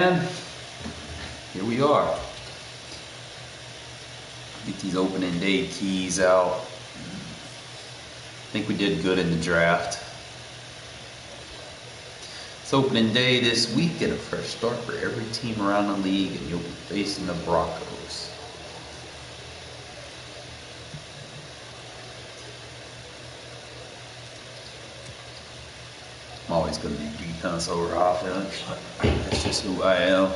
And here we are. Get these opening day keys out. I think we did good in the draft. It's opening day this week and a fresh start for every team around the league, and you'll be facing the Broncos. I'm always going to be defense over offense. That's just who I am.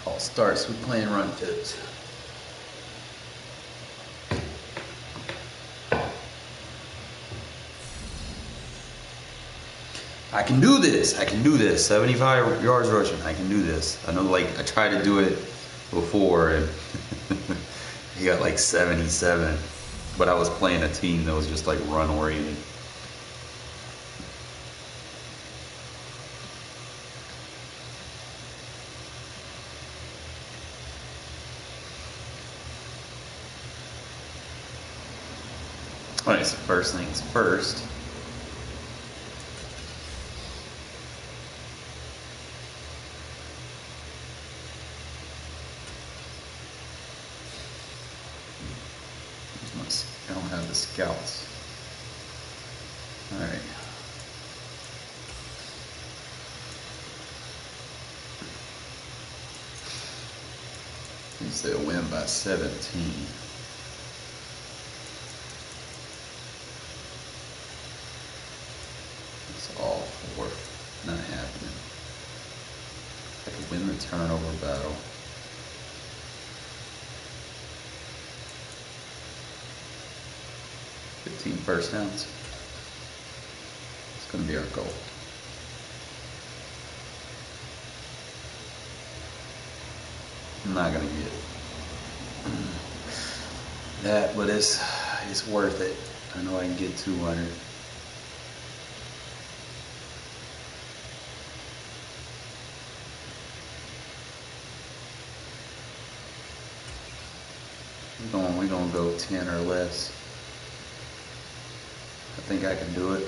All starts with playing run fits. I can do this. I can do this. 75 yards rushing. I can do this. I know, like, I tried to do it before and he got like 77. But I was playing a team that was just like run oriented. Alright, so first things first. I don't have the scouts. Alright. He said win by 17. It's all for not happening. I could win the turnover battle. First downs. It's going to be our goal. I'm not going to get that, but it's worth it. I know I can get 200. We're going to go 10 or less. I think I can do it.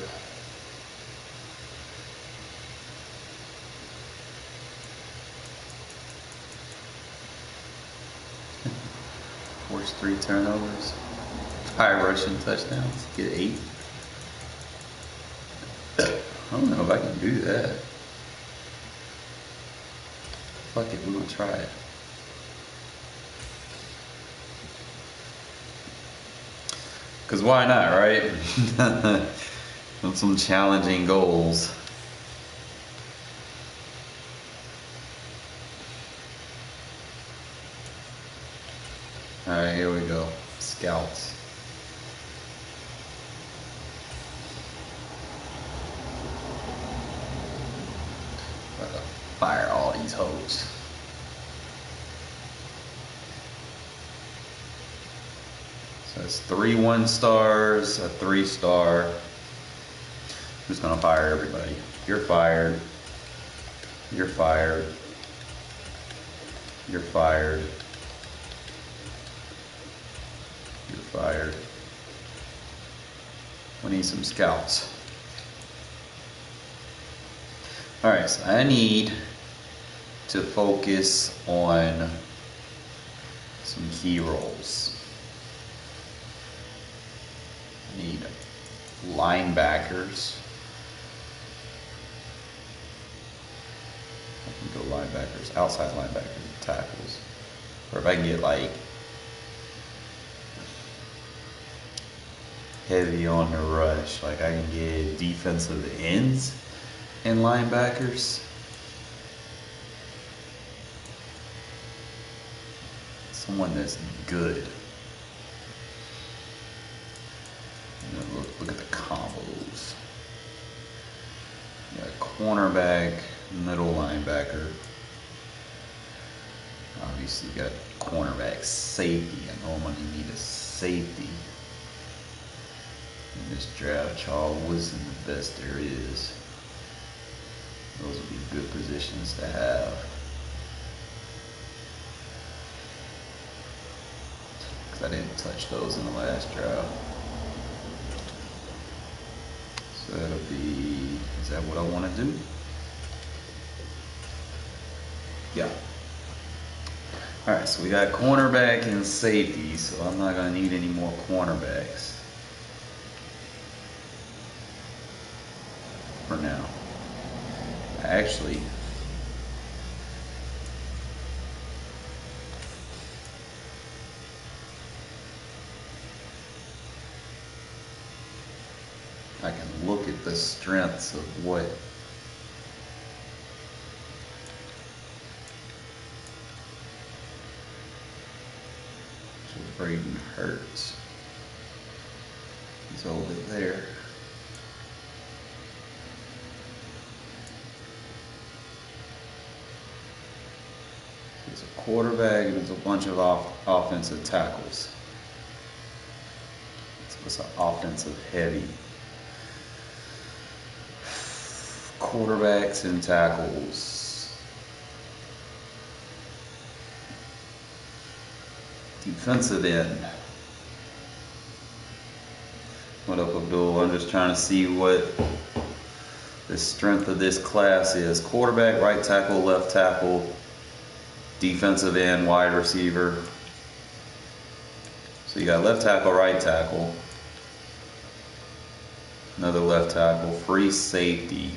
Force 3 turnovers. 5 rushing touchdowns. Get 8. I don't know if I can do that. Fuck it, we're gonna try it. Cause why not, right? Some challenging goals. Alright, here we go. Scouts. Fire all these hoes. So it's 3 1-stars, a 3-star. I'm just gonna fire everybody. You're fired. You're fired. You're fired. You're fired. We need some scouts. Alright, so I need to focus on some key roles. I need linebackers. I can go linebackers, outside linebackers, tackles. Or if I can get like heavy on the rush, like I can get defensive ends and linebackers. Someone that's good. You know, look at the combos. You got cornerback, middle linebacker. Obviously you got cornerback, safety. I normally need a safety. In this draft, Charles Woodson, the best there is. Those would be good positions to have. because I didn't touch those in the last draft. So that'll be, is that what I want to do? Yeah. Alright, so we got cornerback and safety, so I'm not going to need any more cornerbacks for now. Actually, I can look at the strengths of what Braden Hurts. He's over there. It's a quarterback and it's a bunch of offensive tackles. So it's an offensive heavy. Quarterbacks and tackles. Defensive end. What up, Abdul? I'm just trying to see what the strength of this class is. Quarterback, right tackle, left tackle, defensive end, wide receiver. So you got left tackle, right tackle, another left tackle, free safety.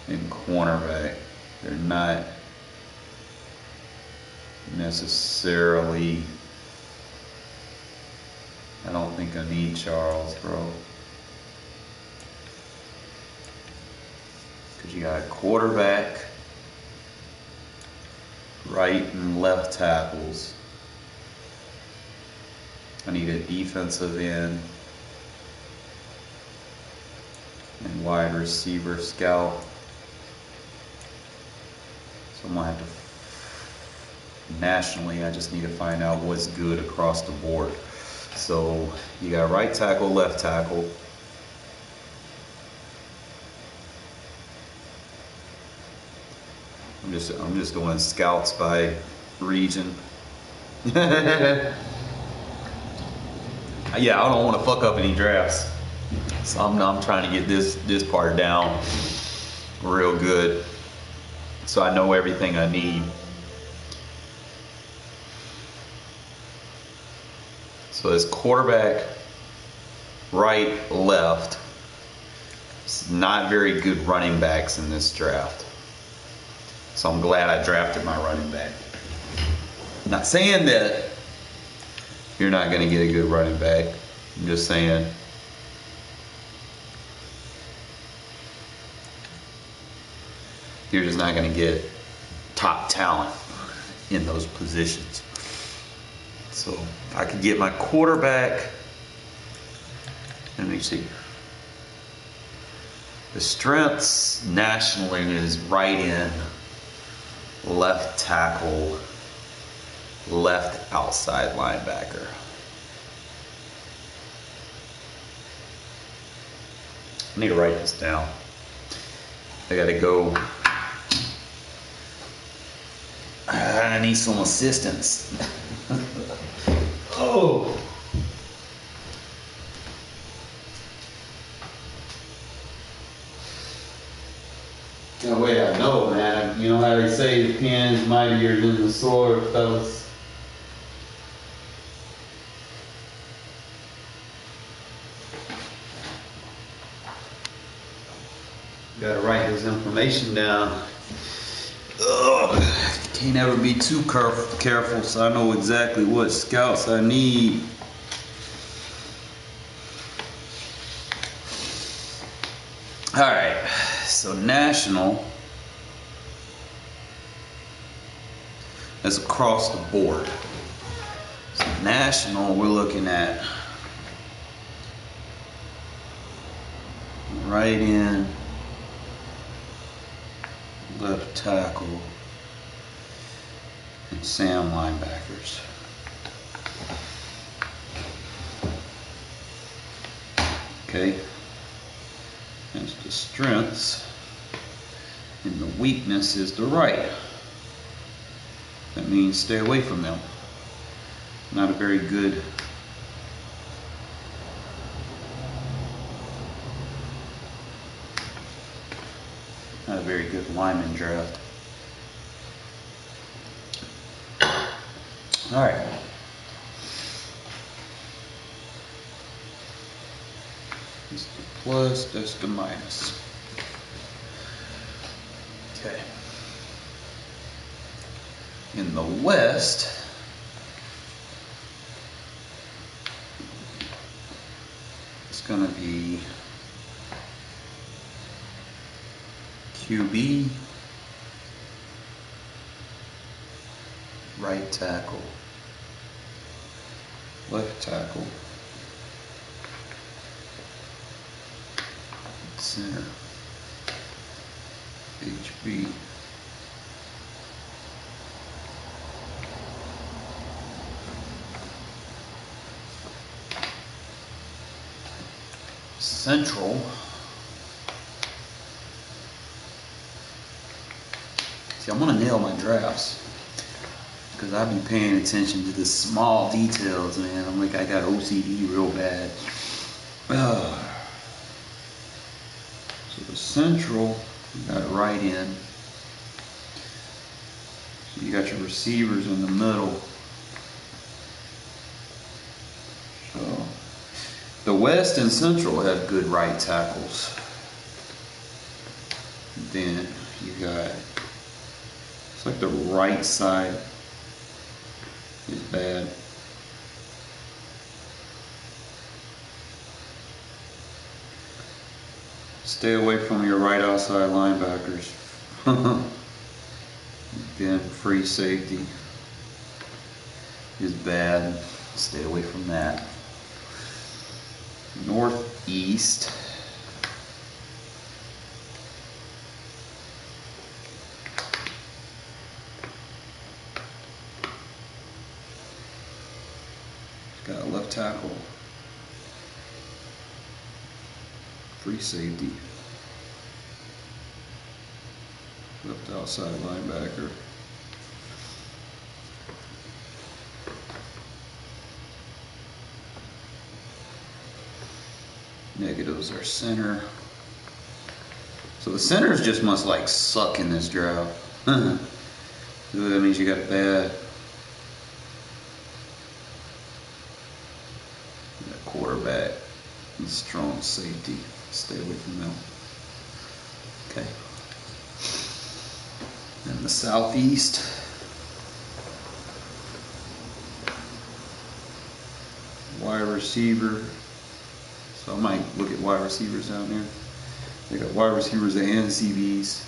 And cornerback. They're not necessarily, I don't think I need Charles, bro. Because you got quarterback, right and left tackles. I need a defensive end and wide receiver scout. So I'm gonna have to, nationally, I just need to find out what's good across the board. So you got right tackle, left tackle. I'm just doing scouts by region. Yeah, I don't want to fuck up any drafts. So I'm trying to get this part down real good, so I know everything I need. So it's quarterback, right, left. It's not very good running backs in this draft. So I'm glad I drafted my running back. Not saying that you're not going to get a good running back. I'm just saying you're just not going to get top talent in those positions. So if I could get my quarterback, let me see. The strengths nationally is right end, left tackle, left outside linebacker. I need to write this down. I gotta go. I need some assistance. Oh. No way I know, man. You know how they say the pen is mightier than the sword, fellas. Gotta write this information down. Ugh. Can't ever be too careful, so I know exactly what scouts I need. Alright, so national is across the board. So national, we're looking at right end, left tackle, and Sam linebackers. Okay, that's the strengths, and the weakness is the right. That means stay away from them. Not a very good lineman draft. All right. That's the plus, that's the minus. Okay. In the West, it's going to be QB, right tackle, left tackle, center, HB, central. See, I'm gonna nail my drafts because I be paying attention to the small details, man. I'm like, I got OCD real bad. So the central, you got it right in. So you got your receivers in the middle. So the West and Central have good right tackles. Then you got, it's like the right side is bad. Stay away from your right outside linebackers. Then free safety is bad. Stay away from that. Northeast. Got a left tackle. Free safety. Left outside linebacker. Negatives are center. So the centers just must like suck in this draft. So that means you got a bad quarterback and strong safety. Stay away from them. Okay. In the Southeast, wide receiver. So I might look at wide receivers down there. They got wide receivers and CBs.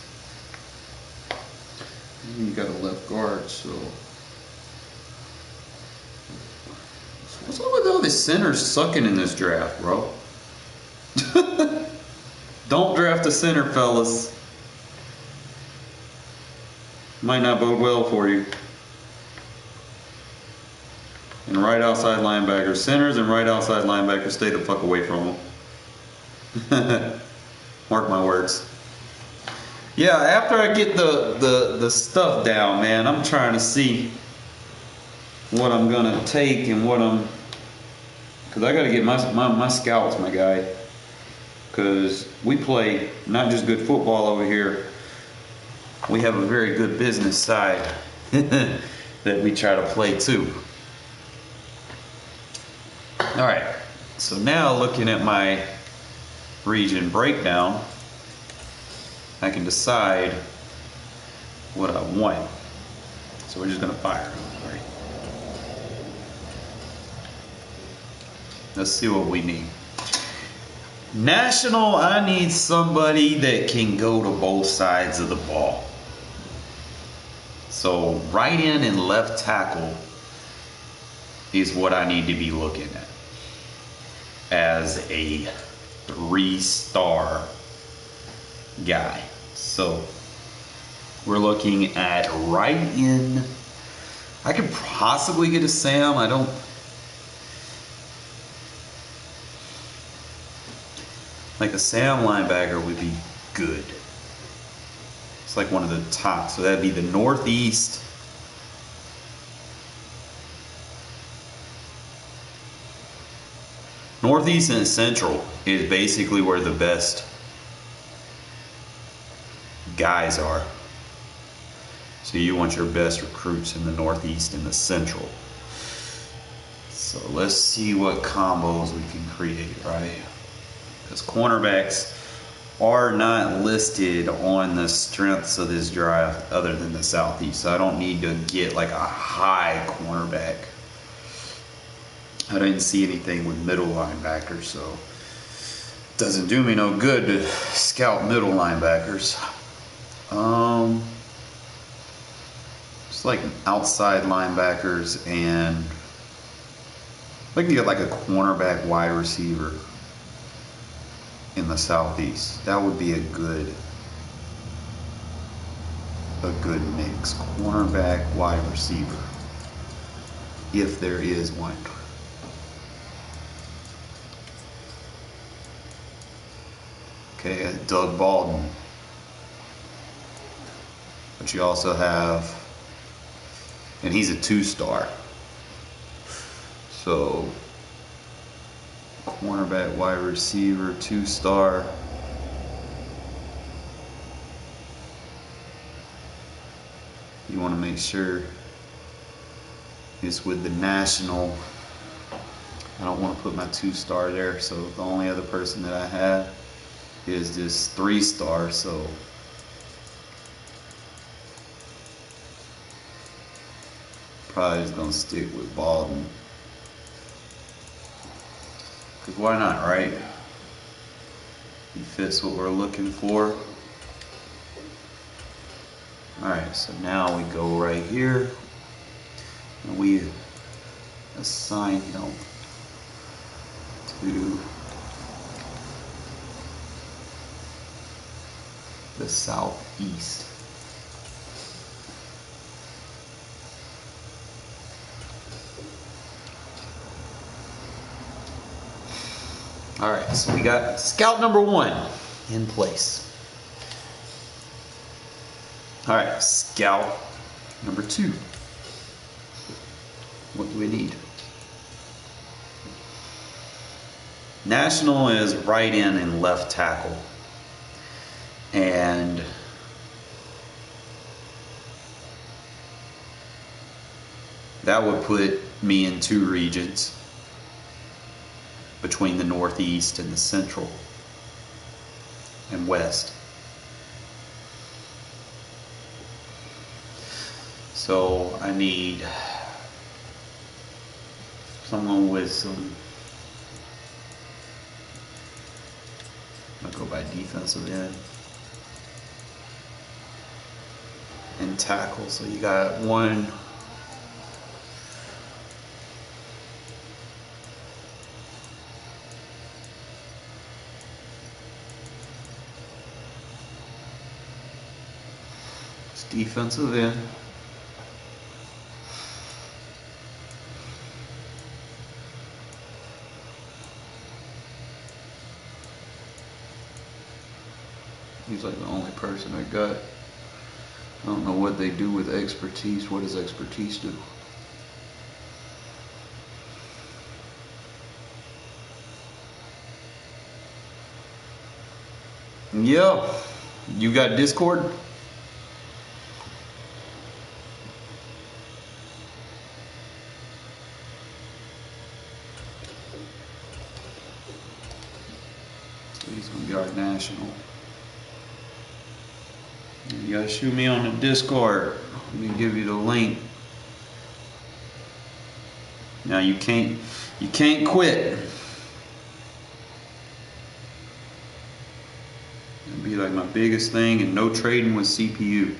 And you got a left guard, so what's up with all the centers sucking in this draft, bro? Don't draft a center, fellas. Might not bode well for you. And right outside linebackers, centers and right outside linebackers, stay the fuck away from them. Mark my words. Yeah, after I get the stuff down, man, I'm trying to see what I'm gonna take and what I'm, cause I gotta get my scouts, my guy. Cause we play not just good football over here, we have a very good business side that we try to play too. All right, so now looking at my region breakdown, I can decide what I want. So we're just gonna fire. All right. Let's see what we need. National, I need somebody that can go to both sides of the ball. So right in and left tackle is what I need to be looking at as a 3-star guy. So we're looking at right in. I could possibly get a Sam. I don't. Like a Sam linebacker would be good. It's like one of the top. So that'd be the Northeast Northeast and Central is basically where the best guys are. So you want your best recruits in the Northeast and the Central. So let's see what combos we can create, right? Because cornerbacks are not listed on the strengths of this draft other than the Southeast. So I don't need to get like a high cornerback. I didn't see anything with middle linebackers, so it doesn't do me no good to scout middle linebackers. Just like outside linebackers, and I can get like a cornerback wide receiver in the Southeast. That would be a good mix. Cornerback wide receiver, if there is one. Okay, Doug Baldwin. But you also have, and he's a 2-star. So, cornerback, wide receiver, 2-star. You want to make sure it's with the national. I don't want to put my 2-star there, so the only other person that I have is this 3-star, so probably just gonna stick with Baldwin. Cause why not, right? He fits what we're looking for. Alright, so now we go right here and we assign him to the Southeast. All right, so we got scout number 1 in place. All right, scout number 2. What do we need? National is right end and left tackle. And that would put me in 2 regions between the Northeast and the Central and West. So I need someone with some, I'll go by defensive end and tackle. So you got one defensive end. He's like the only person I got. I don't know what they do with expertise. What does expertise do? Yeah. You got Discord? He's gonna be our national. You gotta shoot me on the Discord. Let me give you the link. Now you can't quit. It'll be like my biggest thing, and no trading with CPU.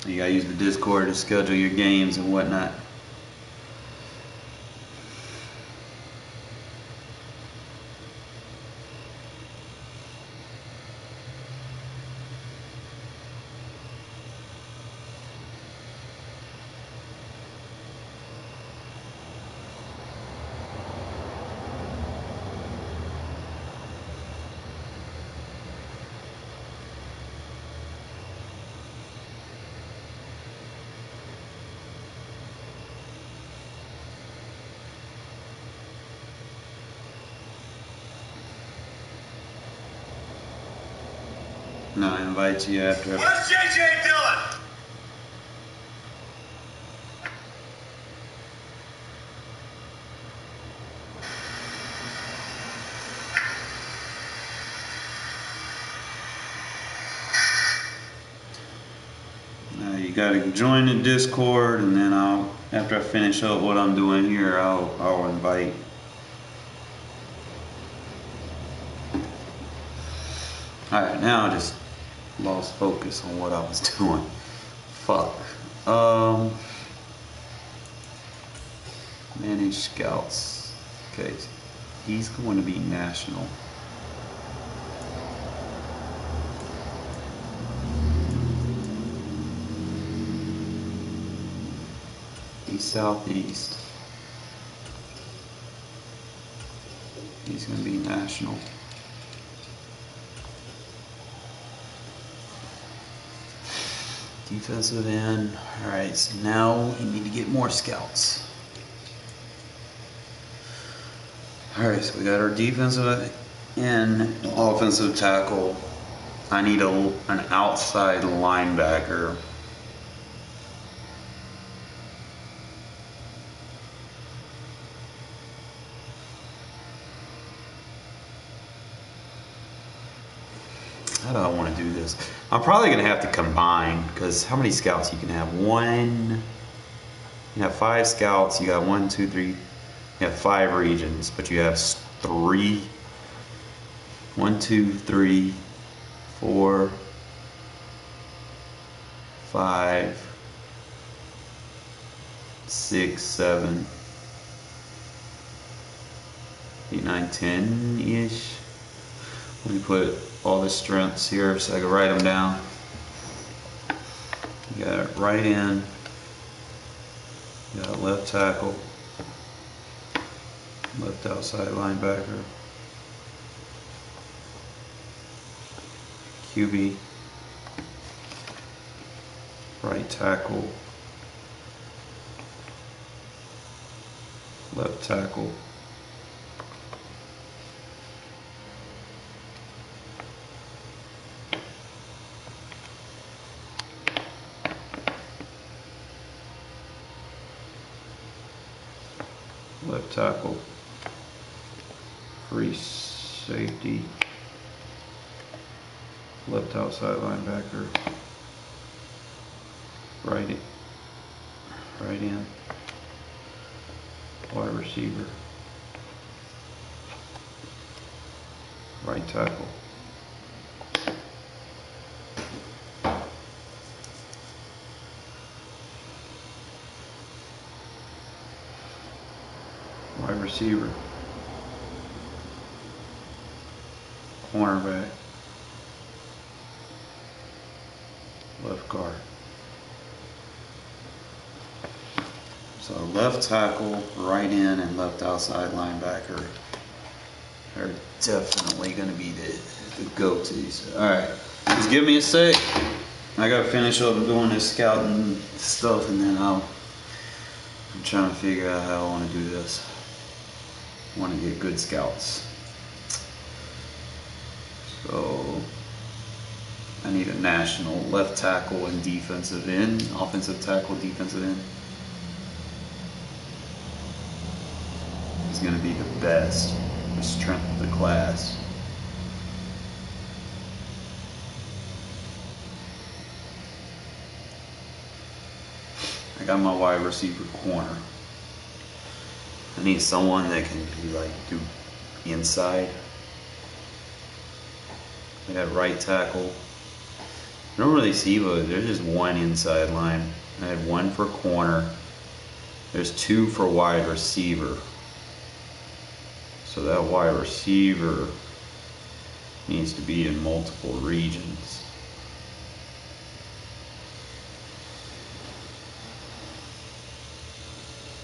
You gotta use the Discord to schedule your games and whatnot. And I invite you after. Where's JJ Dillon? Now you gotta join the Discord, and then after I finish up what I'm doing here, I'll invite. Alright, now I just lost focus on what I was doing. Fuck. Manage scouts. Okay, he's going to be national. He's southeast. He's going to be national. Defensive end. Alright, so now we need to get more scouts. Alright, so we got our defensive end, offensive tackle. I need an outside linebacker. How do I want to do this? I'm probably going to have to combine, because how many scouts you can have? You have 5 scouts. You got 1, 2, 3. You have 5 regions, but you have 3. 1, 2, 3, 4, 5, 6, 7, 8, 9, 10-ish. Let me put all the strengths here so I can write them down. You got right end, you got left tackle, left outside linebacker, QB, right tackle, left tackle, left tackle, free safety, left outside linebacker, right end, wide receiver, right tackle, wide receiver, cornerback, left guard. So left tackle, right end, and left outside linebacker are definitely going to be the go-tos. Alright, just give me a sec. I got to finish up doing this scouting stuff, and then I'm trying to figure out how I want to do this. I want to get good scouts. So I need a national left tackle and defensive end, offensive tackle, defensive end. He's going to be the best, the strength of the class. I got my wide receiver corner. I need someone that can do inside. I got right tackle. I don't really see, but there's just one inside line. I had 1 for corner. There's 2 for wide receiver. So that wide receiver needs to be in multiple regions.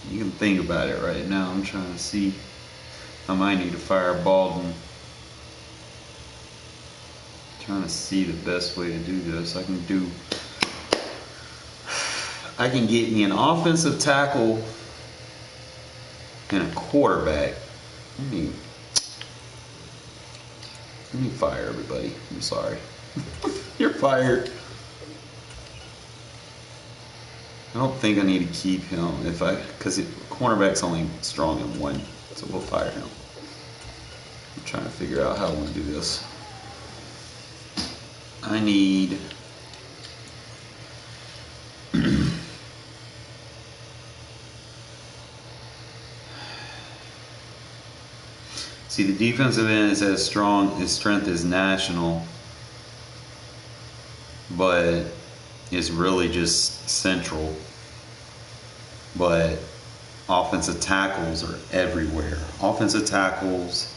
You can think about it right now. I'm trying to see. I might need to fire Baldwin. Trying to see the best way to do this. I can get me an offensive tackle and a quarterback. Let me fire everybody. I'm sorry. fired. I don't think I need to keep him because cornerback's only strong in one, so we'll fire him. I'm trying to figure out how I want to do this. I need see, the defensive end is as strong, his strength is national, but it's really just central. But offensive tackles are everywhere. Offensive tackles,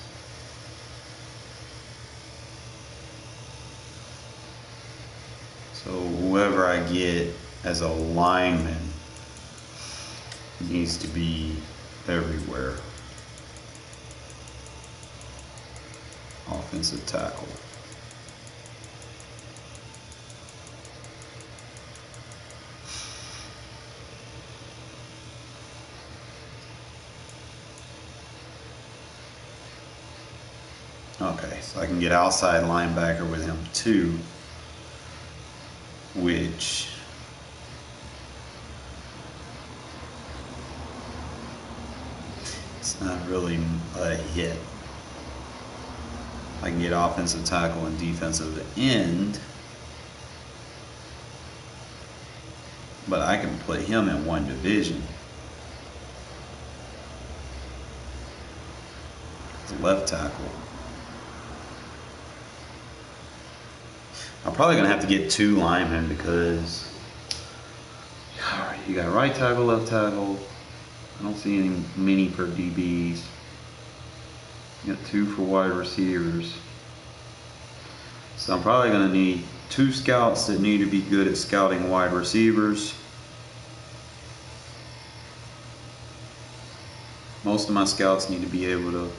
so whoever I get as a lineman needs to be everywhere. Offensive tackle. Okay, so I can get outside linebacker with him too, which it's not really a hit. I can get offensive tackle and defensive end, but I can put him in one division. It's left tackle. I'm probably going to have to get 2 linemen because you got right tackle, left tackle. I don't see any many per DBs. You got 2 for wide receivers. So I'm probably going to need 2 scouts that need to be good at scouting wide receivers. Most of my scouts need to be able to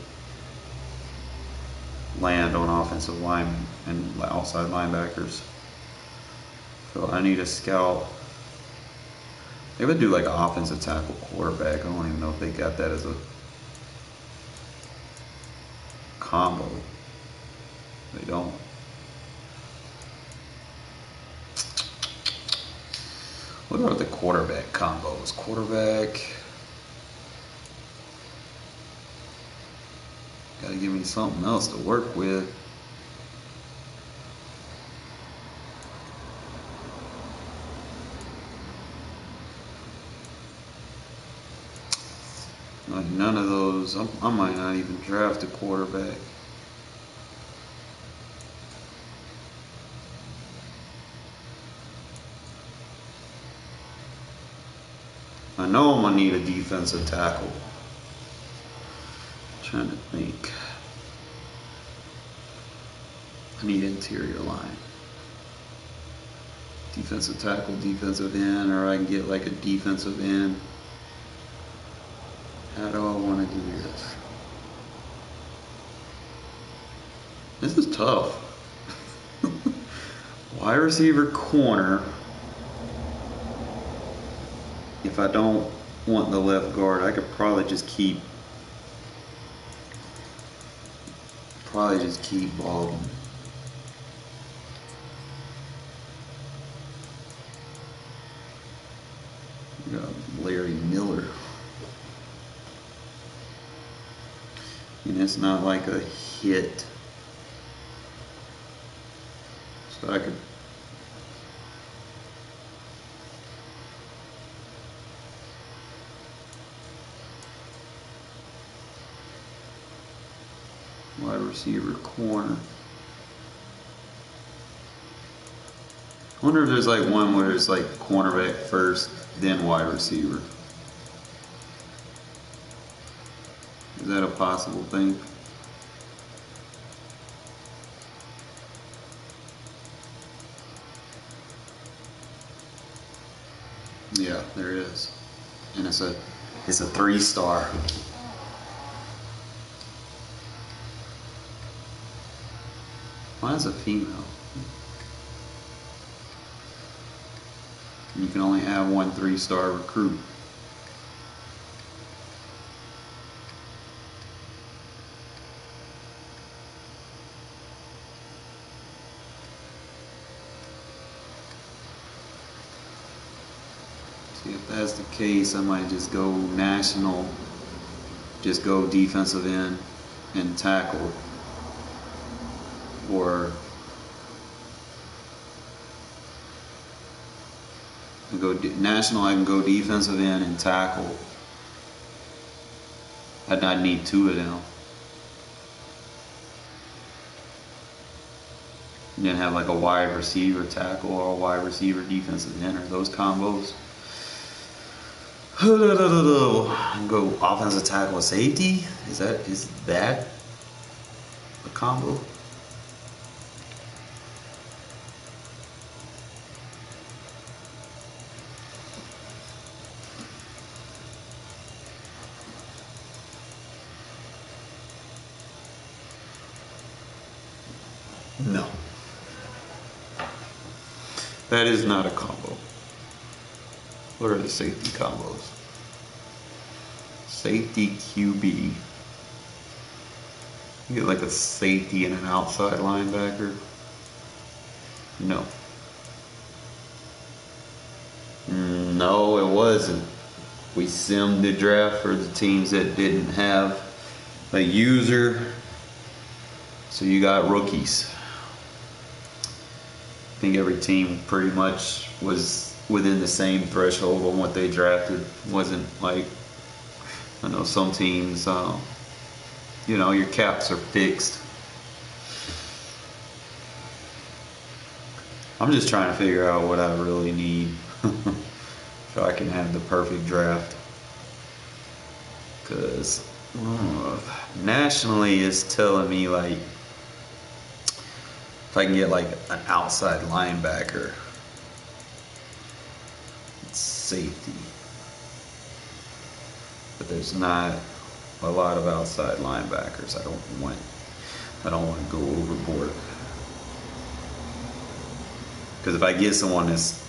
land on offensive linemen and outside linebackers. So I need a scout. They would do like an offensive tackle quarterback. I don't even know if they got that as a combo. They don't. What about the quarterback combos? Quarterback. Gotta give me something else to work with. Like none of those. I might not even draft a quarterback. I know I'm gonna need a defensive tackle. Trying to think. I need interior line. Defensive tackle, defensive end, or I can get like a defensive end. How do I want to do this? This is tough. Wide receiver, corner. If I don't want the left guard, I could probably just keep Baldwin. We got Larry Miller. And it's not like a hit. So I could wide receiver, corner. I wonder if there's like one where it's like cornerback first, then wide receiver. Is that a possible thing? Yeah, there it is. And it's a 3-star. Why is a female? You can only have one 3-star recruit. See, if that's the case, I might just go national, just go defensive end and tackle, or go national. I can go defensive end and tackle. I need two of them. And then have like a wide receiver tackle or a wide receiver defensive end, or those combos. Go offensive tackle with safety. Is that a combo? No. That is not a combo. What are the safety combos? Safety QB. You get like a safety and an outside linebacker. No. No, it wasn't. We simmed the draft for the teams that didn't have a user. So you got rookies. I think every team pretty much was within the same threshold on what they drafted. It wasn't like, I know some teams, your caps are fixed. I'm just trying to figure out what I really need so I can have the perfect draft. Because nationally it's telling me like, if I can get like an outside linebacker, safety, but there's not a lot of outside linebackers. I don't want to go overboard, because if I get someone that's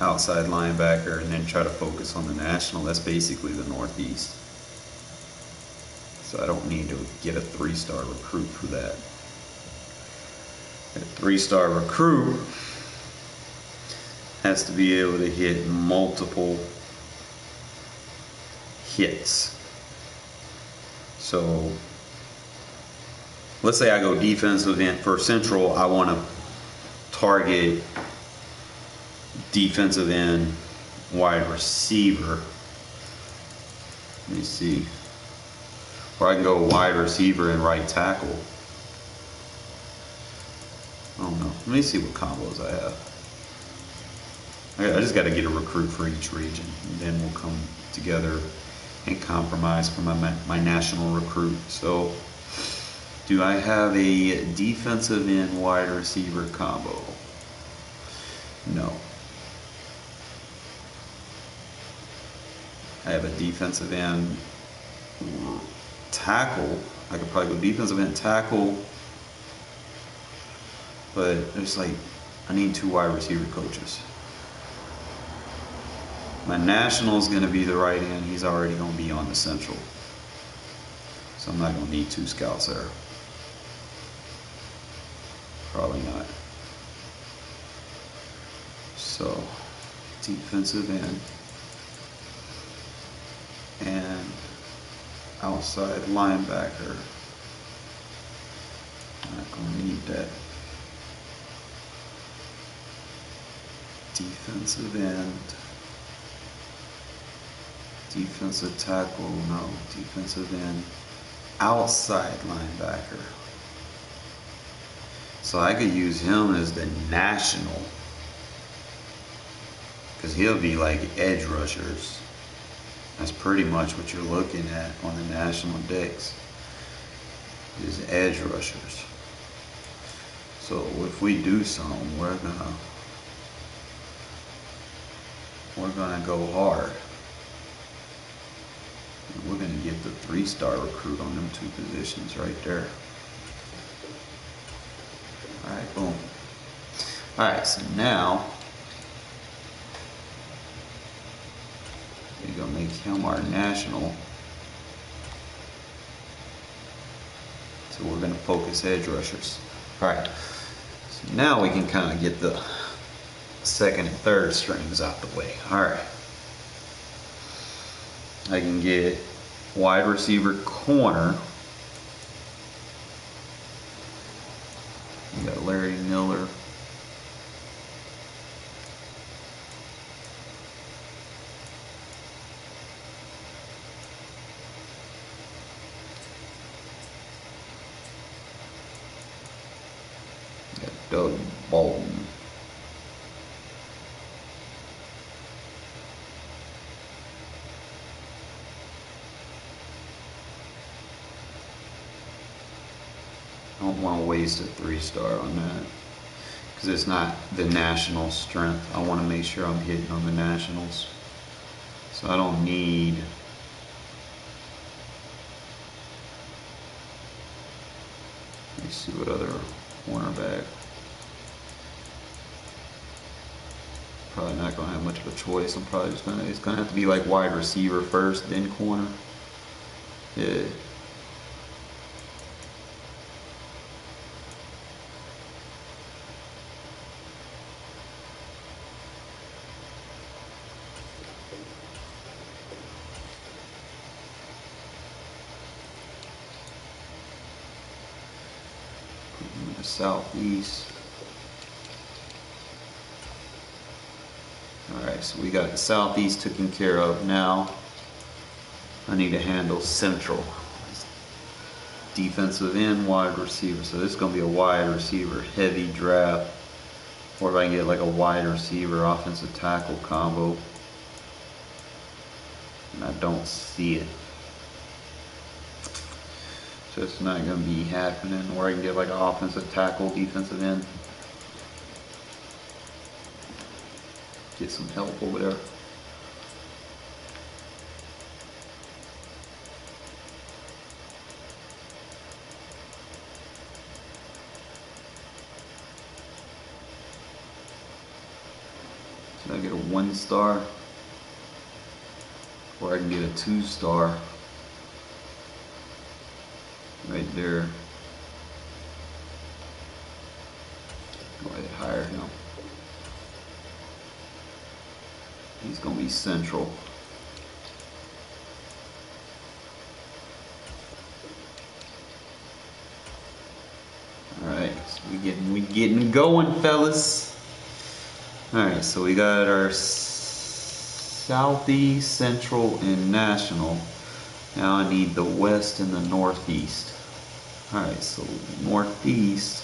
outside linebacker and then try to focus on the national, that's basically the Northeast. So I don't need to get a 3-star recruit for that. A 3-star recruit has to be able to hit multiple hits. So let's say I go defensive end for Central. I want to target defensive end, wide receiver. Let me see. Or I can go wide receiver and right tackle. I don't know. Let me see what combos I have. I just got to get a recruit for each region, and then we'll come together and compromise for my national recruit. So, do I have a defensive end wide receiver combo? No. I have a defensive end tackle. I could probably go defensive end tackle, but it's like I need 2 wide receiver coaches. My national is going to be the right end. He's already going to be on the Central, so I'm not going to need 2 scouts there. Probably not. So defensive end and outside linebacker. I'm not going to need that. Defensive end. Defensive tackle, no. Defensive end. Outside linebacker. So I could use him as the national, because he'll be like edge rushers. That's pretty much what you're looking at on the national decks, is edge rushers. So if we do something, we're gonna go hard. We're gonna get the 3-star recruit on them 2 positions right there. All right, boom. All right, so now we're gonna make him our national. So we're gonna focus edge rushers. All right, Now we can kind of get the second and third strings out the way. All right. I can get wide receiver corner. You got Larry Miller. You got Doug Bolton. I don't want to waste a 3-star on that because it's not the national strength. I want to make sure I'm hitting on the nationals. So I don't need. Let me see what other cornerback. Probably not going to have much of a choice. I'm probably just going to, it's going to have to be like wide receiver first, then corner. Yeah. The southeast. Alright, so we got the southeast taken care of. Now I need to handle central. Defensive end, wide receiver. So this is going to be a wide receiver heavy draft. Or if I can get like a wide receiver offensive tackle combo. And I don't see it. Just not going to be happening. Or I can get like an offensive tackle, defensive end. Get some help over there. So I get a 1-star. Or I can get a 2-star. Right there. Go ahead and hire him. He's going to be central. Alright, so we getting going, fellas. Alright, so we got our southeast, central, and national. Now I need the west and the northeast. Alright, so northeast,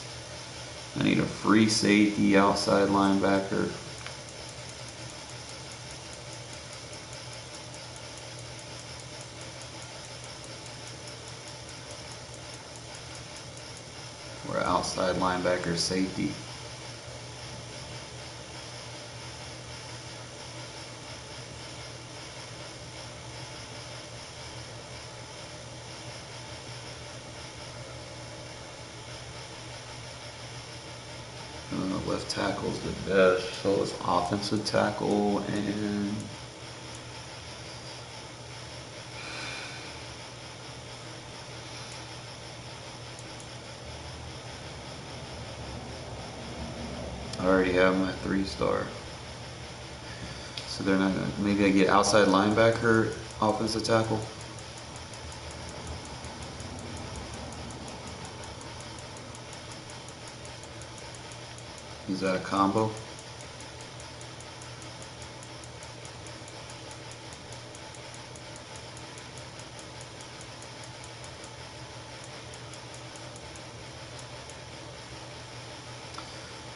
I need a free safety, outside linebacker. Or outside linebacker safety. Left tackle's the best, so it's offensive tackle and I already have my 3-star. So they're not gonna, maybe I get outside linebacker, offensive tackle. Is that a combo?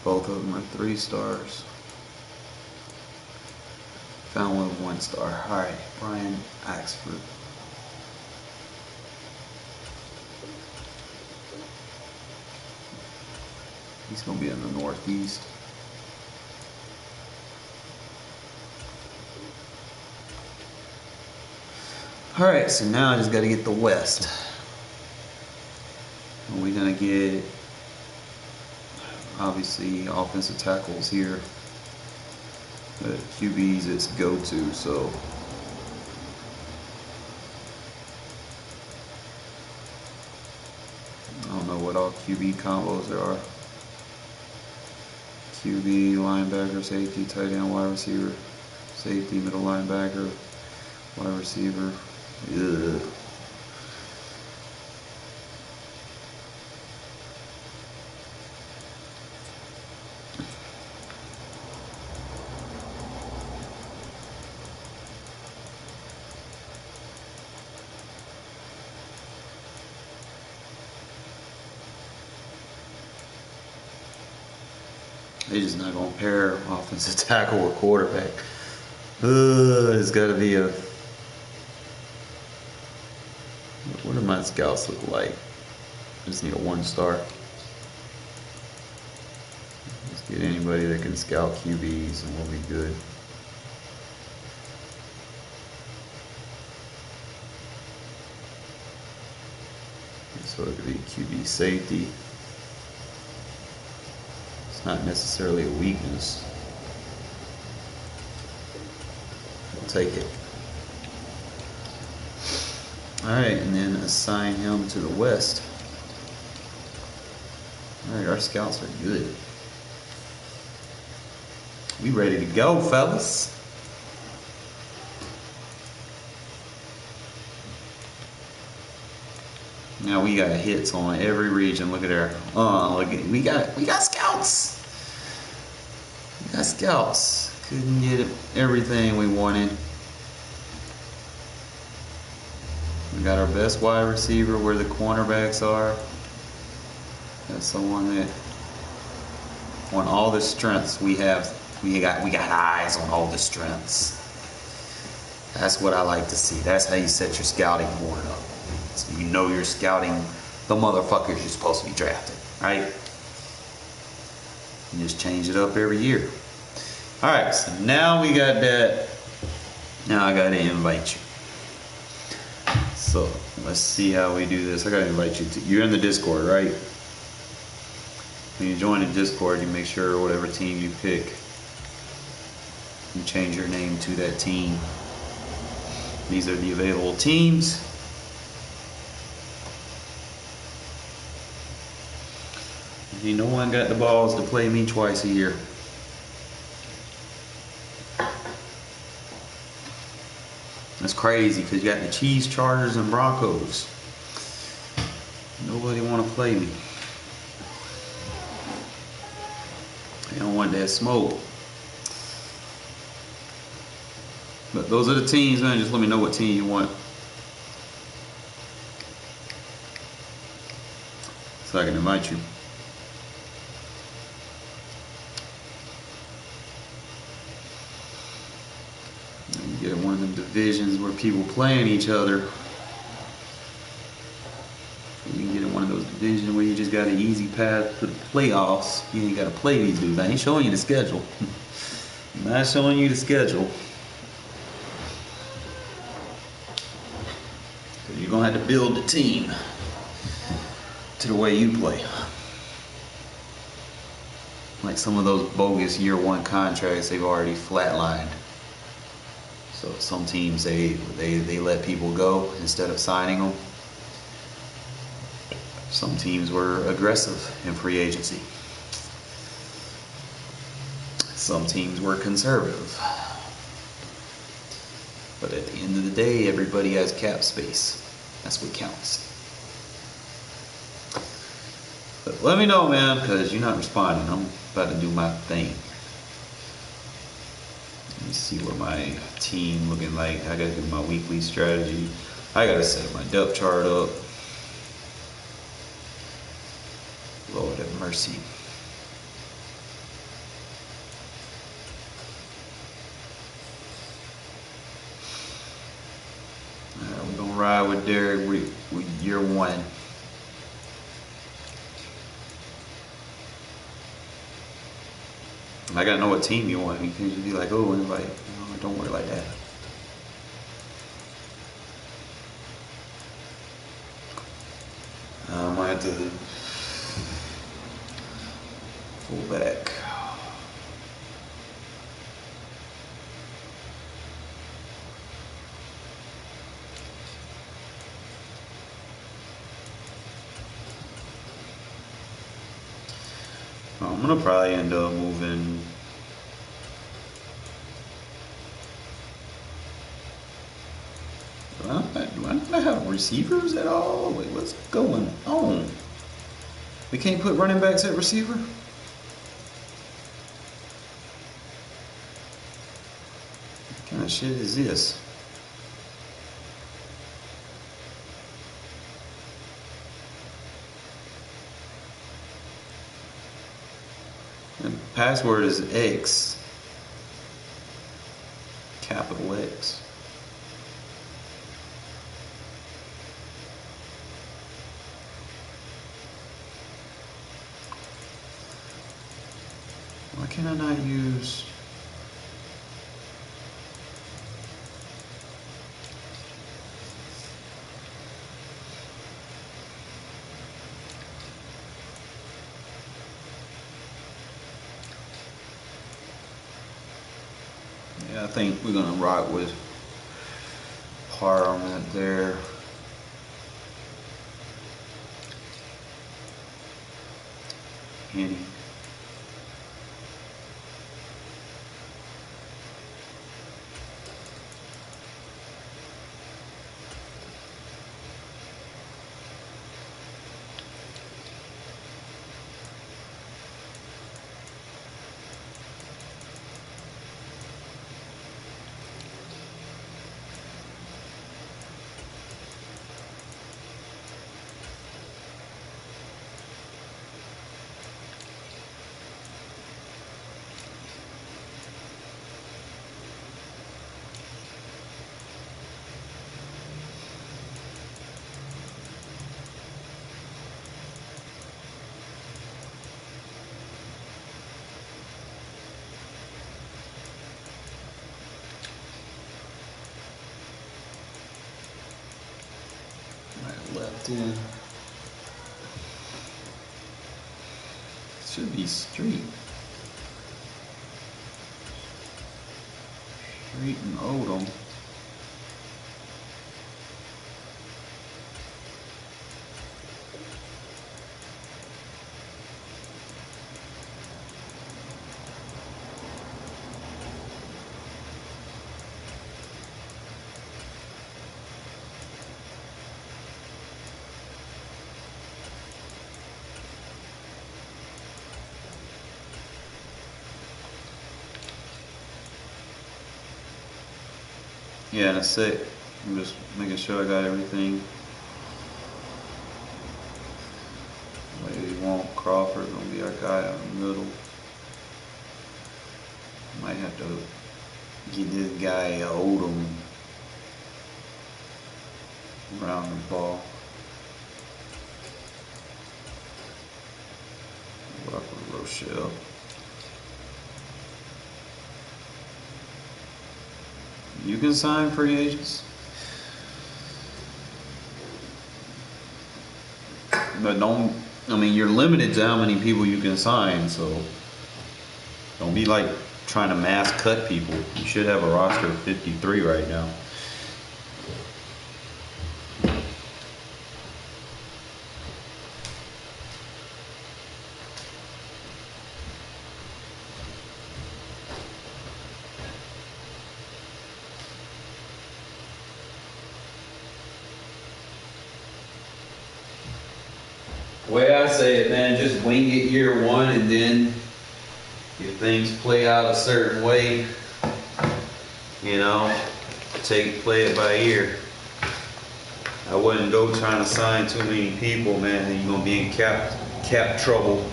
Both of them are 3-stars. Found one 1-star. Alright, Brian Axford. He's going to be in the northeast. Alright, so now I just got to get the west. And we're going to get, obviously, offensive tackles here. But QBs it's go-to, so. I don't know what all QB combos there are. QB, linebacker, safety, tight end, wide receiver, safety, middle linebacker. Wide receiver. Ugh. They just not gonna pair offensive tackle or quarterback. It's gotta be a. What do my scouts look like? I just need a 1-star. Let's get anybody that can scout QBs and we'll be good. So it could be QB safety. It's not necessarily a weakness. I'll take it. Alright, and then assign him to the west. Alright, our scouts are good. We ready to go, fellas. Now we got hits on every region. Look at there. Look at we got scouts. We got scouts. Couldn't get everything we wanted. We got our best wide receiver where the cornerbacks are. That's someone that on all the strengths we have. We got eyes on all the strengths. That's what I like to see. That's how you set your scouting board up. So you know you're scouting the motherfuckers you're supposed to be drafting, right? You just change it up every year. Alright, so now we got that. Now I gotta invite you. So let's see how we do this. I gotta invite you to, you're in the Discord, right? When you join the Discord, you make sure whatever team you pick, you change your name to that team. These are the available teams. No one got the balls to play me twice a year. That's crazy because you got the Chiefs, Chargers, and Broncos. Nobody want to play me. They don't want that smoke. But those are the teams, man. Just let me know what team you want, so I can invite you. You get one of them divisions where people playing each other. You can get in one of those divisions where you just got an easy path to the playoffs. You ain't got to play these dudes. I ain't showing you the schedule. I'm not showing you the schedule. You're going to have to build the team to the way you play. Like some of those bogus year one contracts, they've already flatlined. So some teams, they let people go instead of signing them. Some teams were aggressive in free agency. Some teams were conservative. But at the end of the day, everybody has cap space. That's what counts. But let me know, man, because you're not responding. I'm about to do my thing. Let me see what my team looking like. I gotta do my weekly strategy. I gotta set my depth chart up. Lord have mercy. We're gonna ride with Darren with year one. I gotta know what team you want. You can't just be like, oh, invite. No, don't worry like that. I might have to pull back. I'm gonna probably end up moving. not gonna have receivers at all. Wait, what's going on? We can't put running backs at receiver? What kind of shit is this? The password is X. Capital X. Why can I not use... Yeah, I think we're gonna rock with Carr on that there. Henny. Left in. Should be street. Street and Odom. Yeah, that's it. I'm just making sure I got everything. What do you want? Crawford gonna be our guy out in the middle. Might have to get this guy Odom around the ball. Rock with Rochelle. You can sign free agents, but don't. I mean, you're limited to how many people you can sign, so don't be like trying to mass cut people. You should have a roster of 53 right now. The way I say it, man, just wing it year one, and then if things play out a certain way, you know, play it by ear. I wouldn't go trying to sign too many people, man, and you're gonna be in cap trouble.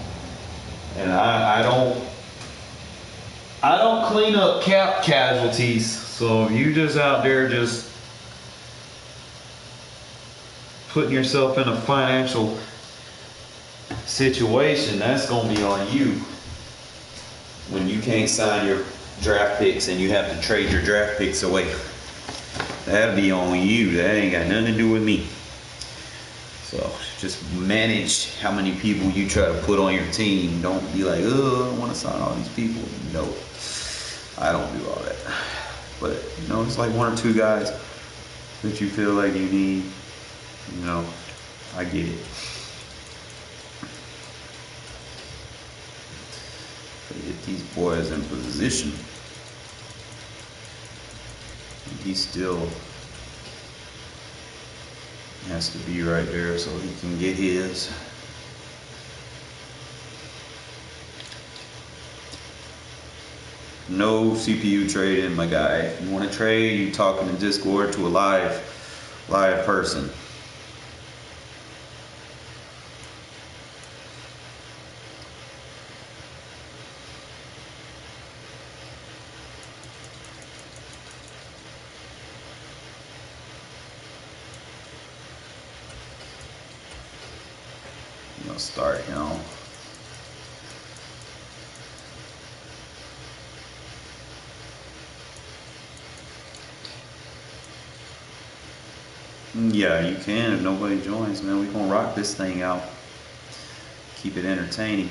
And I don't clean up cap casualties. So if you just out there just putting yourself in a financial situation, that's gonna be on you when you can't sign your draft picks and you have to trade your draft picks away. That'll be on you. That ain't got nothing to do with me. So just manage how many people you try to put on your team. Don't be like, oh, I want to sign all these people. No, I don't do all that. But you know, it's like one or two guys that you feel like you need. You know, I get it. Get these boys in position. He's still Has to be right there so he can get his. No CPU trading, my guy. If you want to trade, you talking in Discord to a live person. I'm gonna start him. Yeah, you can if nobody joins, man. We gonna rock this thing out. Keep it entertaining.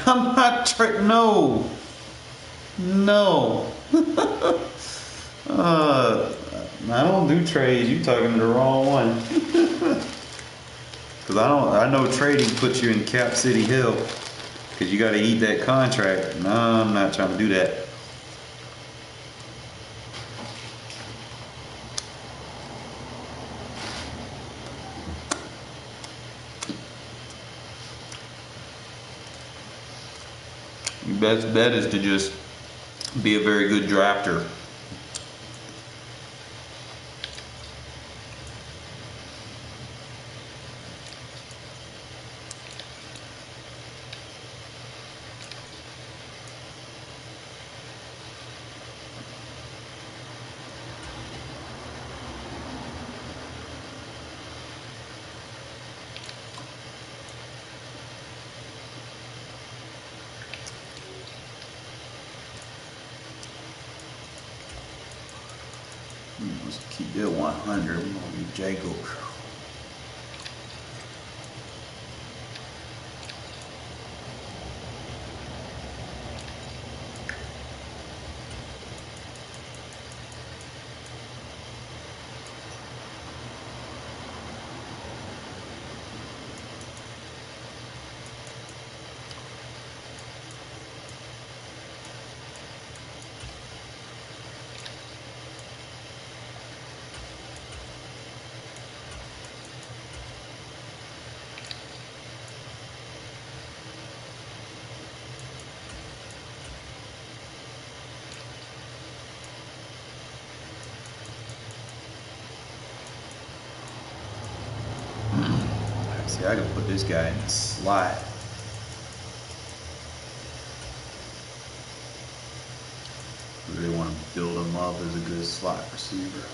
I'm not no. I don't do trades. You talking to the wrong one. Cause I know trading puts you in Cap City hell. Cause you gotta eat that contract. No, I'm not trying to do that. Your best bet is to just be a very good drafter. Let's keep it 100. We're gonna be Jacob. See, I can put this guy in the slot. Really want to build him up as a good slot receiver.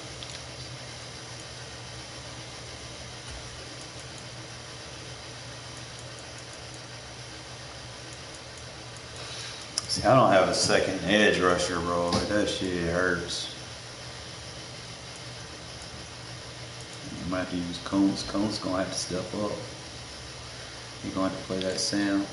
See, I don't have a second edge rusher, bro. Like, that shit hurts. You might have to use Combs. Combs gonna have to step up. You're gonna have to play that Sam.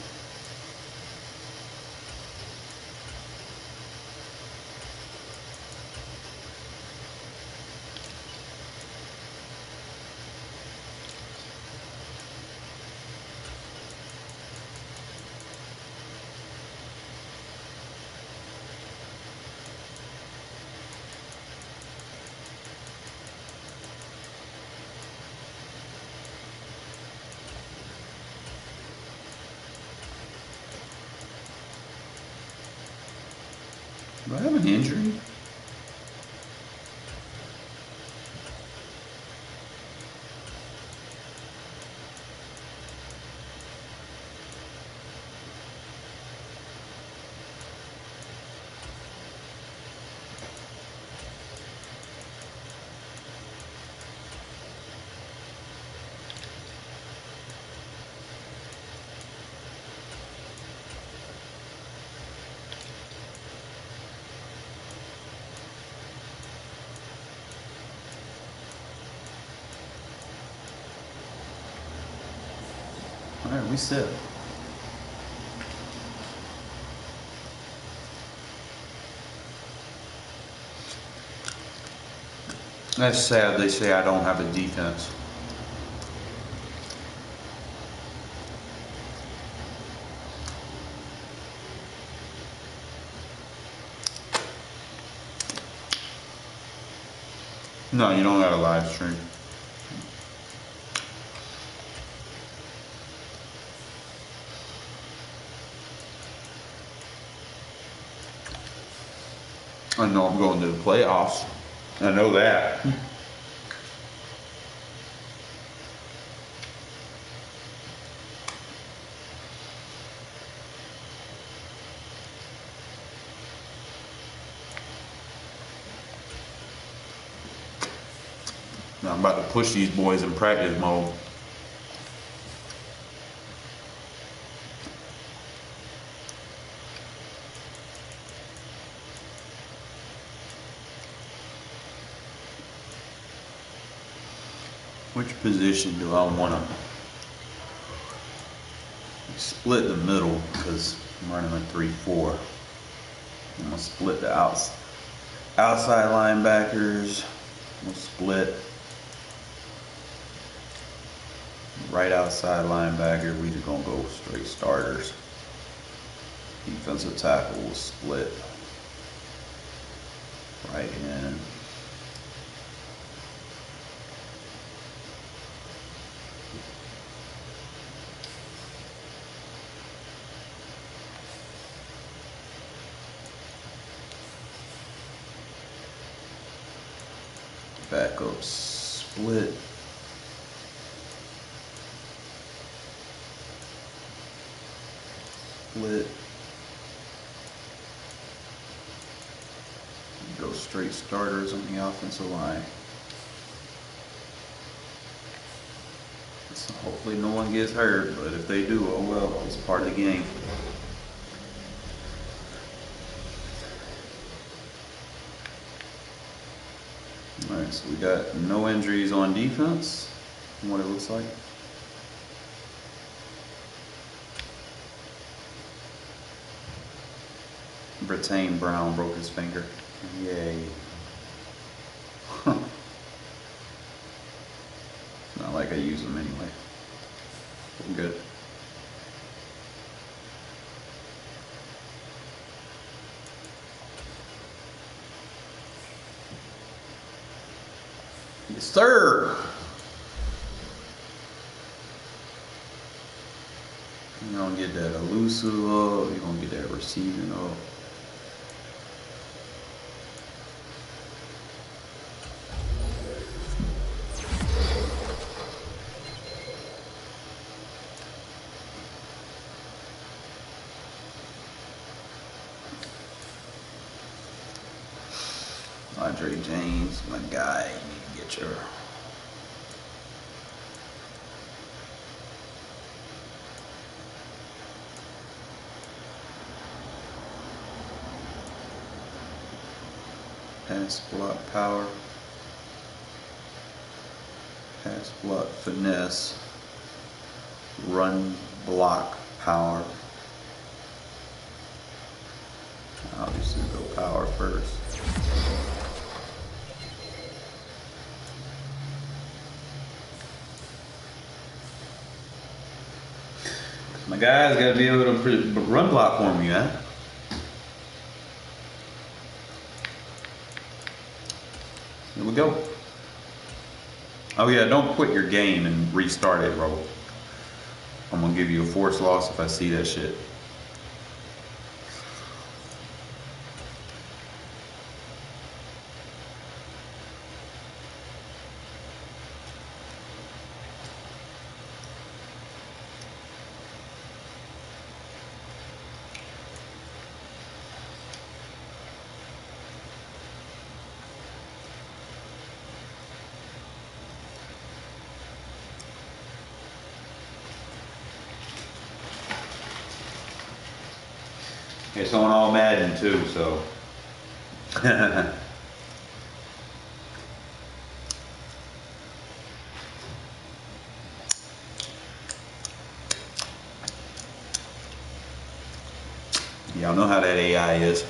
Do I have an injury? All right, we set. That's sad. They say I don't have a defense. No, you don't got a live stream. I know I'm going to the playoffs. I know that. Now I'm about to push these boys in practice mode. Which position do I want to split the middle? Because I'm running a 3-4. I'm going to split the outside linebackers. We'll split right outside linebacker. We're just going to go straight starters. Defensive tackle will split right in. Backup split. Split. Go straight starters on the offensive line. So hopefully no one gets hurt, but if they do, oh well, it's part of the game. Alright, so we got no injuries on defense, from what it looks like. Britain Brown broke his finger. Yay. Not like I use them anyway. I'm good. Yes, sir. You're gonna get that elusive up. You're gonna get that receiving up. Andre James, my guy, you need to get your pass block power, pass block finesse, run block power. Obviously go power first. My guys got to be able to run block for me, man. Here we go. Oh yeah, don't quit your game and restart it, bro. I'm gonna give you a force loss if I see that shit. It's on all Madden too, so. Y'all know how that AI is.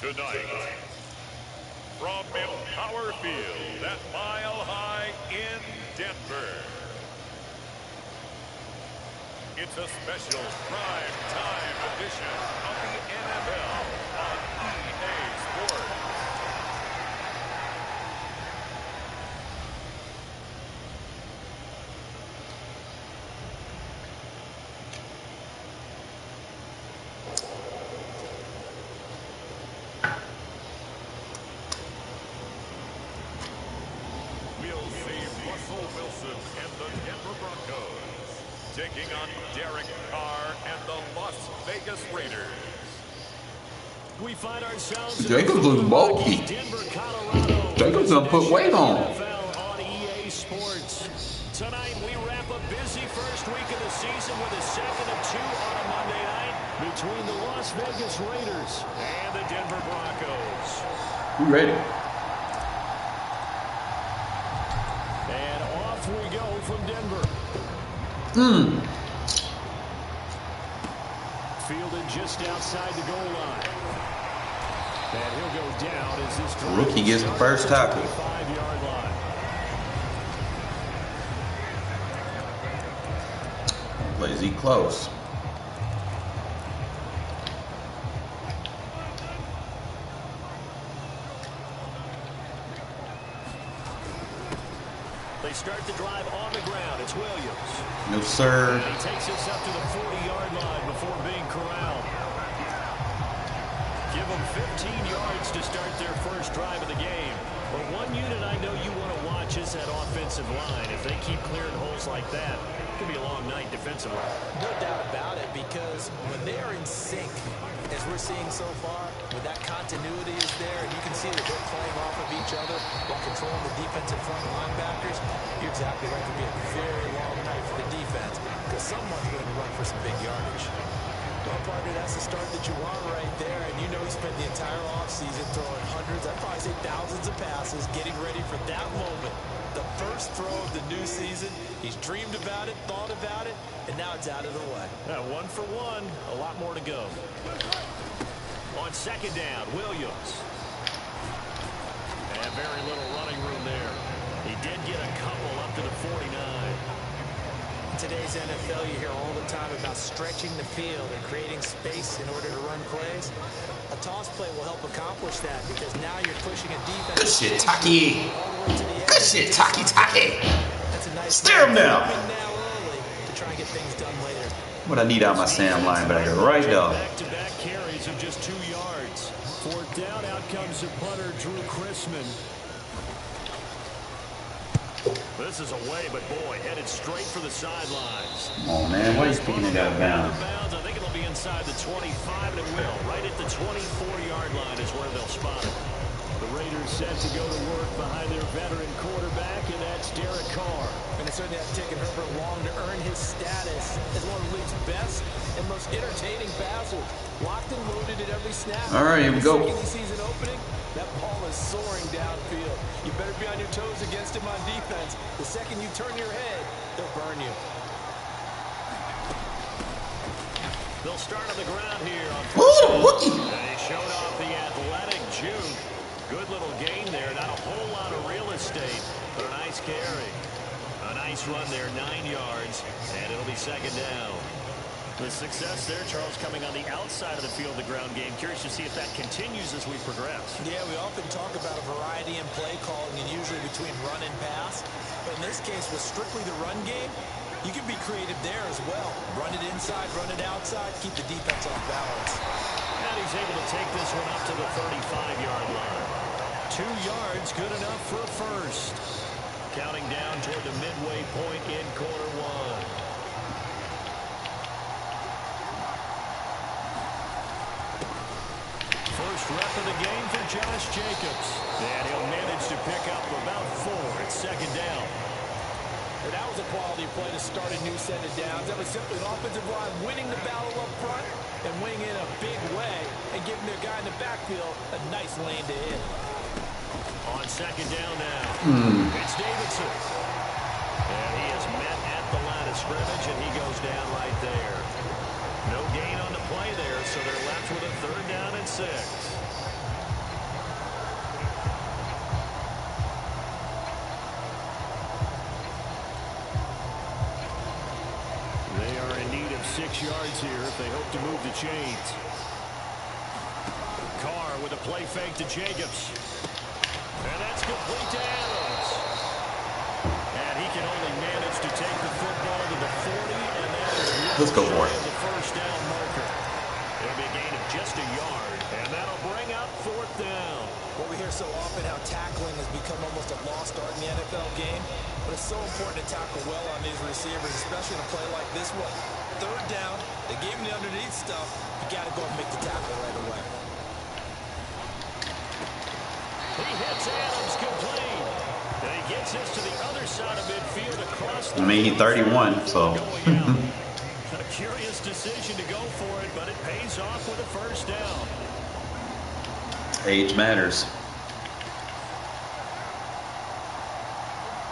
Tonight, from Empower Field at Mile High in Denver, it's a special prime time edition of the NFL on EA Sports. We'll see Russell Wilson and the Denver Broncos taking on Derek Carr and the Las Vegas Raiders. We find ourselves Jacobs looks bulky. Denver, Colorado. Jacobs gonna put weight on. NFL on EA Sports. Tonight we wrap a busy first week of the season with a second of two on a Monday night between the Las Vegas Raiders and the Denver Broncos. You ready? And off we go from Denver. Fielded just outside the goal line. And he'll go down as this Rookie gets the first tackle. 5-yard line. Plays he close. They start the drive on the ground. It's Williams. No, sir. He takes us up to the 40-yard line before being corralled. Give them 15 yards to start their first drive of the game. But one unit I know you want to watch is that offensive line. If they keep clearing holes like that, it could be a long night defensively. No doubt about it, because when they are in sync, as we're seeing so far, when that continuity is there, and you can see that they're playing off of each other while controlling the defensive front linebackers, you're exactly right. It could be a very long night for the defense, because someone's going to run for some big yardage. Well, partner, that's the start that you want right there, and you know he spent the entire offseason throwing hundreds, I'd probably say thousands of passes, getting ready for that moment. The first throw of the new season. He's dreamed about it, thought about it, and now it's out of the way. One for one, a lot more to go. On second down, Williams. And very little running room there. He did get a couple up to the 49. In today's NFL, you hear all the time about stretching the field and creating space in order to run plays. A toss play will help accomplish that, because now you're pushing a defense. Good shit, Taki. Good shit, Taki. That's a nice Steer him now. Early to try and get things done later. What I need out my Sam linebacker right now. Back-to-back carries of just 2 yards. Fourth down, out comes the punter, Drew Chrisman. This is away, but boy, headed straight for the sidelines. Oh man, why are you picking it out of bounds? I think it'll be inside the 25, and it will. Right at the 24-yard line is where they'll spot it. The Raiders set to go to work behind their veteran quarterback, and that's Derek Carr. And it certainly has taken Herbert long to earn his status as one of the league's best and most entertaining passers. Locked and loaded at every snap. All right, here we go. The season opening, that ball is soaring downfield. You better be on your toes against him on defense. The second you turn your head, they'll burn you. They'll start on the ground here on Rookie. And he showed off the athletic juke. Good little gain there. Not a whole lot of real estate, but a nice carry. A nice run there, 9 yards, and it'll be second down. The success there, Charles, coming on the outside of the field, the ground game. Curious to see if that continues as we progress. Yeah, we often talk about a variety in play calling, and usually between run and pass. But in this case, with strictly the run game, you can be creative there as well. Run it inside, run it outside, keep the defense off balance. And he's able to take this one up to the 35-yard line. 2 yards, good enough for a first. Counting down toward the midway point in quarter one. First rep of the game for Josh Jacobs. And he'll manage to pick up about 4 at second down. And that was a quality play to start a new set of downs. That was simply an offensive line winning the battle up front and winning in a big way and giving their guy in the backfield a nice lane to hit. On second down now, it's Davidson. And he is met at the line of scrimmage, and he goes down right there. No gain on the play there, so they're left with a 3rd down and 6. They are in need of 6 yards here if they hope to move the chains. Carr with a play fake to Jacobs. And that's complete to Adams. And he can only manage to take the football to the 40, and that is Let's go for it. the first down marker. It'll be a gain of just a yard, and that'll bring up 4th down. Well, we hear so often how tackling has become almost a lost art in the NFL game, but it's so important to tackle well on these receivers, especially in a play like this one. 3rd down, they gave him the underneath stuff. You got to go and make the tackle right away. He hits Adams complete. And he gets us to the other side of midfield across the... I mean, he's 31, so... A curious decision to go for it, but it pays off with a first down. Age matters.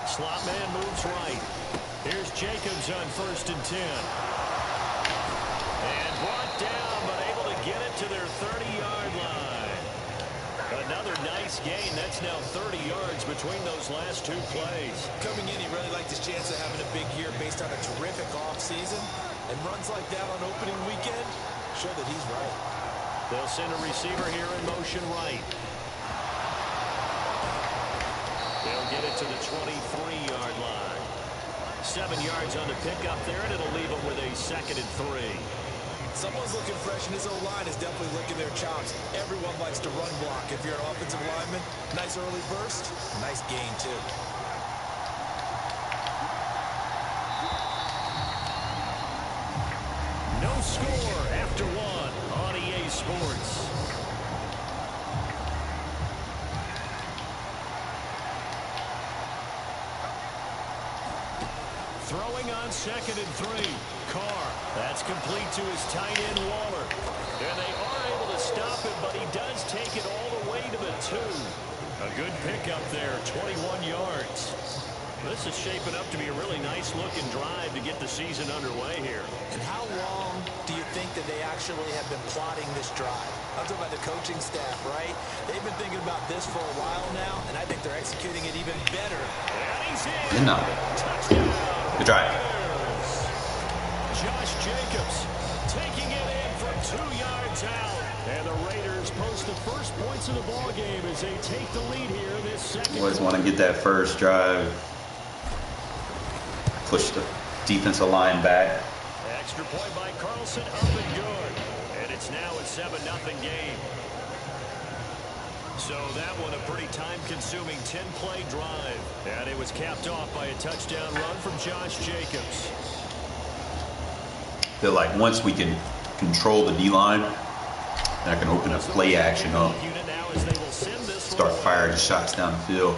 Slot man moves right. Here's Jacobs on 1st and 10. And brought down, but able to get it to their 30-yard line. Another nice gain. That's now 30 yards between those last 2 plays. Coming in, he really liked his chance of having a big year based on a terrific offseason. And runs like that on opening weekend show that he's right. They'll send a receiver here in motion right. They'll get it to the 23-yard line. 7 yards on the pickup there, and it'll leave them with a 2nd and 3. Someone's looking fresh, and his O-line is definitely licking their chops. Everyone likes to run block. If you're an offensive lineman, nice early burst, nice gain, too. No score after 1 on EA Sports. Throwing on 2nd and 3. Carr. That's complete to his tight end, Waller. And they are able to stop him, but he does take it all the way to the 2. A good pickup there, 21 yards. This is shaping up to be a really nice-looking drive to get the season underway here. And how long do you think that they actually have been plotting this drive? I'm talking about the coaching staff, right? They've been thinking about this for a while now, and I think they're executing it even better. And he's in. No. Good drive. Josh Jacobs taking it in from 2 yards out. And the Raiders post the first points of the ball game as they take the lead here this second. Always want to get that first drive. Push the defensive line back. Extra point by Carlson, up and good. And it's now a 7-0 game. So that one a pretty time-consuming 10-play drive. And it was capped off by a touchdown run from Josh Jacobs. Feel like once we can control the D-line, that can open up play action up. Start firing shots down the field.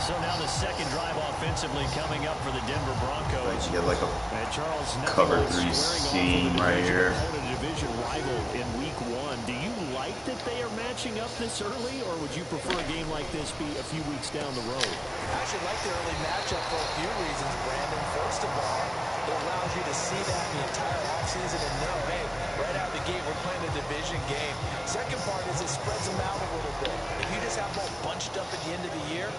So now the second drive offensively coming up for the Denver Broncos. You have like a Charles, cover 3 scheme right here. A division rival in week 1. Do you like that they are matching up this early, or would you prefer a game like this be a few weeks down the road? I actually like the early matchup for a few reasons, Brandon. First of all, it allows you to see that the entire offseason and know, hey, right out the gate, we're playing a division game. Second part is it spreads them out a little bit. If you just have them all bunched up at the end of the year,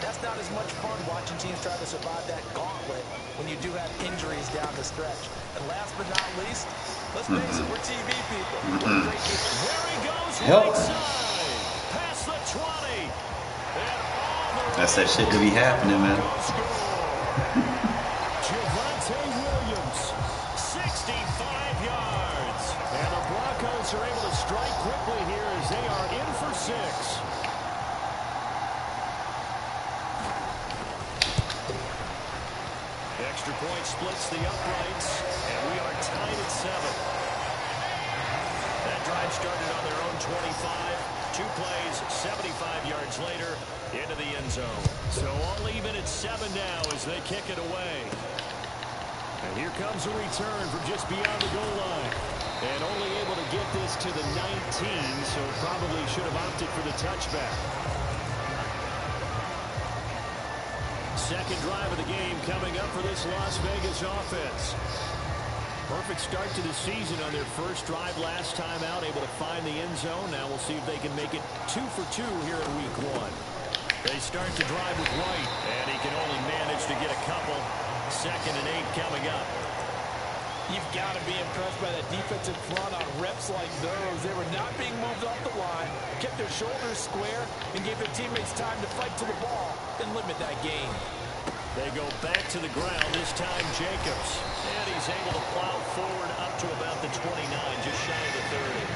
that's not as much fun watching teams try to survive that gauntlet when you do have injuries down the stretch. And last but not least, let's face it, we're TV people. There he goes, right side, past the 20. That's that shit to be happening, man. Javonte Williams, 65 yards. And the Broncos are able to strike quickly here as they are in for 6. point splits the uprights, and we are tied at 7. That drive started on their own 25. 2 plays, 75 yards later, into the end zone. So all even at 7 now as they kick it away. And here comes a return from just beyond the goal line. And only able to get this to the 19, so probably should have opted for the touchback. Second drive of the game coming up for this Las Vegas offense. Perfect start to the season on their first drive last time out, able to find the end zone. Now we'll see if they can make it 2 for 2 here in week 1. They start to drive with White, and he can only manage to get a couple. 2nd and 8 coming up. You've got to be impressed by that defensive front on reps like those. They were not being moved off the line, kept their shoulders square, and gave their teammates time to fight to the ball and limit that gain. They go back to the ground, this time Jacobs. And he's able to plow forward up to about the 29, just shy of the 30.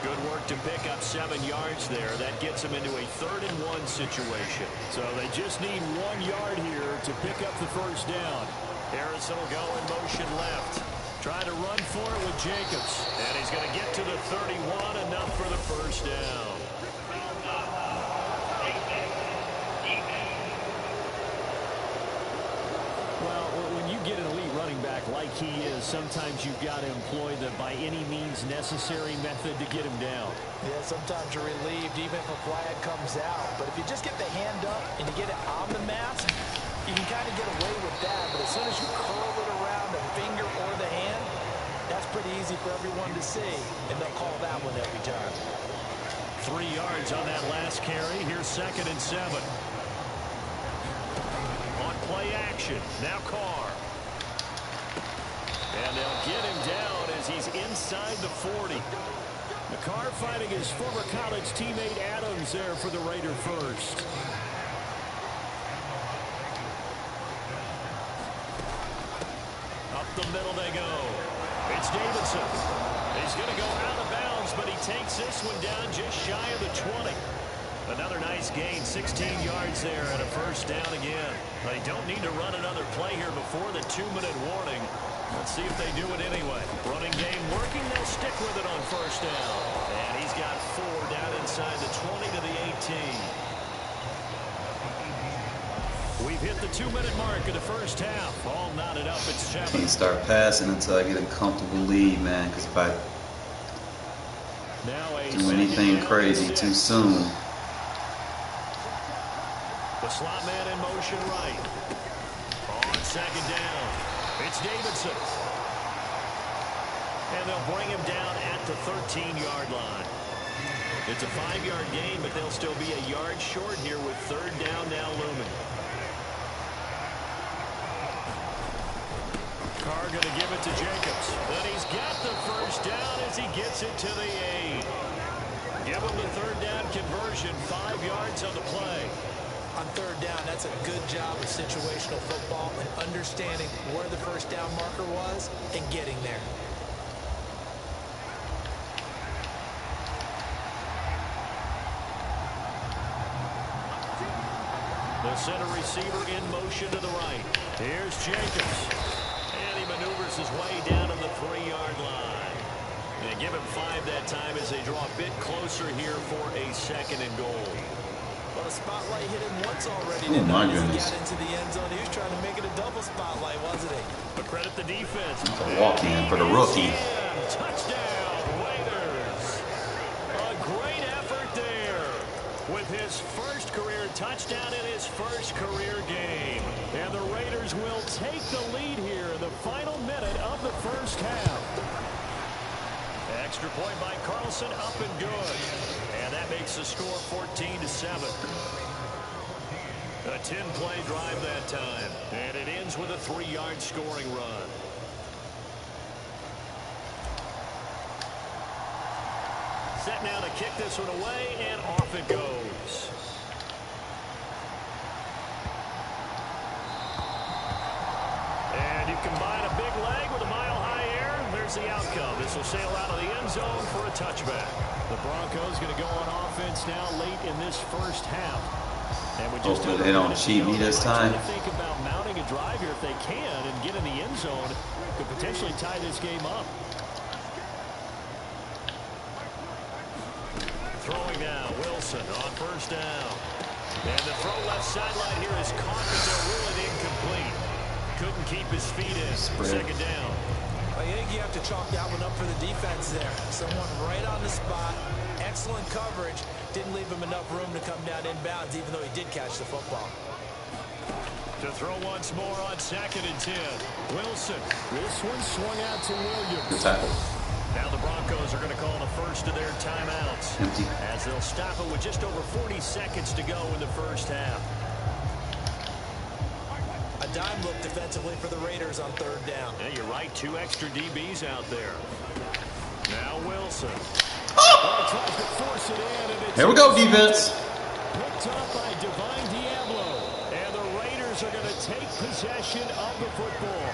Good work to pick up 7 yards there. That gets them into a 3rd and 1 situation. So they just need 1 yard here to pick up the first down. Harrison will go in motion left. Try to run for it with Jacobs. And he's going to get to the 31, enough for the first down. Well, when you get an elite running back like he is, sometimes you've got to employ the by any means necessary method to get him down. Yeah, sometimes you're relieved even if a flag comes out. But if you just get the hand up and you get it on the mask, you can kind of get away with that. But as soon as you curl it around the finger or the hand, that's pretty easy for everyone to see. And they'll call that one every time. 3 yards on that last carry. Here's 2nd and 7. On play action. Now Carr. And they'll get him down as he's inside the 40. Carr finding his former college teammate Adams there for the Raider first. Up the middle they go. It's Davidson. He's going to go out of bounds, but he takes this one down just shy of the 20. Another nice gain, 16 yards there and a first down again. They don't need to run another play here before the 2-minute warning. Let's see if they do it anyway. Running game working, they'll stick with it on first down. And he's got 4 down inside the 20 to the 18. We've hit the 2-minute mark of the first half. All knotted up at 7. I can't start passing until I get a comfortable lead, man, because if I do anything crazy too soon. The slot man in motion right. On 2nd down, it's Davidson. And they'll bring him down at the 13-yard line. It's a 5-yard gain, but they'll still be a yard short here with 3rd down now looming. Carr going to give it to Jacobs. But he's got the first down as he gets it to the 8. Give him the 3rd down conversion, 5 yards on the play. On 3rd down, that's a good job of situational football and understanding where the first down marker was and getting there. The center receiver in motion to the right. Here's Jacobs. And he maneuvers his way down to the 3-yard line. They give him 5 that time as they draw a bit closer here for a 2nd and goal. Well, the spotlight hit him once already. Oh, my He goodness. got into the end zone. He was trying to make it a double spotlight, wasn't he? But credit the defense. A walk-in for the rookie. Touchdown, Raiders. A great effort there with his first career touchdown in his first career game. And the Raiders will take the lead here in the final minute of the first half. Extra point by Carlson, up and good. And that makes the score 14-7. A 10-play drive that time. And it ends with a 3-yard scoring run. Set now to kick this one away, and off it goes. And you combine a big leg with a mile-high air, there's the outcome. This will sail out of the end zone for a touchback. The Broncos going to go on offense now late in this first half. And with just Hopefully they don't cheat me this time. Think about mounting a drive here if they can and get in the end zone. Could potentially tie this game up. Throwing now, Wilson on first down. And the throw left sideline here is caught, but they'll rule it incomplete. Couldn't keep his feet in. Second down. I think you have to chalk that one up for the defense there. Someone right on the spot. Excellent coverage. Didn't leave him enough room to come down inbounds, even though he did catch the football. To throw once more on 2nd and 10. Wilson. This one swung out to Williams. Good tackle. Now the Broncos are going to call the first of their timeouts. Empty. As they'll stop it with just over 40 seconds to go in the first half. A dime look defensively for the Raiders on 3rd down. Yeah, you're right. 2 extra DBs out there. Now Wilson. Here we go, defense. Picked up by Divine Diablo. And the Raiders are going to take possession of the football.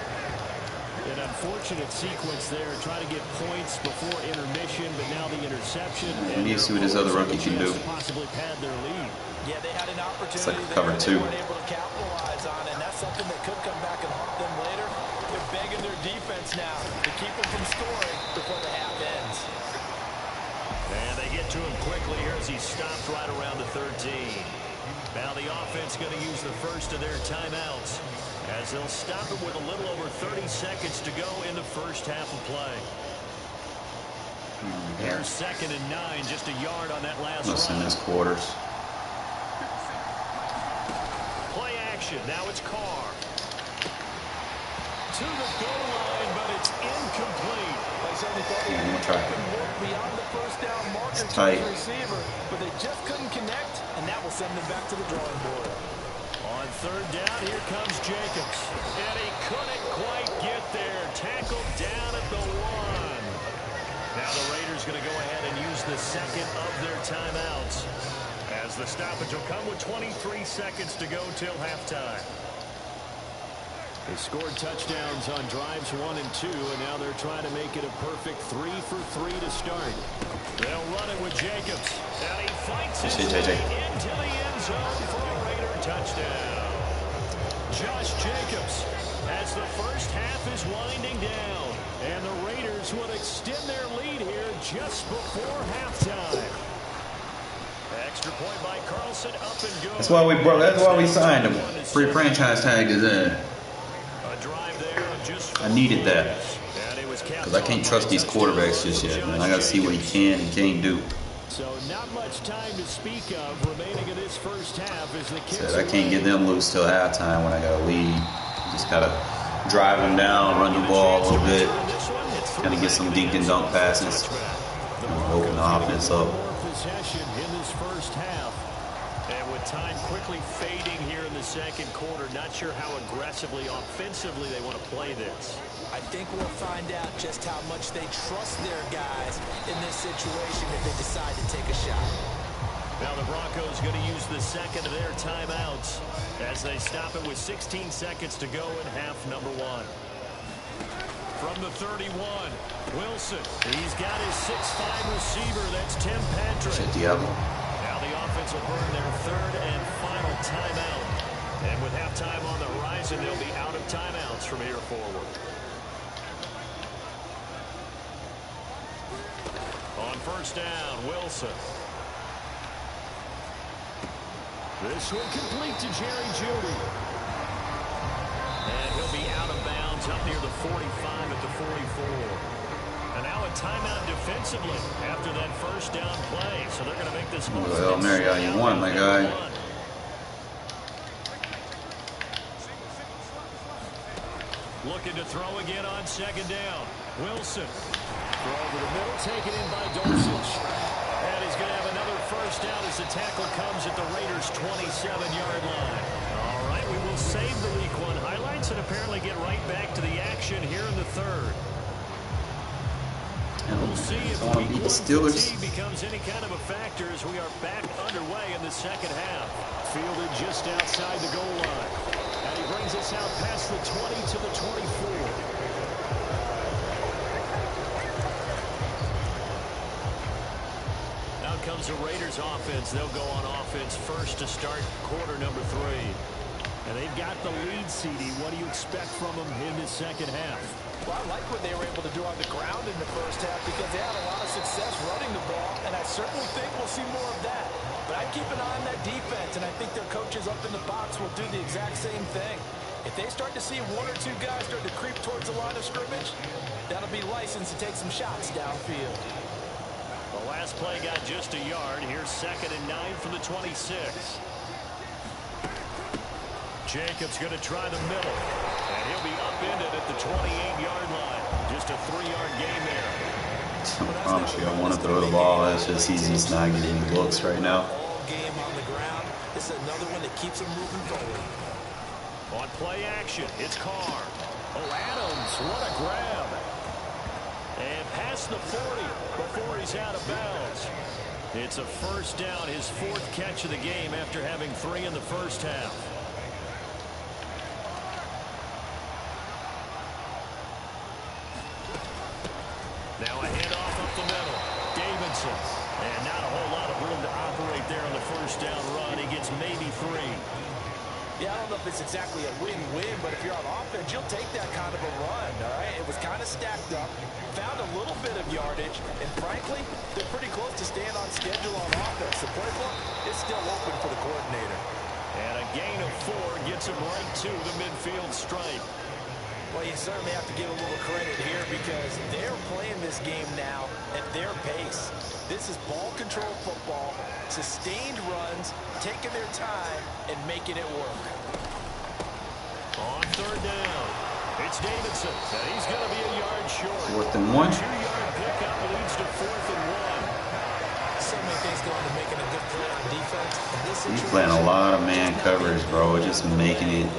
An unfortunate sequence there. Trying to get points before intermission, but now the interception. We need to see what this other rookie can do. Possibly pad their lead. Yeah, they had an opportunity. It's like a cover 2. They weren't able to capitalize on, and that's something that could come back and haunt them later. They're begging their defense now to keep them from scoring before the half ends. And they get to him quickly here as he stopped right around the 13. Now the offense going to use the first of their timeouts as they'll stop it with a little over 30 seconds to go in the first half of play. Here's 2nd and 9, just a yard on that last Listen, run. this quarters. Play action. Now it's Carr. To the goal line, but it's incomplete. Yeah, I'm gonna try. Beyond the first down marker It's tight. to the receiver, but they just couldn't connect, and that will send them back to the drawing board. On 3rd down, here comes Jacobs. And he couldn't quite get there. Tackled down at the 1. Now the Raiders going to go ahead and use the 2nd of their timeouts, as the stoppage will come with 23 seconds to go till halftime. They scored touchdowns on drives 1 and 2, and now they're trying to make it a perfect 3 for 3 to start. They'll run it with Jacobs. And he fights his way into the end zone for a Raider touchdown. Josh Jacobs, as the first half is winding down, and the Raiders will extend their lead here just before halftime. Extra point by Carlson, up and good. That's why we signed him. Free franchise tag is in. A drive there of just I needed that. Because I can't trust these quarterbacks just yet, man. I got to see what he can and can't do. So not much time to speak of remaining in this first half as the kids. Said I can't get them loose till halftime when I got a lead. Just got to drive them down, run the ball a little bit. Got to get some dink and dunk passes. Open the offense up. Possession in this first half. And with time quickly fading here in the second quarter, not sure how aggressively, offensively they want to play this. I think we'll find out just how much they trust their guys in this situation if they decide to take a shot. Now the Broncos going to use the 2nd of their timeouts as they stop it with 16 seconds to go in half number 1. From the 31, Wilson. He's got his 6'5" receiver. That's Tim Patrick. Shit, Diablo. Now the offense will burn their 3rd and final timeout. And with halftime on the horizon, they'll be out of timeouts from here forward. On first down, Wilson. This one complete to Jerry Jeudy. And he'll be out of bounds up near the 45 at the 44. And now a timeout defensively after that first down play. So they're going to make this move. Well, Mary, you won, my guy. Looking to throw again on 2nd down. Wilson. Throw over the middle, taken in by Dulcich. And he's going to have another first down as the tackle comes at the Raiders' 27-yard line. All right, we will save the Week 1 highlights and apparently get right back to the action here in the 3rd. We'll see if Week 1 fatigue becomes any kind of a factor as we are back underway in the second half. Fielded just outside the goal line. And he brings us out past the 20 to the 24. Comes is a Raiders offense. They'll go on offense first to start quarter number 3. And they've got the lead, CD. What do you expect from them in this second half? Well, I like what they were able to do on the ground in the first half because they had a lot of success running the ball, and I certainly think we'll see more of that. But I'd keep an eye on that defense, and I think their coaches up in the box will do the exact same thing. If they start to see 1 or 2 guys start to creep towards the line of scrimmage, that'll be license to take some shots downfield. The last play got just a yard. Here's 2nd and 9 from the 26. Jacobs going to try the middle, and he'll be upended at the 28-yard line. Just a 3-yard gain there. I promise you, I want to throw the ball. It's just he's just not getting the looks right now. All game on the ground. This is another one that keeps him moving forward. On play action, it's Carr. Oh, Adams, what a grab. And past the 40 before he's out of bounds. It's a first down, his 4th catch of the game after having 3 in the first half. Now a handoff up the middle. Davidson. And not a whole lot of room to operate there on the first down run. He gets maybe 3. Yeah, I don't know if it's exactly a win-win, but if you're on offense, you'll take that kind of a run, all right? It was kind of stacked up, found a little bit of yardage, and frankly, they're pretty close to staying on schedule on offense. The playbook is still open for the coordinator. And a gain of 4 gets him right to the midfield stripe. Well, you certainly have to give a little credit here because they're playing this game now at their pace. This is ball control football, sustained runs, taking their time, and making it work. On 3rd down, it's Davidson, and he's going to be a yard short. 4th and 1. 2-yard pickup leads to 4th and 1. So many things go into making a good play on defense. He's playing a lot of man coverage, bro. Just making it.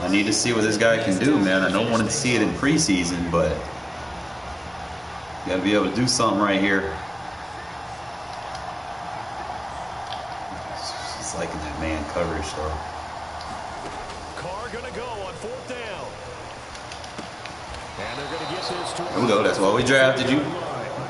I need to see what this guy can do, man. I don't want to see it in preseason, but you got to be able to do something right here. It's like in that man coverage, though. Carr going to go on 4th down. And they're going to get this to him. There we go. That's why we drafted you.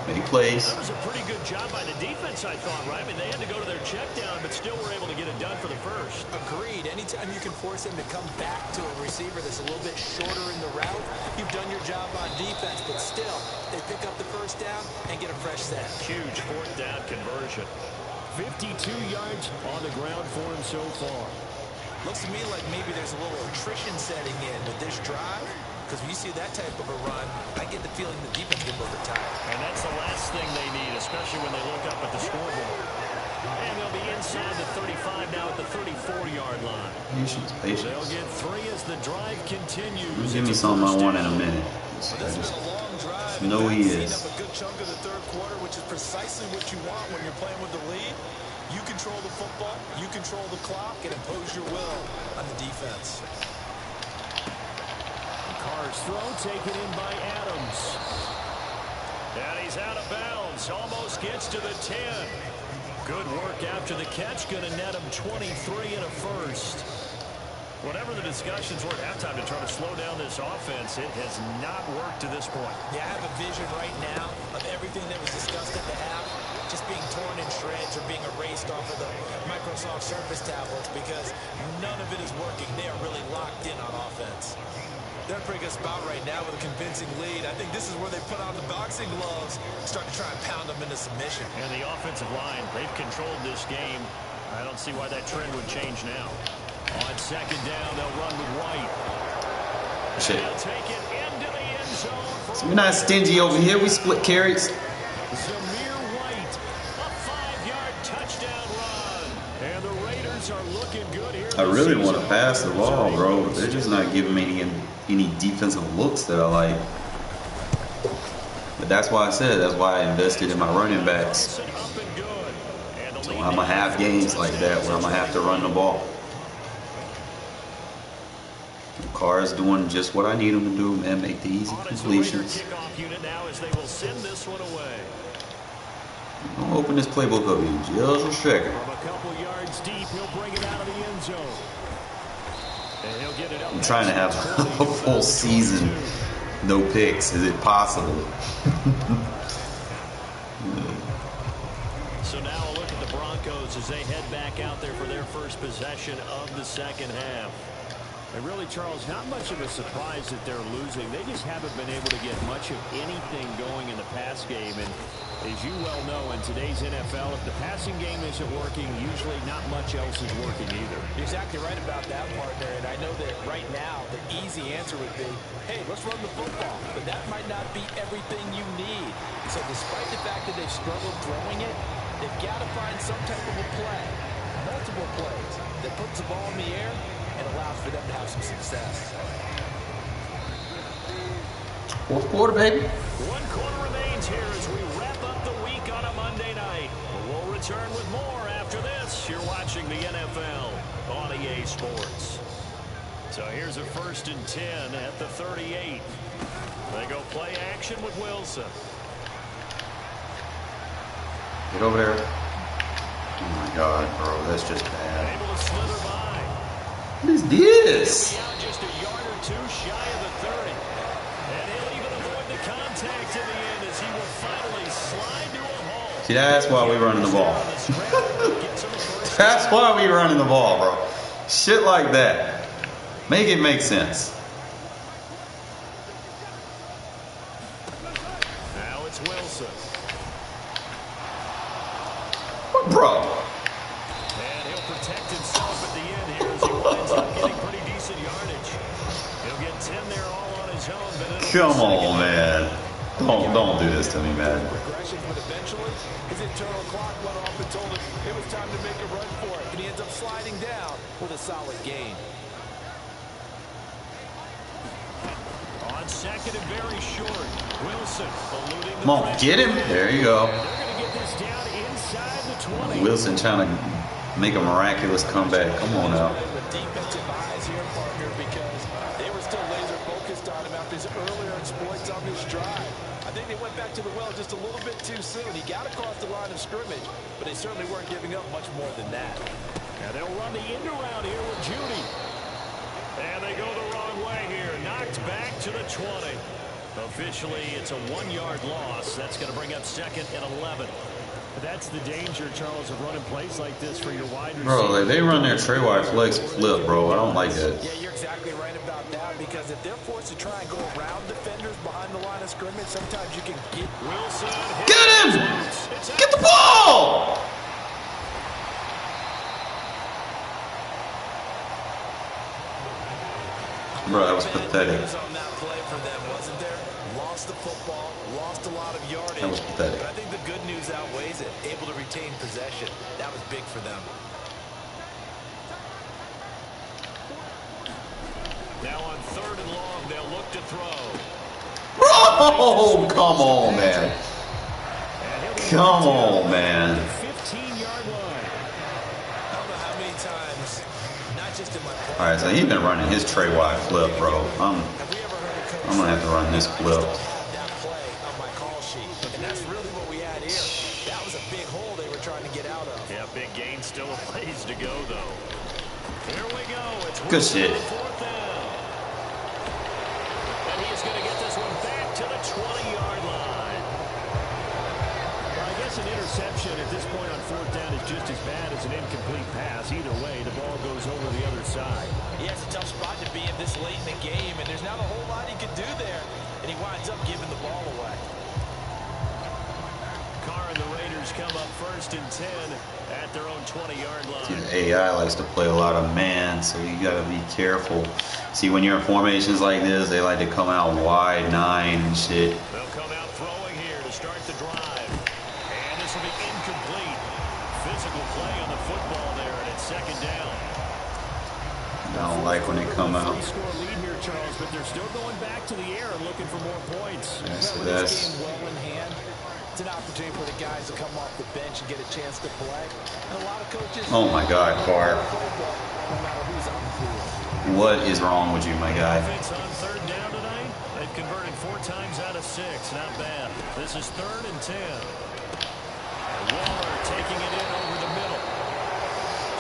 Make plays. That was a pretty good job by the defense, I thought, right? I mean, they had to go to their check down, but still were able to get it done for the first. Agreed. Anytime you can force them to come back to a receiver that's a little bit shorter in the route, you've done your job on defense, but still, they pick up the first down and get a fresh set. Huge 4th down conversion. 52 yards on the ground for him so far. Looks to me like maybe there's a little attrition setting in with this drive. Because when you see that type of a run, I get the feeling the defense is a little bit tired. And that's the last thing they need, especially when they look up at the scoreboard. And they'll be inside the 35 now at the 34-yard line. Patience, patience. They'll get 3 as the drive continues. Give me something I want in a minute. This has been a long drive. know he is. Up a good chunk of the 3rd quarter, which is precisely what you want when you're playing with the lead. You control the football, you control the clock, and impose your will on the defense. Carr's throw taken in by Adams. And he's out of bounds. Almost gets to the 10. Good work after the catch. Going to net him 23 and a first. Whatever the discussions were at halftime to try to slow down this offense, it has not worked to this point. Yeah, I have a vision right now of everything that was discussed at the half just being torn in shreds or being erased off of the Microsoft Surface tablets because none of it is working. They are really locked in on offense. They're in a pretty good spot right now with a convincing lead. I think this is where they put on the boxing gloves and start to try and pound them into submission. And the offensive line, they've controlled this game. I don't see why that trend would change now. On 2nd down, they'll run with White. Shit. They'll take it into the end zone. So we're not stingy over here. We split carries. Zamir White, a 5-yard touchdown run. And the Raiders are looking good here. I really want to pass the ball, bro. But they're just not giving me any defensive looks that I like. But that's why I said, that's why I invested in my running backs. So I'm going to have games like that where I'm going to have to run the ball. Carr is doing just what I need him to do, man. Make the easy completions. I'll open this playbook up in just a second. From a couple yards deep, he'll bring it out of the end zone. And he'll get it up. I'm trying to have a full season, no picks. Is it possible? So now a goes as they head back out there for their first possession of the second half. And really, Charles, not much of a surprise that they're losing. They just haven't been able to get much of anything going in the pass game. And as you well know, in today's NFL, if the passing game isn't working, usually not much else is working either. You're exactly right about that, partner. And I know that right now, the easy answer would be, hey, let's run the football. But that might not be everything you need. So despite the fact that they've struggled throwing it, they've got to find some type of a play, multiple plays, that puts the ball in the air and allows for them to have some success. Fourth quarter, baby. One quarter remains here as we wrap up the week on a Monday night. We'll return with more after this. You're watching the NFL on EA Sports. So here's a 1st and 10 at the 38. They go play action with Wilson. Get over there. Oh my God, bro, that's just bad. Able to slither by. What is this? He'll be out just a yard or two shy of the 30. And he'll even avoid the contact in the end as he will finally slide to a halt. See, that's why we're running the ball. That's why we're running the ball, bro. Shit like that. Make it make sense. Now it's Wilson. Bro. And he'll protect himself at the end here as he winds up getting pretty decent yardage. He'll get 10 there all on his own. But Come on, man. Don't do this to me, man. Regression, but eventually his internal clock went off and told him it was time to make a run for it. And he ends up sliding down with a solid gain. On second and very short. Wilson eluding the Come on, pressure. get him. There you go. They're going to get this down inside the 20. Wilson trying to make a miraculous comeback. Come on now. With defensive eyes here, partner, because they were still laser focused on him after his earlier exploits on this drive. I think they went back to the well just a little bit too soon. He got across the line of scrimmage, but they certainly weren't giving up much more than that. Now they'll run the end around here with Judy. And they go the wrong way here. Knocked back to the 20. Officially, it's a 1-yard loss. That's going to bring up 2nd and 11. That's the danger, Charles, of running plays like this for your wide receiver. Bro, like they run their tray wide flex flip, bro. I don't like that. Yeah, you're exactly right about that, because if they're forced to try and go around defenders behind the line of scrimmage, sometimes you can get Wilson. Get him! Get the ball! Bro, that was pathetic. on that play for them, wasn't there? Lost the football, lost a lot of yardage. That was pathetic. But I think the good news outweighs it. Able to retain possession. That was big for them. Now on 3rd and long, they'll look to throw. Bro, come on, man. Come on, man. 15-yard line. I don't know how many times, not just in my play. All right, so he's been running his tray wide flip, bro. Have we ever heard a coach I'm gonna have to run this flip. have that play on my call sheet? And that's really what we had here. That was a big hole they were trying to get out of. Yeah, big gain, still a ways to go, though. Here we go. It's Good shit. 4th down. And he's going to get this one back to the 20-yard line. Well, I guess an interception at this point on 4th down is just as bad as an incomplete pass. Either way, the ball goes over the other side. Yeah, it's a tough spot to be in this late in the game, and there's not a whole lot he could do there, and he winds up giving the ball away. Carr and the Raiders come up 1st and 10 at their own 20-yard line. AI likes to play a lot of man, so you gotta be careful. See, when you're in formations like this, they like to come out wide 9 and shit. They'll come out throwing here to start the drive. And this will be incomplete. Physical play on the football there, and it's 2nd down. I don't like when they come out. 3-score lead here, Charles, but they're still going back to the air and looking for more points. Yes, With this that's game well in hand, it's an opportunity for the guys to come off the bench and get a chance to play. And a lot of coaches... Oh my God, Carr. No matter who's on the field. What is wrong with you, my guy? Offense on 3rd down tonight. They've converted 4 times out of 6. Not bad. This is 3rd and 10. Waller taking it in over the middle.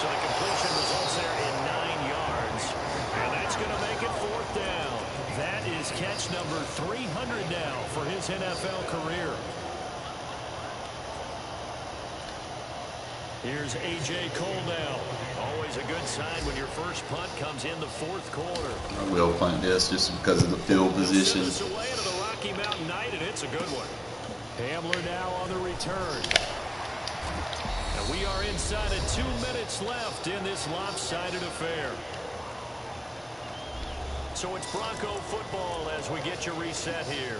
So the completion results there in 9 yards. And that's going to make it 4th down. That is catch number 300 now for his NFL career. Here's A.J. Cole now. Always a good sign when your first punt comes in the fourth quarter. I will punt this just because of the field position. This away into the Rocky Mountain Night, and it's a good one. Hamler now on the return. And we are inside of 2 minutes left in this lopsided affair. So it's Bronco football as we get you reset here.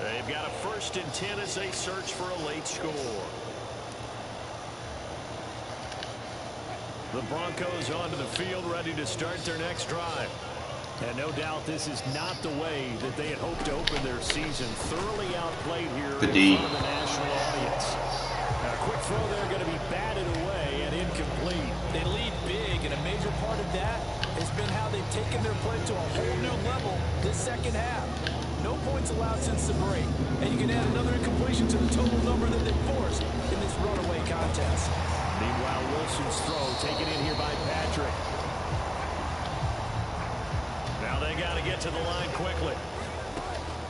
They've got a 1st and 10 as they search for a late score. The Broncos onto the field, ready to start their next drive. And no doubt this is not the way that they had hoped to open their season. Thoroughly outplayed here in front of the national audience. Now, a quick throw there going to be batted away and incomplete. They lead big, and a major part of that has been how they've taken their play to a whole new level this second half. No points allowed since the break, and you can add another incompletion to the total number that they forced in this runaway contest. Meanwhile, Wilson's throw taken in here by Patrick. Now they got to get to the line quickly.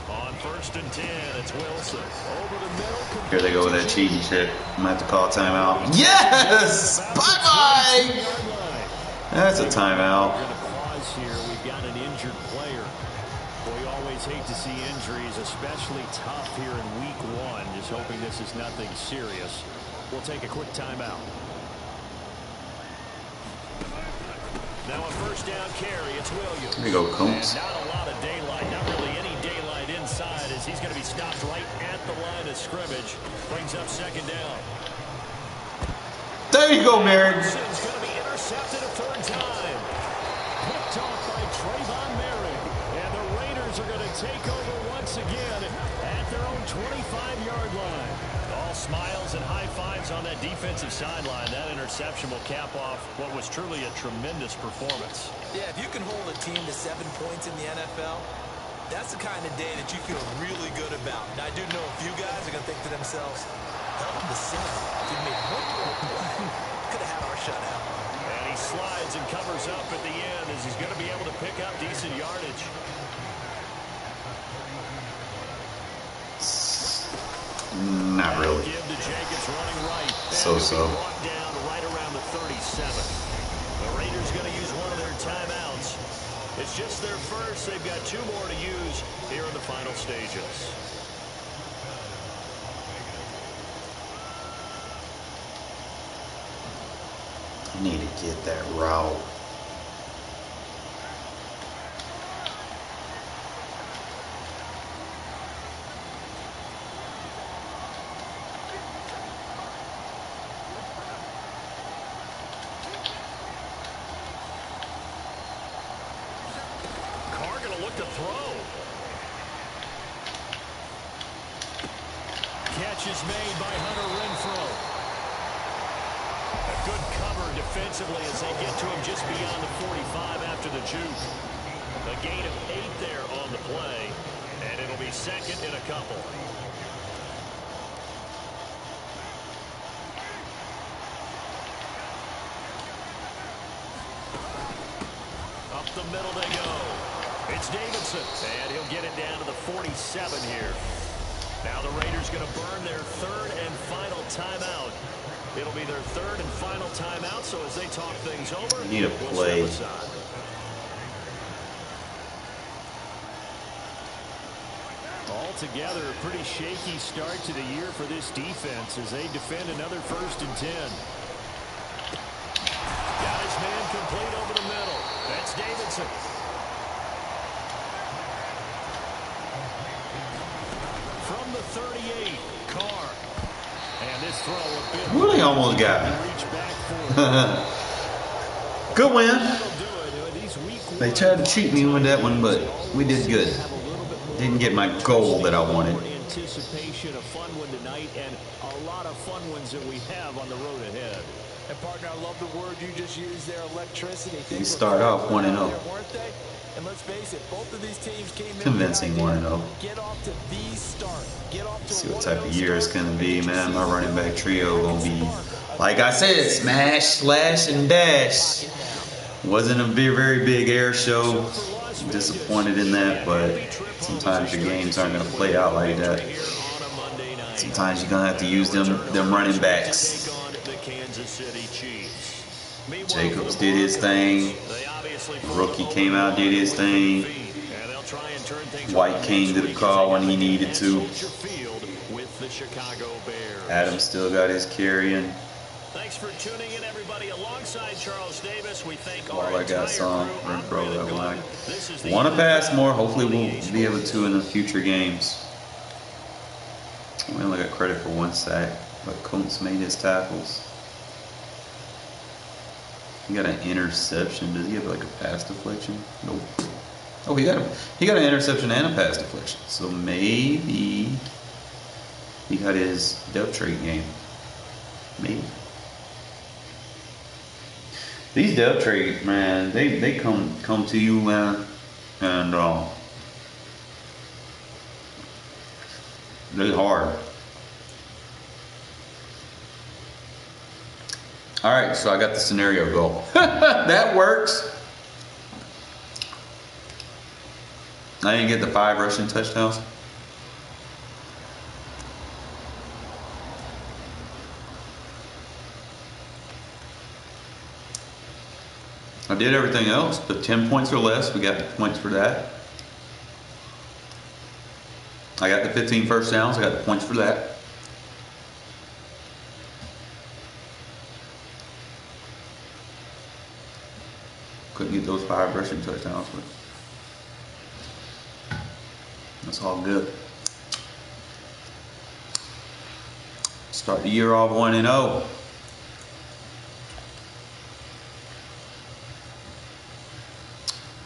On 1st and 10, it's Wilson. Over the middle. Here they go with that cheating shit. I'm going to have to call a timeout. Yes! Bye-bye! That's a timeout. We're going to pause here. We've got an injured player. We always hate to see injuries, especially tough here in week 1. Just hoping this is nothing serious. We'll take a quick timeout. Now a 1st down carry. It's Williams. Here we go, Combs. And not a lot of daylight. Not really any daylight inside as he's going to be stopped right at the line of scrimmage. Brings up 2nd down. There you go, Merritt. Going to be intercepted a 3rd time. Picked off by Trayvon Merritt. And the Raiders are going to take over once again at their own 25-yard line. All smiles and high fives on that defensive sideline. That interception will cap off what was truly a tremendous performance. Yeah, if you can hold a team to 7 points in the NFL, that's the kind of day that you feel really good about. And I do know a few guys are going to think to themselves, held them to 7. We made one more play. Could have had our shutout. And he slides and covers up at the end as he's going to be able to pick up decent yardage. Not really. So-so. Down right around the 37. The Raiders going to use one of their timeouts. It's just their first. They've got 2 more to use here in the final stages. I need to get that route. Carr going to look to throw. Catch is made by Hunter Renfrow. A good cover defensively as they get to him just beyond the 45 after the juke. A gain of 8 there on the play, and it'll be 2nd and a couple. Up the middle they go. It's Davidson, and he'll get it down to the 47 here. Now the Raiders going to burn their 3rd and final timeout. It'll be their 3rd and final timeout, so as they talk things over, need a play. Altogether, a pretty shaky start to the year for this defense as they defend another 1st and 10. Got his man complete over the middle. That's Davidson. From the 38, Carr. And this throw a bit. Really almost got me. Good win. They tried to cheat me with that one, but we did good. Didn't get my goal that I wanted. Anticipation, a fun one tonight, and a lot of fun ones that we have on the road ahead. And partner, I love the word you just used there, electricity. You start off 1-0. And let's face it, both of these teams came in Convincing 1-0. Get off to the start. Get off to see what type of year it's gonna be, man. My running back trio gonna be, like I said, smash, slash, and dash. Wasn't a very big air show. Disappointed in that, but sometimes your games aren't gonna play out like that. Sometimes you're gonna have to use them running backs. Jacobs did his thing. Rookie came out, did his thing. White came to the call when he needed to. Adams still got his carrying. Thanks for tuning in, everybody. Alongside Charles Davis, we thank All our I got some entire Renfrow that crew. one. Want to pass more. Hopefully we'll be able to in the future games. We only got credit for 1 sack, but Kuntz made his tackles. He got an interception. Does he have like a pass deflection? Nope. Oh, he got an interception and a pass deflection. So maybe he got his depth trait game. Maybe. These depth traits, man, they come to you, man, and they're hard. All right, so I got the scenario goal. That works. I didn't get the 5 rushing touchdowns. I did everything else. The 10 points or less, we got points for that. I got the 15 first downs, I got the points for that. Couldn't get those 5 rushing touchdowns, but that's all good. Start the year off 1-0.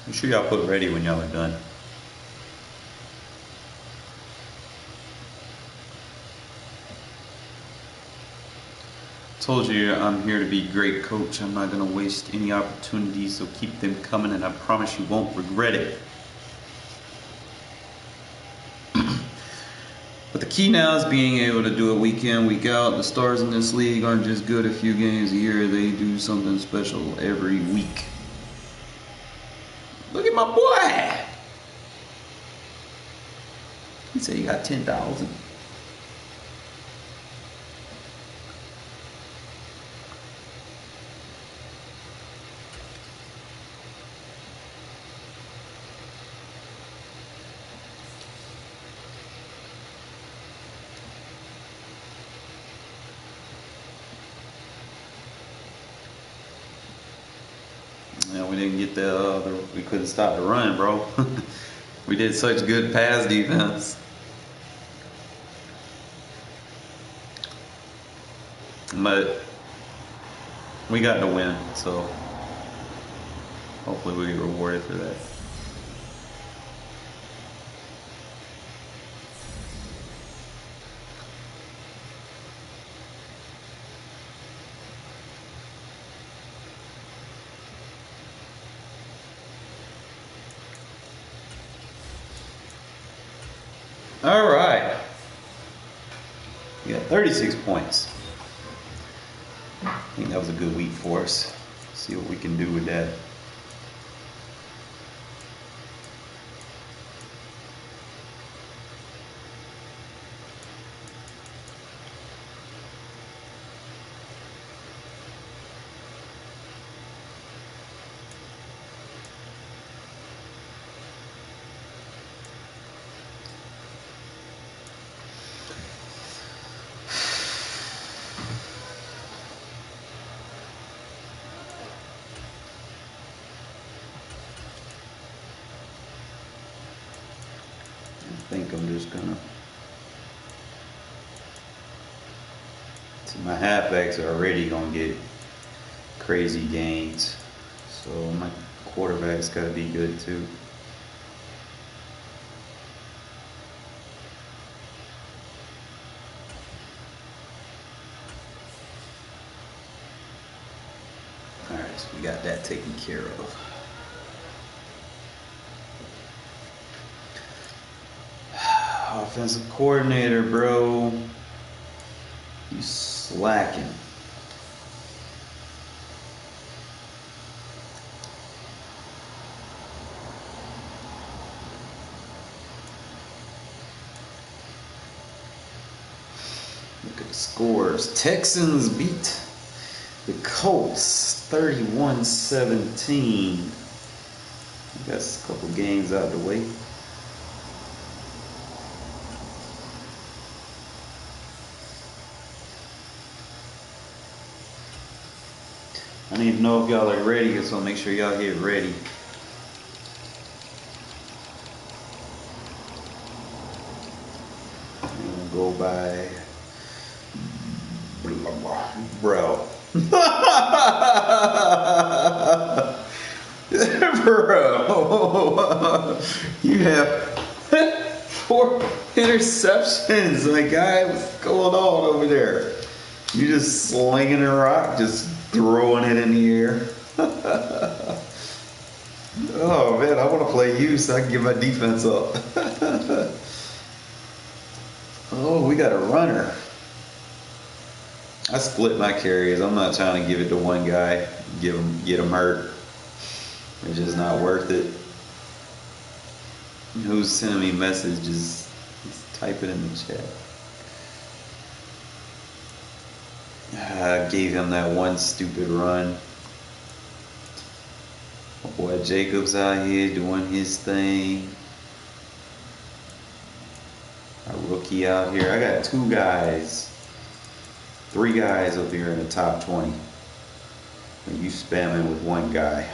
Make sure y'all put ready when y'all are done. Told you I'm here to be great, coach. I'm not going to waste any opportunities, so keep them coming, and I promise you won't regret it. But the key now is being able to do it week in, week out. The stars in this league aren't just good a few games a year. They do something special every week. Look at my boy. He said he got 10,000. We didn't get we couldn't stop the run, bro. We did such good pass defense. But we got the win, so hopefully we get rewarded for that. All right. We got 36 points. I think that was a good week for us. See what we can do with that. I think I'm just gonna. See, my halfbacks are already gonna get crazy gains, so my quarterback's gotta be good too. All right, so we got that taken care of. Offensive coordinator, bro. You slacking. Look at the scores. Texans beat the Colts 31-17. We got a couple games out the way. I need to know if y'all are ready, so make sure y'all get ready. I'm gonna go by bro. Bro, you have 4 interceptions. My guy, what's going on over there? You just slinging a rock, just throwing it in the air. Oh man, I want to play you so I can get my defense up. Oh, we got a runner. I split my carries. I'm not trying to give it to one guy, get him hurt. It's just not worth it. Who's sending me messages? Just type it in the chat. I gave him that one stupid run. My boy Jacob's out here doing his thing. A rookie out here. I got 2 guys. 3 guys up here in the top 20. And you spamming with one guy.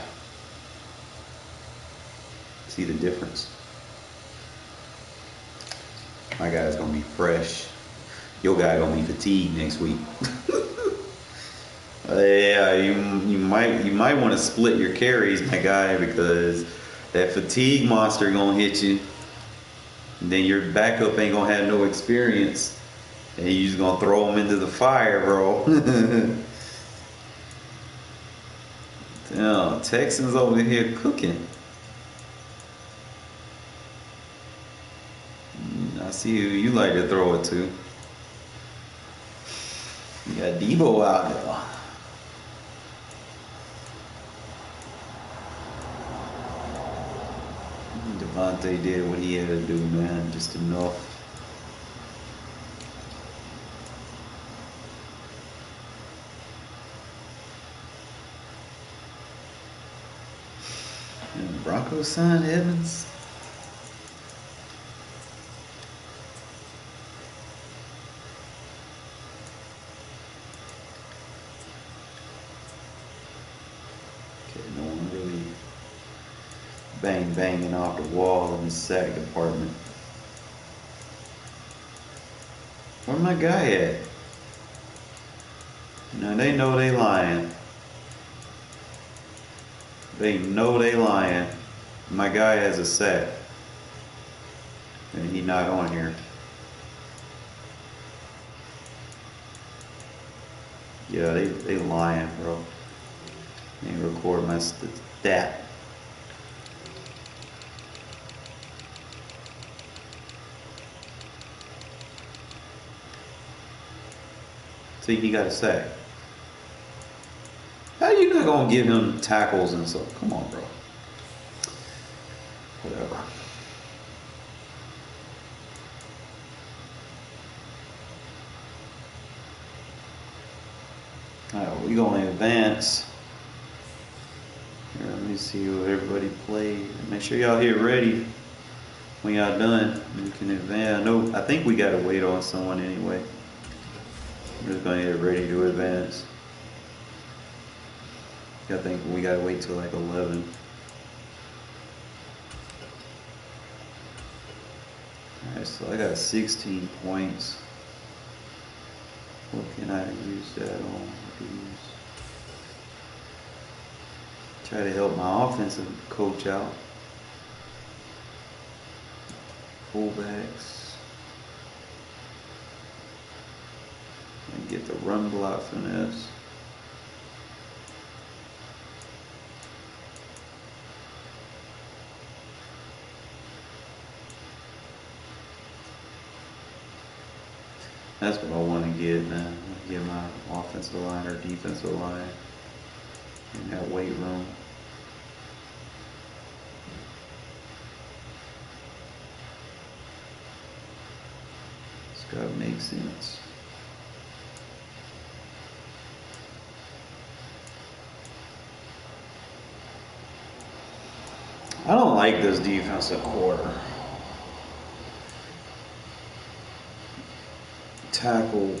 See the difference? My guy's gonna be fresh. Your guy gonna be fatigued next week. Yeah, you might want to split your carries, my guy, because that fatigue monster gonna hit you. And then your backup ain't gonna have no experience, and you just gonna throw him into the fire, bro. Damn, Texans over here cooking. I see who you like to throw it to. You got Debo out there. Devontae did what he had to do, man. Just enough. And the Broncos signed Evans. Okay, no one really banging off the wall in the sack department. Where my guy at? Now they know they lying. They know they lying. My guy has a sack. And he not on here. Yeah, they lying, bro. They ain't record my stat. See, he got a sack. How you not gonna give him tackles and stuff? Come on, bro. Whatever. Alright, we gonna advance. Here, let me see what everybody played. Make sure y'all here ready. When y'all done, we can advance. I think we gotta wait on someone anyway. We're just gonna get ready to advance. I think we gotta wait till like 11. Alright, so I got 16 points. What can I use that on? Try to help my offensive coach out. Fullbacks. And get the run block finesse. That's what I want to get, man. Get my offensive line or defensive line in that weight room. It's got to make sense. I don't like this defensive quarter. Tackle.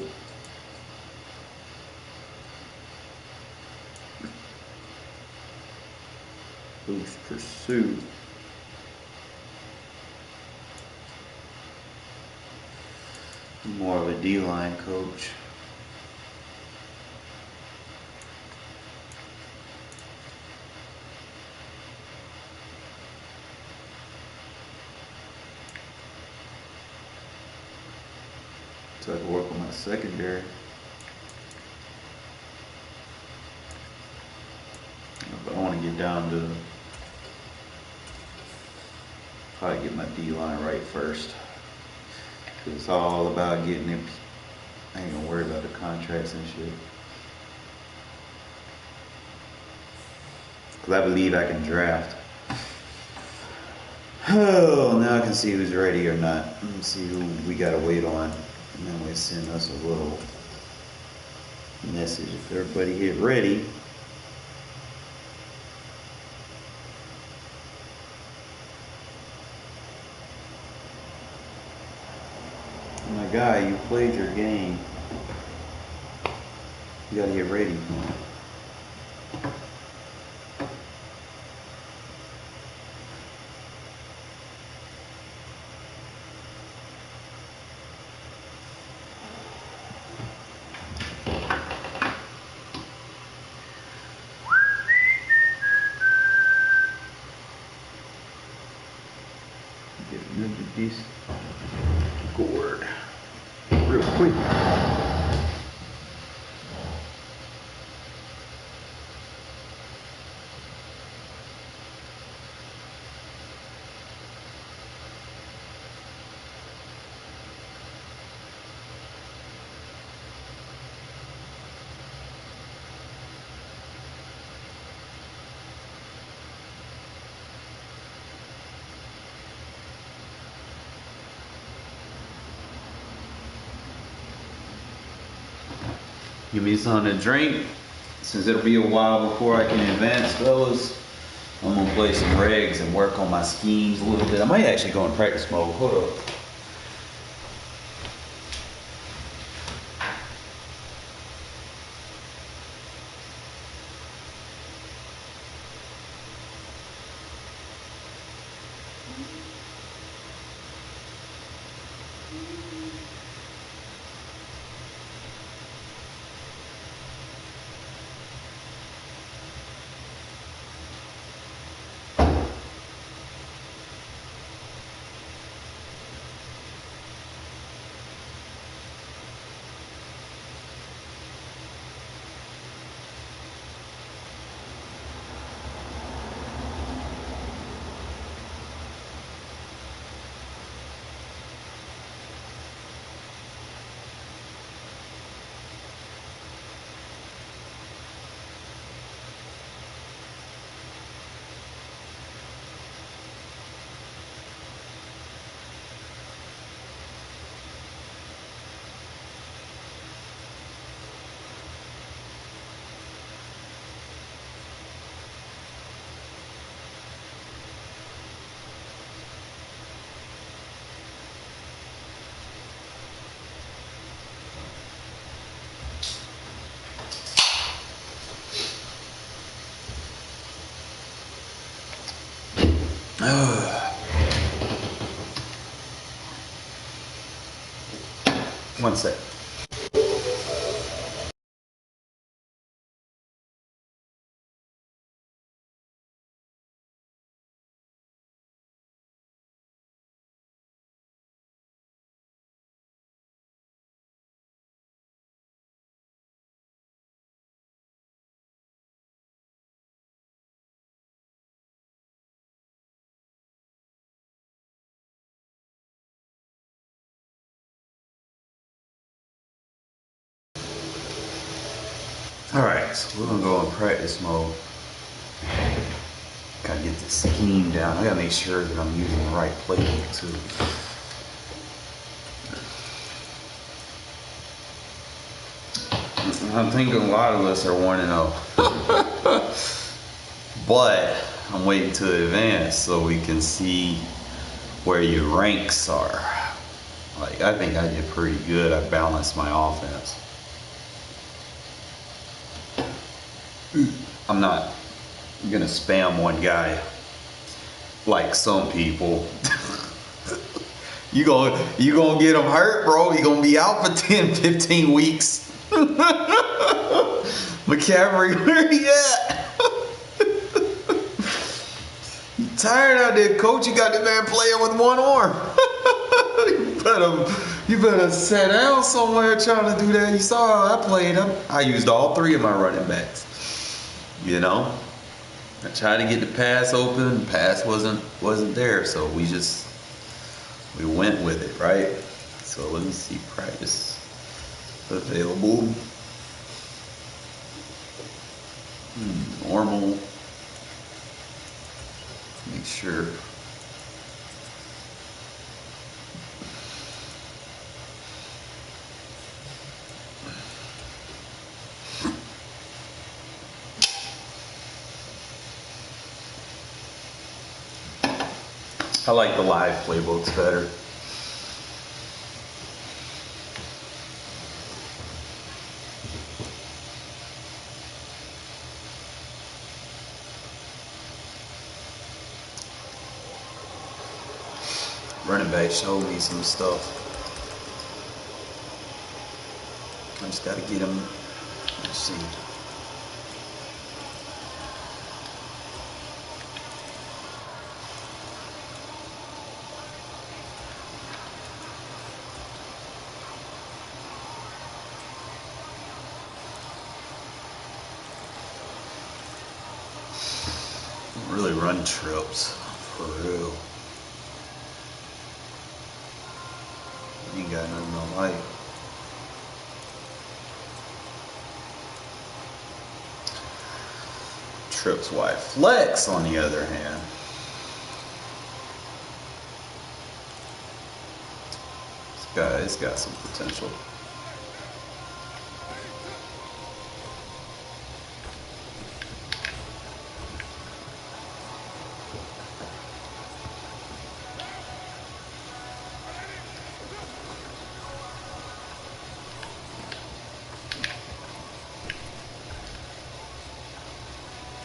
Boost pursuit. More of a D-line coach. So I can work on my secondary. But I want to get down to probably get my D-line right first. Cause it's all about getting it. I ain't gonna worry about the contracts and shit. Cause I believe I can draft. Oh, now I can see who's ready or not. Let me see who we gotta wait on. And then we send us a little message if everybody get ready. My guy, you played your game. You gotta get ready. Get another decent gourd real quick. Give me something to drink, since it'll be a while before I can advance, fellas. I'm gonna play some regs and work on my schemes a little bit. I might actually go in practice mode. Hold up. One sec. Alright, so we're gonna go in practice mode. Gotta get this scheme down. I gotta make sure that I'm using the right playbook too. I think a lot of us are 1-0. But I'm waiting to advance so we can see where your ranks are. Like, I think I did pretty good. I balanced my offense. I'm not gonna spam one guy like some people. You gonna get him hurt, bro. He gonna be out for 10, 15 weeks. McCaffrey, where he at? You tired out there, coach? You got the man playing with one arm. You better sit down somewhere trying to do that. You saw how I played him. I used all three of my running backs. You know, I tried to get the pass open. The pass wasn't there, so we went with it, right? So let me see, practice available. Normal. Make sure. I like the live playbooks better. Running back showed me some stuff. I just gotta get him. Let's see. Really run trips for real. You ain't got nothing to like. Trips wide flex, on the other hand. It's got some potential.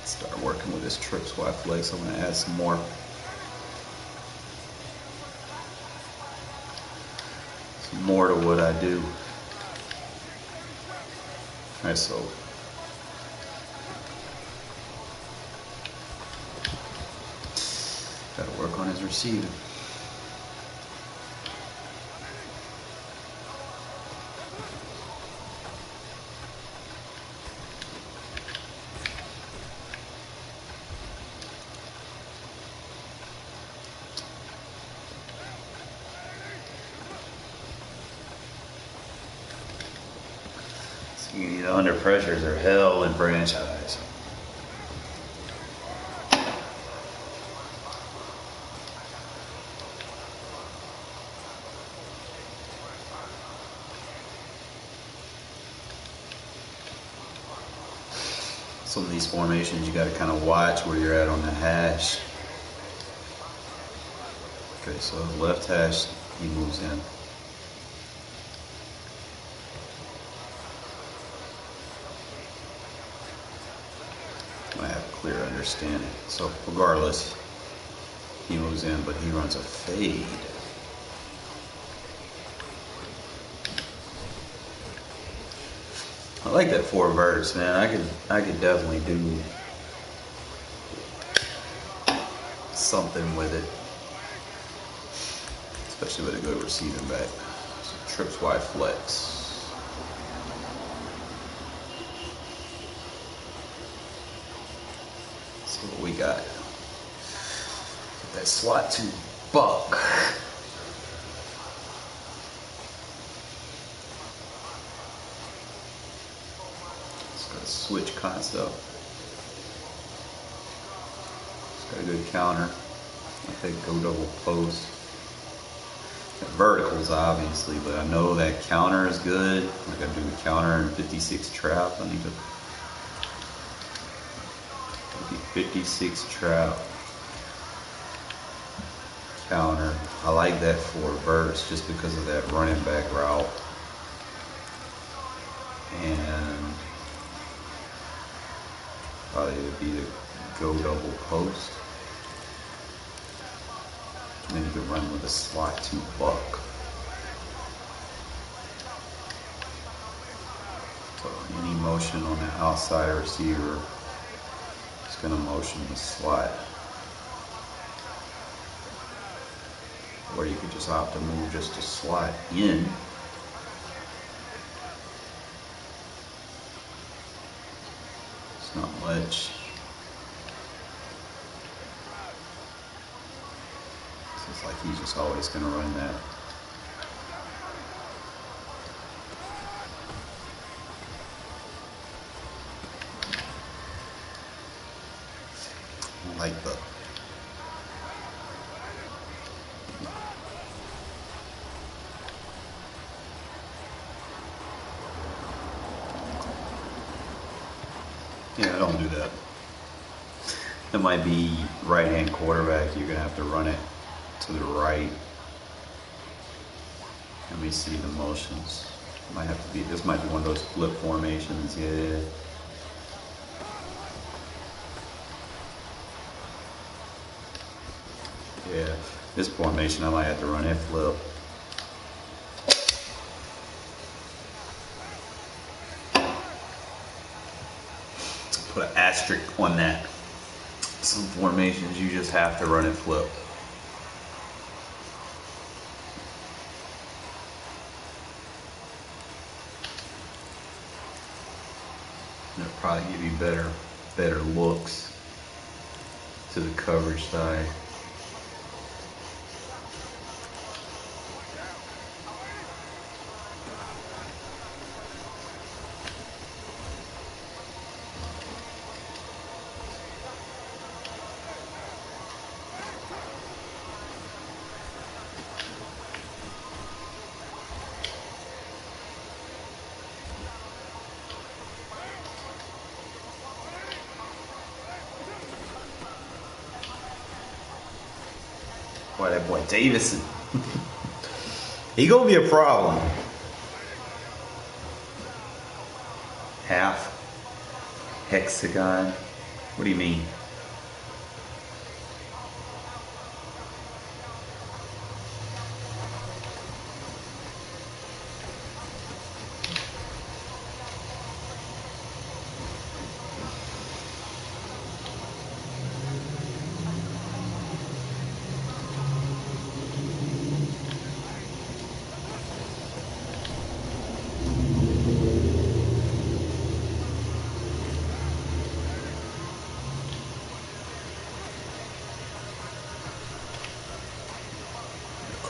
Start working with this trips wide flex. I'm gonna add some more. More to what I do. Alright, so gotta work on his receiving. The under pressures are hell in franchise. Some of these formations you got to kind of watch where you're at on the hash. Okay, so left hash, he moves in. I have a clear understanding. So regardless, he moves in, but he runs a fade. I like that 4 verts, man. I could definitely do something with it, especially with a good receiving back. So trips wide flex. What we got? Get that slot to buck. It's got a switch concept. It's got a good counter. I think go double post. Got verticals obviously, but I know that counter is good. I gotta do the counter and 56 trap. I need to 56 trap. Counter. I like that for reverse just because of that running back route. And probably would be the go double post. And then you could run with a slot 2 buck. So any motion on the outside receiver is going to motion the slot. Or you could just opt to move just a slot in. It's not much. So it's like he's just always going to run that. I like the don't do that. It might be right-hand quarterback. You're gonna have to run it to the right. Let me see the motions. Might have to be. This might be one of those flip formations. Yeah. Yeah. This formation, I might have to run it flip. Put an asterisk on that. Some formations you just have to run it flip. It'll probably give you better looks to the coverage side. Boy, that boy Davison. He gonna be a problem. Half. Hexagon. What do you mean?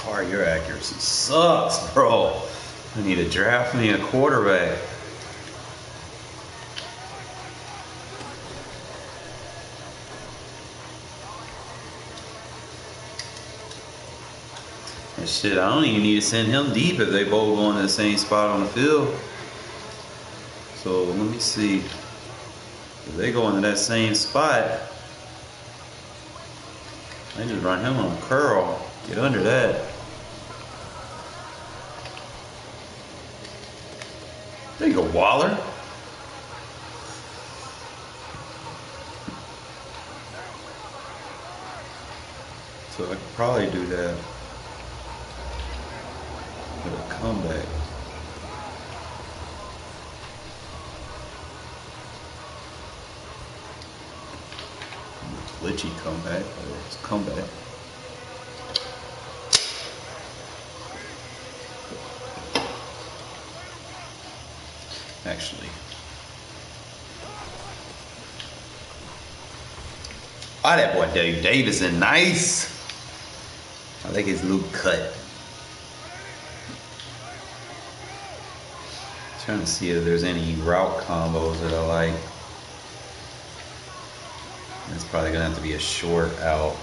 Carr, your accuracy sucks, bro. I need to draft me a quarterback. And shit, I don't even need to send him deep if they both go in the same spot on the field. So let me see. If they go into that same spot, I just run him on curl. Get under that. There you go, Waller. So I could probably do that with a comeback. Glitchy comeback, or it's comeback. Actually, oh, that boy Dave Davison, nice. I like his little cut. Trying to see if there's any route combos that I like. It's probably gonna have to be a short out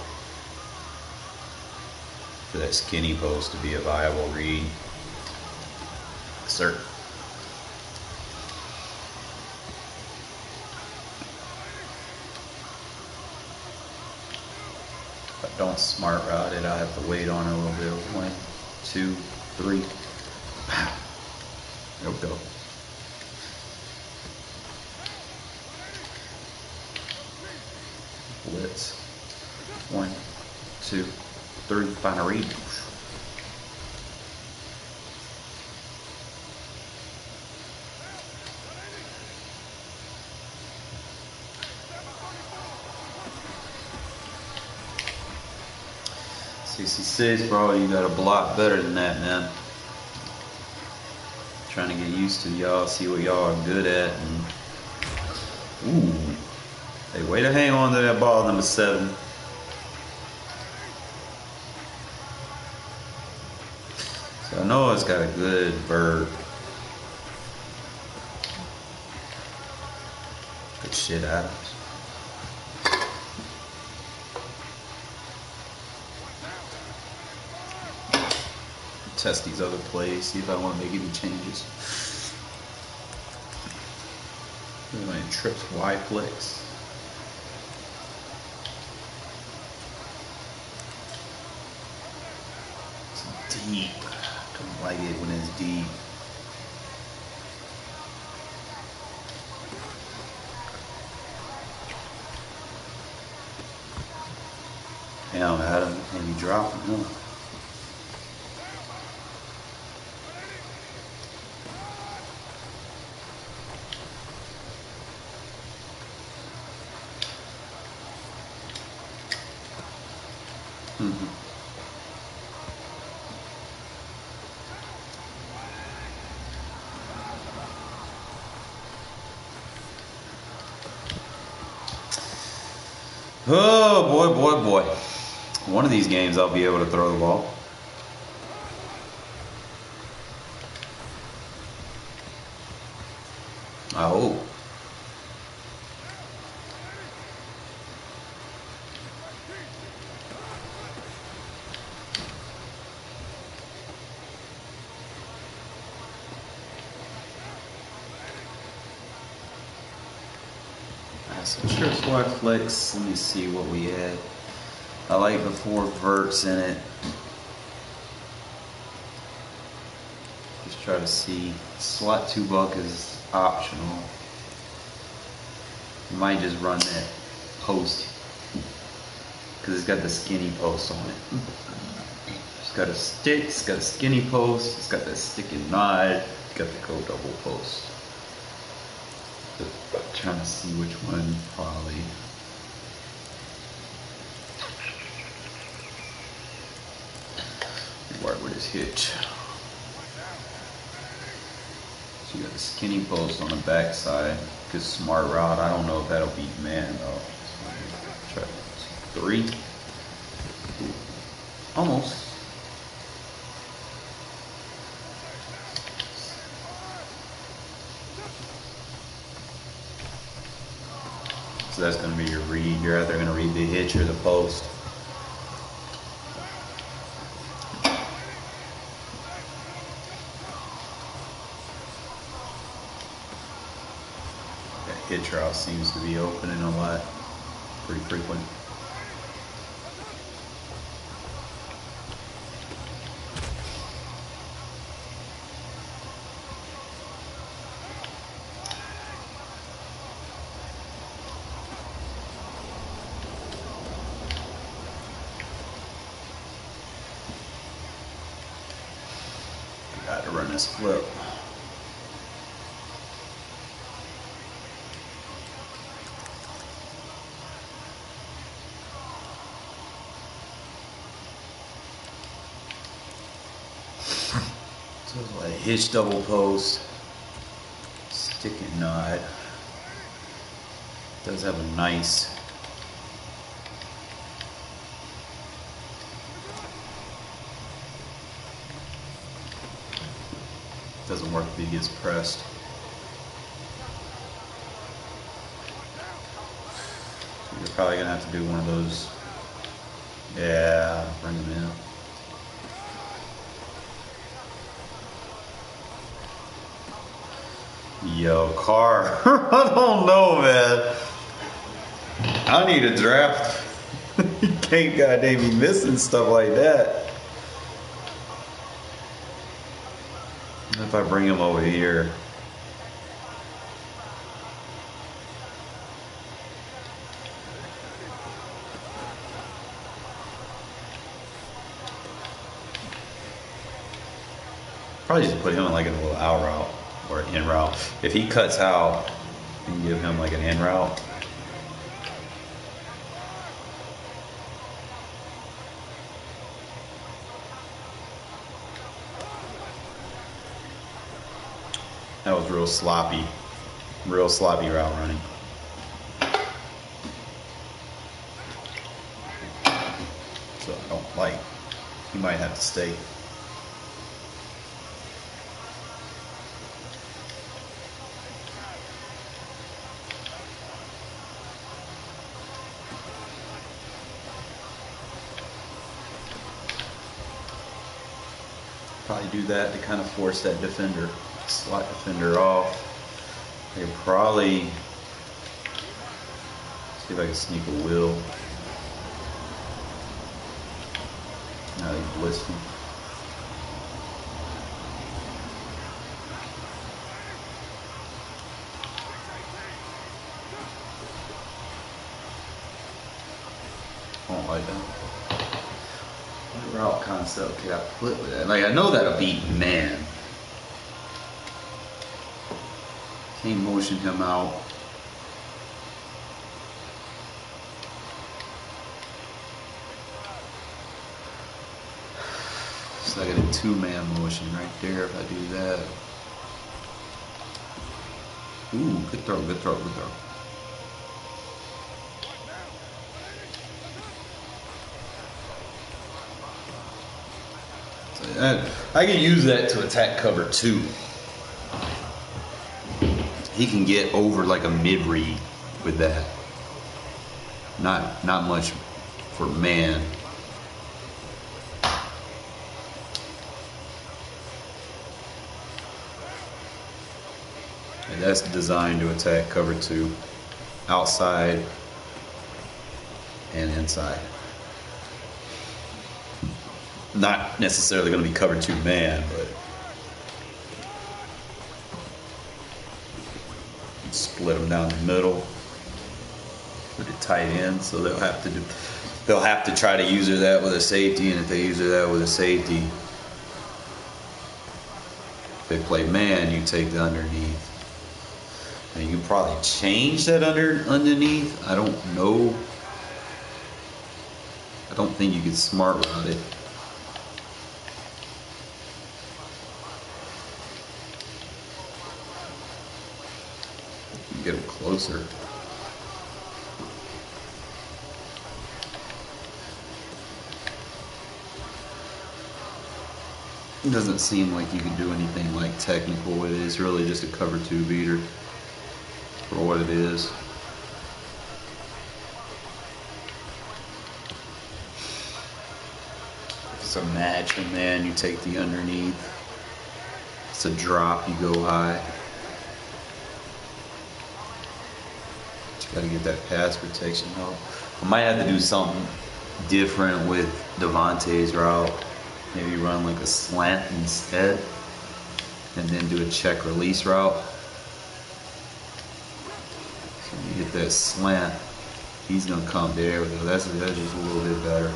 for that skinny post to be a viable read. Sir. If I don't smart route it, I have to wait on it a little bit. 1, 2, 3. Pow. There we go. Blitz. 1, 2, 3. Find a read. $66, bro. You got a block better than that, man. Trying to get used to y'all, see what y'all are good at. And, ooh. Hey, way to hang on to that ball, number 7. So I know it's got a good vert. Good shit, Adams. Test these other plays, see if I want to make any changes. Trips Y flex. It's deep. Don't like it when it's deep. Damn, Adam, and you dropping, huh? Oh boy, boy, boy. One of these games I'll be able to throw the ball. I hope. Some trips Y flex. Let me see what we had. I like the 4 verts in it. Just try to see. Slot 2 buck is optional. You might just run that post because it's got the skinny post on it. It's got a stick, it's got a skinny post, it's got that stick and nod, it's got the go double post. I'm trying to see which one probably. Work with his hitch. So you got the skinny post on the back side. Good smart route. I don't know if that'll beat man though. Try 3. Almost. So that's going to be your read. You're either going to read the hitch or the post. That hitch route seems to be opening a lot. Pretty frequent. Got to run this flip. So it's like hitch double post, stick and nod. Does have a nice doesn't work if he gets pressed. So you're probably gonna have to do one of those. Yeah, bring him in. Yo, Carr. I don't know, man. I need a draft. You can't goddamn be missing stuff like that. If I bring him over here. Probably just put him in like a little out route or an in route. If he cuts out, you can give him like an in route. That was real sloppy route running. So I don't like, he might have to stay. Probably do that to kind of force that defender, slot defender off. I could probably see if I can sneak a wheel. Now they blitzed him. I don't like that. What route concept could I put with that? Like, I know that'll beat man. Can't motion him out. So I got a 2-man motion right there if I do that. Ooh, good throw, good throw, good throw. I can use that to attack cover 2. He can get over like a mid-read with that. Not much for man. And that's designed to attack cover 2, outside and inside. Not necessarily going to be cover 2 man, but split them down the middle, put it tight end, so they'll have to try to use that with a safety, and if they use that with a safety, if they play man, you take the underneath. And you can probably change that underneath. I don't know. I don't think you could smart route it. Get him closer. It doesn't seem like you can do anything like technical with it. It's really just a cover 2 beater for what it is. If it's a match and man, you take the underneath. If it's a drop, you go high. Gotta get that pass protection help. I might have to do something different with Devontae's route. Maybe run like a slant instead, and then do a check release route. So when you get that slant, he's gonna come there. That's just a little bit better.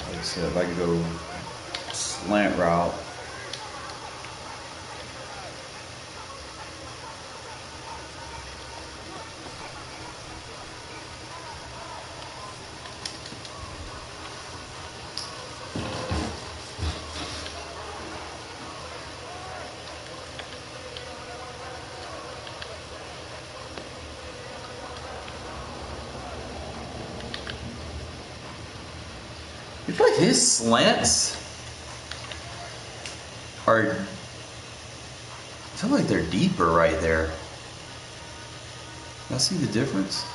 Like I said, if I could go slant route. I feel like his slants are, I feel like they're deeper right there. Y'all see the difference?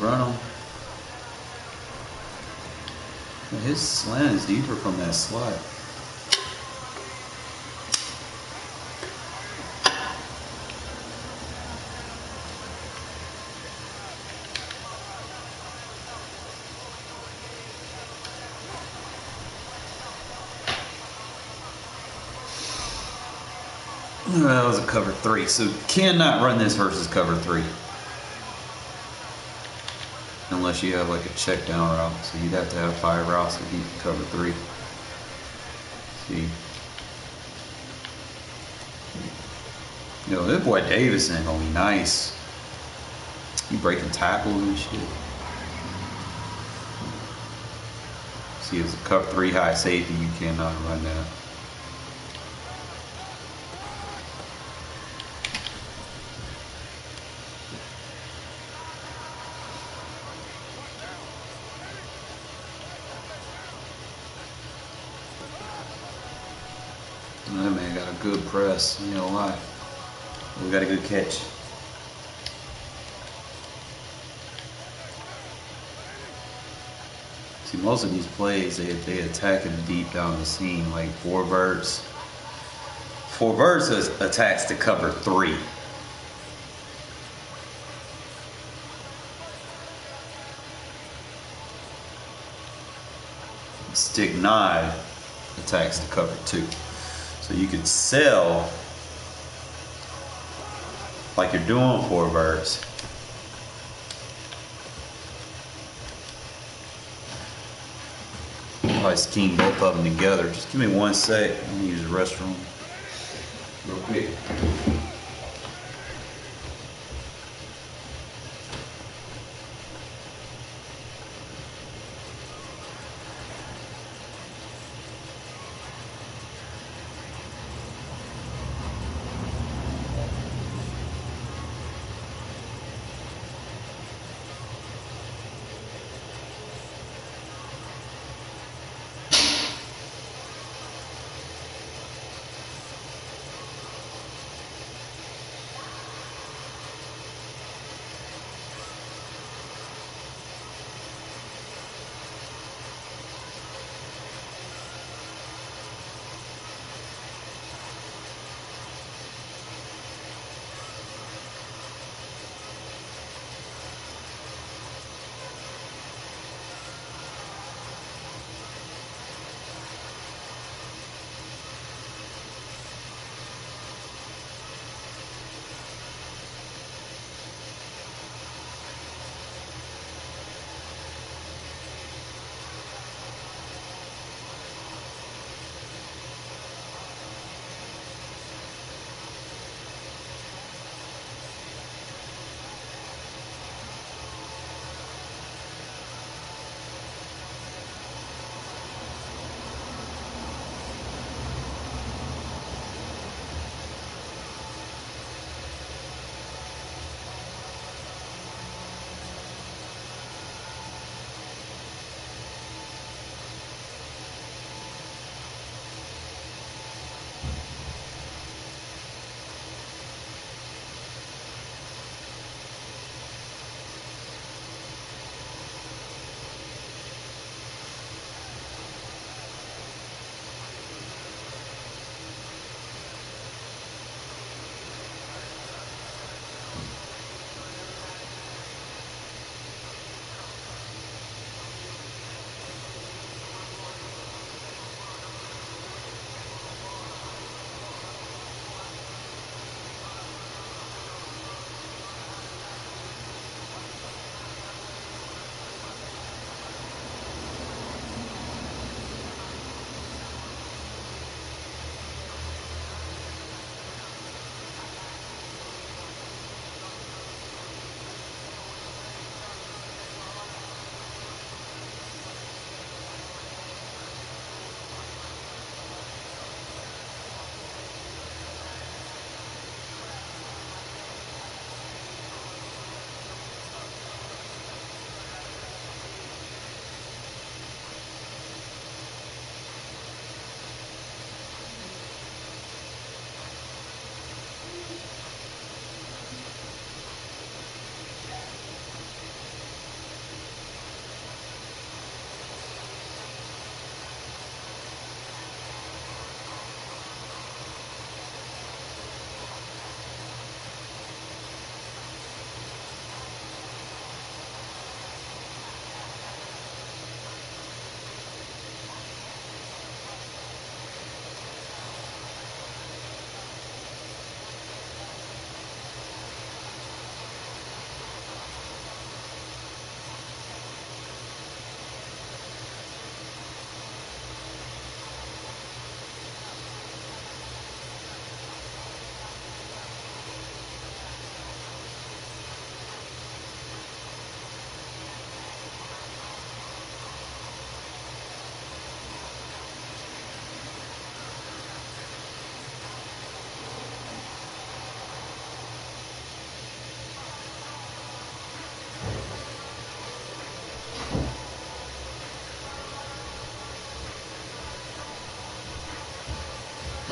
Run him. His slant is deeper from that slot. That was a cover 3, so cannot run this versus cover 3. Unless you have like a check down route, so you'd have to have 5 routes to beat cover 3. See. Yo, this boy Davison gonna be nice. He breaking tackles and shit. See, it's a cover 3 high safety, you cannot run that. That man got a good press, you know why? We got a good catch. See, most of these plays, they attacking deep down the seam, like 4 verts. 4 verts attacks to cover 3. Stick 9 attacks to cover 2. So you could sell like you're doing 4 verts. Probably scheme both of them together. Just give me 1 sec. I'm gonna use the restroom real quick.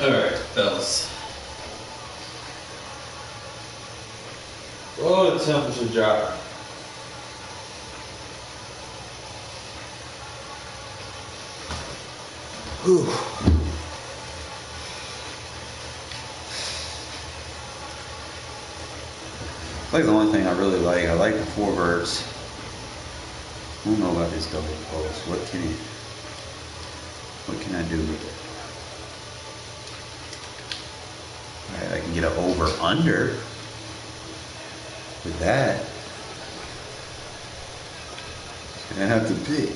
Alright, fellas. Oh, the temperature dropped. Whew. Like the only thing I really like, I like the 4 verts. I don't know about this double post. What can I do with it? Alright, I can get an over under with that. And I have to pick.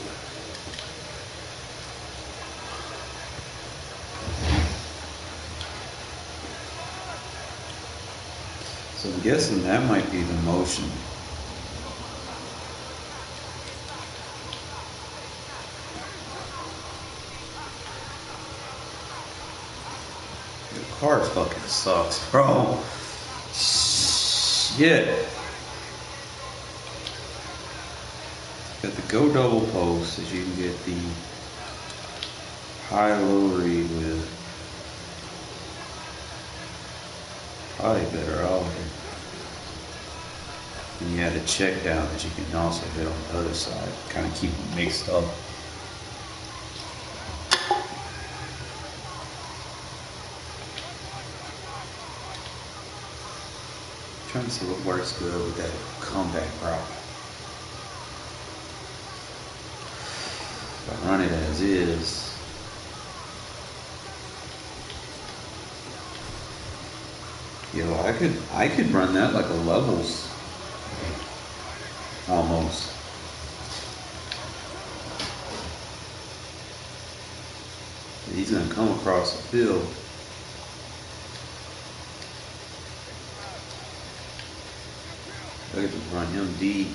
So I'm guessing that might be the motion. The car fucking sucks, bro. Shit. Got the go double post that you can get the high-low read with. Probably better off. And you had a check down that you can also hit on the other side. Kind of keep them mixed up. Trying to see what works good with that comeback route. If I run it as is, yo, I could run that like a levels almost. He's gonna come across the field. I could just run him deep.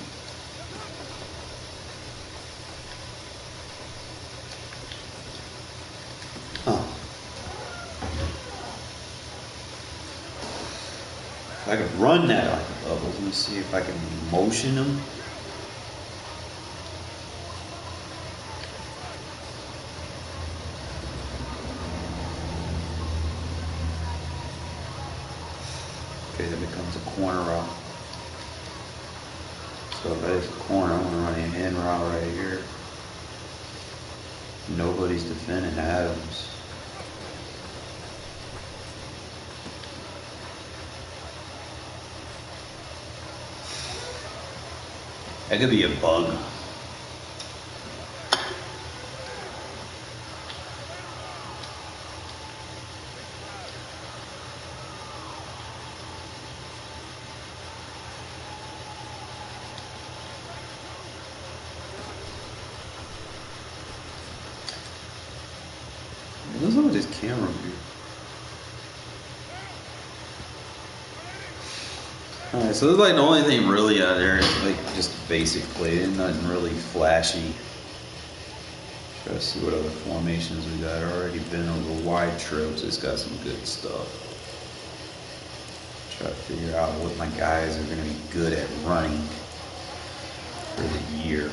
Huh. If I could run that like a levels, let me see if I can motion him. Okay, that becomes a corner route. So if that is a corner, I'm gonna run a hand route right here. Nobody's defending Adams. That could be a bug. What's up with this camera view? Alright, so this is like the only thing really out there is like just basic play, nothing really flashy. Try to see what other formations we got. Already been over wide trips. It's got some good stuff. Try to figure out what my guys are going to be good at running for the year.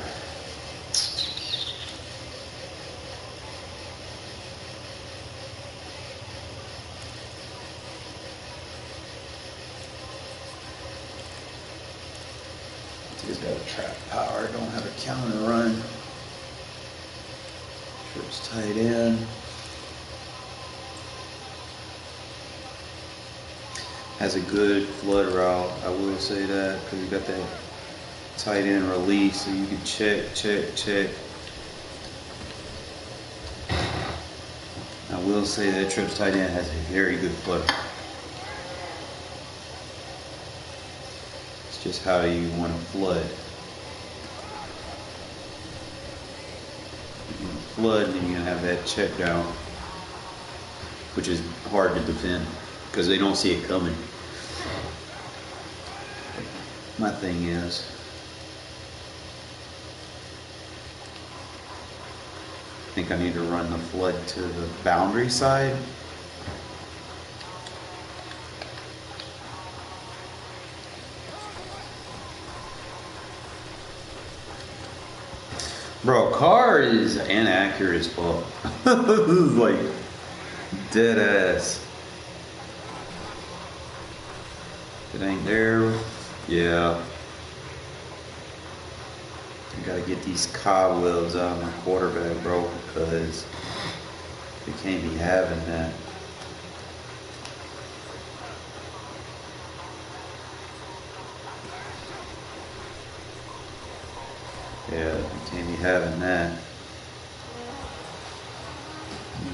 He's got a trap power, don't have a counter run. Trips tight end. Has a good flood route, I will say that, because you got that tight end release, so you can check. I will say that trips tight end has a very good flood. Just how you want to flood. You can flood and then you're going to have that check down, which is hard to defend because they don't see it coming. My thing is, I think I need to run the flood to the boundary side. Bro, Carr is inaccurate as fuck. Like, Dead ass. If it ain't there, yeah. I gotta get these cobwebs out of my quarterback, bro, because they can't be having that. Yeah, they can't be having that.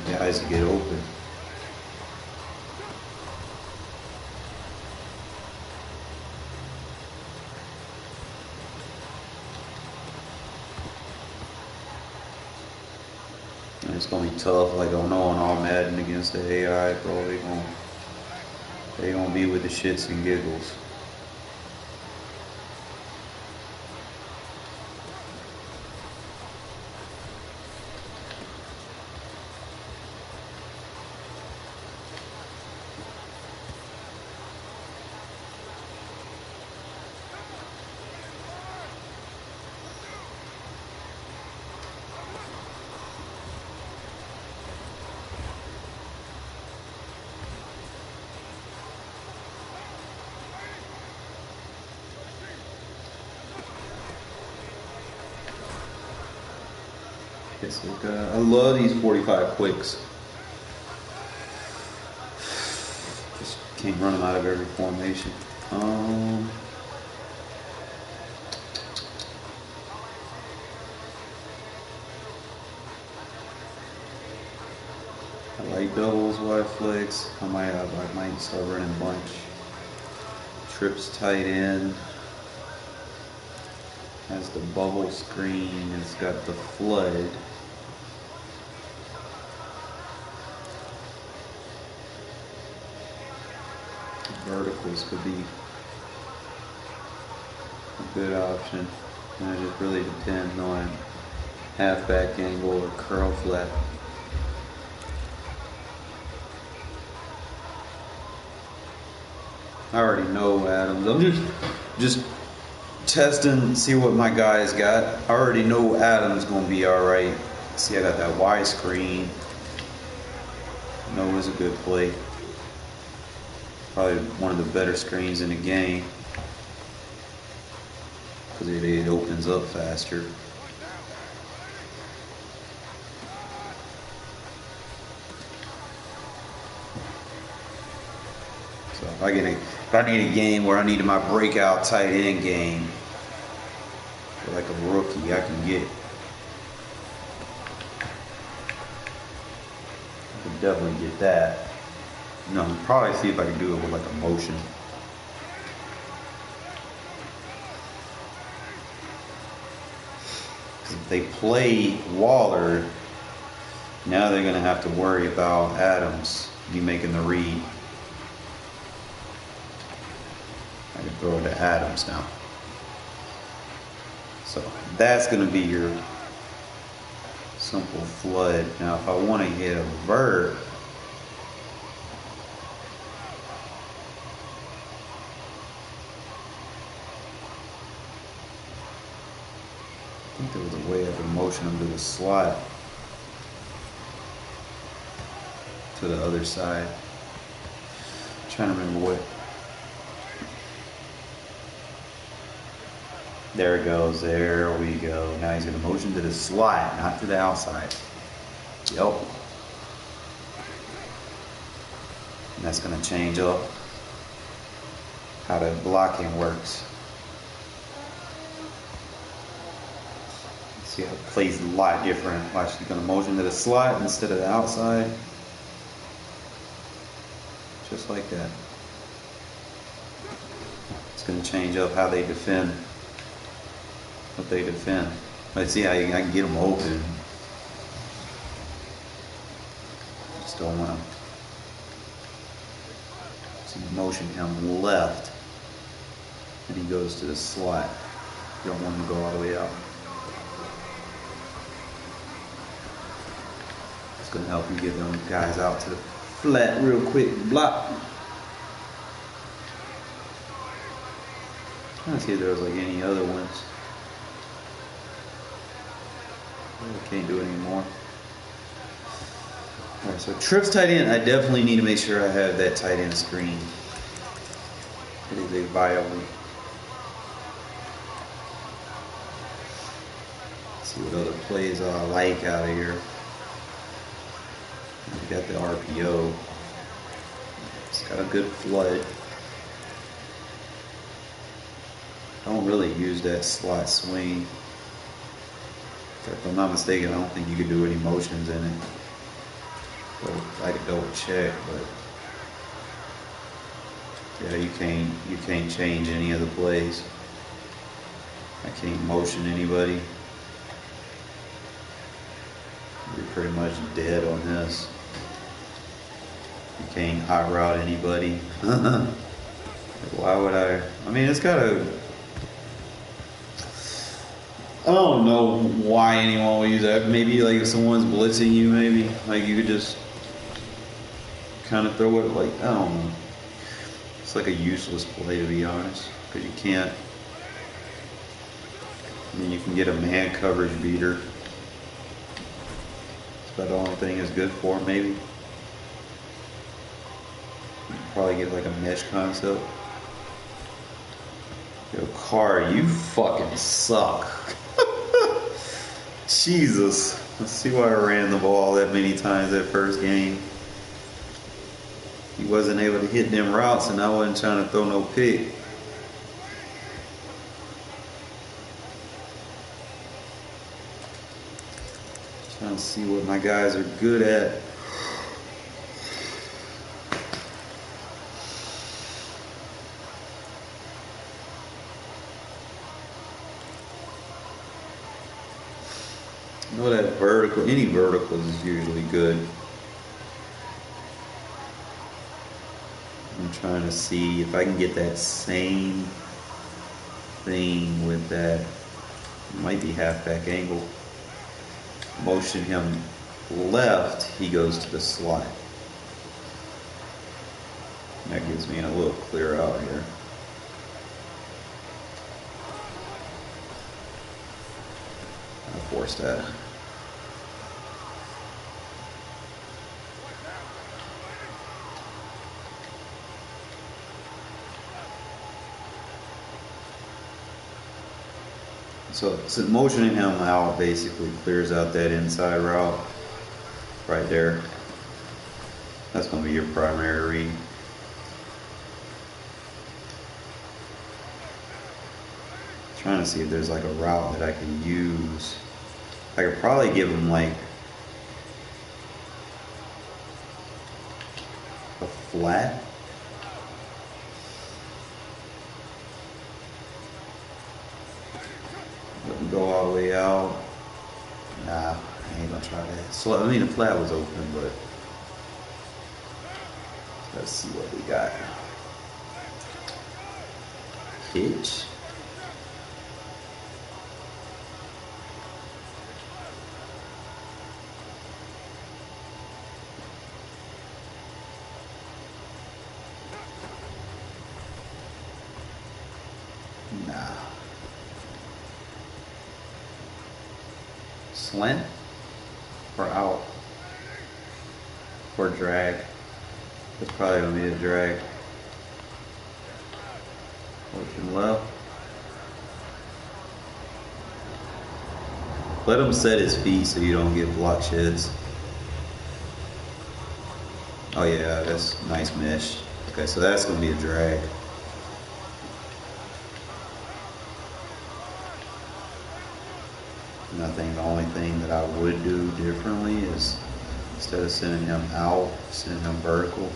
You guys get open. And it's gonna be tough, like I know on all Madden against the AI, bro. They gonna be with the shits and giggles. I love these 45 quicks. Just can't run them out of every formation. I like doubles, wide flex. I might start running bunch. Trips tight end. Has the bubble screen. It's got the flood. Verticals could be a good option. And it just really depends on halfback angle or curl flat. I already know Adams. I'm just testing, see what my guys got. I already know Adams gonna be all right. See, I got that wide screen. No, it's a good play. Probably one of the better screens in the game because it opens up faster. So if I need a game where I need my breakout tight end game, like a rookie, I can get. I can definitely get that. No, probably see if I can do it with like a motion. If they play Waller, now they're going to have to worry about Adams be making the read. I can throw it to Adams now. So that's going to be your simple flood. Now if I want to hit a vert, I think there was a way I could motion him to the slot to the other side. I'm trying to remember what. There it goes. There we go. Now he's going to motion to the slot, not to the outside. Yep. And that's going to change up how the blocking works. See how it plays a lot different. Watch, he's going to motion to the slot instead of the outside. Just like that. It's going to change up how they defend. What they defend. Let's see how I can get them open. Just don't want to motion him left, and he goes to the slot. You don't want him to go all the way out. It's going to help you get them guys out to the flat real quick. Block. I'm trying to see if there was like any other ones. I can't do it anymore. Alright, so trips tight end, I definitely need to make sure I have that tight end screen. It is a viable. See what other plays I like out of here. We got the RPO. It's got a good flood. I don't really use that slot swing. If I'm not mistaken, I don't think you could do any motions in it. So I could double check, but yeah, you can't change any of the plays. I can't motion anybody. You're pretty much dead on this. You can't hot route anybody. Why would I mean, it's got a... I don't know why anyone would use that. Maybe like if someone's blitzing you, maybe. Like you could just kind of throw it like, I don't know. It's like a useless play, to be honest. Because you can't... I mean, you can get a man coverage beater. That's about the only thing it's good for, maybe. You can probably get like a mesh concept. Yo, Carr, you fucking suck. Jesus. Let's see why I ran the ball that many times that first game. He wasn't able to hit them routes and I wasn't trying to throw no pick. Trying to see what my guys are good at. I know that vertical, any verticals is usually good. I'm trying to see if I can get that same thing with that. It might be halfback angle. Motion him left, he goes to the slot. That gives me a little clear out here. I'll force that. So motioning him out basically clears out that inside route right there. That's going to be your primary read. Trying to see if there's like a route that I can use. I could probably give him like a flat. Let him go all the way out. Nah, I ain't gonna try that. So I mean the flat was open, but let's see what we got. Hitch. Nah. Slant or out or drag. That's probably gonna be a drag. Motion left. Let him set his feet so you don't get block sheds. Oh yeah, that's nice mesh. Okay, so that's gonna be a drag. And I think the only thing that I would do differently is instead of sending him out, send him vertical.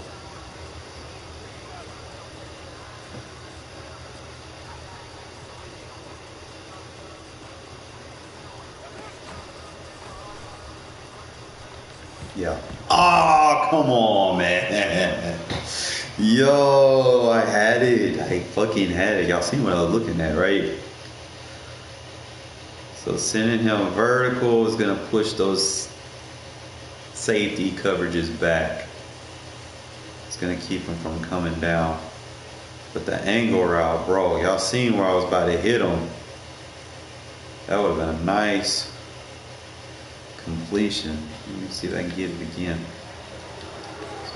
Yeah. Oh, come on, man. Yo, I had it. I fucking had it. Y'all seen what I was looking at, right? So sending him vertical is going to push those safety coverages back. It's going to keep him from coming down. But the angle route, bro, y'all seen where I was about to hit him. That would have been a nice completion. Let me see if I can get it again.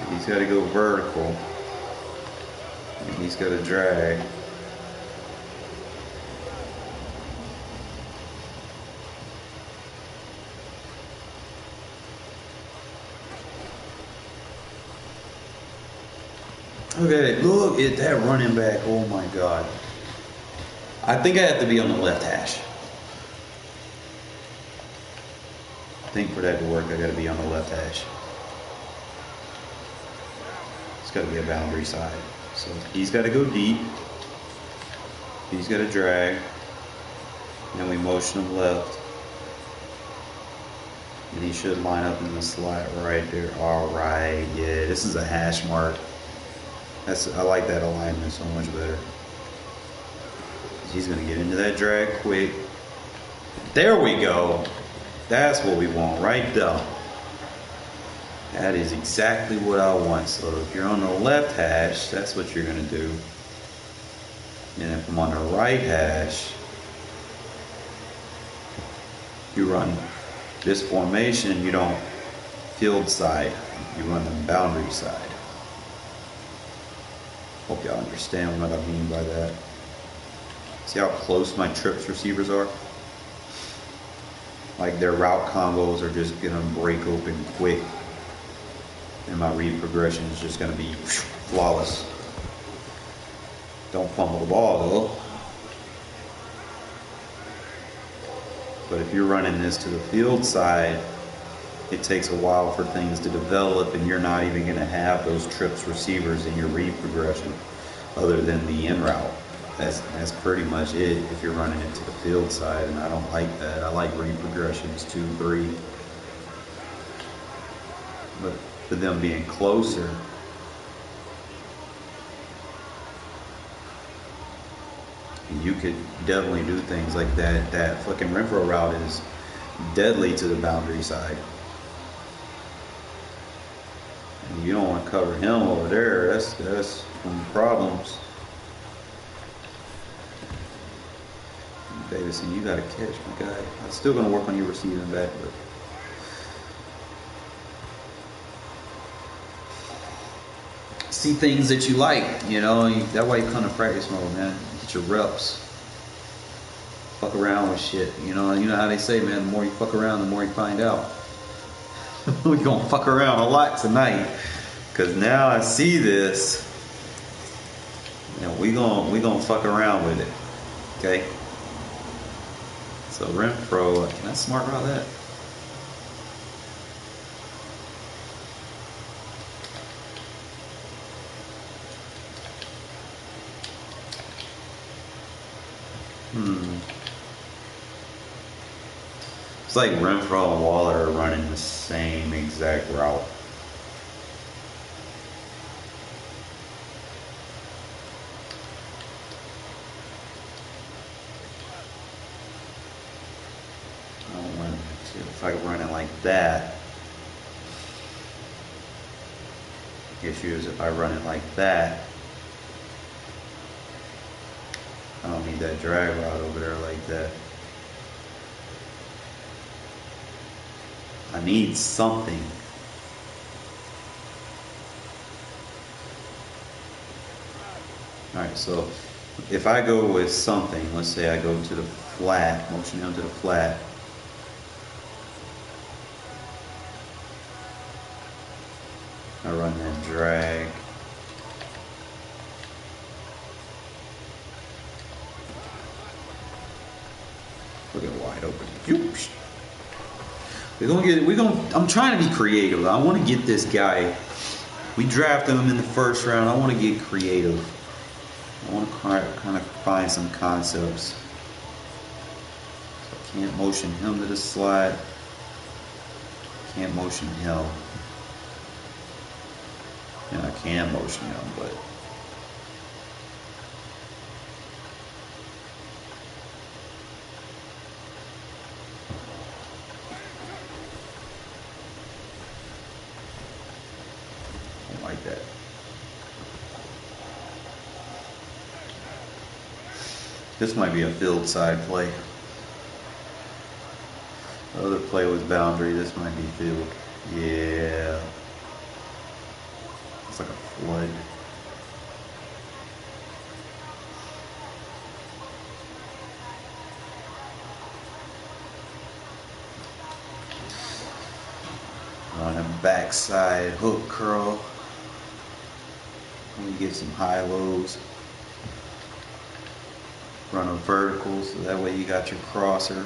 He's got to go vertical. And he's got to drag. Okay, look at that running back. Oh my God. I think I have to be on the left hash. I think for that to work, I got to be on the left hash. It's got to be a boundary side. So he's got to go deep. He's got to drag. And we motion him left. And he should line up in the slot right there. All right, yeah, this is a hash mark. I like that alignment so much better. He's gonna get into that drag quick. There we go. That's what we want right there. That is exactly what I want. So if you're on the left hash, that's what you're gonna do. And if I'm on the right hash, you run this formation, you don't field side, you run the boundary side. Hope y'all understand what I mean by that. See how close my trips receivers are? Like their route combos are just gonna break open quick. And my read progression is just gonna be flawless. Don't fumble the ball though. But if you're running this to the field side, it takes a while for things to develop and you're not even gonna have those trips receivers in your read progression other than the in route. That's pretty much it if you're running it to the field side, and I don't like that. I like read progressions 2, 3. But for them being closer, you could definitely do things like that. That fucking Renfrow route is deadly to the boundary side. And you don't want to cover him over there. That's some problems. Davison, you got to catch, my guy. I'm still going to work on your receiving back, but see things that you like, you know. That way you come to practice mode, man. Get your reps. Fuck around with shit, you know. You know how they say, man. The more you fuck around, the more you find out. We're gonna fuck around a lot tonight, cause now I see this. You know, we gonna fuck around with it, okay? So Renfrow, can I smart route that? It's like Renfrow and Waller are running the same exact route. If I run it like that, the issue is if I run it like that, I don't need that drag route over there like that. I need something. Alright, so if I go with something, let's say I go to the flat, motion down to the flat. I run that drag. Look at wide open. I'm trying to be creative. I want to get this guy. We drafted him in the first round. I want to get creative. I want to kind of find some concepts. So I can't motion him to the slot. Can't motion him. And I can motion him, but I don't like that. This might be a field side play. The other play was boundary. This might be field. Yeah. It's like a flood. On a backside hook curl. We get some high lows. Run a vertical, so that way you got your crosser.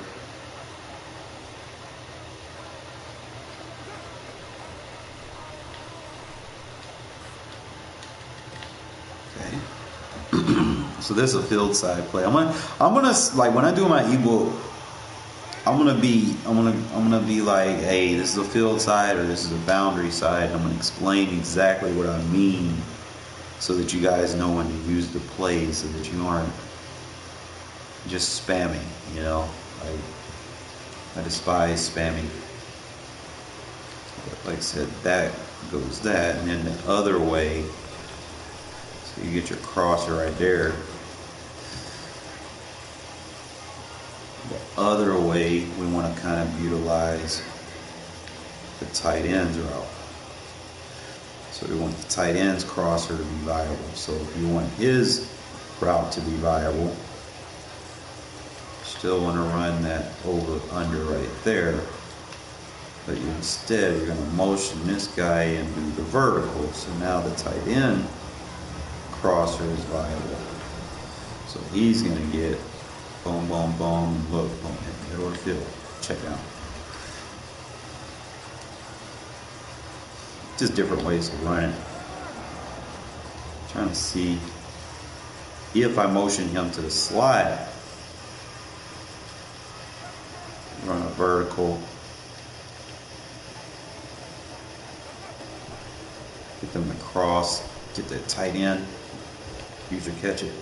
Okay. So this is a field side play. I'm gonna like when I do my ebook, I'm gonna be like, hey, this is a field side or this is a boundary side. I'm gonna explain exactly what I mean, so that you guys know when to use the play, so that you aren't just spamming. You know, I despise spamming. But like I said, that goes that, and then the other way. So you get your crosser right there. The other way, we want to kind of utilize the tight ends route. So we want the tight ends crosser to be viable. So if you want his route to be viable, still want to run that over under right there. But instead, you're going to motion this guy and do the vertical. So now the tight end crosser is viable. So he's going to get boom, boom, boom, look, boom, hit middle of the field. Check out. Just different ways to run it. Trying to see if I motion him to the slide. Run a vertical. Get them to cross. Get that tight end. Use your catch it.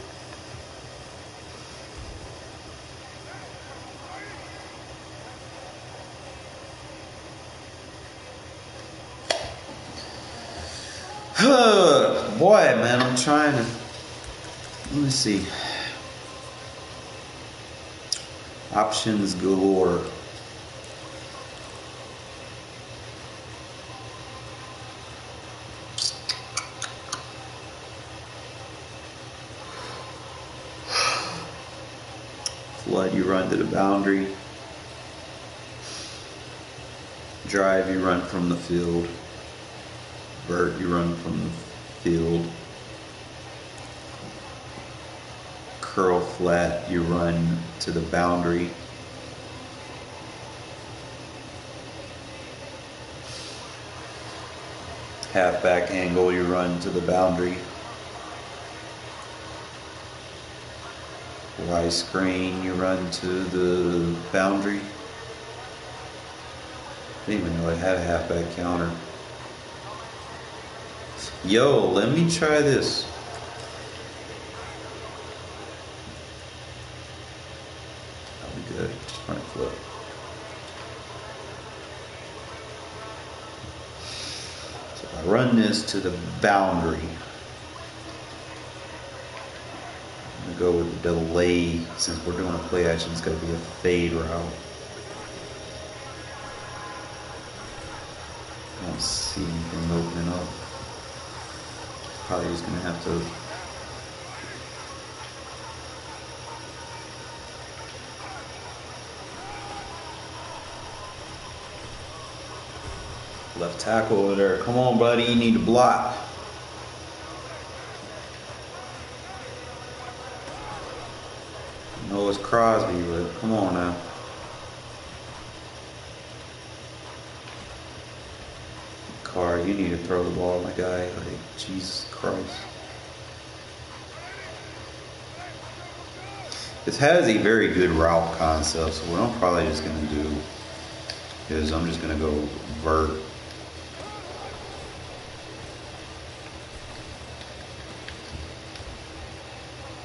Boy, man, I'm trying to. Let me see. Options galore. Flood, you run to the boundary. Drive, you run from the field. Vert, you run from the field. Curl flat, you run to the boundary. Halfback angle, you run to the boundary. Y screen, you run to the boundary. Didn't even know I had a halfback counter. Yo, let me try this. That'll be good. Front flip. So if I run this to the boundary, I'm gonna go with the delay. Since we're doing a play action, it's gonna be a fade route. I don't see anything opening up. Probably just gonna have to left tackle over there. Come on, buddy, you need to block. I know it's Crosby, but come on now. Carr, you need to throw the ball, my guy. Like, Jesus Christ. This has a very good route concept, so what I'm probably just going to do is I'm just going to go vert.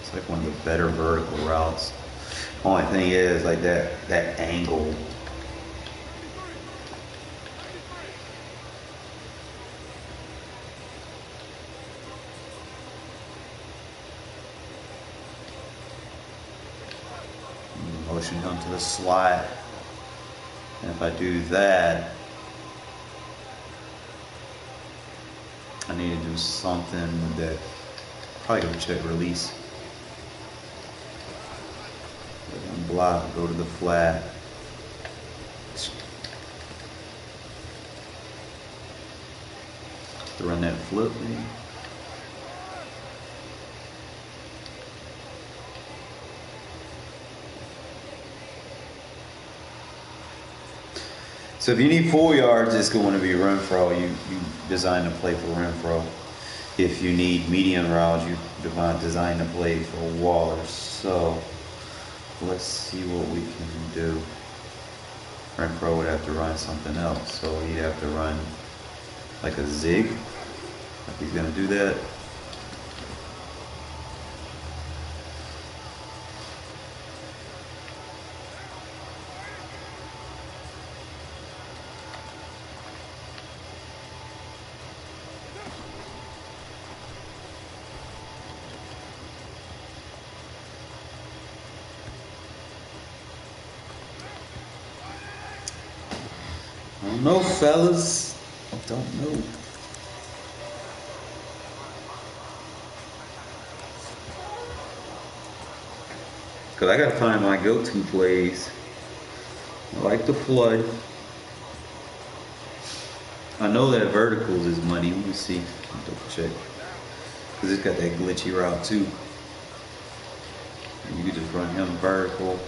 It's like one of the better vertical routes. Only thing is, like that angle. Motion him to the slot. And if I do that, I need to do something that probably go check release. Block, go to the flat. To run that flip, maybe. So if you need 4 yards, it's going to be Renfrow. You design to play for Renfrow. If you need medium routes, you design to play for Waller. So let's see what we can do. Renfrow would have to run something else. So he'd have to run like a zig. If he's going to do that. I don't know, fellas. Don't know. Because I got to find my go-to plays. I like the flood. I know that verticals is money. Let me see. I'll double check. Because it's got that glitchy route too. And you can just run him vertical.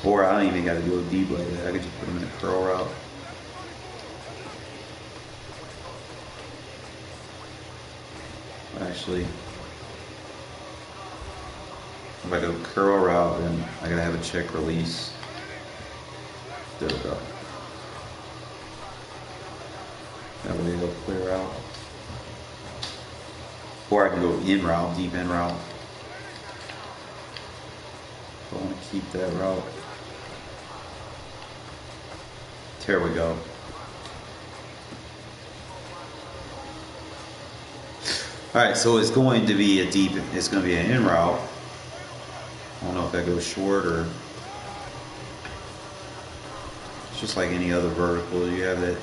Or I don't even got to go deep like that. I could just put him in a curl route. Actually, if I go curl route, then I gotta have a check release. There we go. That way it'll clear out. Or I can go in route, deep in route. I want to keep that route. There we go. Alright, so it's going to be a deep, it's going to be an in route. I don't know if that goes short or... It's just like any other vertical. You have that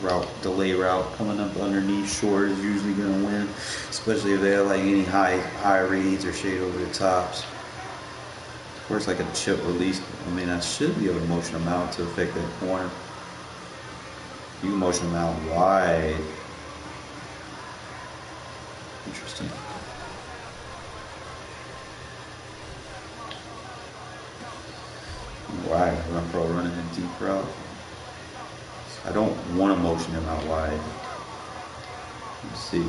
route, delay route coming up underneath. Short is usually going to win. Especially if they have like any high reads or shade over the tops. Or it's like a chip release. I mean, I should be able to motion them out to affect that corner. You can motion them out wide. Interesting. Wide. Renfrow running a deep route. I don't want to motion him out wide. Let's see.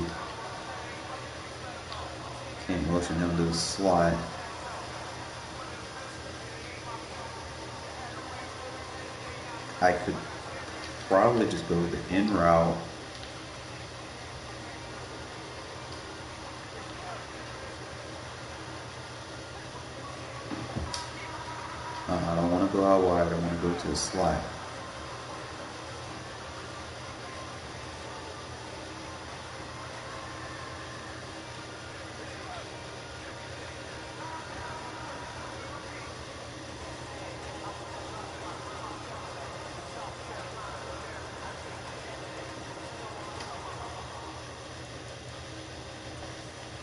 Can't motion him to the slot. I could probably just go with the in route. I don't want to go out wide. I want to go to the slot.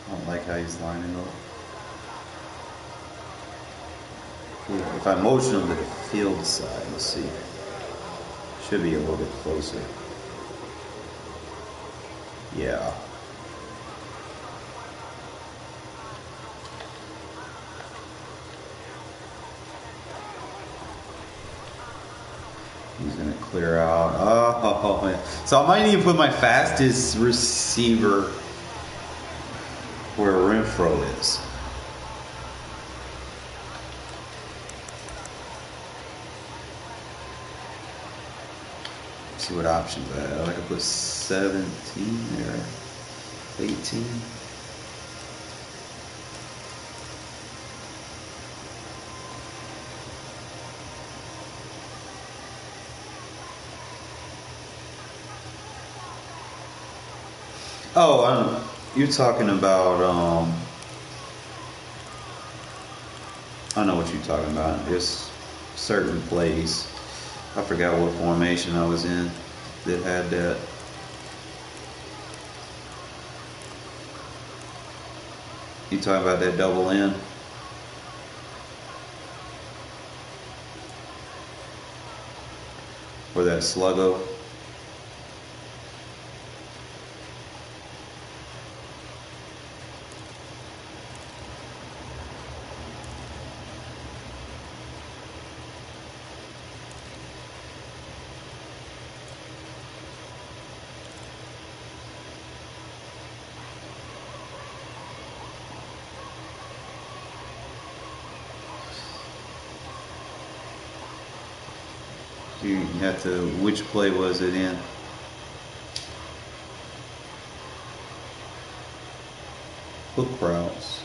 I don't like how he's lining up. If I motion him to the field side, let's see. Should be a little bit closer. Yeah. He's gonna clear out. Oh, yeah. So I might need to put my fastest receiver where Renfrow is. See what options I have. I could put 17 there, 18. Oh, you're talking about I know what you're talking about. There's certain plays. I forgot what formation I was in that had that. You talking about that double end? Or that sluggo? You have to, which play was it in? Hook routes.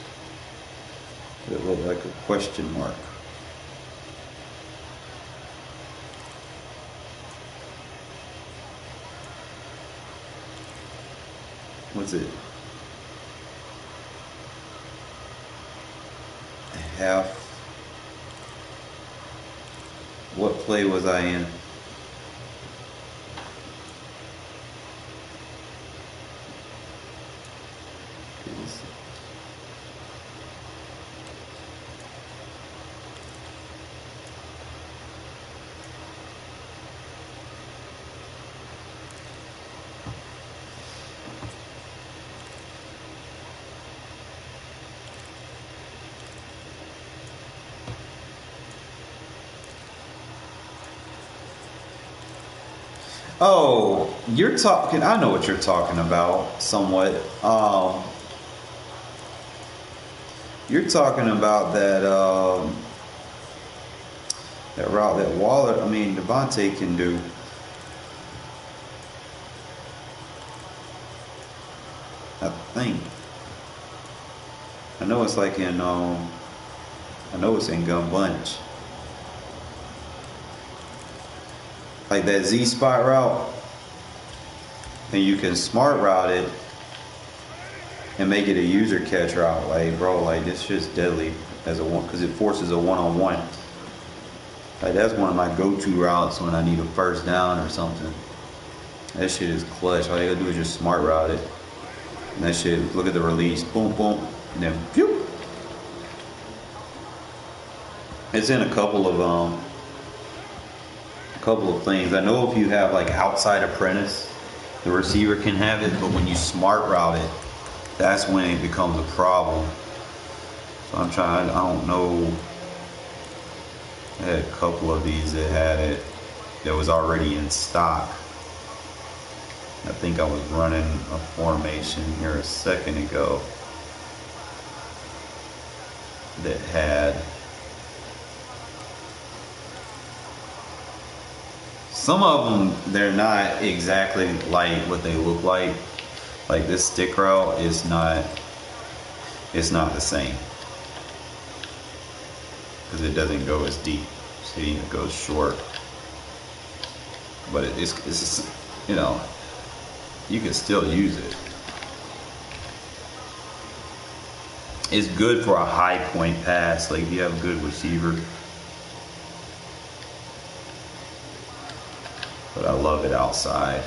It looked like a question mark. What's it? Half. What play was I in? Oh, you're talking. I know what you're talking about, somewhat. You're talking about that route that Devontae can do. I think. I know it's like in. I know it's in Gun Bunch. Like that Z spot route, and you can smart route it and make it a user catch route. Like, bro, like this shit's deadly as a one because it forces a one-on-one. Like that's one of my go-to routes when I need a first down or something. That shit is clutch. All you gotta do is just smart route it. And that shit, look at the release, boom, boom, and then phew. It's in a couple of things. I know if you have like outside apprentice, the receiver can have it, but when you smart route it, that's when it becomes a problem. So I'm trying, I don't know. I had a couple of these that had it that was already in stock. I think I was running a formation here a second ago that had some of them. They're not exactly like what they look like. Like this stick route is not. It's not the same because it doesn't go as deep. See, it goes short, but it's you know, you can still use it. It's good for a high point pass. Like if you have a good receiver. But I love it outside.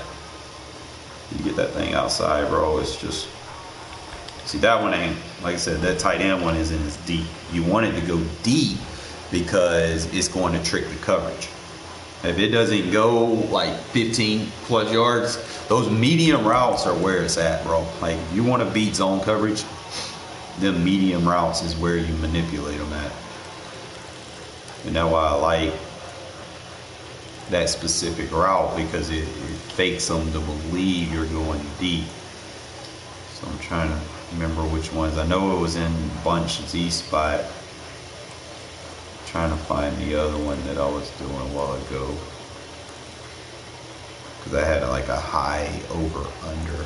You get that thing outside, bro. It's just, see, that one ain't, like I said, that tight end one isn't as deep. You want it to go deep because it's going to trick the coverage. If it doesn't go like 15 plus yards, those medium routes are where it's at, bro. Like you want to beat zone coverage, them medium routes is where you manipulate them at. And that's why I like that specific route, because it fakes them to believe you're going deep. So I'm trying to remember which ones. I know it was in Bunch Z spot. Trying to find the other one that I was doing a while ago, because I had like a high over under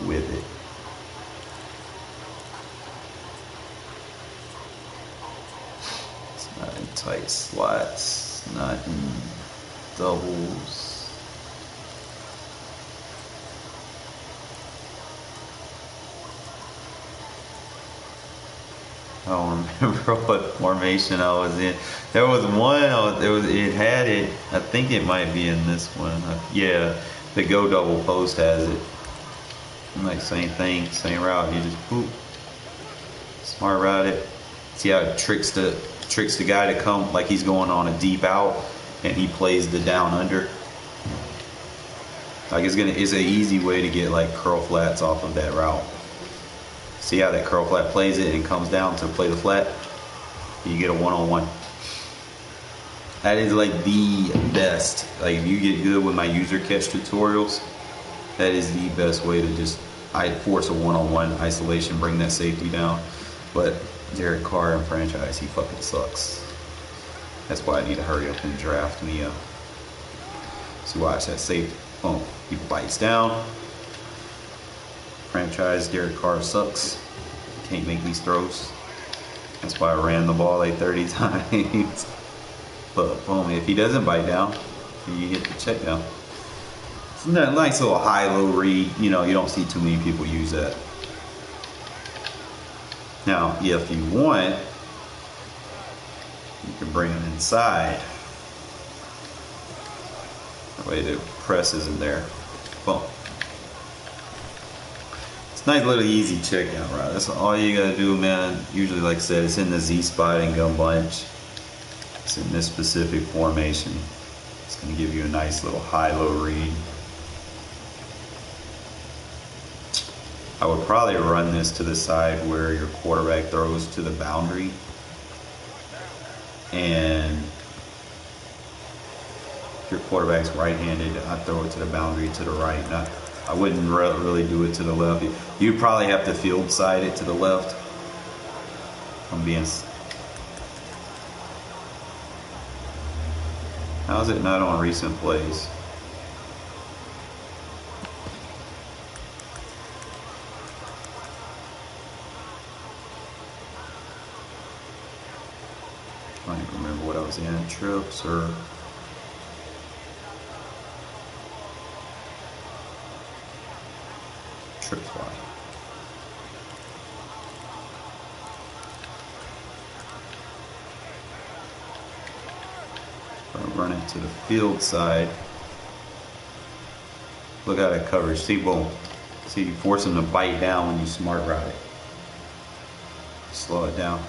with it. It's not in tight slots, not in doubles. I don't remember what formation I was in. There was one. It had it. I think it might be in this one. Yeah, the go double post has it. Like same thing, same route. You just boop, smart route it. See how it tricks the guy to come like he's going on a deep out, and he plays the down under. Like it's an easy way to get like curl flats off of that route. See how that curl flat plays it and comes down to play the flat? You get a one-on-one. That is like the best. Like if you get good with my user catch tutorials, that is the best way to just force a one-on-one isolation, bring that safety down. But Derek Carr in franchise, he fucking sucks. That's why I need to hurry up and draft me up. So watch that safety. Boom. He bites down. Franchise, Derek Carr sucks. Can't make these throws. That's why I ran the ball like 30 times. But boom, if he doesn't bite down, you get the check down. It's a nice little high-low read. You know, you don't see too many people use that. Now, if you want, you can bring them inside. That way the press isn't there. Boom. Nice little easy check down route. That's all you gotta do, man. Usually, like I said, it's in the Z spot and gun bunch. It's in this specific formation. It's gonna give you a nice little high-low read. I would probably run this to the side where your quarterback throws to the boundary. And if your quarterback's right-handed, I'd throw it to the boundary to the right. I wouldn't really do it to the left. You'd probably have to field side it to the left. How's it not on recent plays? I don't even remember what I was in. Trips or... Trips wide. Run it to the field side. Look at that coverage. See, boom. See, you force him to bite down when you smart route it. Slow it down.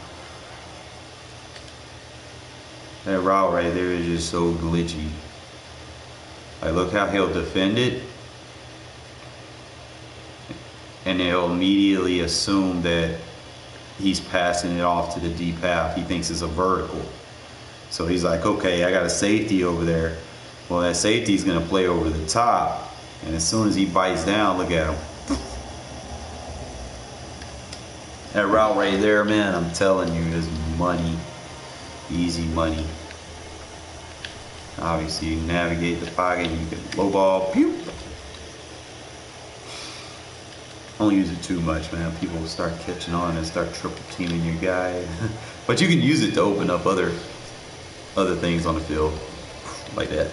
That route right there is just so glitchy. Like, look how he'll defend it. And they'll immediately assume that he's passing it off to the deep half. He thinks it's a vertical. So he's like, okay, I got a safety over there. Well, that safety's gonna play over the top. And as soon as he bites down, look at him. That route right there, man, I'm telling you, is money. Easy money. Obviously, you navigate the pocket, you can low ball, pew. Don't use it too much, man. People will start catching on and start triple teaming your guy. But you can use it to open up other things on the field, like that.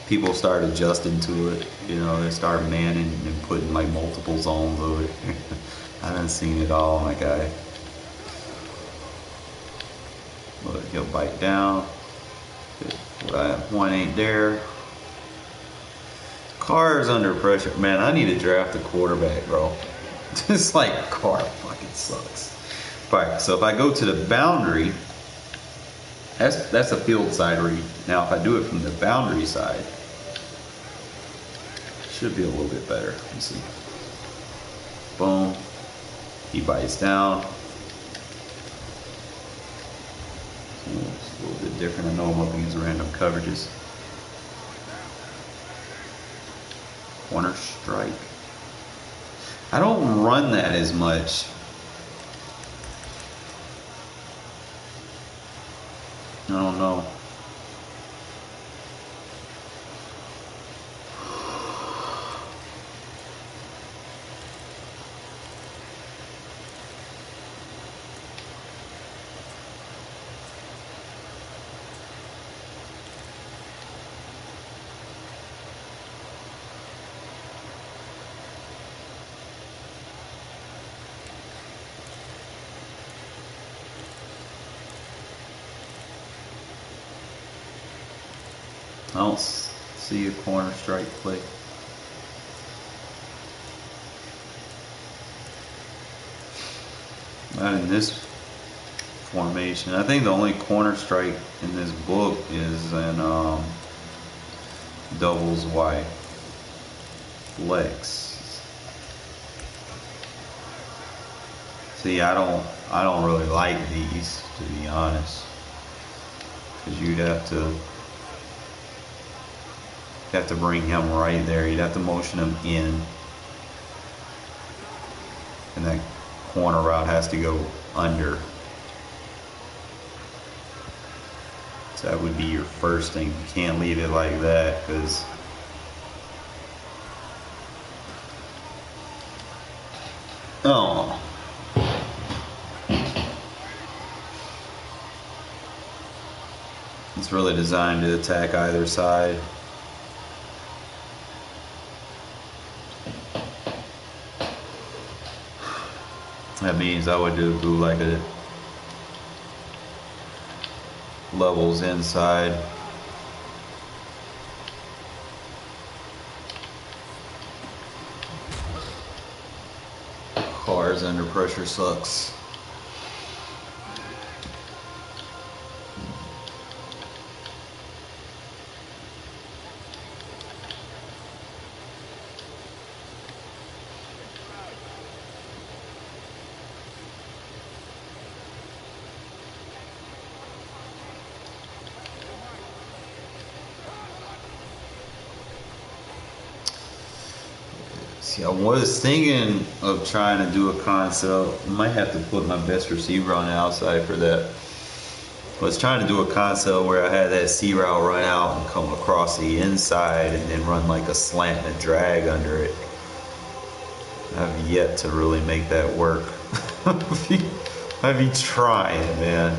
People start adjusting to it. You know, they start manning and putting like multiple zones over it. I done seen it all, my guy. Look, he'll bite down. One ain't there. Carr's under pressure. Man, I need to draft a quarterback, bro. Just like Carr fucking sucks. Alright, so if I go to the boundary, that's a field side read. Now if I do it from the boundary side, it should be a little bit better. Let's see. Boom. He bites down. It's a little bit different. I know I'm up against random coverages. Corner strike. I don't run that as much. I don't know. I don't see a corner strike play. Not in this formation. I think the only corner strike in this book is in doubles Y flex. See, I don't really like these, to be honest, because you'd have to bring him right there. You'd have to motion him in, and that corner route has to go under. So that would be your first thing. You can't leave it like that, because oh, it's really designed to attack either side. That means I would do like a levels inside. Carr's under pressure sucks. See, I was thinking of trying to do a concept. I might have to put my best receiver on the outside for that. I was trying to do a concept where I had that C route run out and come across the inside and then run like a slant and a drag under it. I've yet to really make that work. I'd be trying, man.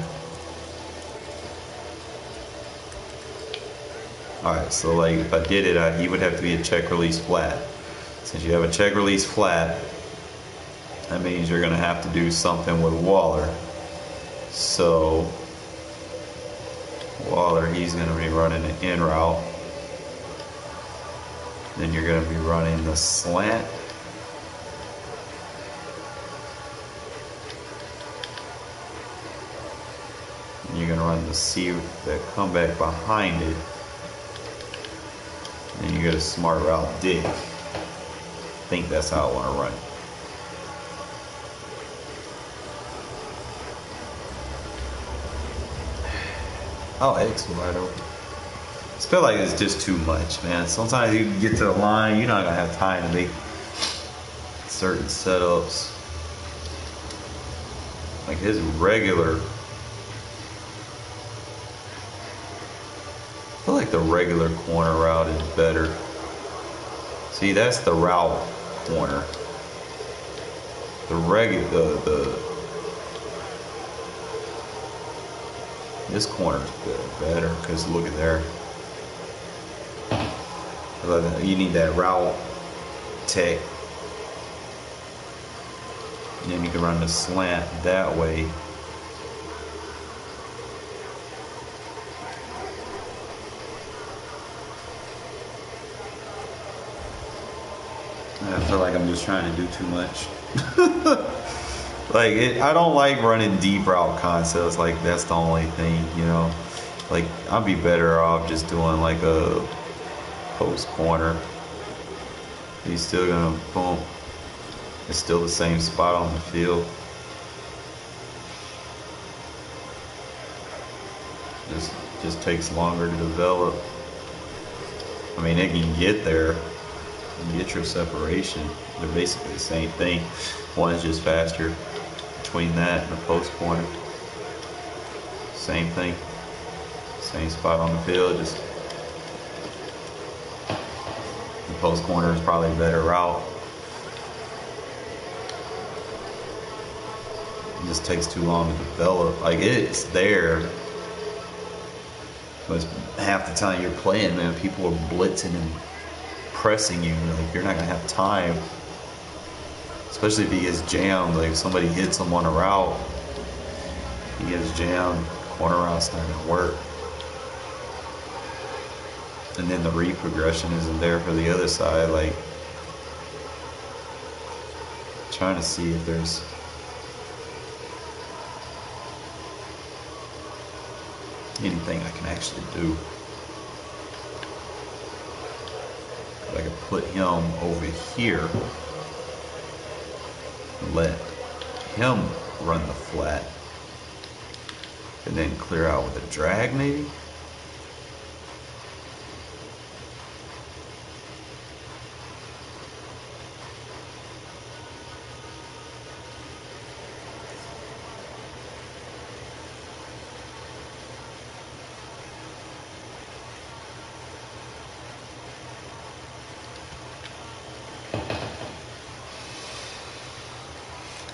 Alright, so like if I did it, he would have to be a check release flat. Since you have a check release flat, that means you're going to have to do something with Waller. So Waller, he's going to be running an in route. Then you're going to be running the slant. And you're going to run the C that come back behind it. And you get a smart route dig. I think that's how I want to run it. Oh, X wide open. I feel like it's just too much, man. Sometimes you get to the line, you're not gonna have time to make certain setups. Like his regular. I feel like the regular corner route is better. See, that's the route corner. The regular, this corner is better because look at there. You need that route tech. And then you can run the slant that way. I feel like I'm just trying to do too much. I don't like running deep route concepts. Like that's the only thing, you know. Like I'd be better off just doing like a post corner. He's still gonna boom. It's still the same spot on the field. Just takes longer to develop. I mean, it can get there. You get your separation. They're basically the same thing. One is just faster between that and the post corner. Same thing. Same spot on the field. Just the post corner is probably a better route. It just takes too long to develop. Like it's there. But half the time you're playing, man, people are blitzing and pressing you. Like you're not gonna have time, especially if he gets jammed. Like if somebody hits him on a route, he gets jammed. Corner route's not gonna work. And then the read progression isn't there for the other side. Like, trying to see if there's anything I can actually do. I can put him over here and let him run the flat and then clear out with a drag maybe.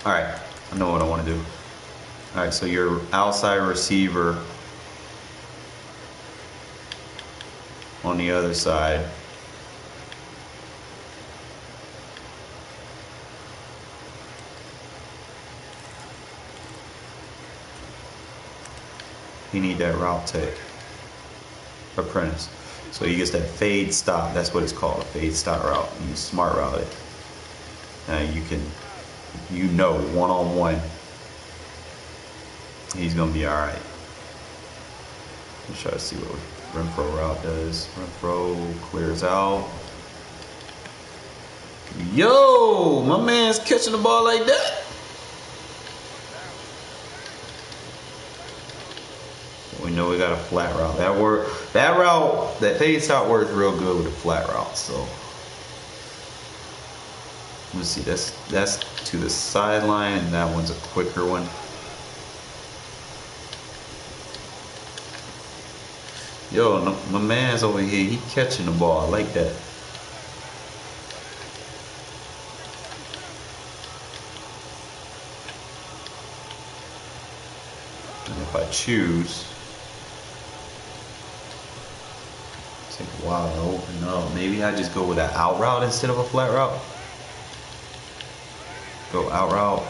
All right, I know what I want to do. All right, so your outside receiver on the other side. You need that route tech apprentice. So he gets that fade stop. That's what it's called, a fade stop route. You smart route it. Now you can, you know, one-on-one, he's gonna be all right. Let's try to see what Renfrow route does. Renfrow clears out. Yo, my man's catching the ball like that. We know we got a flat route. That route, that fade stop works real good with a flat route. So let's see, that's to the sideline, and that one's a quicker one. Yo, my man's over here. He catching the ball. I like that. And if I choose, take a while to open up. Maybe I just go with an out route instead of a flat route. Go out route.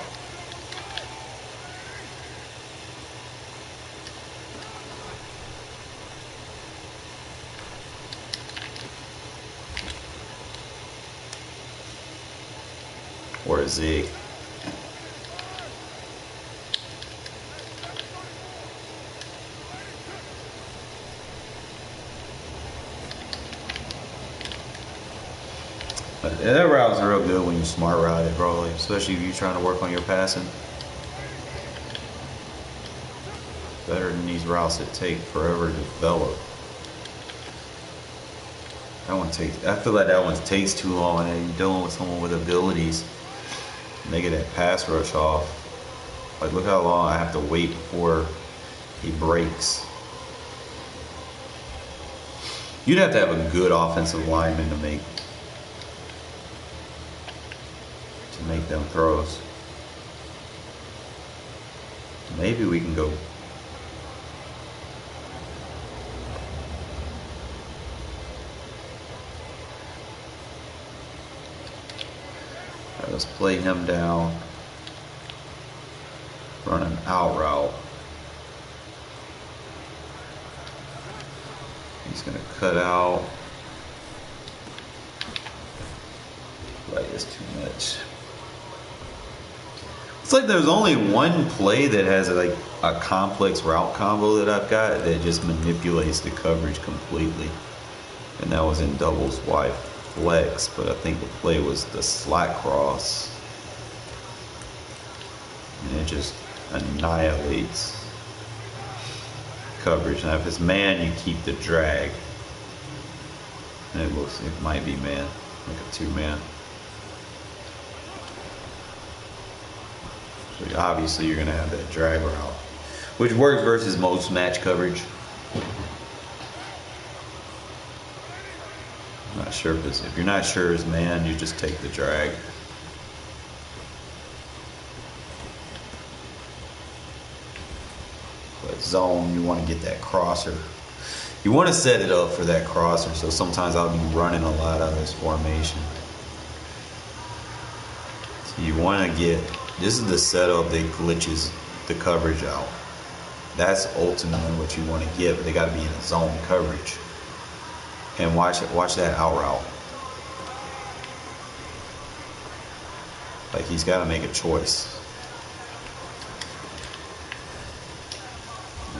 Or a zig. But that route's real good when you smart route it, bro. Like, especially if you're trying to work on your passing. Better than these routes that take forever to develop. That one takes, I feel like that one takes too long, and you're dealing with someone with abilities. And they get that pass rush off. Like, look how long I have to wait before he breaks. You'd have to have a good offensive lineman to make them throws. Maybe we can go. Let's play him down. Run an out route. He's gonna cut out. Like, it's too much. It's like there's only one play that has like a complex route combo that I've got that just manipulates the coverage completely. And that was in doubles wide flex, but I think the play was the slot cross. And it just annihilates coverage. Now if it's man, you keep the drag. And it looks, it might be man, like a 2-man. So obviously you're gonna have that drag route, which works versus most match coverage. I'm not sure if you're not sure it's man, you just take the drag. But zone, you want to get that crosser. You want to set it up for that crosser, so sometimes I'll be running a lot out of this formation. So you want to get, this is the setup that glitches the coverage out. That's ultimately what you want to get, but they got to be in a zone coverage. And watch that out route. Like, he's got to make a choice.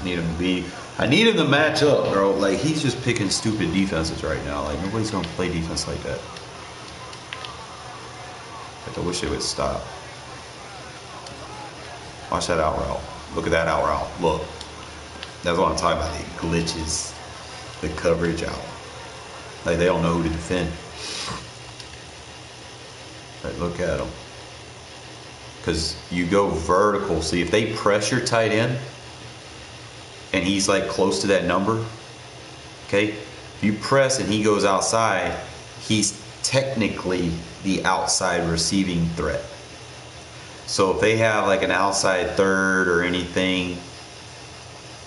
I need him to match up, bro. Like, he's just picking stupid defenses right now. Like, nobody's gonna play defense like that. Like, I wish it would stop. Watch that out route. Look at that out route. Look. That's what I'm talking about. The glitches, the coverage out. Like, they don't know who to defend. Right, look at them. Because you go vertical. See, if they pressure tight end, and he's like close to that number, okay? If you press and he goes outside, he's technically the outside receiving threat. So if they have like an outside third or anything,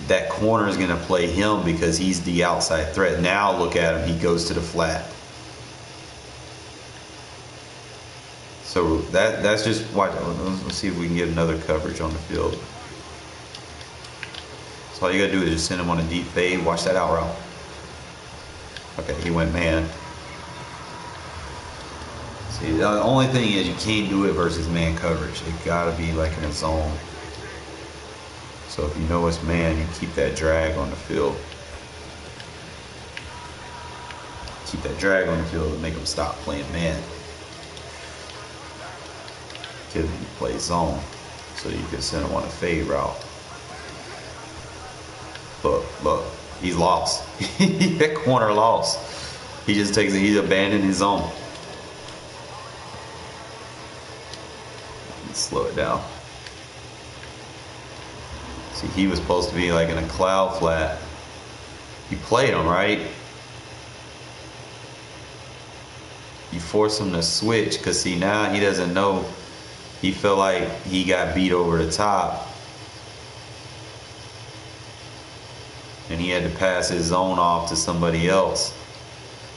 that corner is going to play him because he's the outside threat. Now look at him, he goes to the flat. So that's just watch. Let's see if we can get another coverage on the field. So all you gotta do is just send him on a deep fade. Watch that out route. Okay, he went man. See, the only thing is you can't do it versus man coverage. It gotta be like in a zone. So if you know it's man, you keep that drag on the field. Keep that drag on the field and make them stop playing man. Give him play zone, so you can send him on a fade route. Look, he's lost. That corner lost. He just takes it. He's abandoned his zone. Let's slow it down. See, he was supposed to be like in a cloud flat. You played him right. You force him to switch, because see, now he doesn't know. He felt like he got beat over the top. And he had to pass his zone off to somebody else.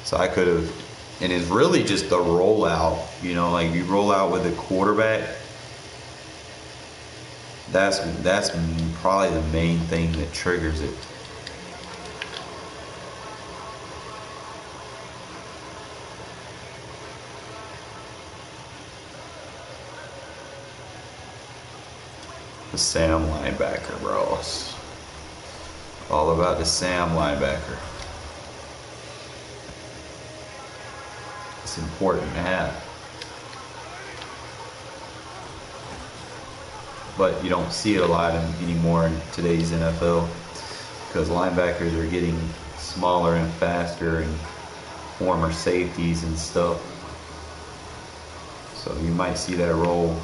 So I could have, and it's really just the rollout. You know, like you roll out with the quarterback. That's probably the main thing that triggers it. The Sam linebacker, bro. All about the Sam linebacker. It's important to have. But you don't see it a lot anymore in today's NFL, because linebackers are getting smaller and faster, and former safeties and stuff. So you might see that role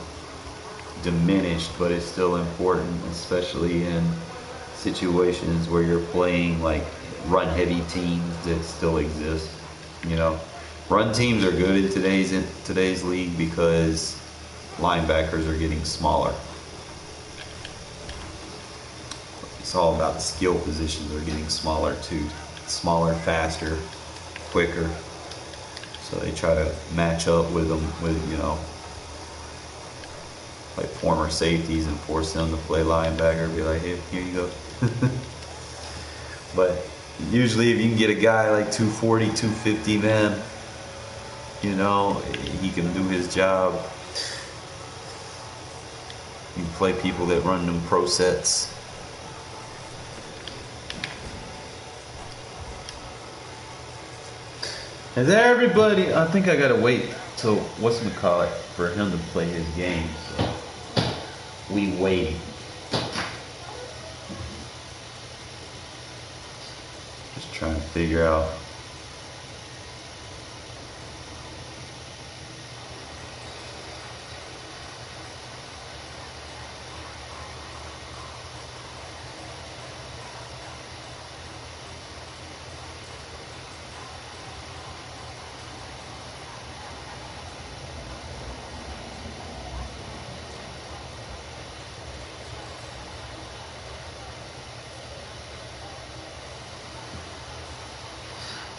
diminished, but it's still important, especially in situations where you're playing like run heavy teams that still exist. You know, run teams are good in today's league because linebackers are getting smaller. It's all about the skill positions are getting smaller too. Smaller, faster, quicker. So they try to match up with them with, you know, like former safeties and force them to play linebacker. Be like, hey, here you go. But usually if you can get a guy like 240, 250, man, you know, he can do his job. You can play people that run them pro sets. Is everybody, I think I gotta wait till whatchamacallit for him to play his game. So we wait. Just trying to figure out.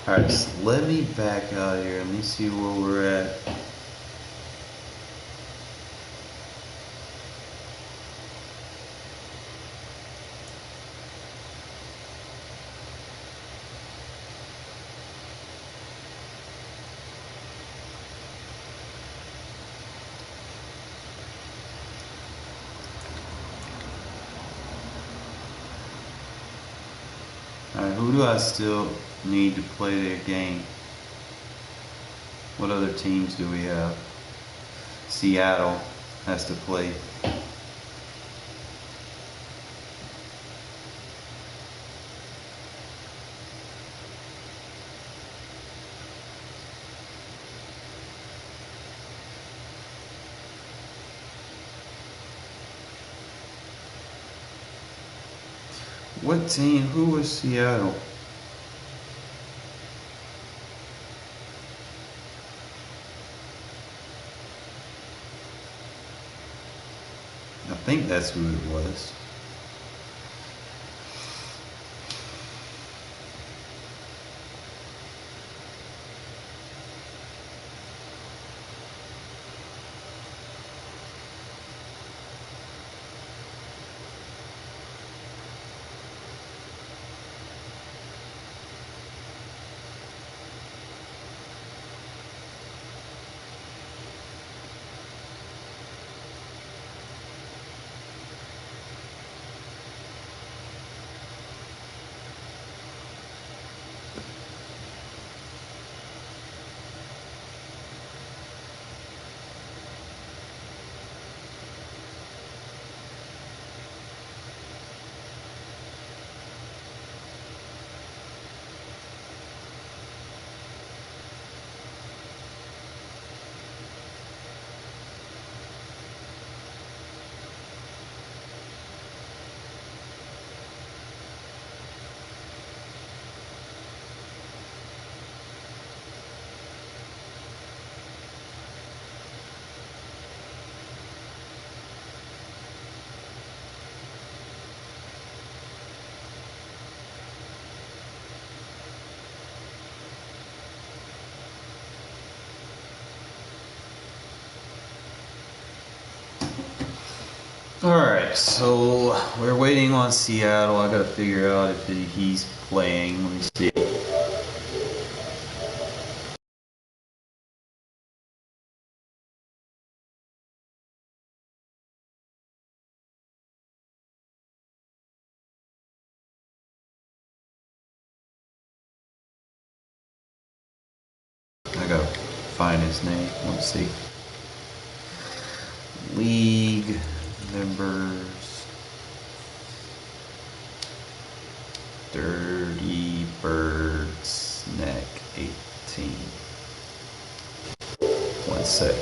Alright, so let me back out here. Let me see where we're at. Alright, who do I still need to play their game? What other teams do we have? Seattle has to play. What team? Who was Seattle? I think that's who it was. Alright, so we're waiting on Seattle. I gotta figure out if he's playing. Let me see. I gotta find his name. Let's see. League members. Dirty Birds Neck 18. 1 sec.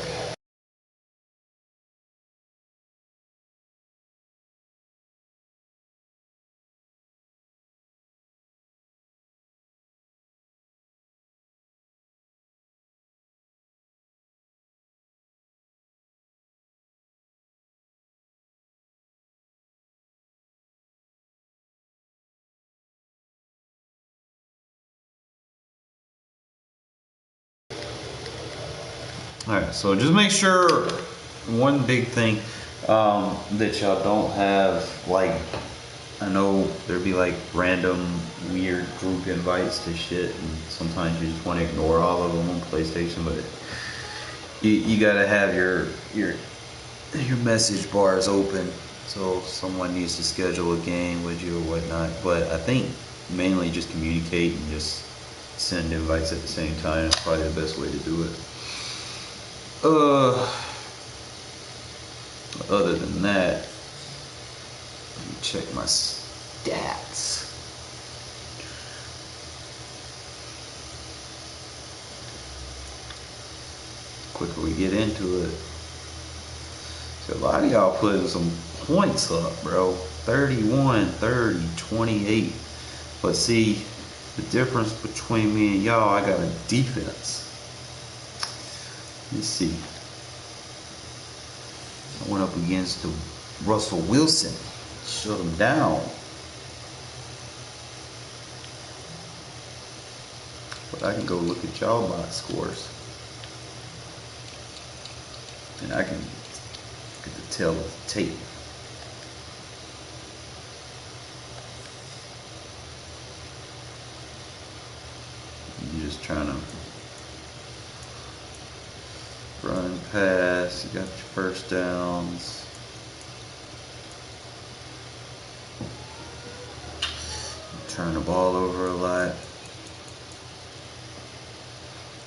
Alright, so just make sure one big thing that y'all don't have, like, I know there'd be like random weird group invites to shit, and sometimes you just want to ignore all of them on PlayStation, but you gotta have your message bars open, so someone needs to schedule a game with you or whatnot. But I think mainly just communicate and just send invites at the same time is probably the best way to do it. Other than that, let me check my stats. Quicker we get into it. So a lot of y'all putting some points up, bro. 31, 30, 28. But see, the difference between me and y'all, I got a defense. Let's see. I went up against the Russell Wilson. Shut him down. But I can go look at y'all box scores. And I can get the tail of the tape. You're just trying to run, pass, you got your first downs. turn the ball over a lot.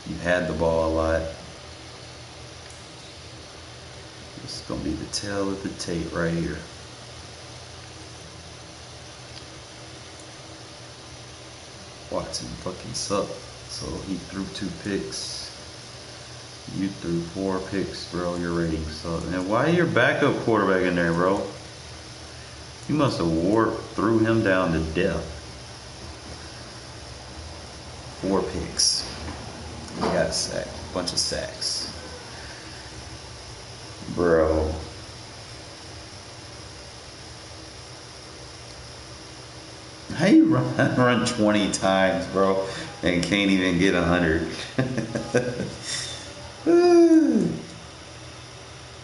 You had the ball a lot. This is going to be the tail of the tape right here. Watson fucking sucked. So he threw 2 picks. You threw 4 picks, bro. Your rating sucked. And why your backup quarterback in there, bro? You must have threw him down to death. 4 picks. He got a sack. Bunch of sacks. Bro. How you run 20 times, bro, and can't even get 100?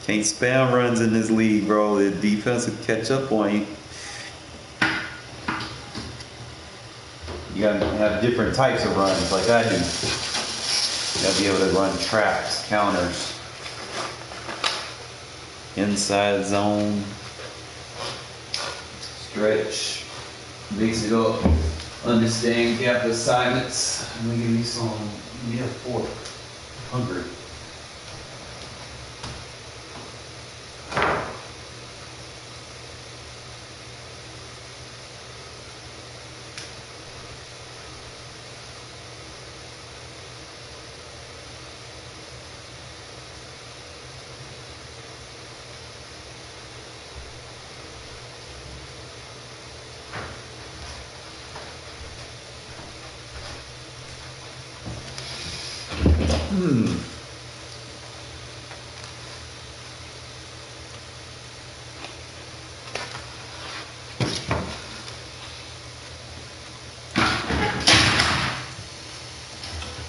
Can't spam runs in this league, bro. The defense will catch up on you. You gotta have different types of runs like I do. You gotta be able to run traps, counters, inside zone, stretch, mix it up, understand gap assignments. Let me give you some. We have 4. Hungry.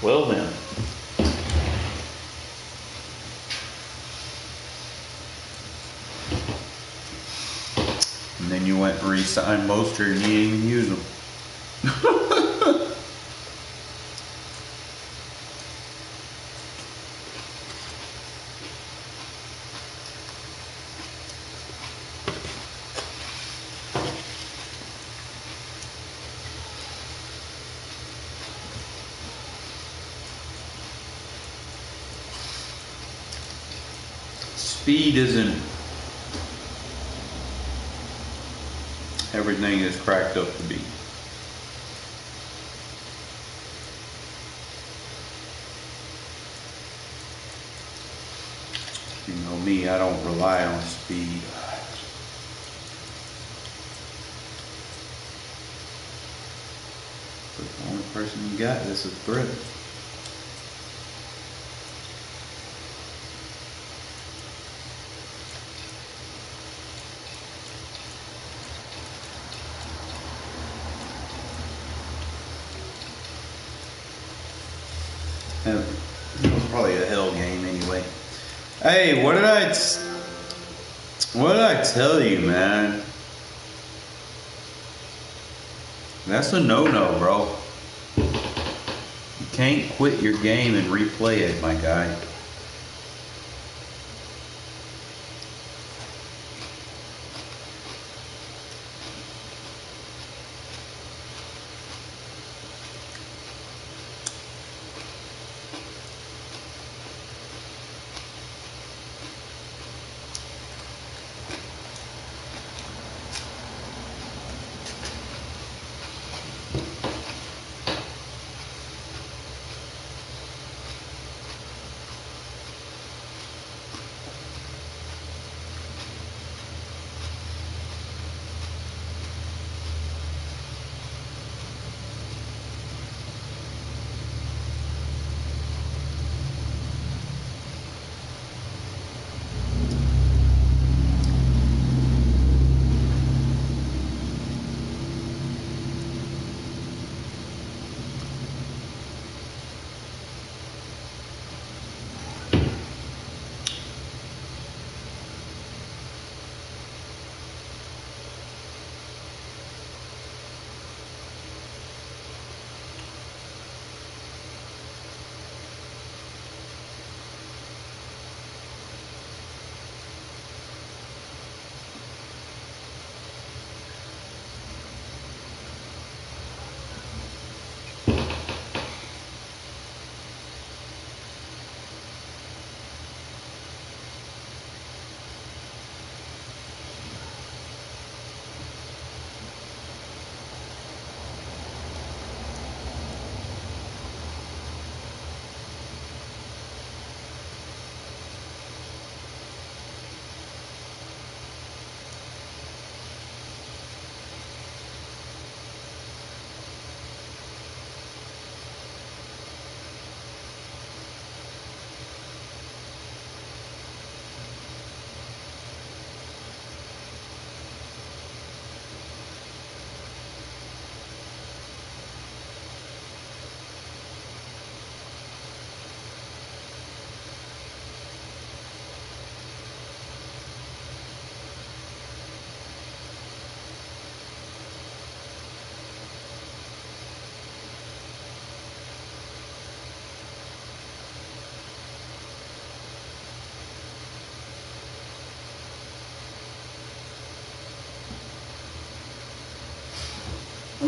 Well then. And then you went and re-signed Mostert and you didn't even use him. Speed isn't everything is cracked up to be. You know me, I don't rely on speed. But the only person you got is a threat. It was probably a hell game anyway. Hey, what did I tell you, man? That's a no-no, bro. You can't quit your game and replay it, my guy.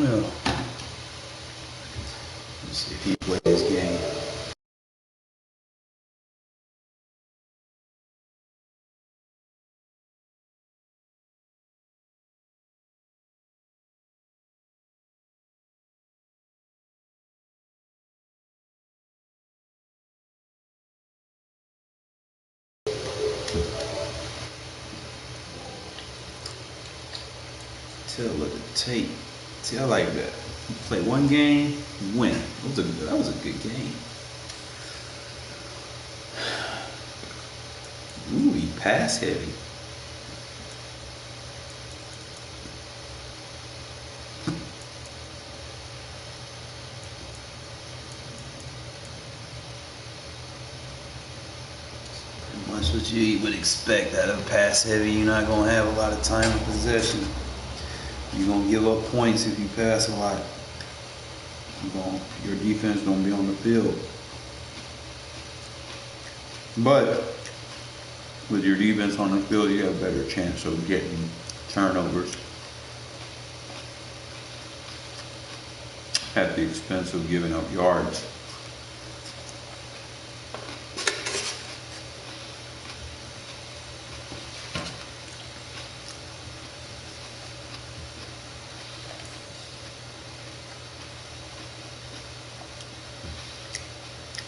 Well, let's see if he plays this game. Tell look at the tape. See, I like that. You play one game, win. That was a good game. Ooh, he pass heavy. Pretty much what you would expect out of pass heavy. You're not gonna have a lot of time of possession. You're gonna give up points if you pass a lot. Your defense gonna be on the field. But with your defense on the field, you have a better chance of getting turnovers at the expense of giving up yards.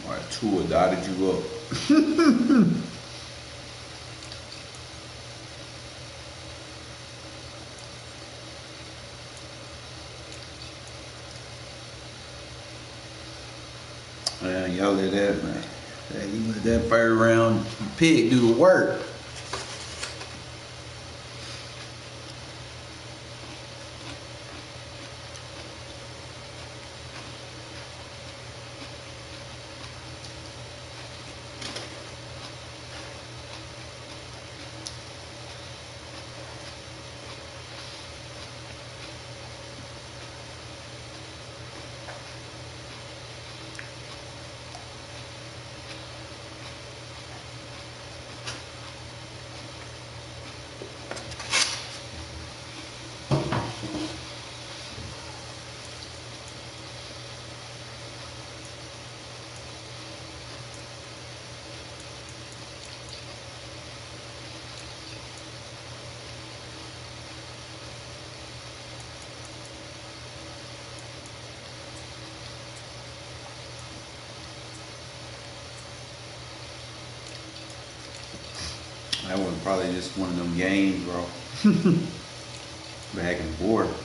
All right, Tua dotted you up. Man, y'all let that, man. You let that third round pick do the work. That was probably just one of them games, bro. Back and forth.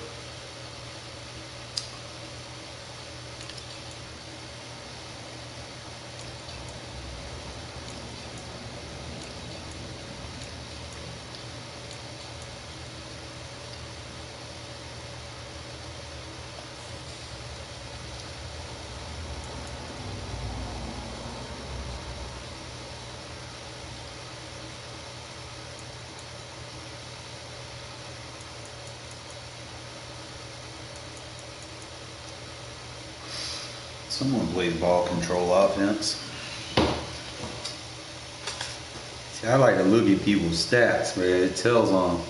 Someone plays ball control offense. See, I like to look at people's stats, man. It tells on.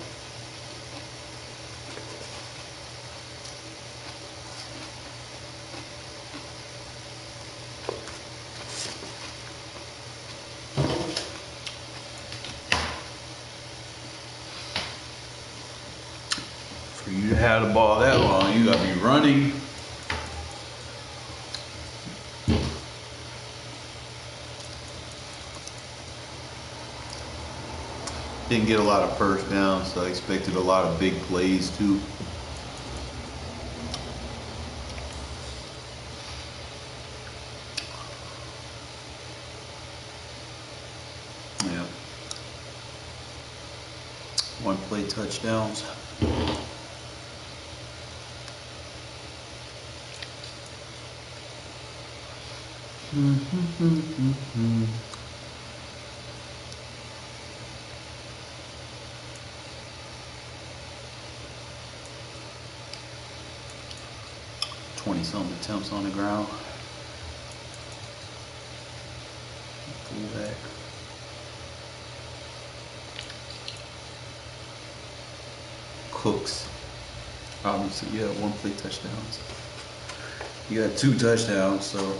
For you to have the ball that long, you gotta be running. Didn't get a lot of first downs, so I expected a lot of big plays too. Yeah. One play touchdowns. Mm-hmm. 20-something attempts on the ground. Fullback. Cooks. Obviously, yeah, one play touchdowns. You got 2 touchdowns, so.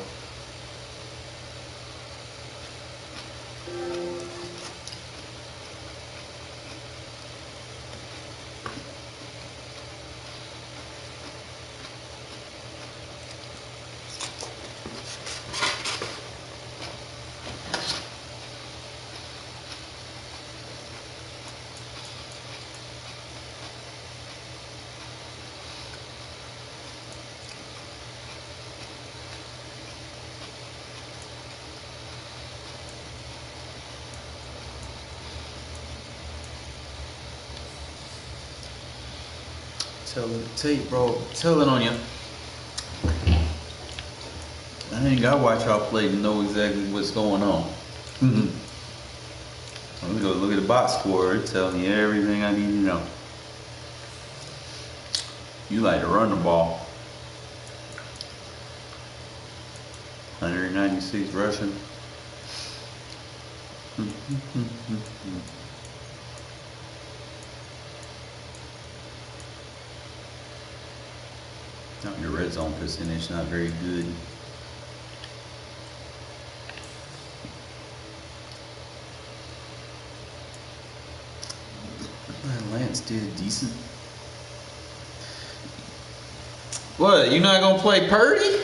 Tell it, bro. Tell it on you. I ain't gotta watch y'all play to know exactly what's going on. Let me go look at the box score. It's telling me everything I need to know. You like to run the ball. 196 rushing. Not your red zone percentage, not very good. Lance did decent. What? You not gonna play Purdy?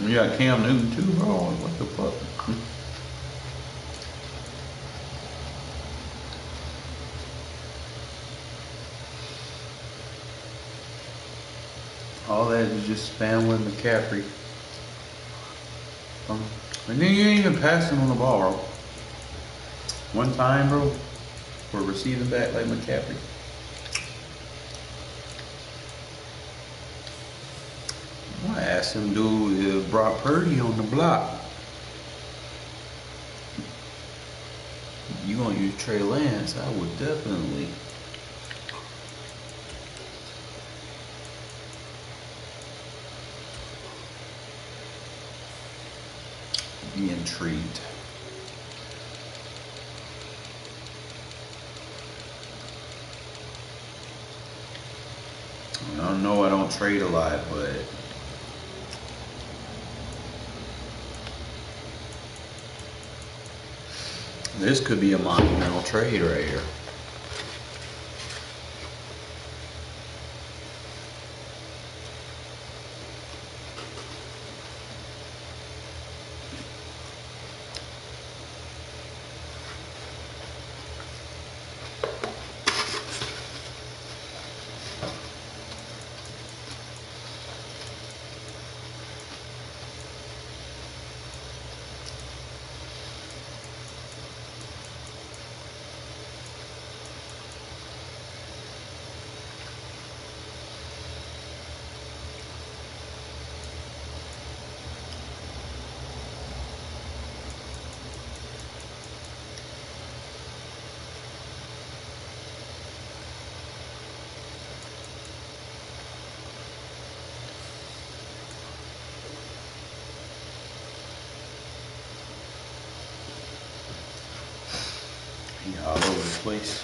You got Cam Newton too, bro. What the fuck? All that is just spam with McCaffrey. And then you ain't even passing on the ball, bro. One time, bro, for receiving back like McCaffrey. I asked him to do Brock Purdy on the block. You gonna use Trey Lance? I would definitely. Be intrigued. I know I don't trade a lot, but this could be a monumental trade right here. All over the place.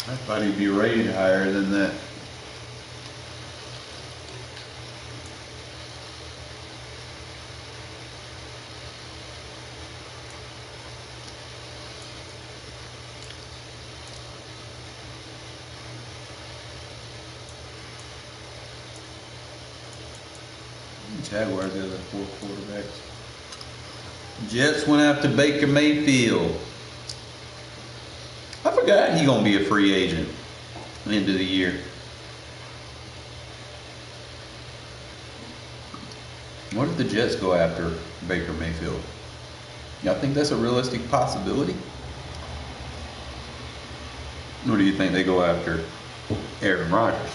I thought he'd be rated higher than that. Jaguars got like 4 quarterbacks. Jets went after Baker Mayfield. I forgot he's gonna be a free agent end of the year. What if the Jets go after Baker Mayfield? Y'all think that's a realistic possibility? Or do you think they go after Aaron Rodgers?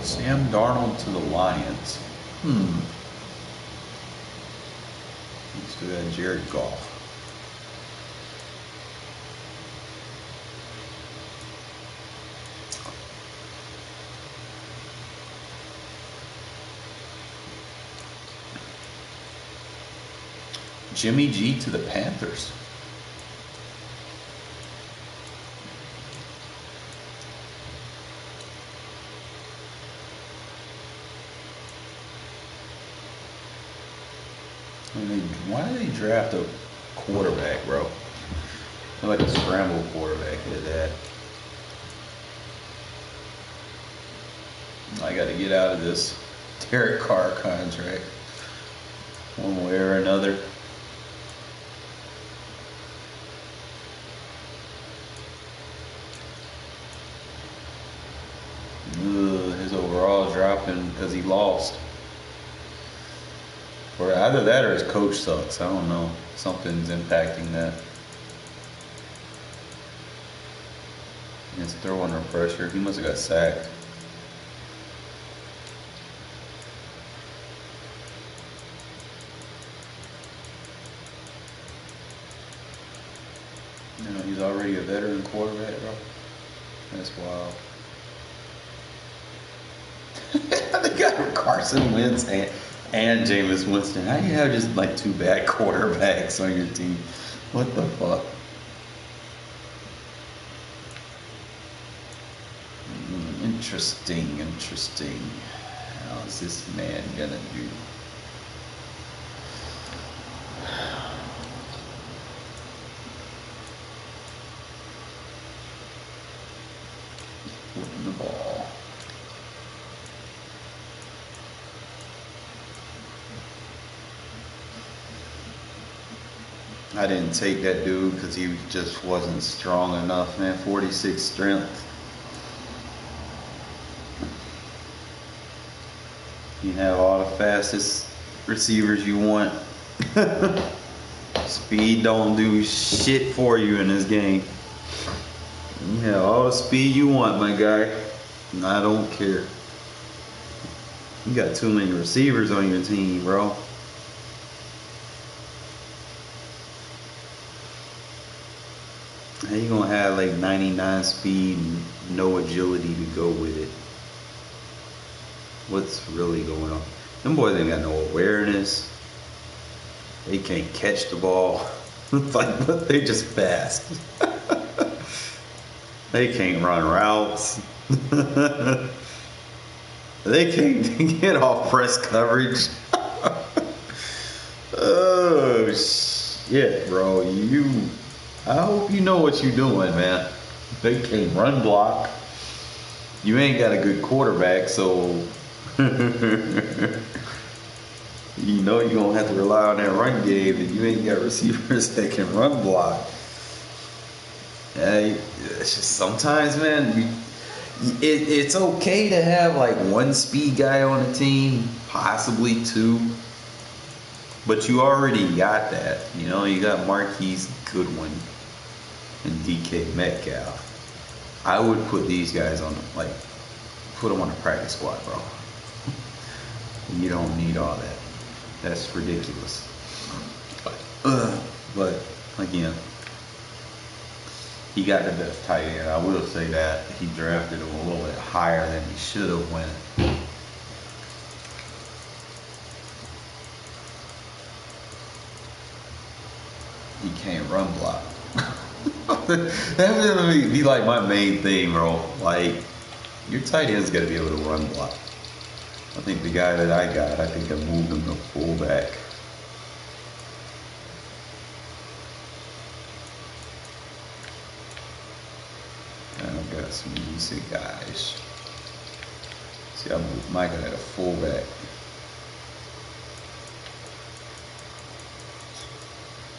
Sam Darnold to the Lions. Let's do that. Jared Goff. Jimmy G to the Panthers. Why did they draft a quarterback, bro? They're like a scramble quarterback at that. I got to get out of this Derek Carr contract one way or another. His overall dropping because he lost. Or either that or his coach sucks. I don't know. Something's impacting that. He's throwing under pressure. He must have got sacked. You know, he's already a veteran quarterback, bro. That's wild. They got Carson Wentz and Jameis Winston. How do you have just like 2 bad quarterbacks on your team? What the fuck? Interesting. How's this man gonna do? Flipping the ball. I didn't take that dude because he just wasn't strong enough, man. 46 strength. You have all the fastest receivers you want. Speed don't do shit for you in this game. You have all the speed you want, my guy. And I don't care. You got too many receivers on your team, bro. How you gonna have like 99 speed and no agility to go with it? What's really going on? Them boys ain't got no awareness. They can't catch the ball. Like, they just fast. They can't run routes. They can't get off press coverage. Oh shit, bro. I hope you know what you're doing, man. They can't run block. You ain't got a good quarterback, so you know you're gonna have to rely on that run game, and you ain't got receivers that can run block. Hey, it's just sometimes, man, it's okay to have like 1 speed guy on the team, possibly 2. But you already got that. You know, you got Marquise Goodwin and DK Metcalf. I would put these guys on, like, put them on a practice squad, bro. You don't need all that. That's ridiculous. But again, he got the best tight end. I will say that. He drafted him a little bit higher than he should have went. can't run block. That would be like my main thing, bro. Like, your tight end's got to be able to run block. I think the guy that I got, I think I moved him to fullback. And I've got some decent guys. See, I moved Micah at a fullback.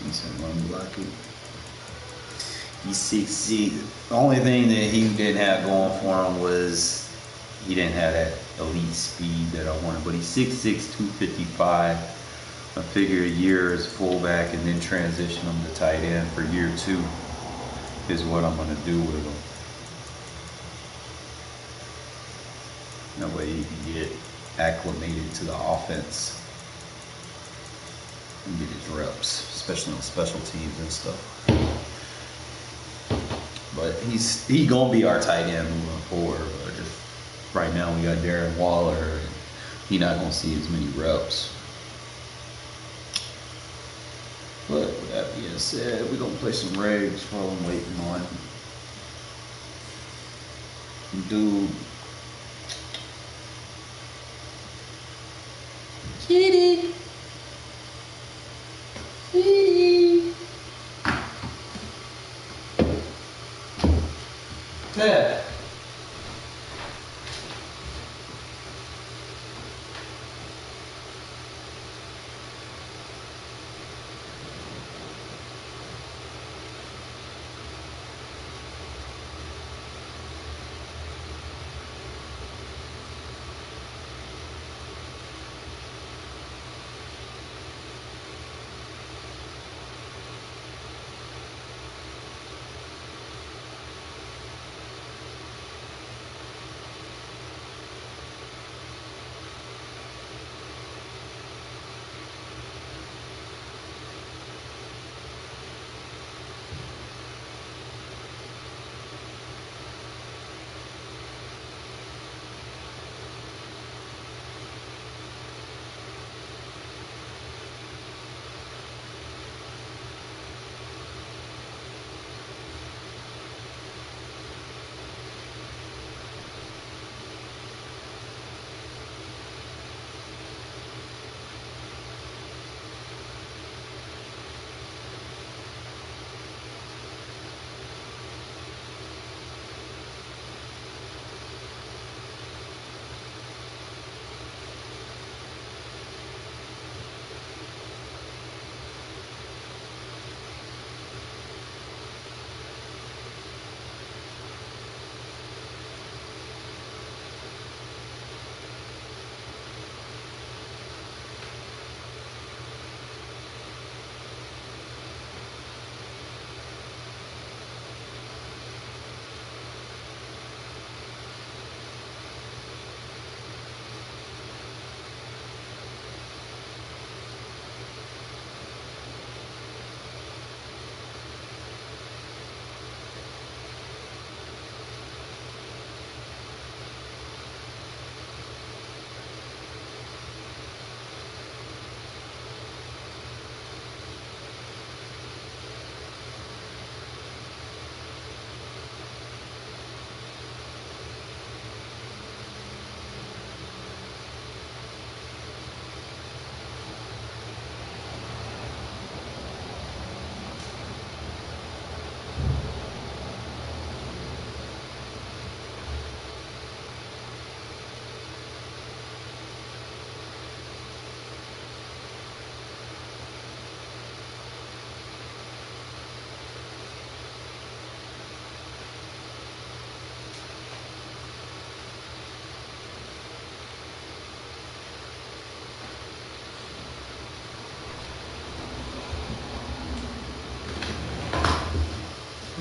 Decent run blocking. He's 6'6". The only thing that he didn't have going for him was he didn't have that elite speed that I wanted. But he's 6'6", 255. I figure a year as fullback and then transition him to tight end for year 2 is what I'm going to do with him. That way he can get acclimated to the offense and get his reps, especially on special teams and stuff. But he's gonna be our tight end moving forward. But just right now we got Darren Waller, and he's not gonna see as many reps. But with that being said, we're gonna play some Regs while I'm waiting on dude. Kitty. Kitty. Dad.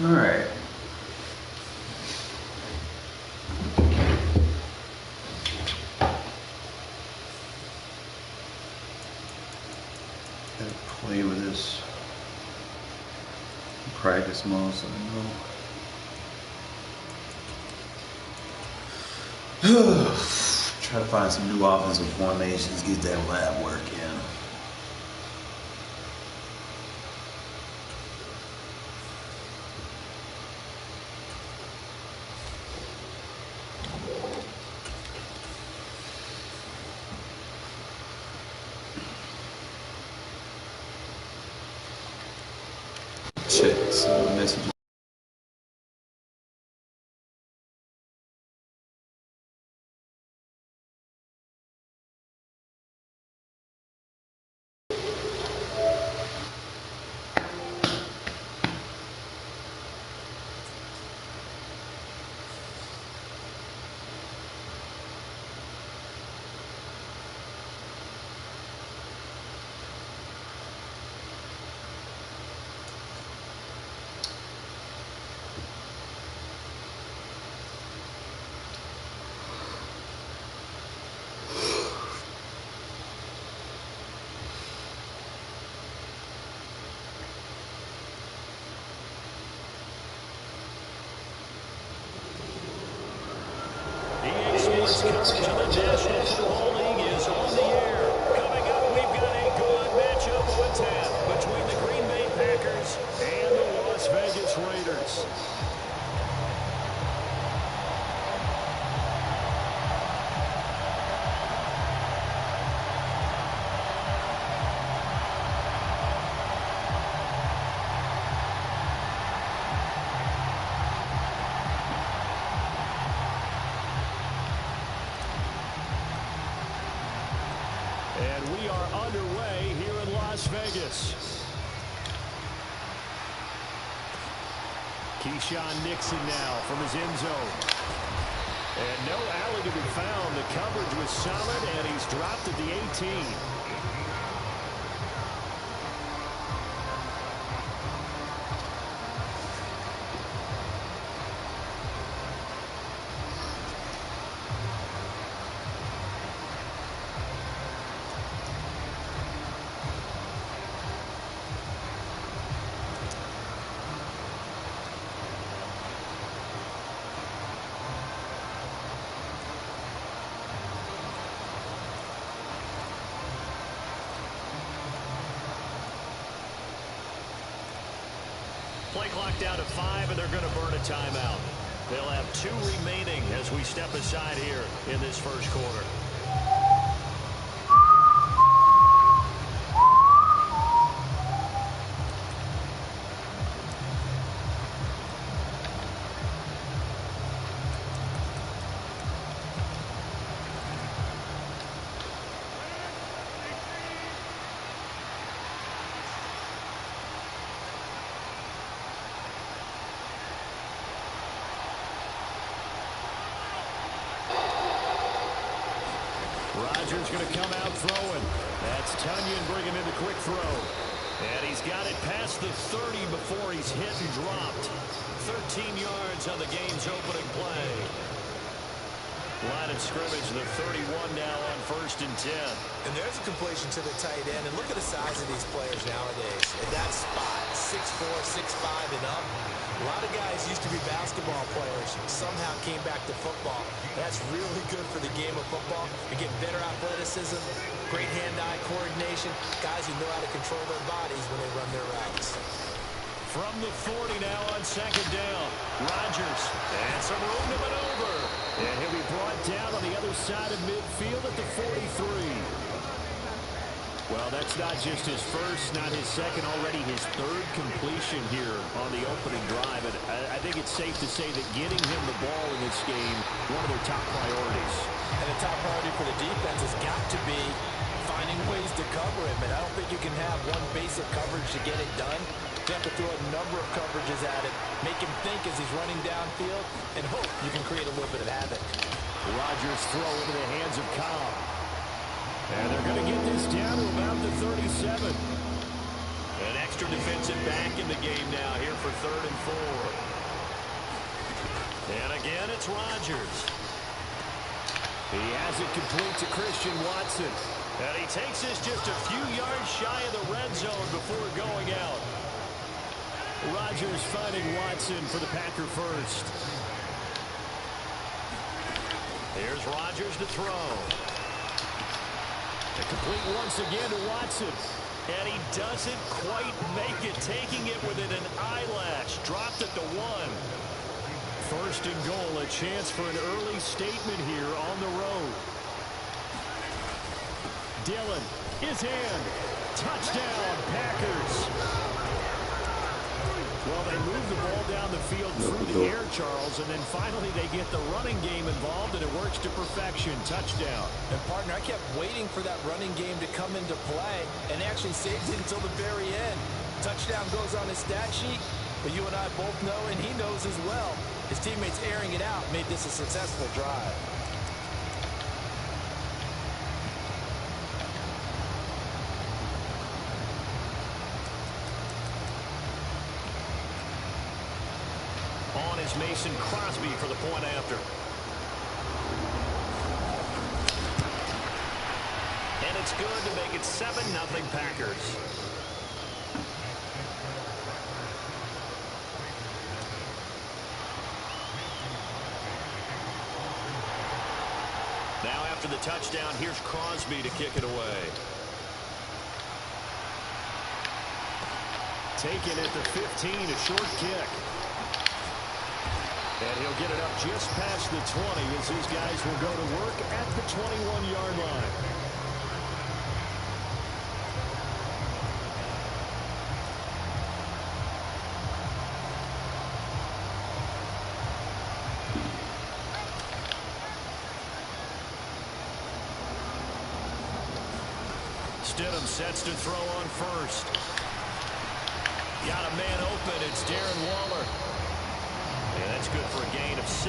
All right. Gotta play with this practice mode so I know. Try to find some new offensive formations, get that lab work in. shit. So message. EA Sports coverage of the National Football League is on the air. Coming up, we've got a good matchup on tap between the Green Bay Packers and the Las Vegas Raiders. And we are underway here in Las Vegas. Keyshawn Nixon now from his end zone. And no alley to be found. The coverage was solid, and he's dropped at the 18. Play clock down to 5, and they're going to burn a timeout. They'll have 2 remaining as we step aside here in this first quarter. Rodgers going to come out throwing. That's Tunyon bringing in the quick throw. And he's got it past the 30 before he's hit and dropped. 13 yards on the game's opening play. Line of scrimmage, the 31 now on 1st and 10. And there's a completion to the tight end. And look at the size of these players nowadays. In that spot, 6'4", 6'5", and up. A lot of guys used to be basketball players, somehow came back to football. That's really good for the game of football. You get better athleticism, great hand-eye coordination, guys who know how to control their bodies when they run their routes. From the 40 now on 2nd down. Rodgers, and some room to maneuver. And he'll be brought down on the other side of midfield at the 43. Well, that's not just his first, not his second, already his 3rd completion here on the opening drive. And I think it's safe to say that getting him the ball in this game, one of their top priorities. And the top priority for the defense has got to be finding ways to cover him. And I don't think you can have one basic coverage to get it done. You have to throw a number of coverages at him, make him think as he's running downfield, and hope you can create a little bit of havoc. Rodgers throw into the hands of Carr. And they're going to get this down to about the 37. An extra defensive back in the game now here for 3rd and 4. And again, it's Rodgers. He has it complete to Christian Watson. And he takes this just a few yards shy of the red zone before going out. Rodgers finding Watson for the Packer first. Here's Rodgers to throw. A complete once again to Watson. And he doesn't quite make it, taking it within an eyelash. Dropped at the 1. 1st and goal, a chance for an early statement here on the road. Dillon, his hand. Touchdown, Packers. Well, they move the ball down the field through the air, Charles, and then finally they get the running game involved, and it works to perfection. Touchdown. And, partner, I kept waiting for that running game to come into play, and actually saved it until the very end. Touchdown goes on his stat sheet, but you and I both know, and he knows as well, his teammates airing it out made this a successful drive. On is Mason Crosby for the point after. And it's good to make it 7-0 Packers. Now after the touchdown, here's Crosby to kick it away. Taken at the 15, a short kick. And he'll get it up just past the 20 as his guys will go to work at the 21-yard line. Stidham sets to throw on first. Got a man open. It's Darren Waller. And that's good for a gain of 6,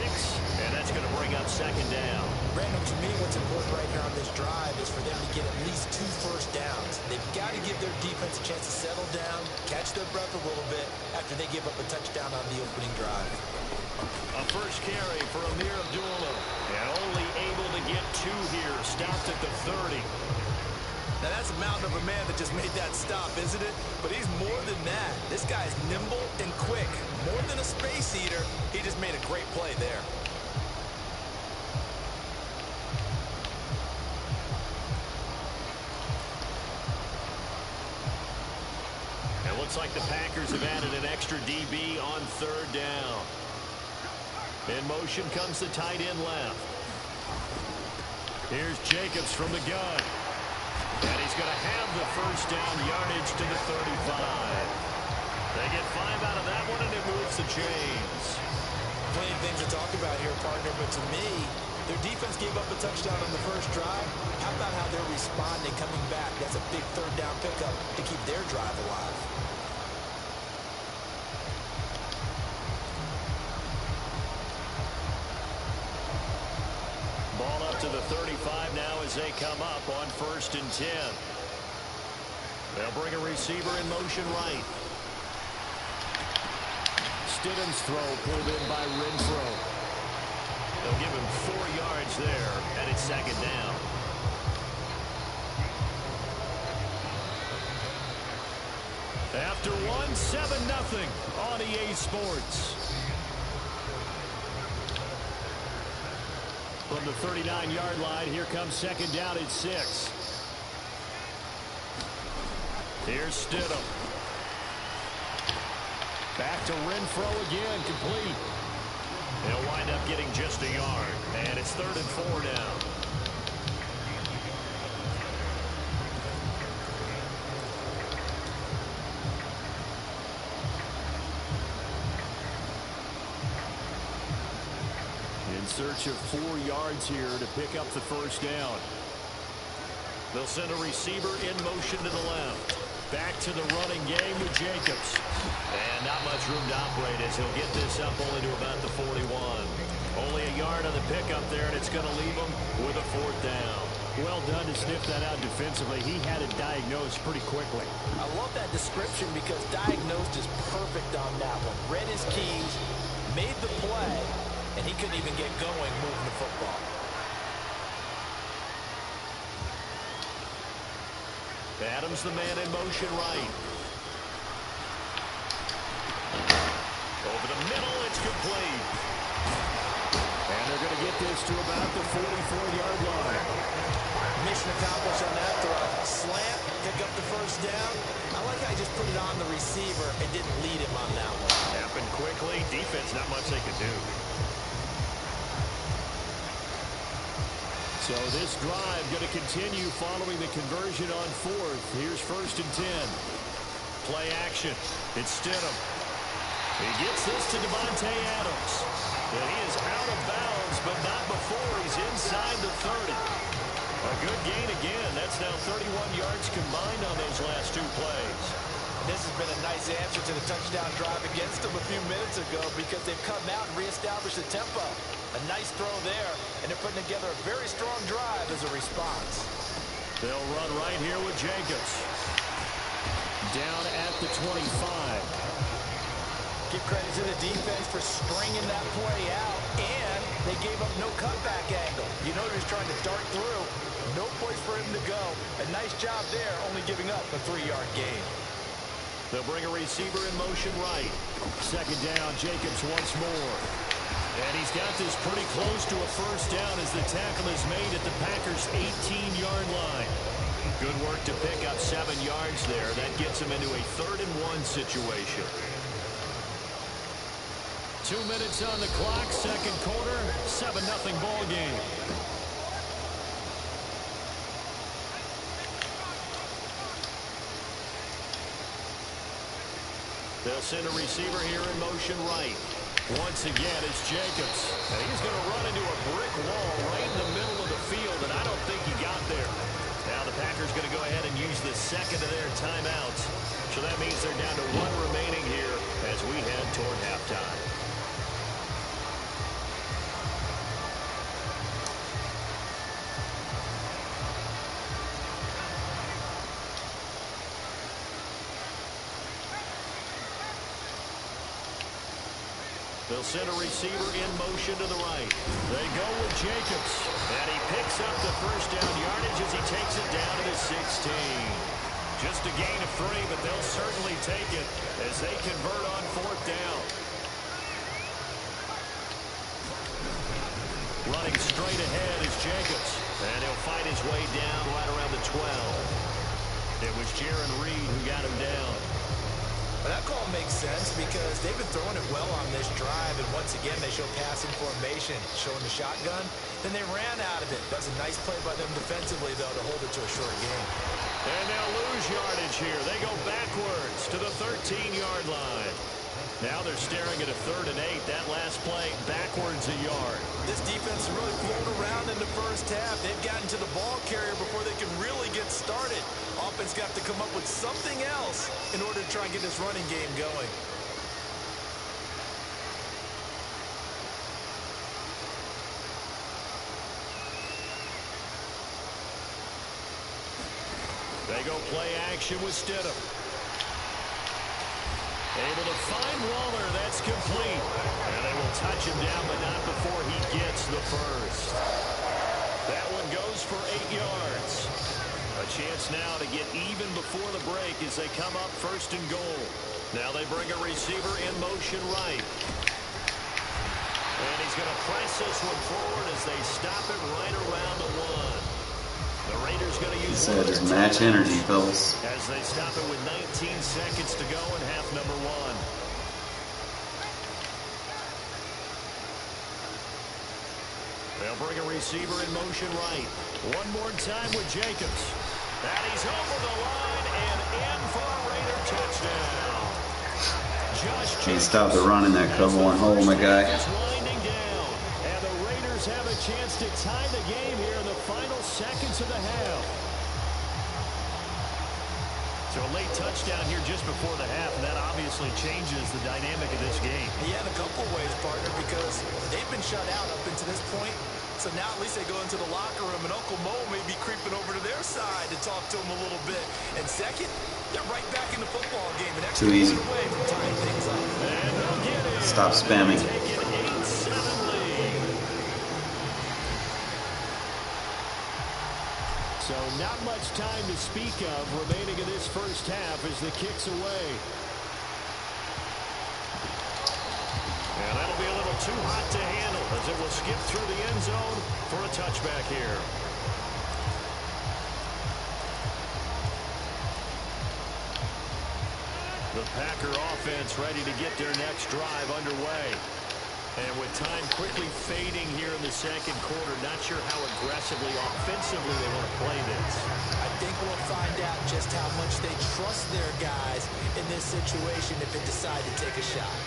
and that's going to bring up second down. Randall, to me, what's important right here on this drive is for them to get at least 2 first downs. They've got to give their defense a chance to settle down, catch their breath a little bit after they give up a touchdown on the opening drive. A first carry for Amir Abdullah, and only able to get 2 here. Stopped at the 30. Now, that's a mountain of a man that just made that stop, isn't it? But he's more than that. This guy's nimble and quick. More than a space eater, he just made a great play there. It looks like the Packers have added an extra DB on third down. In motion comes the tight end left. Here's Jacobs from the gun. And he's going to have the first down yardage to the 35. They get 5 out of that one, and it moves the chains. Plenty of things to talk about here, partner, but to me, their defense gave up a touchdown on the first drive. How about how they're responding, coming back? That's a big third down pickup to keep their drive alive. Ball up to the 35 now as they come up on 1st and 10. They'll bring a receiver in motion right. Stidham's throw pulled in by Renfrow. They'll give him 4 yards there, and it's second down. After 7-0 on EA Sports. From the 39-yard line, here comes second down at 6. Here's Stidham. Back to Renfrow again, complete. He'll wind up getting just a yard, and it's 3rd and 4 now. In search of 4 yards here to pick up the first down. They'll send a receiver in motion to the left. Back to the running game with Jacobs. And not much room to operate as he'll get this up only to about the 41. Only a yard on the pickup there, and it's going to leave him with a 4th down. Well done to sniff that out defensively. He had it diagnosed pretty quickly. I love that description because diagnosed is perfect on that one. Read his keys, made the play, and he couldn't even get going moving the football. Adams the man in motion right. Over the middle, it's complete. And they're going to get this to about the 44-yard line. Mission accomplished on that throw. Slant, pick up the first down. I like how he just put it on the receiver and didn't lead him on that one. Happened quickly. Defense, not much they could do. So this drive going to continue following the conversion on 4th. Here's 1st and 10. Play action. It's Stidham. He gets this to Devontae Adams. And he is out of bounds, but not before he's inside the 30. A good gain again. That's now 31 yards combined on those last two plays. This has been a nice answer to the touchdown drive against them a few minutes ago because they've come out and reestablished the tempo. A nice throw there, and they're putting together a very strong drive as a response. They'll run right here with Jacobs. Down at the 25. Give credit to the defense for stringing that play out, and they gave up no cutback angle. You know he was trying to dart through. No place for him to go. A nice job there, only giving up a 3-yard gain. They'll bring a receiver in motion right. Second down, Jacobs once more. And he's got this pretty close to a first down as the tackle is made at the Packers' 18-yard line. Good work to pick up 7 yards there. That gets him into a 3rd-and-1 situation. 2 minutes on the clock, second quarter, 7-0 ball game. They'll send a receiver here in motion right. Once again, it's Jacobs. And he's going to run into a brick wall right in the middle of the field, and I don't think he got there. Now the Packers going to go ahead and use the second of their timeouts. So that means they're down to 1 remaining here as we head toward halftime. They'll send a receiver in motion to the right. They go with Jacobs. And he picks up the first down yardage as he takes it down to the 16. Just a gain of 3, but they'll certainly take it as they convert on 4th down. Running straight ahead is Jacobs. And he'll fight his way down right around the 12. It was Darren who got him down. But that call makes sense because they've been throwing it well on this drive, and once again they show passing formation, showing the shotgun. Then they ran out of it. That was a nice play by them defensively, though, to hold it to a short game. And they'll lose yardage here. They go backwards to the 13-yard line. Now they're staring at a 3rd and 8. That last play, backwards a yard. This defense has really flown around in the first half. They've gotten to the ball carrier before they can really get started. Offense got to come up with something else in order to try and get this running game going. They go play action with Stidham. Able to find Waller. That's complete. And they will touch him down, but not before he gets the first. That one goes for 8 yards. A chance now to get even before the break as they come up 1st and goal. Now they bring a receiver in motion right. And he's going to press this one forward as they stop it right around the 1. The Raiders going to use that is match energy, fellas. as they stop it with 19 seconds to go in half number 1. They'll bring a receiver in motion right. One more time with Jacobs. And he's over the line and in for a Raider touchdown. Can't stop the run in that cover 1 hole, my guy. Winding down, and the Raiders have a chance to tie the game here in the final seconds of the half. So a late touchdown here just before the half, and that obviously changes the dynamic of this game. Yeah, in a couple of ways, partner, because they've been shut out up until this point. So now at least they go into the locker room, and Uncle Mo may be creeping over to their side to talk to them a little bit. And second, they're right back in the football game. And too easy. Away from tying things up. And they'll get it. Stop spamming. Take an 8-7 lead. So not much time to speak of remaining in this first half as the kick's away. And that'll be a little too hot to handle as it will skip through the end zone for a touchback here. The Packer offense ready to get their next drive underway. And with time quickly fading here in the second quarter, not sure how aggressively, offensively they want to play this. I think we'll find out just how much they trust their guys in this situation if they decide to take a shot.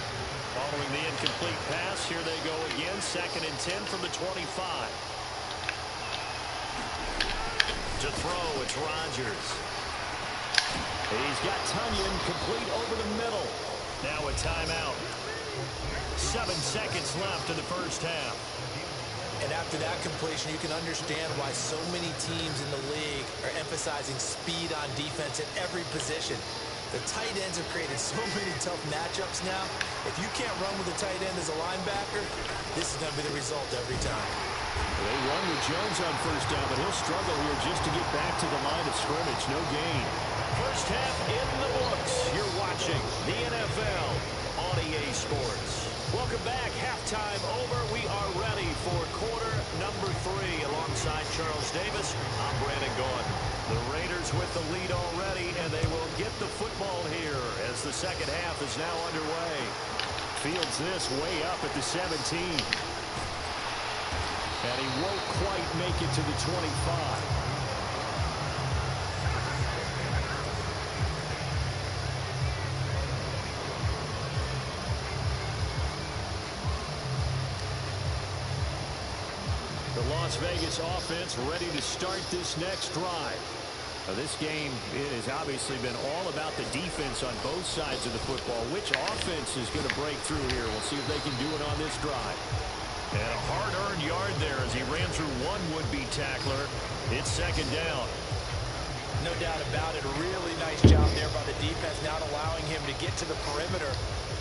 Following the incomplete pass, here they go again. 2nd and 10 from the 25. To throw, it's Rodgers. He's got Tunyon complete over the middle. Now a timeout. 7 seconds left in the first half. And after that completion, you can understand why so many teams in the league are emphasizing speed on defense at every position. The tight ends have created so many tough matchups now. If you can't run with a tight end as a linebacker, this is going to be the result every time. They run with Jones on first down, but he'll struggle here just to get back to the line of scrimmage. No gain. First half in the books. You're watching the NFL on EA Sports. Welcome back. Halftime over. We are ready for quarter number 3. Alongside Charles Davis, I'm Brandon Gordon. The Raiders with the lead already, and they will get the football here as the second half is now underway. Fields this way up at the 17. And he won't quite make it to the 25. The Las Vegas offense ready to start this next drive. Now, this game has obviously been all about the defense on both sides of the football. Which offense is going to break through here? We'll see if they can do it on this drive. And a hard-earned yard there as he ran through one would-be tackler. It's 2nd down. No doubt about it. A really nice job there by the defense, not allowing him to get to the perimeter.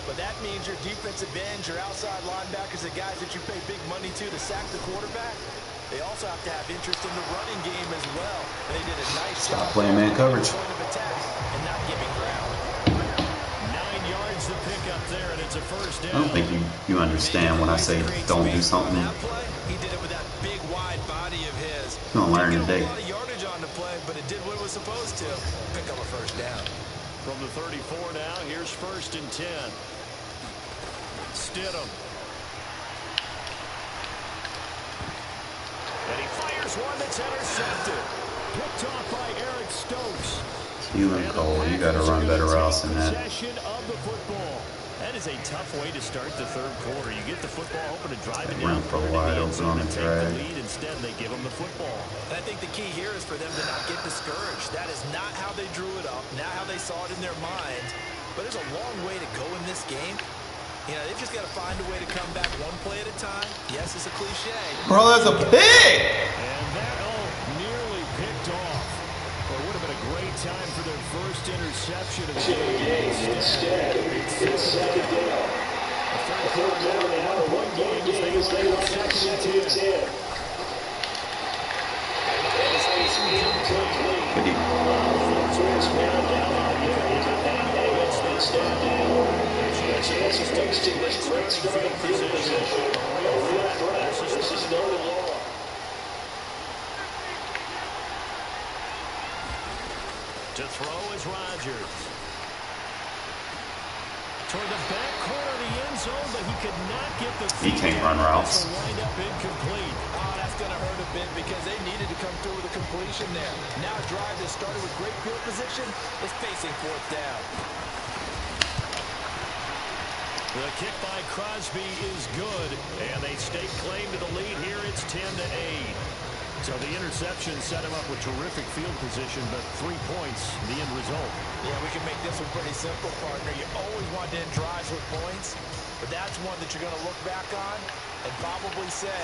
But that means your defensive ends, your outside linebackers, the guys that you pay big money to sack the quarterback, they also have to have interest in the running game as well. And they did a nice job playing man coverage. Point of attack and not giving ground. 9 yards to pick up there, and it's a first down. I don't think you understand when I say don't do something. He did it with that big wide body of his. You're gonna learn today. A lot of yardage on the play, but it did what it was supposed to. Pick up a first down. From the 34 now, here's 1st and 10. Stidham. And he fires one that's intercepted. Picked off by Eric Stokes. Feeling cold. You got to run better routes than that. Possession of the football. That is a tough way to start the 3rd quarter. You get the football open and drive it down. Renfrow wide open on the drag. Instead, they give him the football. And I think the key here is for them to not get discouraged. That is not how they drew it up, not how they saw it in their minds. But there's a long way to go in this game. You know, they've just got to find a way to come back one play at a time. Yes, it's a cliche. Bro, that's a pig! And that nearly picked off. Well, it would have been a great time for their first interception of the game. Instead, it's 2nd down. The 3rd down, they have a 1-point game as they go 2nd and 10. To throw is Rodgers. Toward the back corner of the end zone, but he could not get the feet. He can't run routes. Wind up incomplete. Oh, that's going to hurt a bit because they needed to come through with a completion there. Now a drive that started with great field position is facing 4th down. The kick by Crosby is good, and they stake claim to the lead here. It's 10-8. So the interception set him up with terrific field position, but 3 points, the end result. Yeah, we can make this one pretty simple, partner. You always want to end drives with points, but that's one that you're going to look back on and probably say,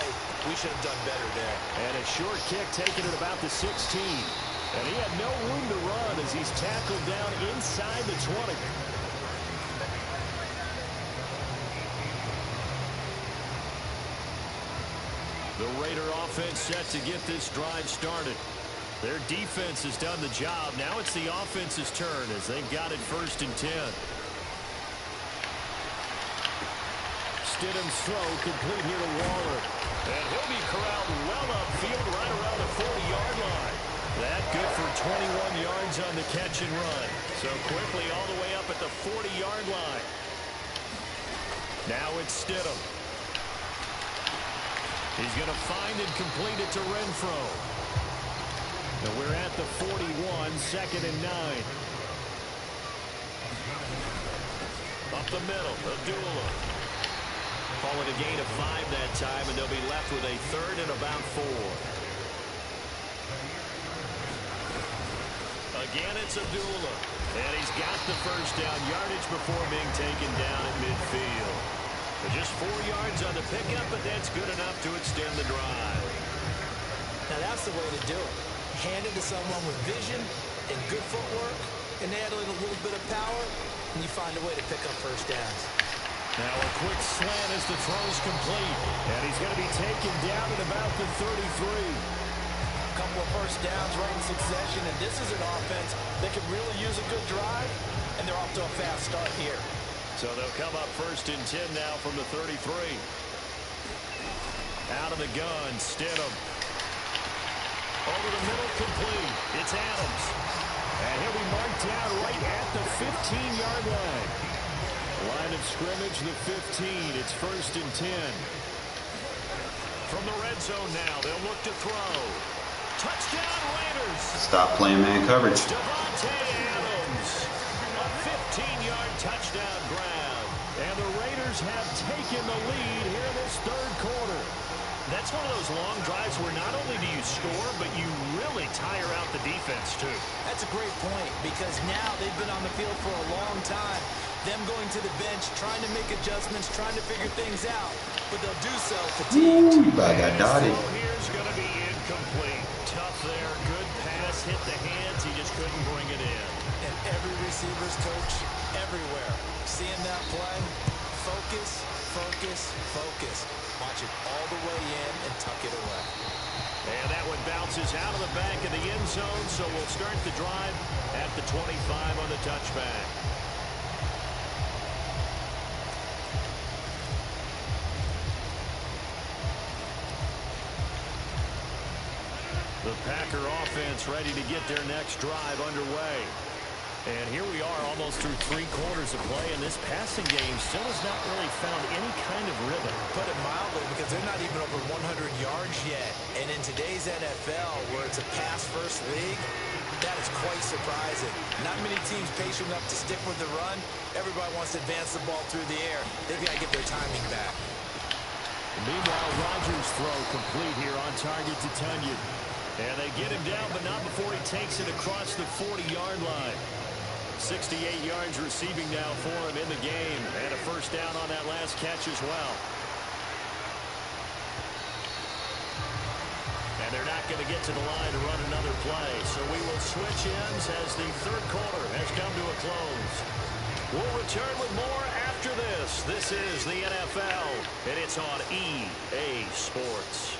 we should have done better there. And a short kick taken at about the 16. And he had no room to run as he's tackled down inside the 20. The Raider offense set to get this drive started. Their defense has done the job. Now it's the offense's turn as they've got it 1st and 10. Stidham's throw complete here to Waller. And he'll be corralled well upfield right around the 40-yard line. That good for 21 yards on the catch and run. So quickly all the way up at the 40-yard line. Now it's Stidham. He's going to find and complete it to Renfrow. Now we're at the 41, 2nd and 9. Up the middle, Abdullah. Calling a gain of 5 that time, and they'll be left with a 3rd and about 4. Again, it's Abdullah. And he's got the first down yardage before being taken down at midfield. But just 4 yards on the pickup, but that's good enough to extend the drive. Now that's the way to do it. Hand it to someone with vision and good footwork, and add a little bit of power, and you find a way to pick up first downs. Now a quick slant as the throw's complete. And he's going to be taken down at about the 33. Couple of first downs right in succession, and this is an offense that could really use a good drive, and they're off to a fast start here. So they'll come up 1st and 10 now from the 33. Out of the gun, Stidham. Over the middle, complete. It's Adams. And he'll be marked down right at the 15-yard line. Line of scrimmage, the 15. It's 1st and 10. From the red zone now, they'll look to throw. Touchdown Raiders. Stop playing man coverage. Devontae Adams. A 15-yard touchdown grab. And the Raiders have taken the lead here in this 3rd quarter. That's one of those long drives where not only do you score, but you really tire out the defense, too. That's a great point, because now they've been on the field for a long time. Them going to the bench, trying to make adjustments, trying to figure things out. But they'll do so fatigued. Ooh, I got dotted. Here's going to be incomplete. Tough there. Good pass. Hit the hands. He just couldn't bring it in. And every receiver's coach everywhere, seeing that play, focus, focus, focus. Watch it all the way in and tuck it away. And that one bounces out of the back of the end zone, so we'll start the drive at the 25 on the touchback. The Packer offense ready to get their next drive underway. And here we are almost through 3 quarters of play, and this passing game still has not really found any kind of rhythm. Put it mildly, because they're not even over 100 yards yet. And in today's NFL, where it's a pass-first league, that is quite surprising. Not many teams patient enough to stick with the run. Everybody wants to advance the ball through the air. They've got to get their timing back. Meanwhile, Rodgers' throw complete here on target to Tunyon. And they get him down, but not before he takes it across the 40-yard line. 68 yards receiving now for him in the game. And a first down on that last catch as well. And they're not going to get to the line to run another play. So we will switch ends as the 3rd quarter has come to a close. We'll return with more after this. This is the NFL, and it's on EA Sports.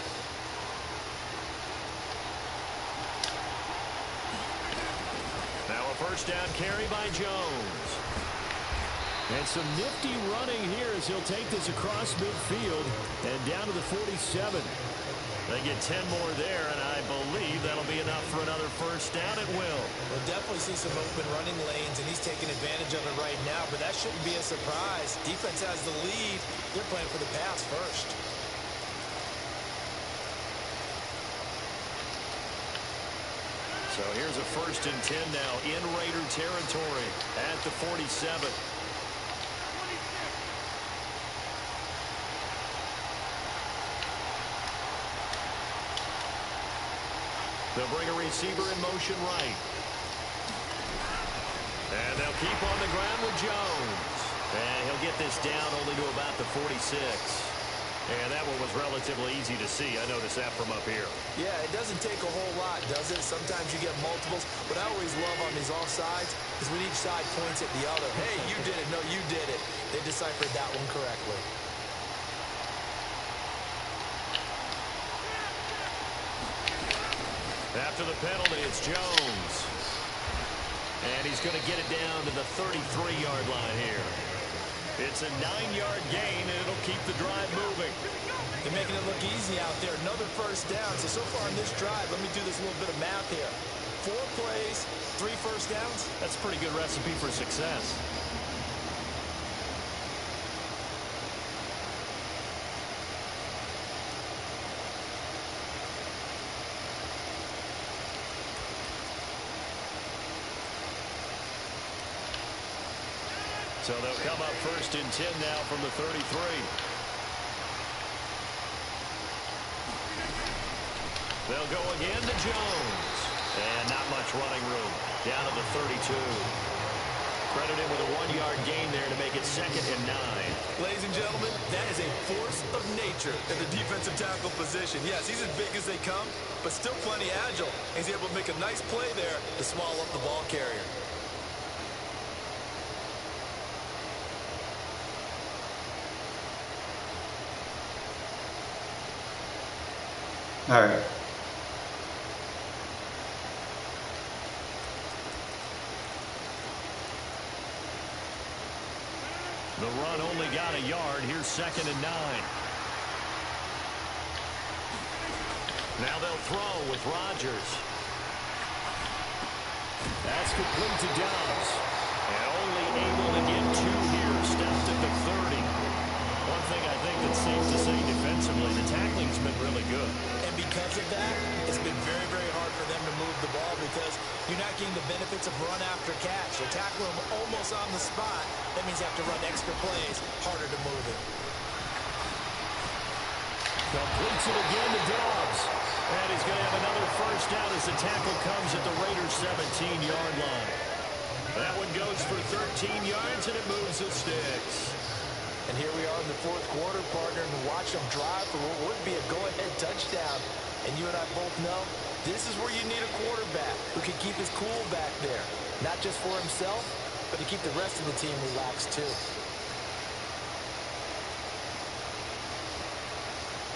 Now a first down carry by Jones. And some nifty running here as he'll take this across midfield and down to the 47. They get 10 more there, and I believe that'll be enough for another first down at will. We'll definitely see some open running lanes, and he's taking advantage of it right now, but that shouldn't be a surprise. Defense has the lead. They're playing for the pass first. So here's a 1st and 10 now in Raider territory at the 47. They'll bring a receiver in motion right. And they'll keep on the ground with Jones. And he'll get this down only to about the 46. And that one was relatively easy to see. I noticed that from up here. Yeah, it doesn't take a whole lot, does it? Sometimes you get multiples. What I always love on these offsides is when each side points at the other. Hey, you did it. No, you did it. They deciphered that one correctly. After the penalty, it's Jones. And he's going to get it down to the 33-yard line here. It's a 9-yard gain, and it'll keep the drive moving. They're making it look easy out there. Another first down. So far on this drive, let me do this little bit of math here. 4 plays, 3 first downs. That's a pretty good recipe for success. So they'll come up 1st and 10 now from the 33. They'll go again to Jones. And not much running room. Down to the 32. Credit him with a 1-yard gain there to make it 2nd and 9. Ladies and gentlemen, that is a force of nature in the defensive tackle position. Yes, he's as big as they come, but still plenty agile. He's able to make a nice play there to swallow up the ball carrier. All right. The run only got a yard. Here's 2nd and 9. Now they'll throw with Rodgers. That's complete to Dobbs. And only able to get 2 here. Stopped at the 30. One thing I think that's safe to say defensively, the tackling's been really good. And because of that, it's been very, very hard for them to move the ball because you're not getting the benefits of run after catch. They tackle them almost on the spot. That means you have to run extra plays, harder to move it. Completes it again to Dobbs. And he's going to have another first down as the tackle comes at the Raiders' 17-yard line. That one goes for 13 yards, and it moves the sticks. And here we are in the 4th quarter, partner, and watch them drive for what would be a go-ahead touchdown. And you and I both know this is where you need a quarterback who can keep his cool back there. Not just for himself, but to keep the rest of the team relaxed too.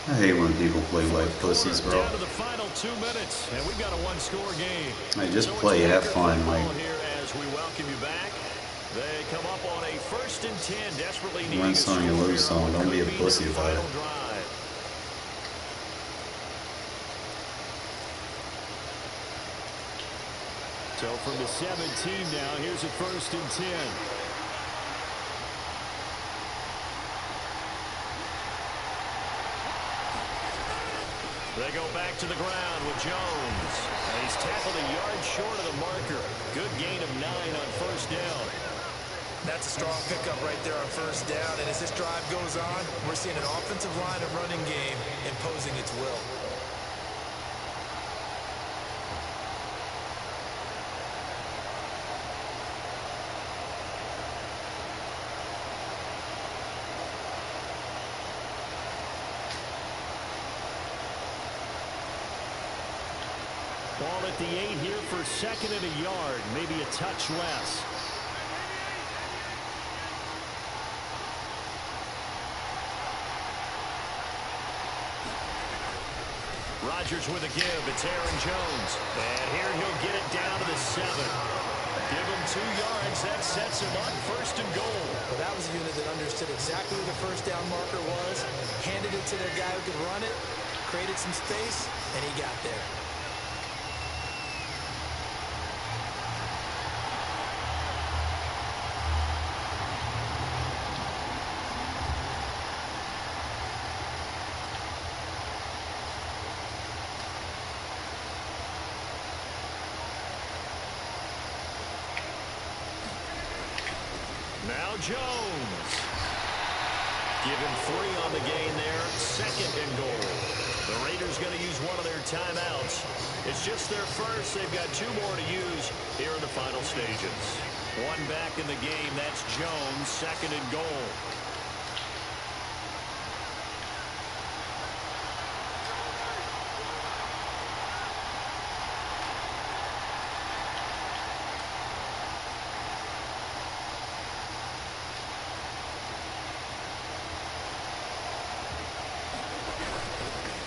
I hate when people play like pussies, bro. Down to the final 2 minutes, and we've got a 1-score game. Hey, just play, have fun, like. Here as we welcome you back. They come up on a 1st and 10, desperately needing Win some, you lose some. Don't be a pussy about it. So from the 17 now, here's a 1st and 10. They go back to the ground with Jones. And he's tackled a yard short of the marker. Good gain of 9 on 1st down. That's a strong pickup right there on 1st down. And as this drive goes on, we're seeing an offensive line and running game imposing its will. Ball at the 8 here for 2nd and a yard, maybe a touch less. Rodgers with a give. It's Aaron Jones. And here he'll get it down to the 7. Give him 2 yards. That sets him up 1st and goal. Well, that was a unit that understood exactly where the 1st down marker was, handed it to their guy who could run it, created some space, and he got there. Now Jones. Give him 3 on the gain there. 2nd and goal. The Raiders going to use one of their timeouts. It's just their first. They've got 2 more to use here in the final stages. 1 back in the game. That's Jones. 2nd and goal.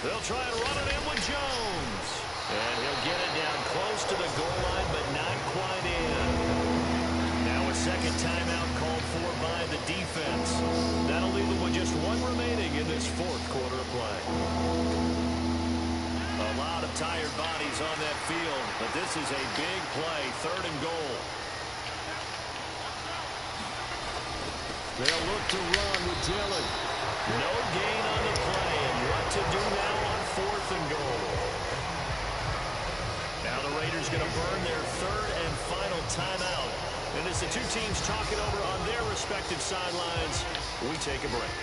They'll try and run it in with Jones. And he'll get it down close to the goal line, but not quite in. Now a 2nd timeout called for by the defense. That'll leave them with just 1 remaining in this 4th quarter of play. A lot of tired bodies on that field, but this is a big play. 3rd and goal. They'll look to run with Dillon. No gain on the play, and what to do now on 4th and goal. Now the Raiders going to burn their 3rd and final timeout. And as the 2 teams talk it over on their respective sidelines, we take a break.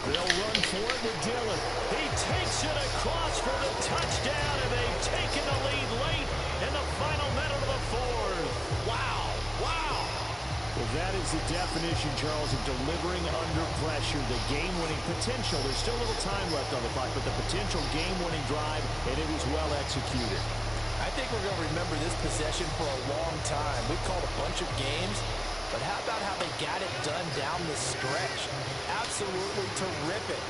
They'll run for it with Dillon. He takes it across for the touchdown, and they've taken the lead late in the final minute of the fourth. Wow. Wow. Well, that is the definition, Charles, of delivering under pressure. The game-winning potential. There's still a little time left on the clock, but the potential game-winning drive, and it was well executed. I think we're going to remember this possession for a long time. We've called a bunch of games, but how about how they got it done down the stretch? Absolutely terrific.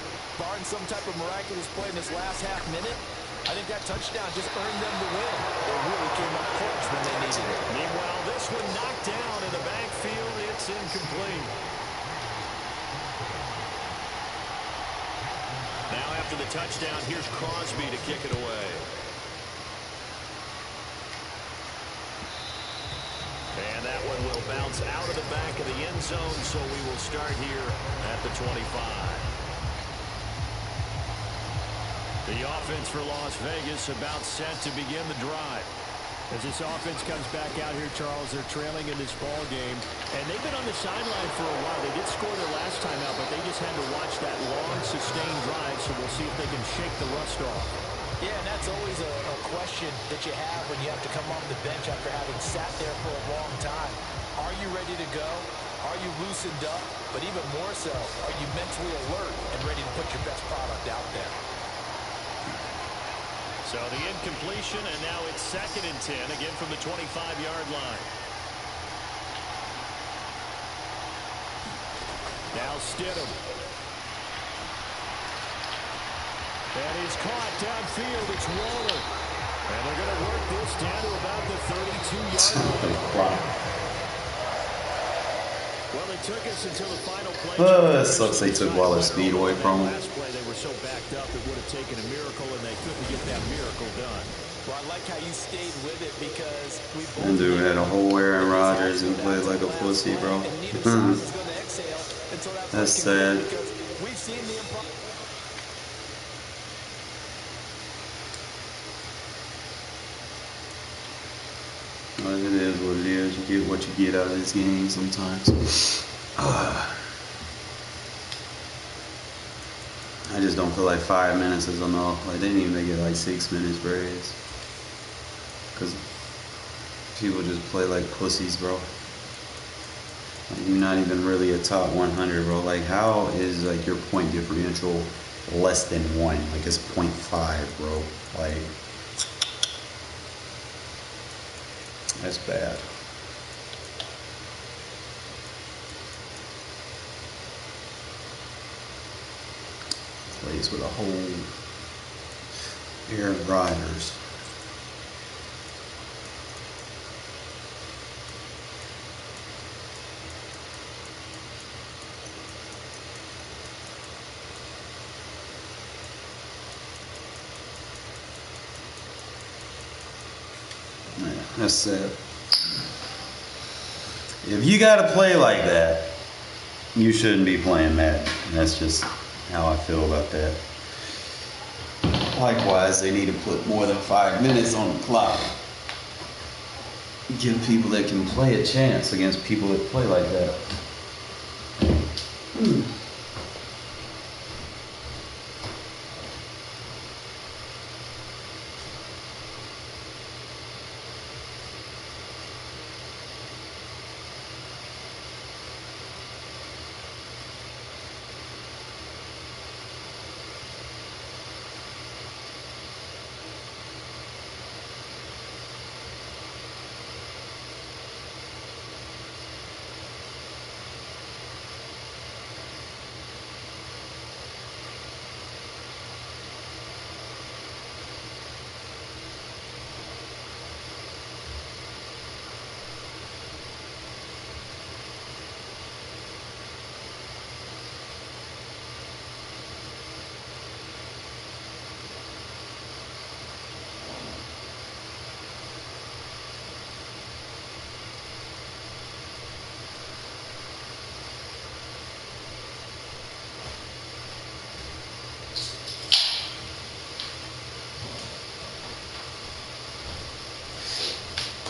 Barring some type of miraculous play in this last half minute, I think that touchdown just earned them the win. They really came up clutch when they needed it. Meanwhile, this one knocked down in the backfield. It's incomplete. Now after the touchdown, here's Crosby to kick it away. And that one will bounce out of the back of the end zone, so we will start here at the 25. The offense for Las Vegas about set to begin the drive. As this offense comes back out here, Charles, they're trailing in this ball game. And they've been on the sideline for a while. They did score their last time out, but they just had to watch that long, sustained drive, so we'll see if they can shake the rust off. Yeah, and that's always a question that you have when you have to come off the bench after having sat there for a long time. Are you ready to go? Are you loosened up? But even more so, are you mentally alert and ready to put your best product out there? So the incompletion, and now it's 2nd and 10, again from the 25-yard line. Now Stidham. And he's caught downfield. It's Waller. And they're going to work this down to about the 32-yard line. Well, it took us until the final play. It sucks they took Waller's speed away from him. Last play, they were so backed up, it would have taken a miracle, and they couldn't get that miracle done. Well, I like how you stayed with it because we both... And dude had a whole Aaron Rodgers and played like a pussy, bro. That's sad. We've seen the But it is what it is. You get what you get out of this game sometimes. I just don't feel like 5 minutes is enough. Like, they didn't even make it like 6 minutes, Regs. Because people just play like pussies, bro. Like, you're not even really a top 100, bro. Like, how is like your point differential less than 1? Like, it's 0.5, bro. Like, that's bad. Plays with a whole Aaron Rodgers. Yeah, that's sad. If you gotta play like that, you shouldn't be playing that. That's just how I feel about that. Likewise, they need to put more than 5 minutes on the clock. Give people that can play a chance against people that play like that.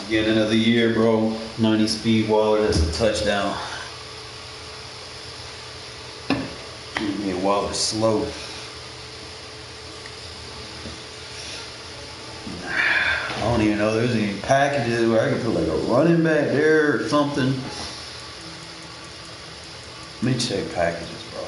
Beginning of the year, bro. 90 speed Waller, that's a touchdown. me a while to slow. I don't even know there's any packages where I can put like a running back there or something. Let me check packages, bro.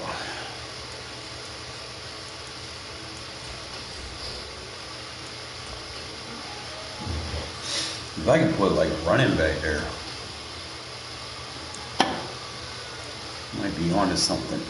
If I can put like running back there, might be onto something.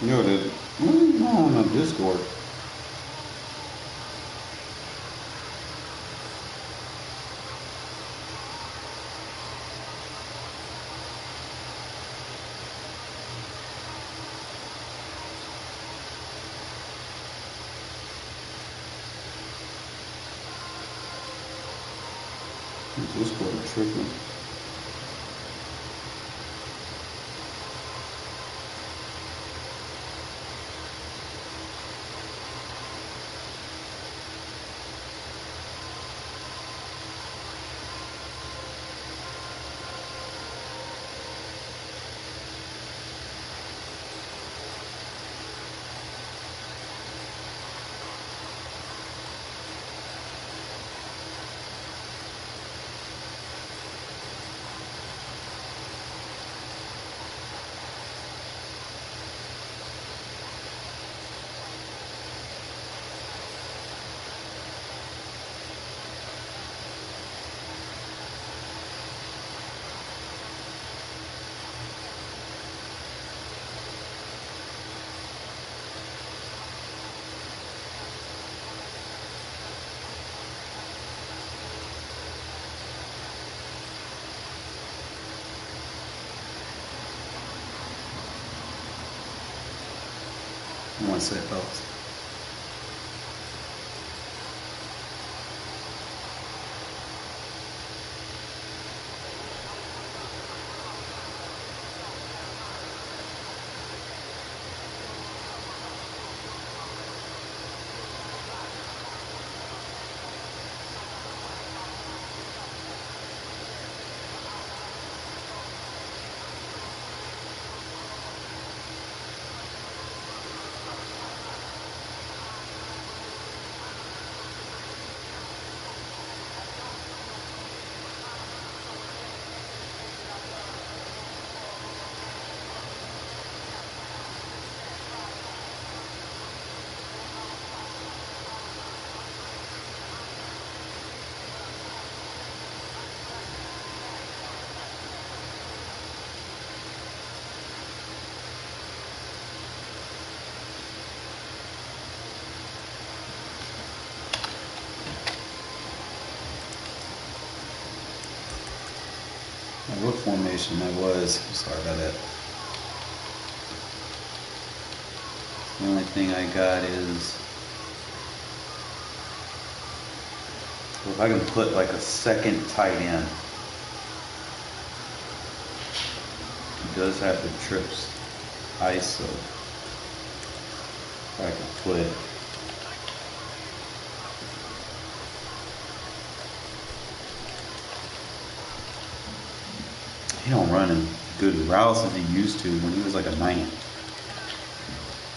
Yo, what are you doing on Discord? Discord tripping. One sec, fellas. What formation that was? Sorry about that. The only thing I got is So if I can put like a second tight end, he does have the trips ISO. If I could put he don't run as good routes as he used to when he was like a 90.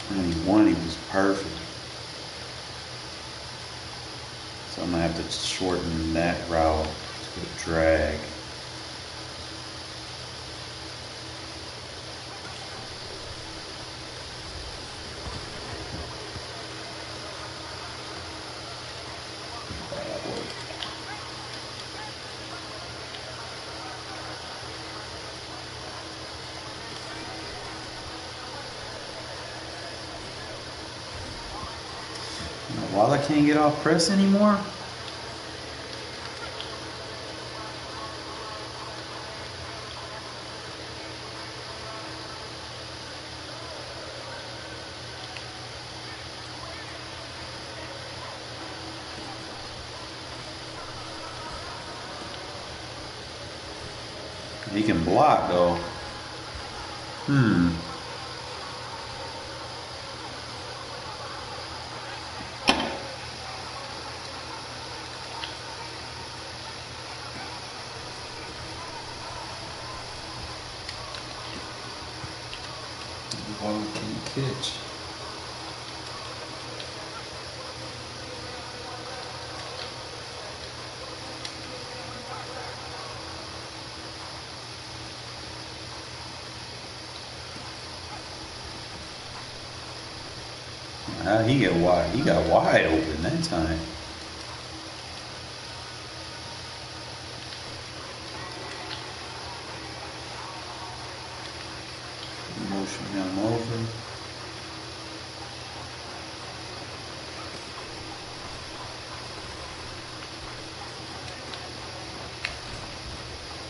When he won, he was perfect. So I'm gonna have to shorten that route to a drag. While I can't get off press anymore. He can block though. Ball can't catch. How he get wide? He got wide open that time. Motion him over.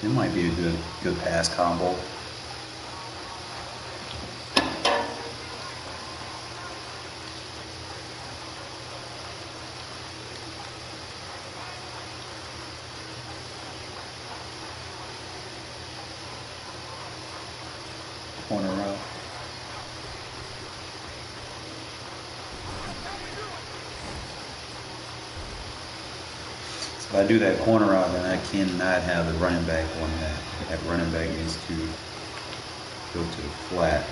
It might be a good pass combo. Corner route. So if I do that corner route, then I cannot have the running back on that. That running back needs to go to the flat.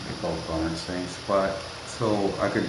They're both on the same spot. So I could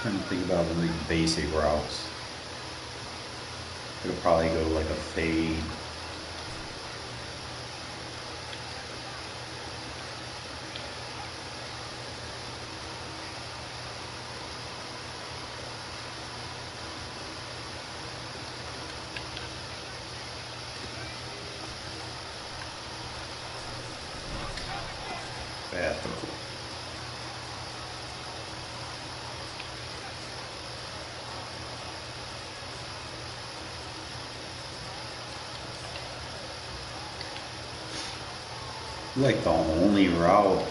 trying to think about really basic routes. I could probably go like a fade. Bad throw. Like the only route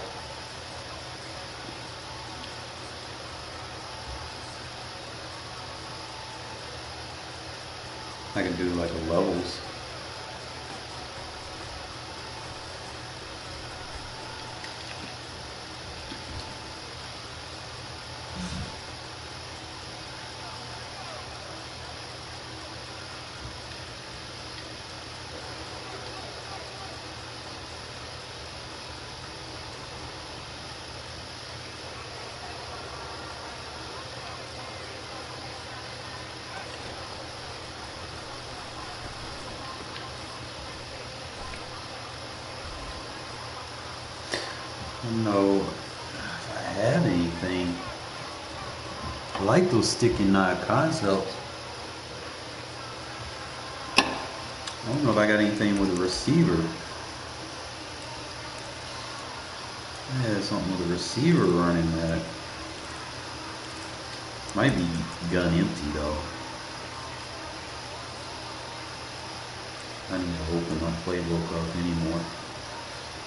I can do like a levels. I don't know if I have anything. I like those sticky knot concepts. I don't know if I got anything with a receiver. Yeah, something with a receiver running that. Might be gun empty though. I need to open my playbook up anymore.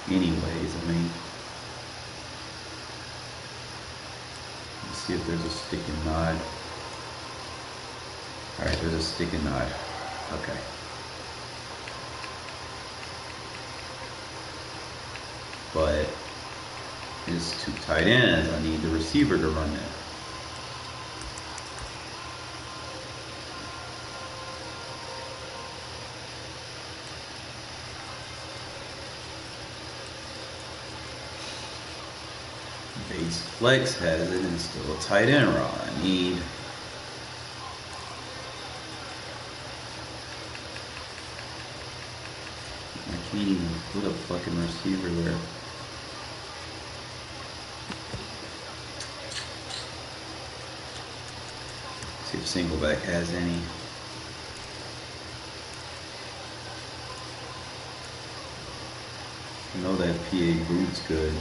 Anyways, I mean, let's see if there's a sticky knot. Alright, there's a sticky knot. Okay. But it's two tight ends. I need the receiver to run that. Base flex has it and still a tight end route. I need I can't even put a fucking receiver there. See if Singleback has any. I know that PA boot's good.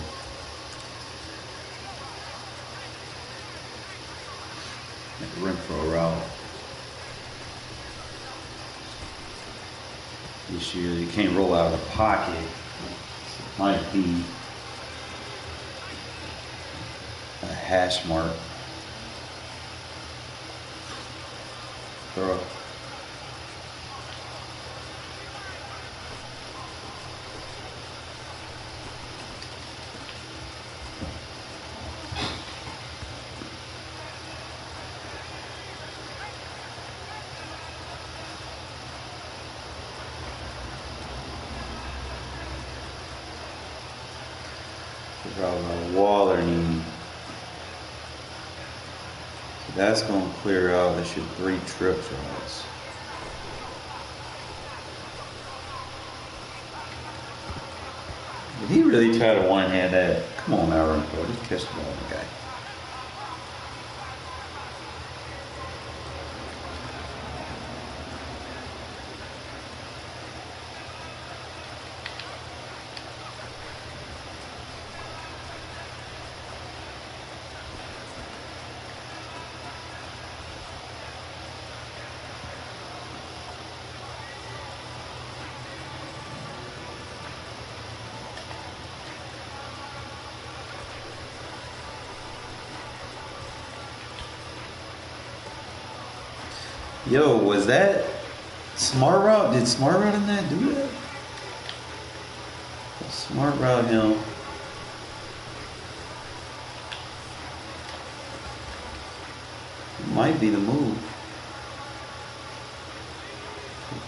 Renfrow route. Issue is you can't roll out of the pocket. It might be a hash mark. Throw. Waller need. So that's going to clear out. That should 3 trips routes. Did he really try to one-hand that? Come on now, Renfrow. Just catch the ball, guy. Yo, was that smart route? Did smart route in that do that? Smart route him. It might be the move.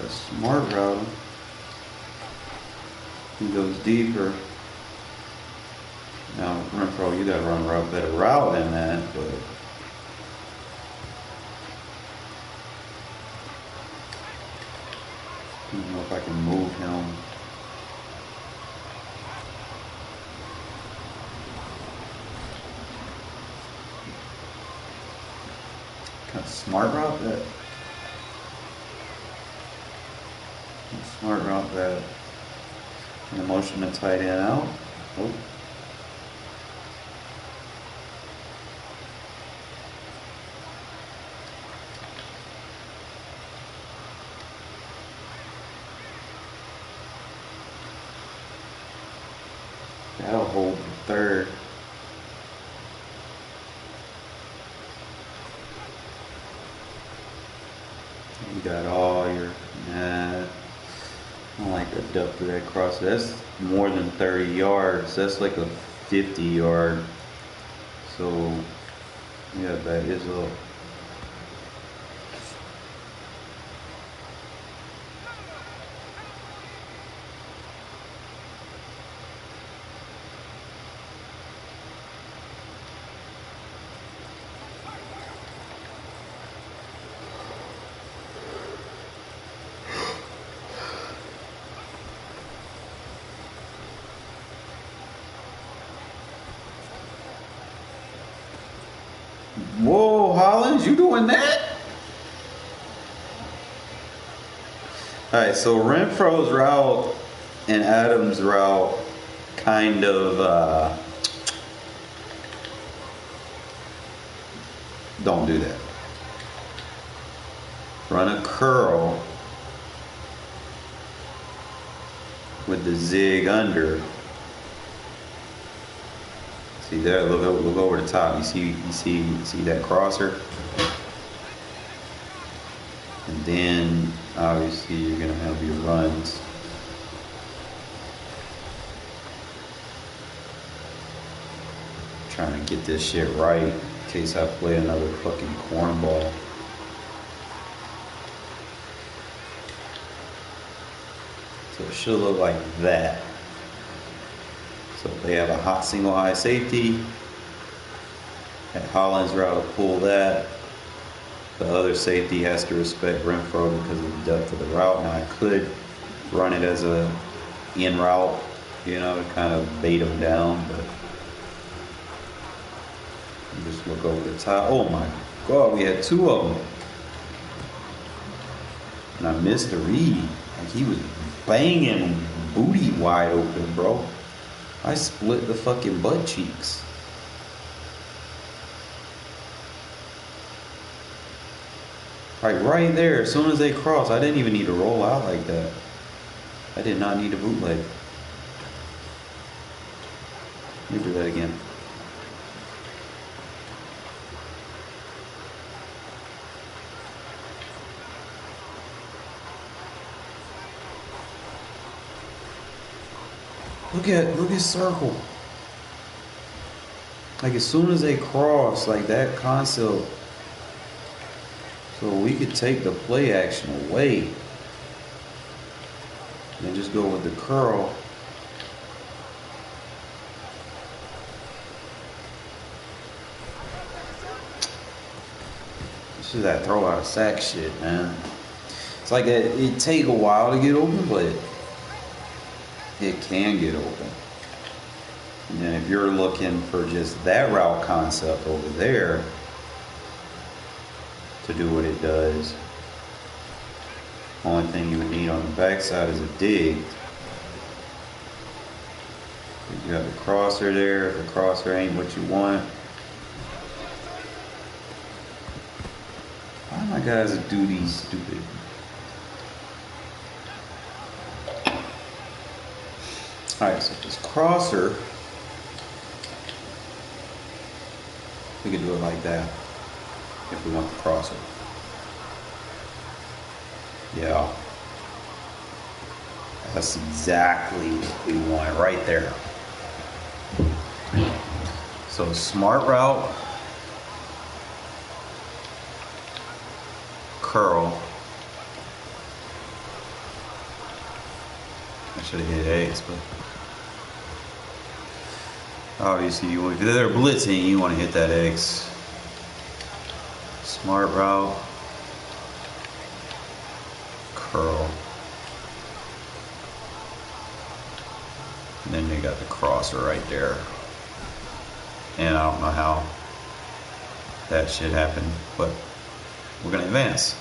A smart route. He goes deeper. Now, Renfrow, you gotta run a better route than that, but. I don't know if I can move him. Kind of smart route that. Smart route that. And the motion to tight end out. Oh. That'll hold for third. You got all your, nah, I don't like the depth of that cross. That's more than 30 yards. That's like a 50 yard. So, yeah, that is up. Whoa, Hollins, you doing that? Alright, so Renfrow's route and Adams' route kind of don't do that. Run a curl with the zig under. See there, look over the top. You see that crosser? And then obviously you're gonna have your runs. Trying to get this shit right in case I play another fucking cornball. So it should look like that. So they have a hot single high safety. At Hollins' route to pull that. The other safety has to respect Renfrow because of the depth of the route. Now I could run it as a in route, you know, to kind of bait them down, but just look over the top. Oh my God, we had two of them. And I missed the read. Like he was banging booty wide open, bro. I split the fucking butt cheeks. Like right there, as soon as they cross, I didn't even need to roll out like that. I did not need a bootleg. Let me do that again. Look at circle. Like as soon as they cross, like that concept, so we could take the play action away and just go with the curl. This is that throw out of sack shit, man. It's like it take a while to get open, but it can get open. And then if you're looking for just that route concept over there to do what it does, only thing you would need on the backside is a dig. You got the crosser there. If the crosser ain't what you want, why do my guys do these stupid? Alright, so this crosser, we can do it like that if we want the crosser. Yeah. That's exactly what we want right there. So smart route, curl. I should have hit eggs, but obviously if they're blitzing, you want to hit that X. Smart route, curl, and then they got the crosser right there. And I don't know how that shit happened, but we're gonna advance.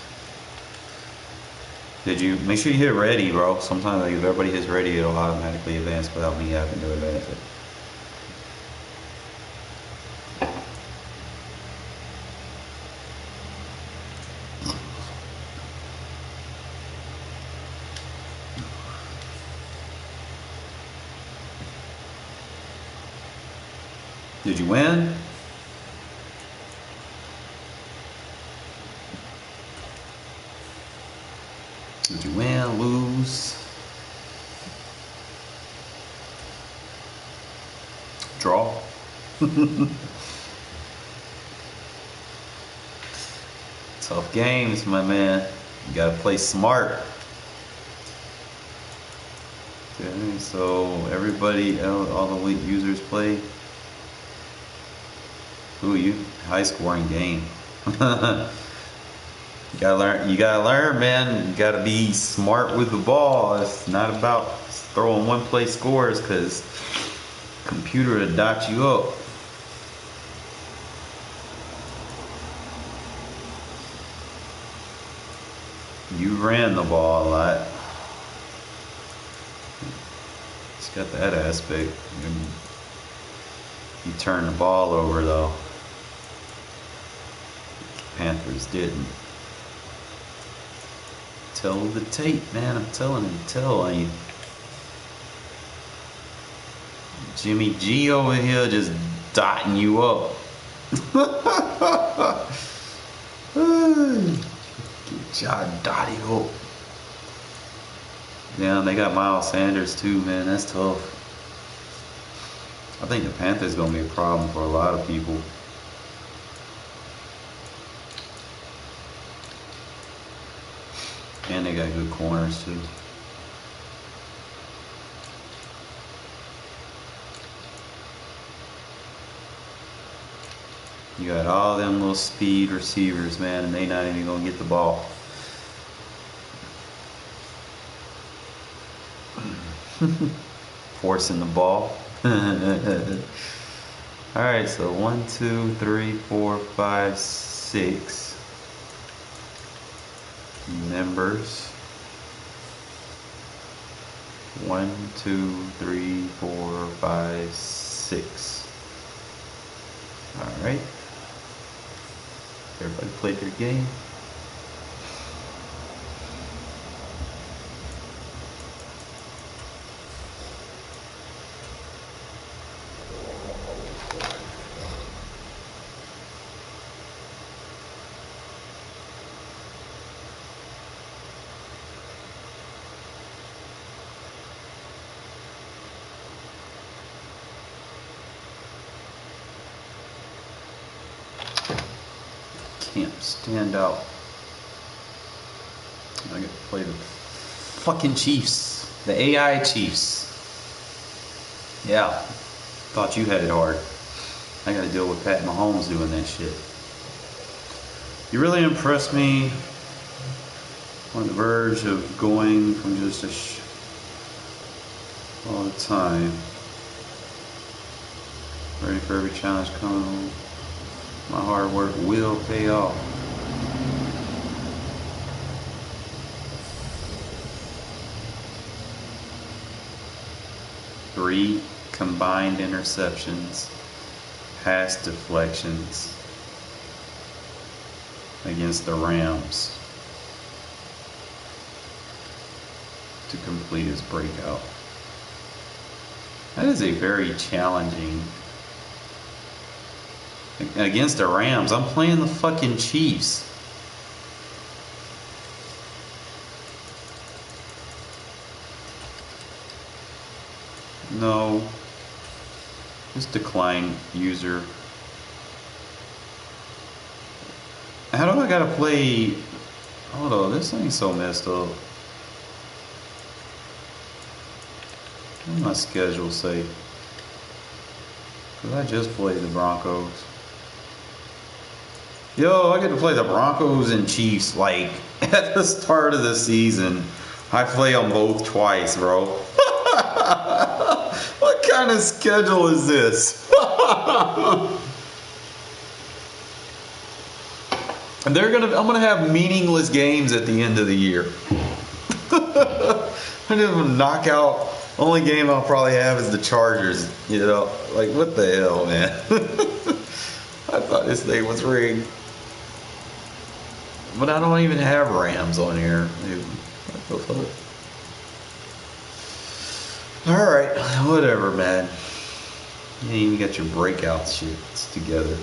Did you make sure you hit ready, bro? Sometimes like, if everybody hits ready, it'll automatically advance without me having to advance it. Did you win? Did you win, lose, draw? Tough games, my man. You gotta play smart. Okay, so everybody, all the elite users play. Ooh, high scoring game. You gotta learn, man. You gotta be smart with the ball. It's not about throwing one play scores, because computer will dot you up. You ran the ball a lot. It's got that aspect. You turn the ball over though. Panthers didn't. Tell the tape, man. I'm telling him. Tell you. Jimmy G over here just dotting you up. Get y'all dotted up. Yeah, they got Miles Sanders too, man. That's tough. I think the Panthers gonna be a problem for a lot of people. And they got good corners too. You got all them little speed receivers, man, and they not even gonna get the ball. Forcing the ball. Alright, so 1, 2, 3, 4, 5, 6 members. 1, 2, 3, 4, 5, 6. Alright. Everybody played their game. Can't stand out. I get to play the fucking Chiefs. The AI Chiefs. Yeah. Thought you had it hard. I gotta deal with Pat Mahomes doing that shit. You really impressed me. On the verge of going from just all the time. Ready for every challenge coming. My hard work will pay off. Three combined interceptions, pass deflections against the Rams to complete his breakout. That is a very challenging. Against the Rams, I'm playing the fucking Chiefs. No. Just decline user. How do I gotta play? Hold on, this ain't so messed up. What does my schedule say? Cause I just played the Broncos. Yo, I get to play the Broncos and Chiefs like at the start of the season. I play them both twice, bro. What kind of schedule is this? And I'm gonna have meaningless games at the end of the year. I'm just gonna knock out. Only game I'll probably have is the Chargers. You know, like what the hell, man? I thought this thing was rigged. But I don't even have Rams on here. Dude. Alright, whatever, man. You ain't even got your breakout shits together.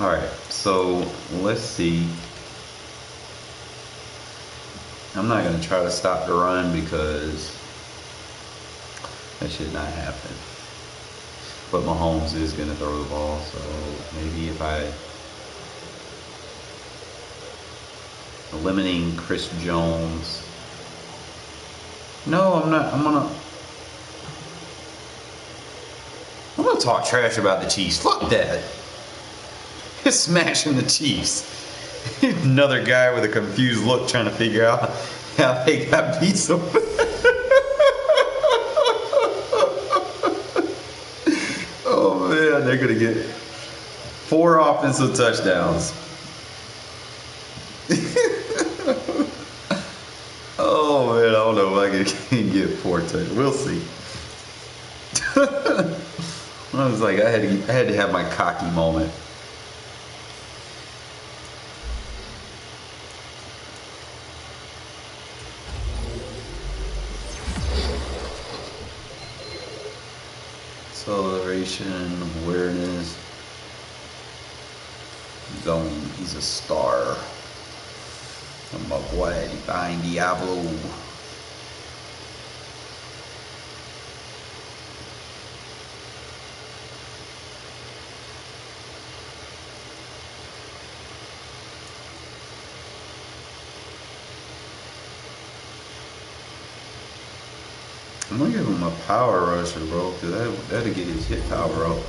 Alright, so let's see. I'm not going to try to stop the run because that should not happen. But Mahomes is going to throw the ball, so maybe if I eliminating Chris Jones. No, I'm not. I'm gonna talk trash about the Chiefs. Fuck that. It's smashing the Chiefs. Another guy with a confused look trying to figure out how they got beat so bad. Oh man, they're gonna get 4 offensive touchdowns. can get 4 touchdowns. We'll see. I was like, I had to have my cocky moment. Acceleration, awareness. He's a star. I'm a boy, Divine Diablo. I'm gonna give him a power rusher, bro, because that'll get his hit power up.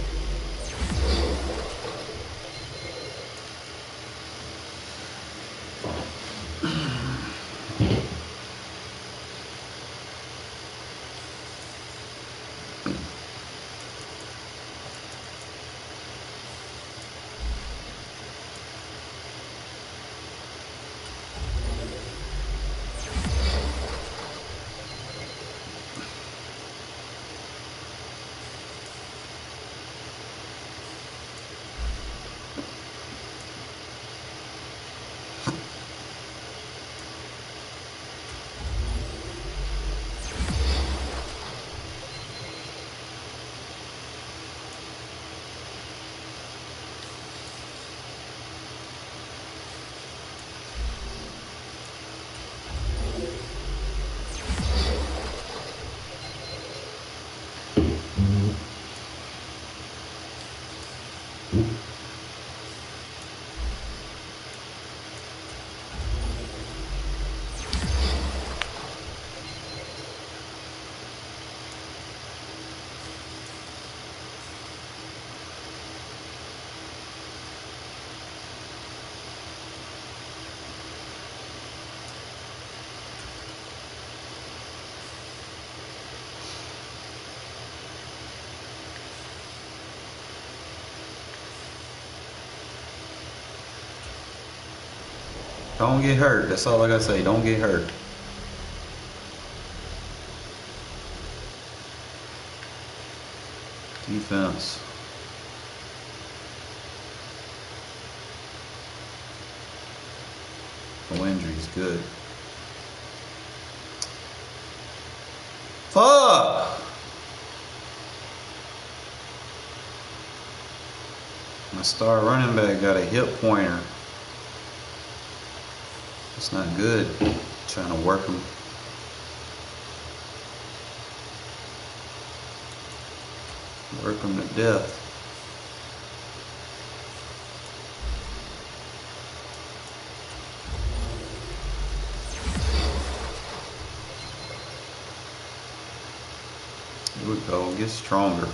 Don't get hurt. That's all I gotta say. Don't get hurt. Defense. No injuries. Good. Fuck! My star running back got a hip pointer. It's not good. Trying to work him. Work him to death. Here we go. Get stronger.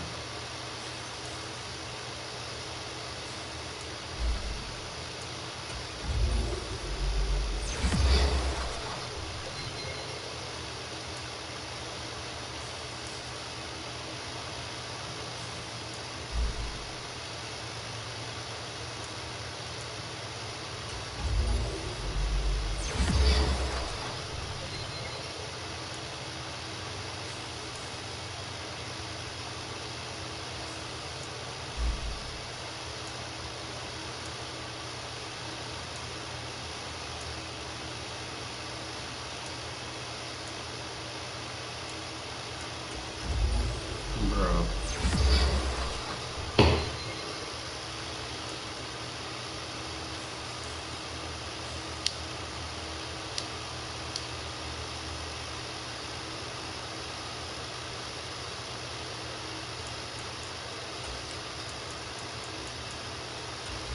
Bro.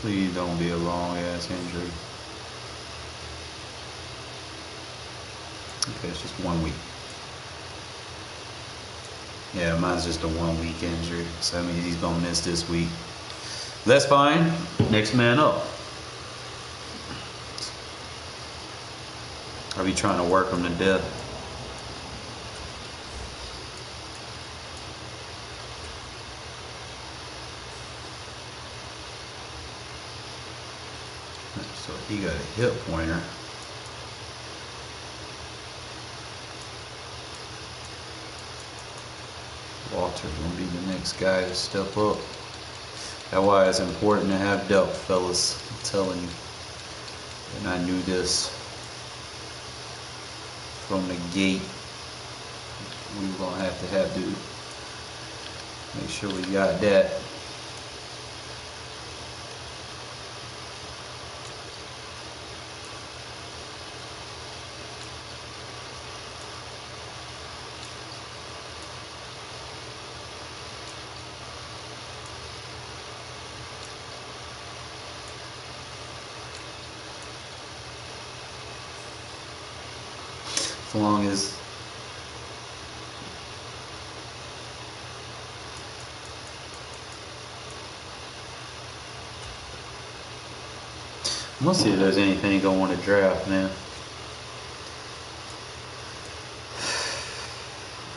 Please don't be a long ass injury. Okay, it's just 1 week. Yeah, mine's just a 1 week injury. So that means he's gonna miss this week. That's fine. Next man up. I'll be trying to work him to death. So he got a hip pointer. Walter gonna be the next guy to step up. That's why it's important to have depth, fellas. I'm telling you. And I knew this from the gate. We were gonna have to make sure we got that. As long as I'm gonna see if there's anything I want to draft, man.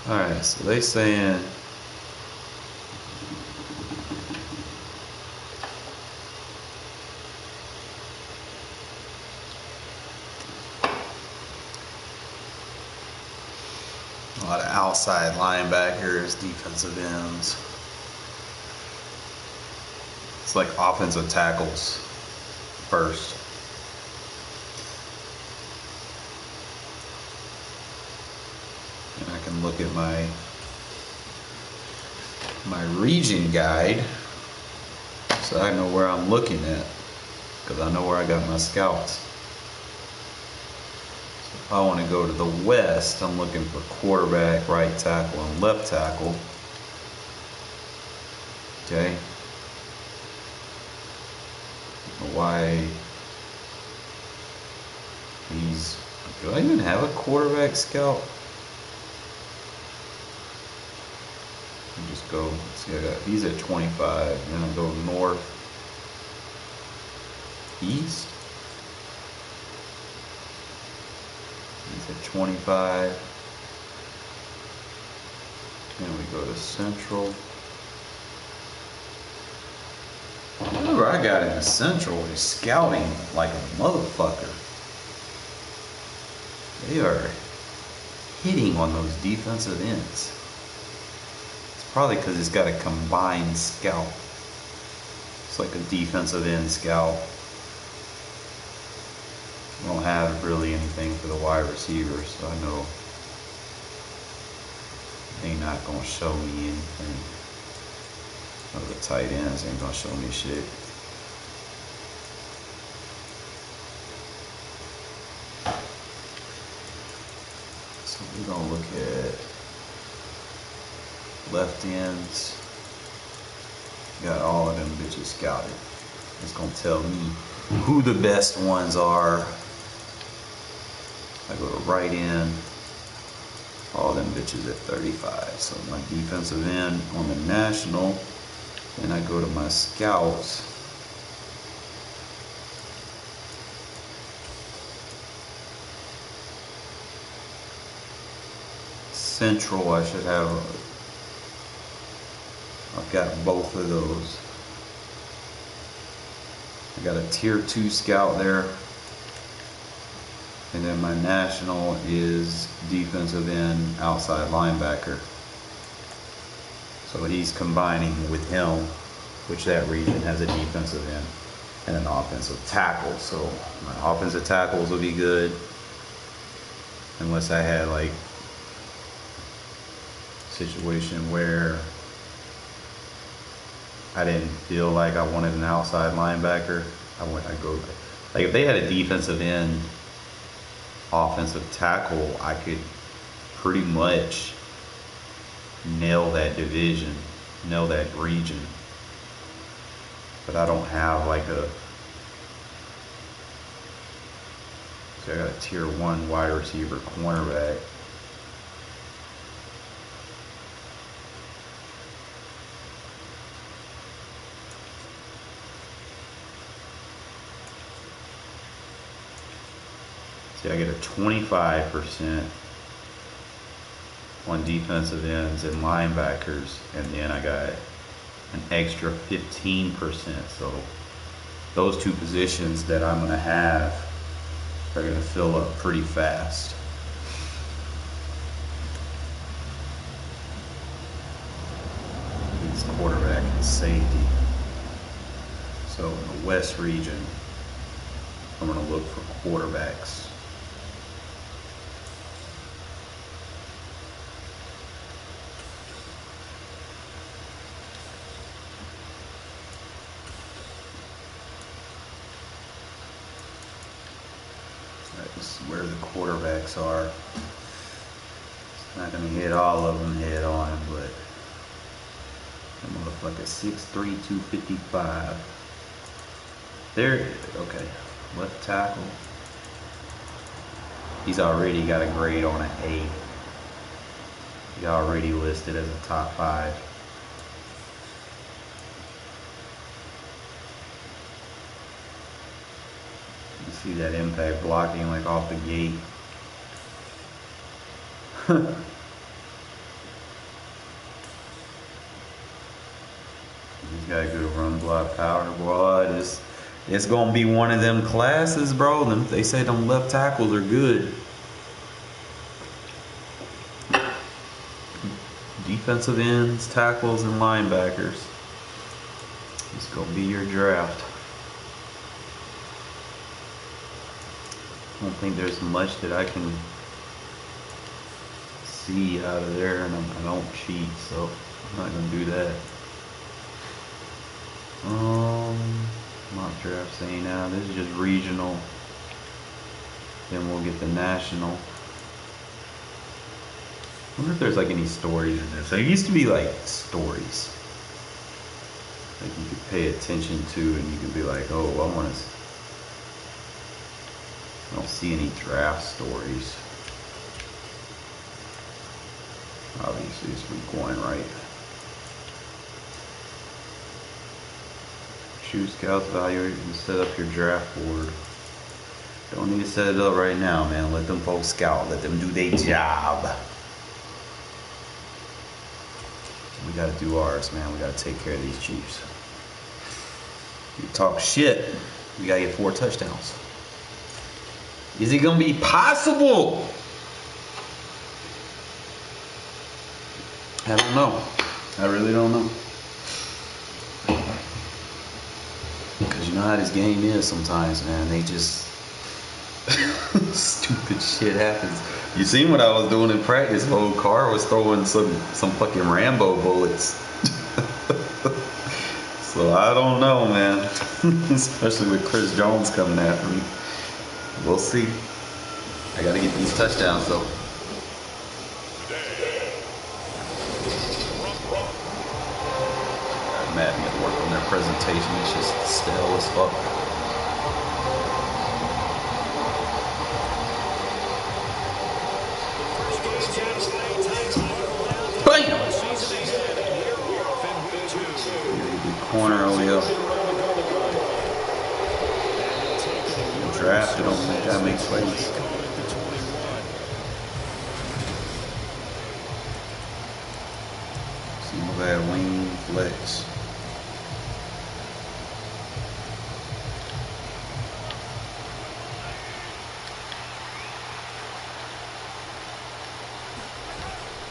Alright, so they saying a lot of outside linebackers, defensive ends. It's like offensive tackles first. And I can look at my region guide so I know where I'm looking at, because I know where I got my scouts. So if I want to go to the west, I'm looking for quarterback, right tackle, and left tackle. Okay. Why do I even have a quarterback scout? Let me just go, see, he's at 25, then I'll go north, east. He's at 25. Then we go to central. Whatever I got in the central is scouting like a motherfucker. They are hitting on those defensive ends. It's probably because it's got a combined scout. It's like a defensive end scout. I don't have really anything for the wide receivers, so I know they not gonna show me anything. Oh, the tight ends ain't gonna show me shit. So we're gonna look at left ends. Got all of them bitches scouted. It's gonna tell me who the best ones are. I go to right end. All them bitches at 35. So my defensive end on the national. And I go to my scouts. Central, I should have. I've got both of those. I got a tier 2 scout there. And then my national is defensive end, outside linebacker. So he's combining with him, which that region has a defensive end and an offensive tackle. So my offensive tackles will be good, unless I had like a situation where I didn't feel like I wanted an outside linebacker. I go like if they had a defensive end, offensive tackle, I could pretty much nail that division, nail that region. But I don't have like so I got a tier 1 wide receiver cornerback. See, I get a 25% on defensive ends and linebackers, and then I got an extra 15%. So those two positions that I'm going to have are going to fill up pretty fast. safety. So in the West region, I'm going to look for quarterbacks. This is where the quarterbacks are. It's not going to hit all of them head on, but that motherfucker 6'3", 255. There, okay, left tackle. He's already got a grade on an A. He already listed as a top 5. You see that impact blocking like off the gate. He's got a good run block power. Boy, it's gonna be one of them classes, bro. They say them left tackles are good. Defensive ends, tackles, and linebackers. It's gonna be your draft. I don't think there's much that I can see out of there, and I don't cheat, so I'm not gonna do that. Mock draft saying now this is just regional. Then we'll get the national. I wonder if there's like any stories in this. There used to be like stories, like you could pay attention to, and you could be like, oh, I want to. I don't see any draft stories. Obviously, it's week 1, right? Choose scouts, evaluate, and set up your draft board. Don't need to set it up right now, man. Let them folks scout. Let them do their job. We gotta do ours, man. We gotta take care of these Chiefs. You talk shit, we gotta get 4 touchdowns. Is it gonna be possible? I don't know. I really don't know. Because you know how this game is sometimes, man. They just stupid shit happens. You seen what I was doing in practice? Old Carr was throwing some fucking Rambo bullets. So I don't know, man. Especially with Chris Jones coming after me. We'll see. I gotta get these touchdowns though. Madden got to work on their presentation. It's just stale as fuck. Bam! Corner OEL. Drafted on that guy makes plays. See my bad wing flex.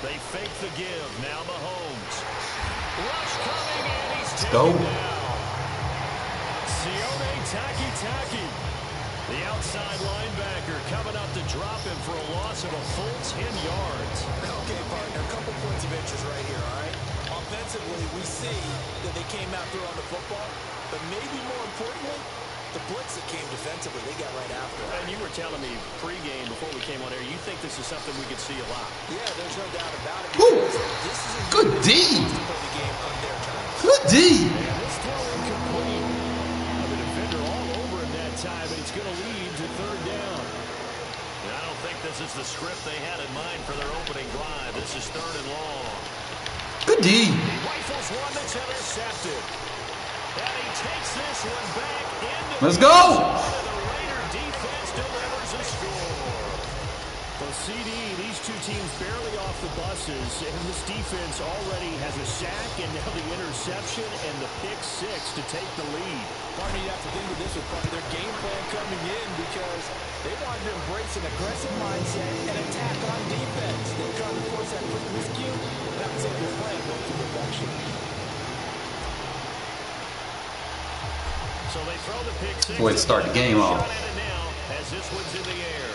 They fake the give. Now Mahomes. Rush coming, and he's Let's go. Sione Taki. The outside linebacker coming up to drop him for a loss of a full 10 yards. Okay, partner, a couple points of interest right here, all right? Offensively, we see that they came out there on the football, but maybe more importantly, the blitz that came defensively, they got right after it. And you were telling me pregame before we came on air, you think this is something we could see a lot. Yeah, there's no doubt about it. This is a Good D. the game on their terms. Good D. And this throw incomplete. The defender all over him that time, and it's going to lead to 3rd down. And I don't think this is the script they had in mind for their opening drive. This is 3rd and long. Good D. He rifles one that's intercepted. And he takes this one back into Let's go. the Raider defense delivers a score. Well, CD, these two teams barely off the buses, and this defense already has a sack and now the interception and the pick 6 to take the lead. Partner, you have to think of this as part of their game plan coming in because they wanted to embrace an aggressive mindset and attack on defense. They're trying to force that quick miscue, and I would say their plan went to perfection. So they throw the pick six. Way to start the game off. Shot at it now as this one's in the air.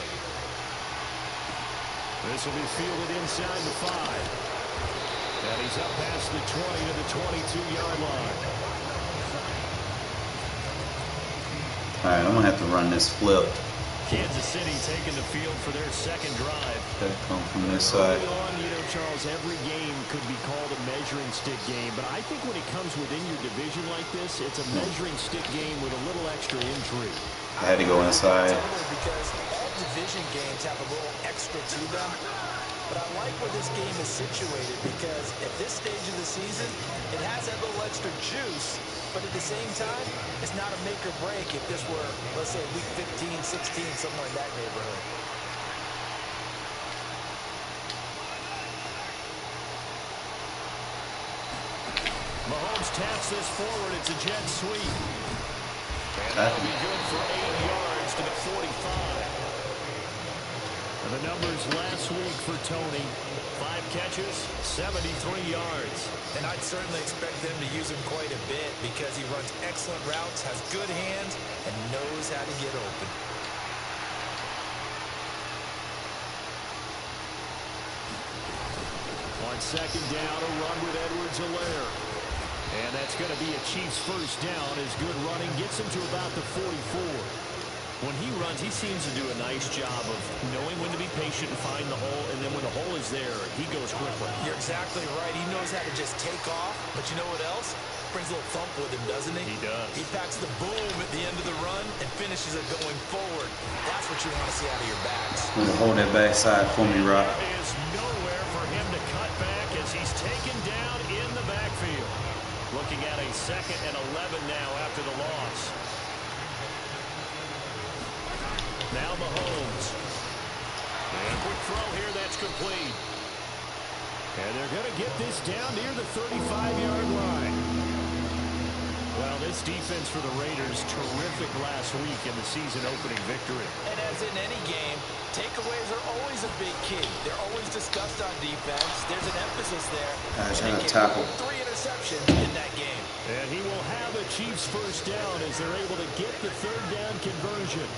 This will be fielded inside the 5. And he's up past the 20 to the 22-yard line. All right, I'm going to have to run this flip. Kansas City taking the field for their second drive. Gotta come from this side. Early on, you know, Charles, every game could be called a measuring stick game. But I think when it comes within your division like this, it's a measuring stick game with a little extra intrigue. I had to go inside. Because all division games have a little extra to them. But I like where this game is situated because at this stage of the season, it has that little extra juice. But at the same time, it's not a make or break if this were, let's say, week 15, 16, something like that neighborhood. Mahomes taps this forward. It's a jet sweep. And that'll be good for 8 yards to the 45. And the numbers last week for Tony. 5 catches, 73 yards. And I'd certainly expect them to use him quite a bit because he runs excellent routes, has good hands, and knows how to get open. On second down, a run with Edwards-Helaire. And that's going to be a Chiefs first down as good running gets him to about the 44. When he runs, he seems to do a nice job of knowing when to be patient and find the hole, and then when the hole is there, he goes quickly. You're exactly right. He knows how to just take off, but you know what else? Brings a little thump with him, doesn't he? He does. He packs the boom at the end of the run and finishes it going forward. That's what you want to see out of your backs. Hold that backside for me, Rob. There is nowhere for him to cut back as he's taken down in the backfield. Looking at a 2nd and 11 now after the loss. Now Mahomes. And a quick throw here, that's complete. And they're going to get this down near the 35-yard line. Well, this defense for the Raiders, terrific last week in the season-opening victory. And as in any game, takeaways are always a big key. They're always discussed on defense. There's an emphasis there. Trying to tackle. 3 interceptions in that game. And he will have the Chiefs first down as they're able to get the 3rd down conversion.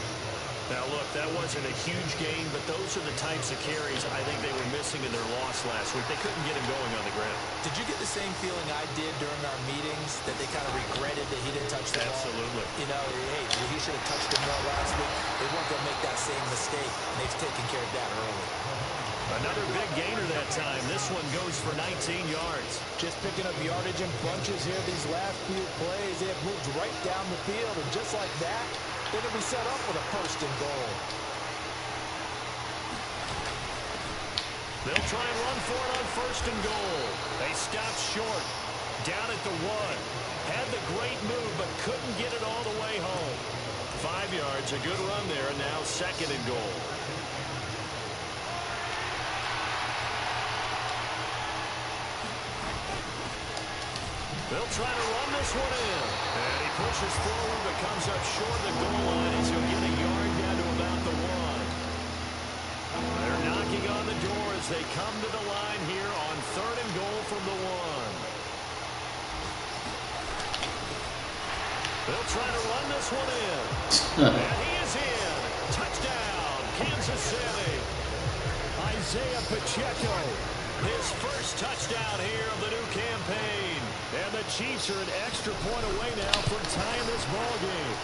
Now, look, that wasn't a huge gain, but those are the types of carries I think they were missing in their loss last week. They couldn't get him going on the ground. Did you get the same feeling I did during our meetings, that they kind of regretted that he didn't touch the ball? Absolutely. You know, hey, he should have touched the ball last week. They weren't going to make that same mistake, and they've taken care of that early. Another big gainer that time. This one goes for 19 yards. Just picking up yardage in bunches here these last few plays. They have moved right down the field, and just like that, they're going to be set up with a 1st and goal. They'll try and run for it on 1st and goal. They stopped short. Down at the 1. Had the great move, but couldn't get it all the way home. 5 yards, a good run there, and now 2nd and goal. They'll try to run this one in. And he pushes forward, but comes up short of the goal line as he'll get a yard down to about the 1. They're knocking on the door as they come to the line here on 3rd and goal from the 1. They'll try to run this one in. And he is in. Touchdown, Kansas City. Isaiah Pacheco. His first touchdown here of the new campaign. And the Chiefs are an extra point away now from tying this ball game.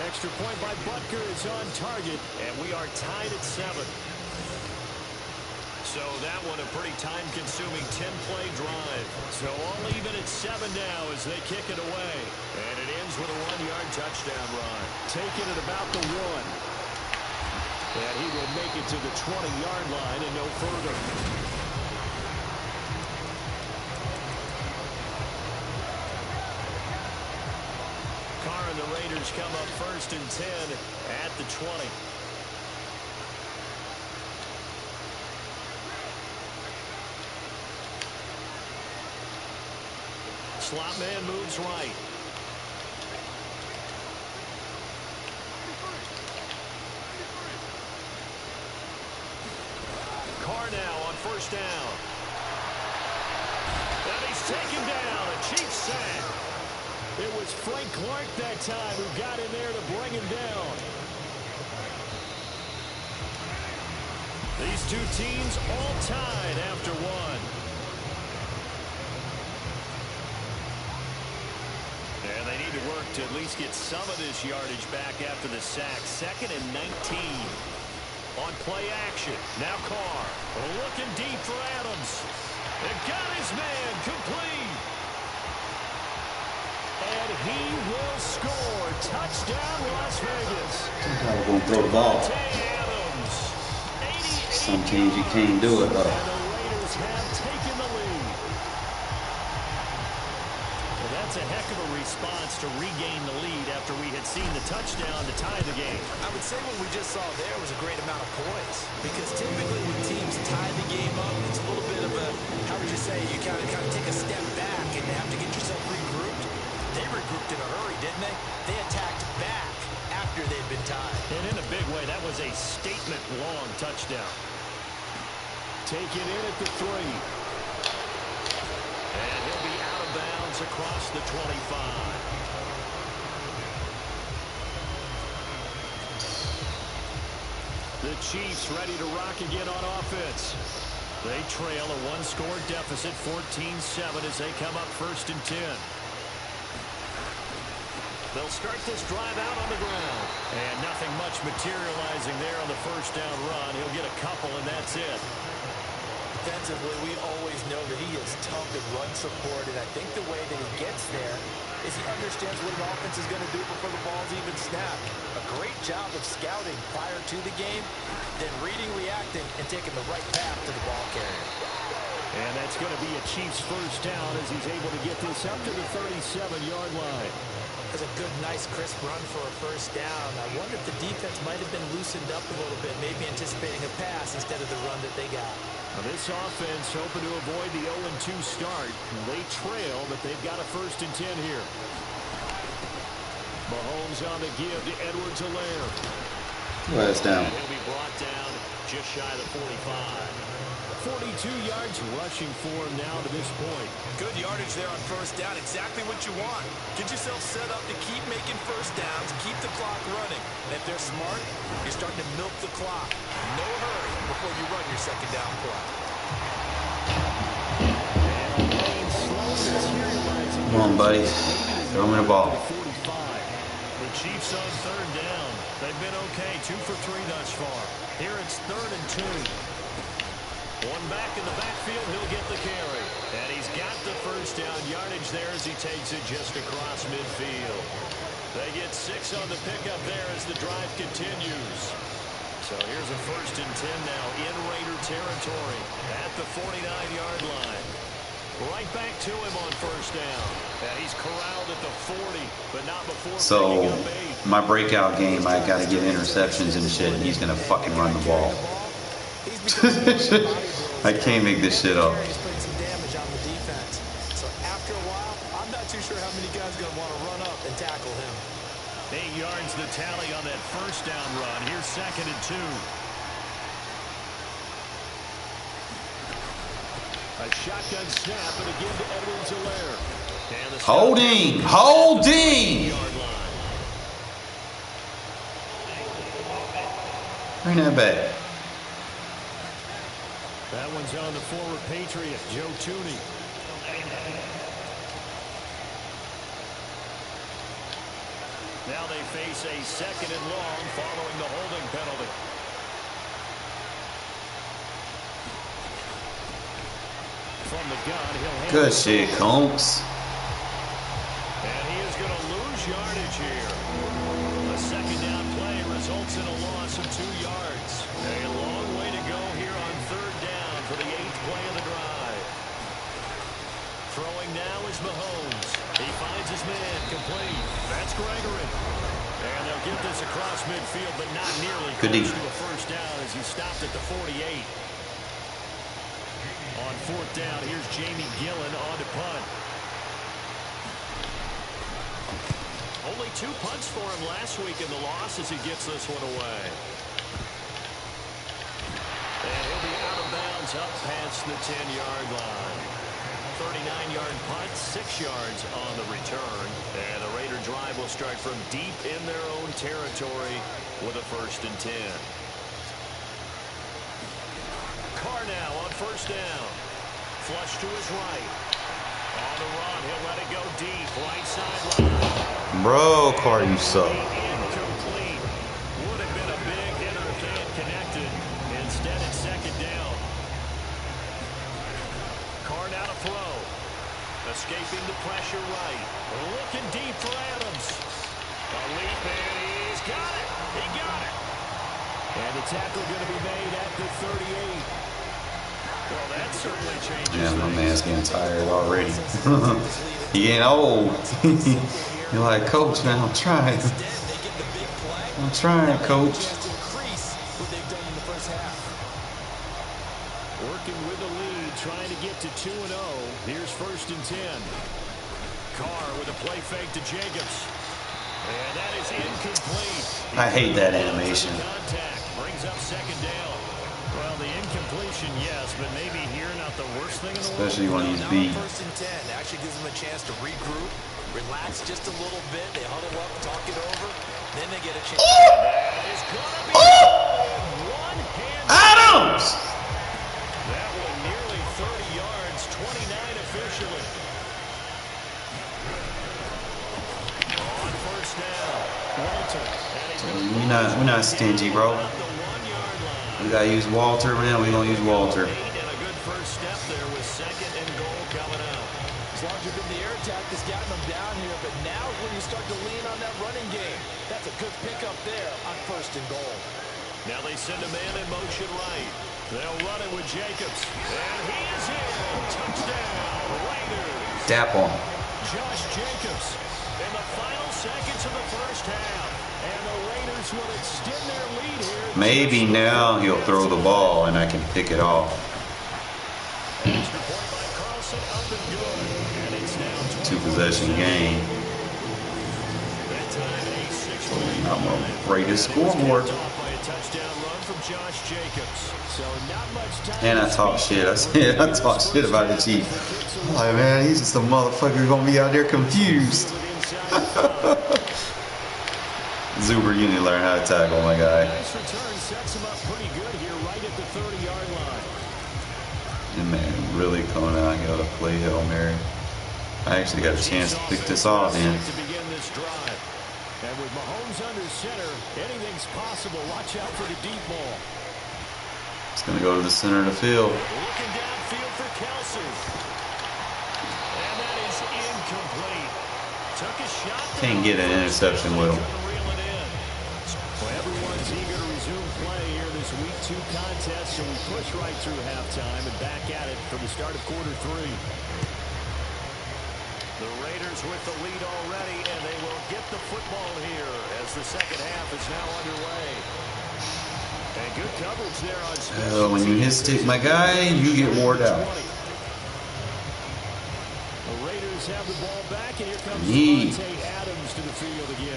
Extra point by Butker is on target, and we are tied at 7. So that one a pretty time-consuming 10-play drive. So all even at 7 now as they kick it away. And it ends with a 1-yard touchdown run. Taking it about the 1. And he will make it to the 20-yard line and no further. Carr and the Raiders come up 1st and 10 at the 20. Slot man moves right. Carr now on 1st down. And he's taken down. A Chiefs sack. It was Frank Clark that time who got in there to bring him down. These two teams all tied after one. And they need to work to at least get some of this yardage back after the sack. 2nd and 19. On play action. Now Carr. Looking deep for Adams. And got his man complete. And he will score. Touchdown, Las Vegas. Sometimes we're going to throw the ball. Adams. Some teams you can't do it, though. And the Raiders have taken the lead. Well, that's a heck of a response to regain the lead after we had seen the touchdown to tie the game. I would say what we just saw there was a great amount of poise. Because typically when teams tie the game up, it's a little bit of a, how would you say, you kind of take a step back and you have to get yourself regrouped. They regrouped in a hurry, didn't they? They attacked back after they'd been tied. And in a big way, that was a statement-long touchdown. Take it in at the 3. And he'll be out of bounds across the 25. The Chiefs ready to rock again on offense. They trail a one-score deficit, 14-7, as they come up 1st and 10. They'll start this drive out on the ground. And nothing much materializing there on the 1st down run. He'll get a couple, and that's it. Defensively, we always know that he is tough at run support, and I think the way that he gets there is he understands what an offense is going to do before the ball's even snapped. A great job of scouting prior to the game, then reading, reacting, and taking the right path to the ball carrier. And that's going to be a Chiefs 1st down as he's able to get this up to the 37-yard line. That's a good, nice, crisp run for a 1st down. I wonder if the defense might have been loosened up a little bit, maybe anticipating a pass instead of the run that they got. Now this offense hoping to avoid the 0-2 start. They trail, but they've got a 1st and 10 here. Mahomes on the give to Edwards-Helaire. Well, it's down. And he'll be brought down just shy of the 45. 42 yards rushing for him now to this point. Good yardage there on 1st down. Exactly what you want. Get yourself set up to keep making 1st downs, keep the clock running. And if they're smart, you're starting to milk the clock. No hurry before you run your 2nd down play. Come on, buddy. Throw him in the ball. The Chiefs on 3rd down. They've been okay, 2 for 3 thus far. Here it's 3rd and 2. One back in the backfield, he'll get the carry. And he's got the 1st down yardage there as he takes it just across midfield. They get 6 on the pickup there as the drive continues. So here's a 1st and 10 now in Raider territory at the 49-yard line. Right back to him on 1st down. And he's corralled at the 40, but not before So, picking up 8. my breakout game, I got to get interceptions and shit, and he's going to fucking run the ball. I can't make this shit up. He's putting some damage on the defense. So after a while, I'm not too sure how many guys are going to want to run up and tackle him. 8 yards the tally on that 1st down run. Here's 2nd and 2. A shotgun snap and again to Edwards-Helaire. Holding! Holding! Bring that back. That one's on the former Patriot, Joe Tooney. Now they face a 2nd and long following the holding penalty. From the gun, he'll Good shit, Combs. And he is going to lose yardage here. A 2nd down play results in a loss of 2 yards. A long way to go here on 3rd down for the 8th play of the drive. Throwing now is Mahomes. He finds his man complete. That's Gregory. And they'll get this across midfield, but not nearly close to a 1st down as he stopped at the 48. On 4th down, here's Jamie Gillen on to punt. Only 2 punts for him last week in the loss as he gets this one away. And he'll be out of bounds up past the 10-yard line. 39-yard punt, 6 yards on the return. And the Raider drive will start from deep in their own territory with a 1st and 10. Carr now on 1st down. Flush to his right. On the run, he'll let it go deep. Right sideline. Bro, Carr, you suck. Incomplete. Would have been a big hitter if they had connected. Instead, it's 2nd down. Carr now to throw. Escaping the pressure right. Looking deep for Adams. A leap, and he's got it. He got it. And the tackle going to be made at the 38. Well, that certainly changes. Yeah, my man's getting tired already. He getting old. You're like, Coach, man, I'm trying. I'm trying, Coach. Working with the lead, trying to get to 2-0. Here's 1st and 10. Carr with a play fake to Jacobs. And that is incomplete. I hate that animation. Contact brings up 2nd down. Well, the incompletion, yes, but maybe here not the worst thing in the world. Especially when he's beat. 1st and 10 actually gives them a chance to regroup, relax just a little bit. They huddle up, talk it over, then they get a chance. That is gonna be one hand. Adams! That one nearly 30 yards, 29 officially. On 1st down, Walter. We're not stingy, bro. We gotta use Walter, man. We gonna use Walter. And a good 1st step there with 2nd and goal coming out. As long as you've been the air attack that's gotten them down here, but now is when you start to lean on that running game. That's a good pickup there on 1st and goal. Now they send a man in motion right. They'll run it with Jacobs. And he is in. Touchdown, Raiders. Dap on. Josh Jacobs in the final seconds of the 1st half. And the Raiders will extend their lead here. Maybe now he'll throw the ball and I can pick it off. Extra point by Carlson, up and good. And it's now 2-possession game. That time a 6-play I'm afraid to score more. by a touchdown run from Josh Jacobs. So not much time. And I talk shit. I talk shit about the Chief. I'm like, man, he's just a motherfucker gonna be out there confused. Zuber, you need to learn how to tackle, my guy. Nice return sets him up pretty good here, right at the 30-yard line. And man, really coming out here to play Hail Mary. I actually got a chance to pick this off, man. To begin this drive. And with Mahomes under center, anything's possible. Watch out for the deep ball. It's gonna go to the center of the field. Looking downfield for Kelsey. And that is incomplete. Took a shot. Can't get an interception with him. Well, everyone's eager to resume play here this Week 2 contest, so we push right through halftime and back at it for the start of quarter 3. The Raiders with the lead already, and they will get the football here as the 2nd half is now underway. And good coverage there on special When you hit stick, my guy, you get wore out. The Raiders have the ball back, and here comes Devontae Adams to the field again.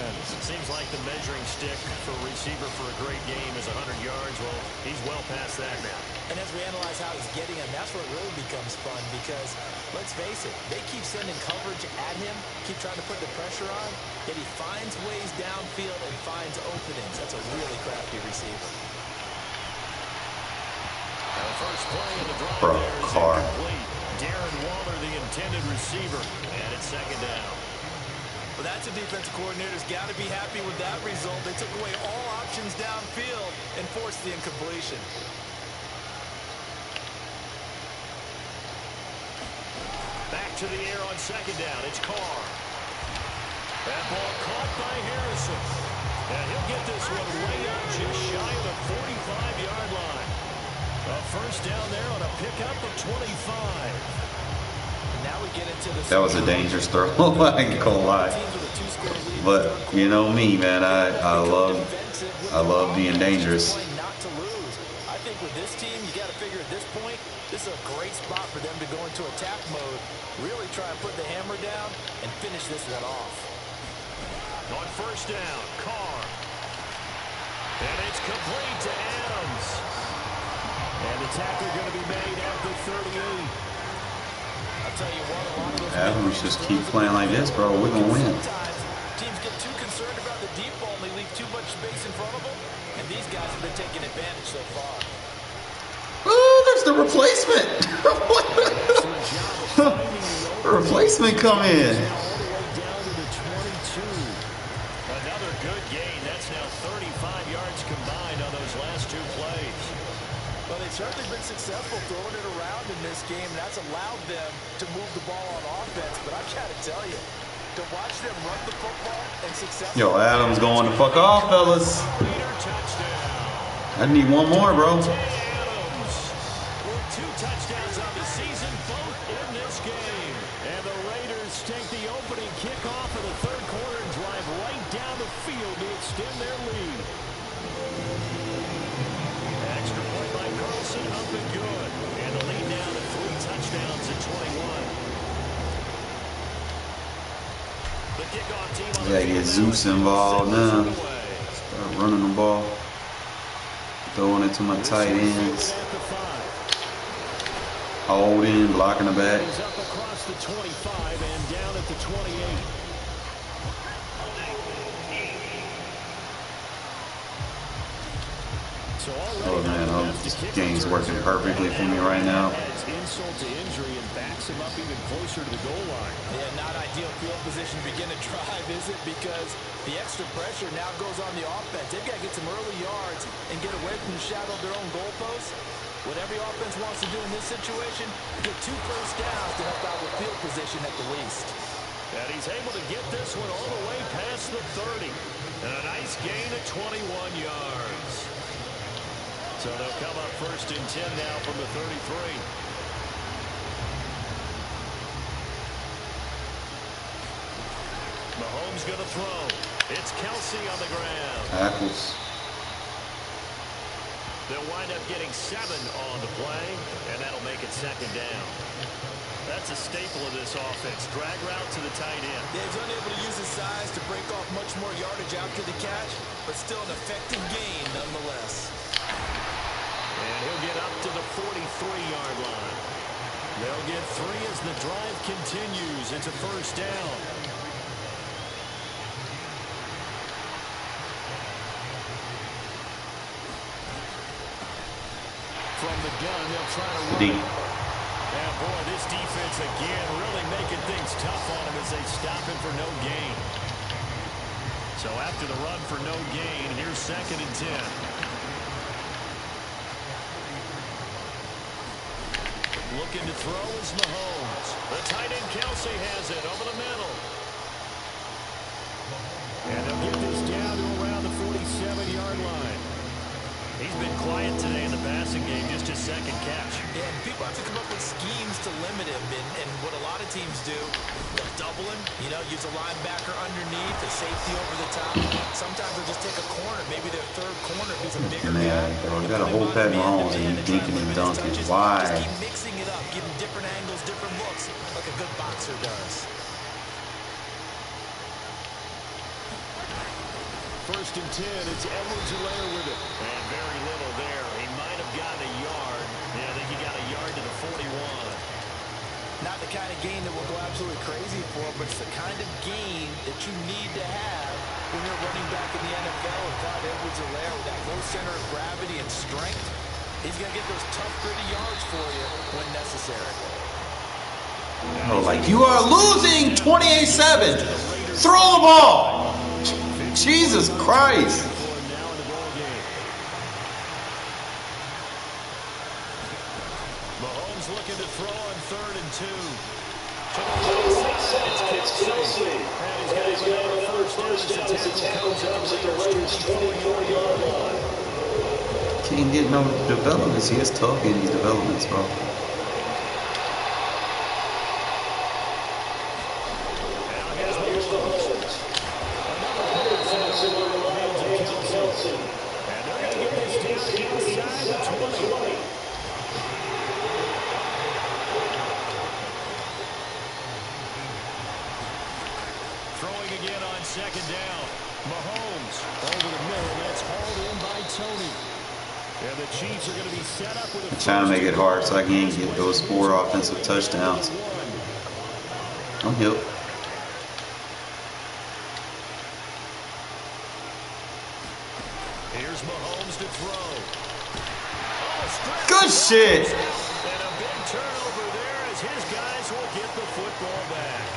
Seems like the measuring stick for a receiver for a great game is 100 yards. Well, he's well past that now. And as we analyze how he's getting him, that's where it really becomes fun because, let's face it, they keep sending coverage at him, keep trying to put the pressure on, yet he finds ways downfield and finds openings. That's a really crafty receiver. The first play in the drive Bro, there is Carr. incomplete. Darren Waller, the intended receiver, and it's 2nd down. Well, that's a defensive coordinator's got to be happy with that result. They took away all options downfield and forced the incompletion. Back to the air on 2nd down. It's Carr. That ball caught by Harrison. And he'll get this one way up just shy of the 45-yard line. A 1st down there on a pickup of 25. Now we get into the That was a dangerous throw. I ain't gonna lie. But you know me, man. I love being dangerous. Not to lose. I think with this team, you got to figure at this point, this is a great spot for them to go into attack mode, really try and put the hammer down and finish this one off. On 1st down, Carr. And it's complete to Adams. And the tackle going to be made at the 38. I I'll tell you what, a lot of those Adams just keep playing like this, bro. We're gonna win. sometimes teams get too concerned about the deep ball and they leave too much space in front of them. And these guys have been taking advantage so far. Oh, there's the replacement. Replacement come in. Another good gain. That's now 35 yards combined on those last two plays. Well, they've certainly been successful throwing it around in this game. That's allowed them to move the ball on offense. But I've got to tell you, to watch them run the football and successfully... Yo, Adams going to fuck off, fellas. I need one more, bro. With 2 touchdowns on the season, both in this game. And the Raiders take the opening kickoff of the third quarter and drive right down the field to extend their lead. Extra point by Carlson, up and good. And the lead down to 3 touchdowns at 21. The kickoff team on Yeah, get Zeus involved now. Start running the ball. Throwing it to my tight ends. Holding, blocking the back. He's up across the 25 and down at the 28. Oh man, this game's working perfectly for me right now. Adds insult to injury and backs him up even closer to the goal line. Yeah, not ideal field position to begin a drive, is it? Because the extra pressure now goes on the offense. They've got to get some early yards and get away from the shadow of their own goalposts. What every offense wants to do in this situation, get 2 first downs to help out with field position at the least. And he's able to get this one all the way past the 30. And a nice gain of 21 yards. So they'll come up 1st and 10 now from the 33. Mahomes going to throw. It's Kelsey on the ground. Tackles. They'll wind up getting 7 on the play, and that'll make it 2nd down. That's a staple of this offense. Drag route to the tight end. Yeah, he's unable to use his size to break off much more yardage after the catch, but still an effective gain nonetheless. And he'll get up to the 43-yard line. They'll get 3 as the drive continues into 1st down. From the gun, they'll try to run. And boy, this defense again really making things tough on him as they stop him for no gain. So after the run for no gain, here's 2nd and 10. Looking to throw is Mahomes. The tight end Kelsey has it over the middle. And they'll get this down to around the 47-yard line. He's been quiet today in the passing game, just his 2nd catch. Yeah, and people have to come up with schemes to limit him. And what a lot of teams do, they'll double him, use a linebacker underneath, a safety over the top. Sometimes they'll just take a corner, maybe their 3rd corner, who's a bigger guy. Man, bro, you gotta hold Pat Mahomes and you dinking and dunking. Why? Just keep mixing it up, giving different angles, different looks, like a good boxer does. 1st and 10, it's Edwards-Helaire with it. And very little there. He might have gotten a yard. Yeah, I think he got a yard to the 41. Not the kind of gain that will go absolutely crazy for, but it's the kind of gain that you need to have when you're running back in the NFL. And Clyde Edwards-Helaire with that low center of gravity and strength, he's going to get those tough, gritty yards for you when necessary. Oh, like, you are losing 28-7. Throw the ball. Jesus Christ. Mahomes looking to throw on 3rd and 2. To the right side, it's Kelsey. And he's got another first down as the tackle comes at the Raiders' 24-yard line. Can't get no developments. He is tough getting these developments, bro. Throwing again on 2nd down. Mahomes over the middle. That's hauled in by Tony. And the Chiefs are going to be set up with a... I'm trying to make it hard so I can get those 4 offensive touchdowns. I'm healed. Here's Mahomes to throw. Good shit. And a big turnover there as his guys will get the football back.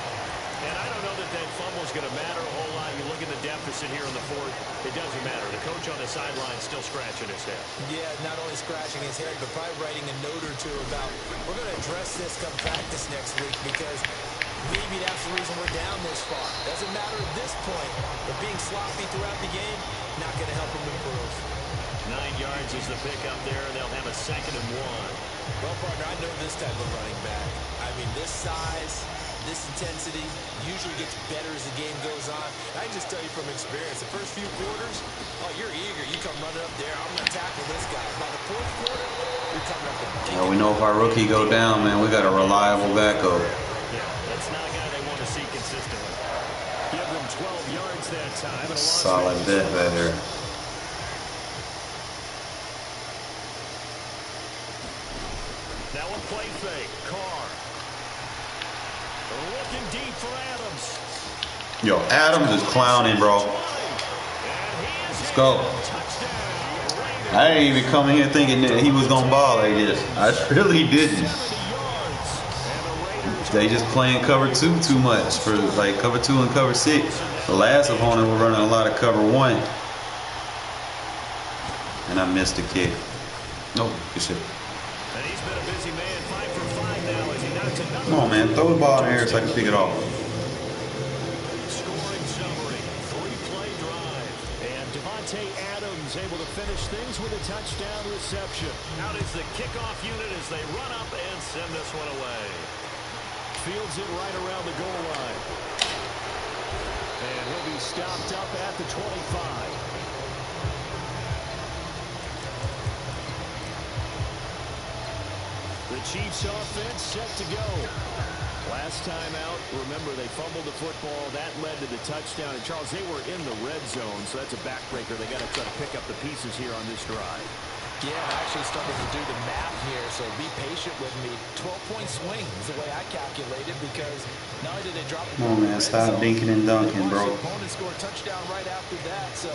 And I don't know that that fumble's going to matter a whole lot. You look at the deficit here in the fourth. It doesn't matter. The coach on the sideline still scratching his head. Yeah, not only scratching his head, but probably writing a note or two about, we're going to address this come practice next week because maybe that's the reason we're down this far. Doesn't matter at this point, but being sloppy throughout the game, not going to help him improve. 9 yards is the pickup there. They'll have a 2nd and 1. Well, partner, I know this type of running back. I mean, this size, this intensity usually gets better as the game goes on. I can just tell you from experience, the first few quarters, oh, you're eager. You come running up there. I'm going to tackle this guy. By the fourth quarter, you're coming up and Well, we know if our rookie go down, man, we got a reliable backup. Yeah, that's not a guy they want to see consistently. Give them 12 yards that time. And a Solid bet better. Now a play fake. Carr. Looking deep for Adams. Yo, Adams is clowning, bro. Let's go. I didn't even come in here thinking that he was gonna ball like this. I really didn't. They just playing cover 2 too much for like cover 2 and cover 6. The last opponent were running a lot of cover 1, and I missed the kick. Nope, good shit. And he's been a busy man, 5 for 5 now as he knocks it. Come on, man, throw the ball in the air so I can pick it off. Scoring summary, 3-play drive. And Devontae Adams able to finish things with a touchdown reception. Out is the kickoff unit as they run up and send this one away. Fields it right around the goal line. And he'll be stopped up at the 25. The Chiefs offense set to go. Last time out, remember, they fumbled the football. That led to the touchdown. And, Charles, they were in the red zone, so that's a backbreaker. They got to try to pick up the pieces here on this drive. Yeah, I actually started to do the math here, so be patient with me. 12-point swing is the way I calculated because not only did they drop the Come on, man, stop dinking and dunking, bro. opponent scored a touchdown right after that, so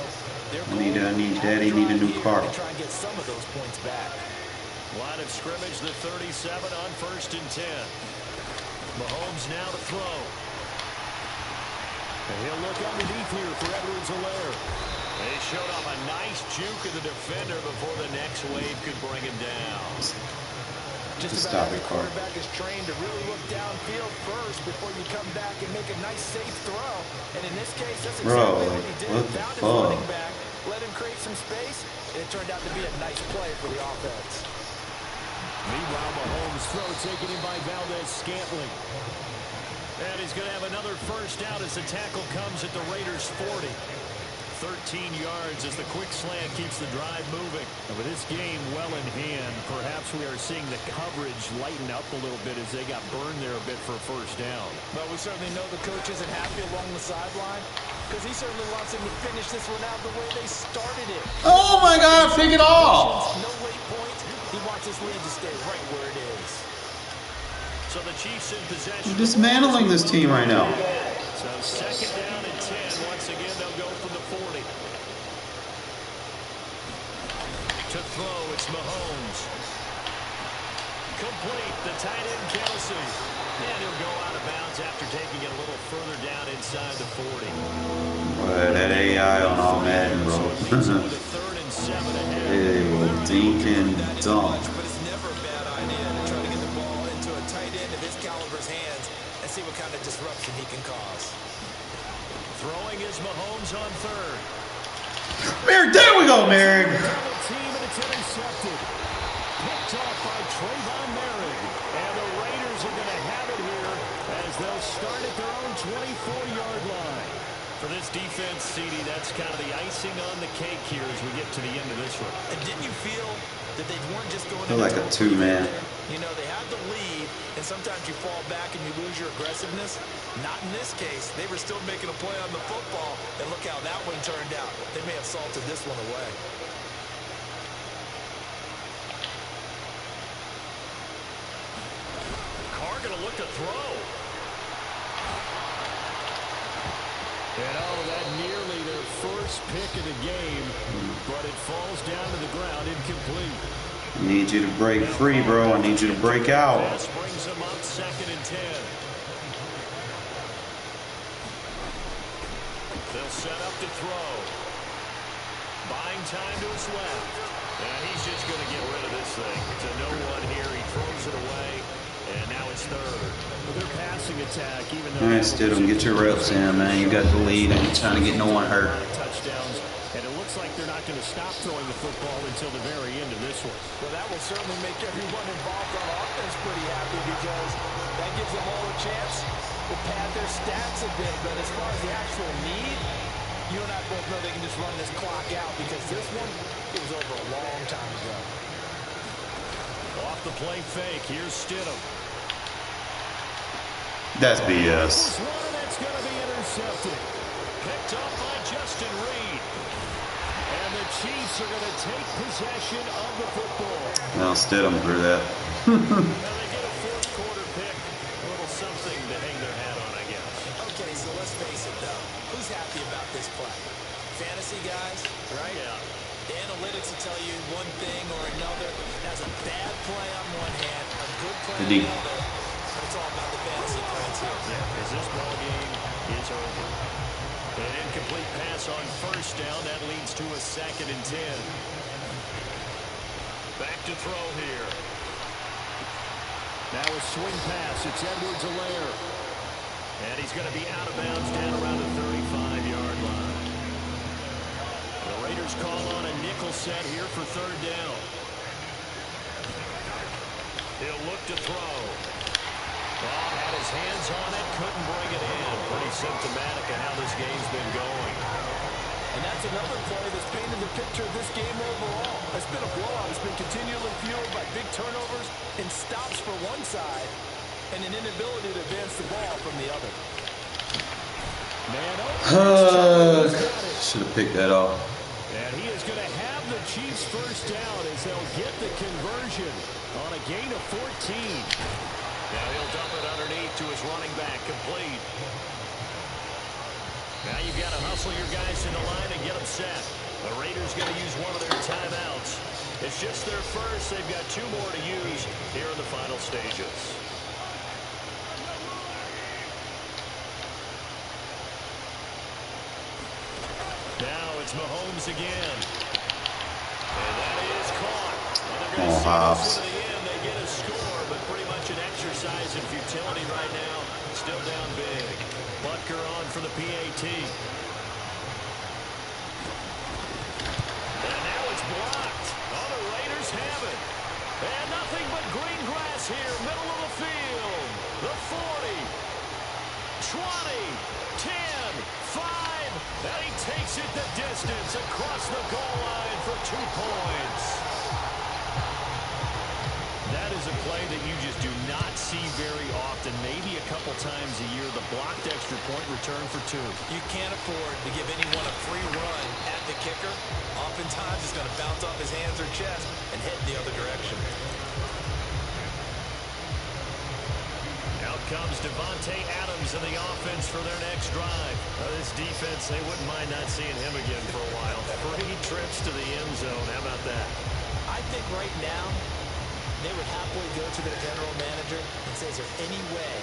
Daddy need a new car. try and get some of those points back. Line of scrimmage, the 37 on 1st and 10. Mahomes now to throw. And he'll look underneath here for Edwards-Helaire. They showed off a nice juke of the defender before the next wave could bring him down. Just about every quarterback is trained to really look downfield first before you come back and make a nice safe throw. And in this case, that's exactly what he did. Found his running back, let him create some space, and it turned out to be a nice play for the offense. Meanwhile, Mahomes' throw taken in by Valdez-Scantling. And he's going to have another first out as the tackle comes at the Raiders' 40. 13 yards as the quick slant keeps the drive moving. And with this game well in hand, perhaps we are seeing the coverage lighten up a little bit as they got burned there a bit for a first down. But we certainly know the coach isn't happy along the sideline because he certainly wants him to finish this one out the way they started it. Oh my God, pick it off! No late points. He wants his lead to stay right where it is. So the Chiefs in possession. We're dismantling this team right now. So 2nd down and 10. Once again, they'll go from the 40. To throw, it's Mahomes. Complete, the tight end Kelsey. And he'll go out of bounds after taking it a little further down inside the 40. Boy, that AI on all Madden, bro. With a 3rd and 7 ahead. It will dink and dunk. But it's never a bad idea to try to get the ball into a tight end of his caliber's hands and see what kind of disruption he can cause. Throwing is Mahomes on 3rd. Merrick, there we go, Merrick. Team and it's intercepted. Picked off by Trayvon Merrick. And the Raiders are going to have it here as they'll start at their own 24-yard line. For this defense, CD, that's kind of the icing on the cake here as we get to the end of this one. And didn't you feel that they weren't just going Feel like a two-man. You know, they had the lead, and sometimes you fall back and you lose your aggressiveness. Not in this case. They were still making a play on the football, and look how that one turned out. They may have salted this one away. Carr going to look to throw. first pick of the game, but it falls down to the ground incomplete. I need you to break free, bro. I need you to break out. Pass brings them up 2nd and 10. They'll set up to throw. Buying time to his left. And he's just going to get rid of this thing. To no one here. He throws it away. And now it's 3rd. Their passing attack, even though... All right, Stidham, get your reps in, man. You got the lead. I ain't trying to get no one hurt. Touchdowns. And it looks like they're not going to stop throwing the football until the very end of this one. Well, that will certainly make everyone involved on offense pretty happy because that gives them all a chance to pad their stats a bit. But as far as the actual need, you and I both know they can just run this clock out because this one, it was over a long time ago. Off the play fake. Here's Stidham. That's BS. One that's going to be intercepted. Picked up by Justin Reed. And the Chiefs are going to take possession of the football. Well, Stidham threw that. Now they get a 4th quarter pick. A little something to hang their hat on, I guess. Okay, so let's face it, though. Who's happy about this play? Fantasy guys, right? Yeah. The analytics will tell you one thing or another. That's a bad play on one hand, a good play on the other. But it's all about the fantasy points here. Yeah, because this ball game is over. An incomplete pass on 1st down. That leads to a 2nd and 10. Back to throw here. Now a swing pass. It's Edwards-Helaire. And he's going to be out of bounds down around the 35-yard line. The Raiders call on a nickel set here for 3rd down. He'll look to throw. Well, had his hands on it, couldn't bring it in. Pretty symptomatic of how this game's been going. And that's another play that's painted the picture of this game overall. It's been a blowout. It's been continually fueled by big turnovers and stops for one side and an inability to advance the ball from the other. Should have picked that off. And he is going to have the Chiefs 1st down as they'll get the conversion on a gain of 14. Now he'll dump it underneath to his running back, complete. Now you've got to hustle your guys in the line and get them set. The Raiders going to use one of their timeouts. It's just their first. They've got 2 more to use here in the final stages. Now it's Mahomes again. And that is caught. Well, they're going to see this to the end. They get a score, but pretty much an exercise in futility right now. Still down big. Butker on for the PAT. And now it's blocked. Oh, the Raiders have it. And nothing but green grass here, middle of the field. The 40, 20, 10, 5, and he takes it the distance across the goal line for 2 points. That is a play that you just do not see very often. Maybe a couple times a year, the blocked extra point return for 2. You can't afford to give anyone a free run at the kicker. Oftentimes, it's going to bounce off his hands or chest and head in the other direction. Out comes Devontae Adams in the offense for their next drive. This defense, they wouldn't mind not seeing him again for a while. 3 trips to the end zone. How about that? I think right now, they would happily go to their general manager and say, is there any way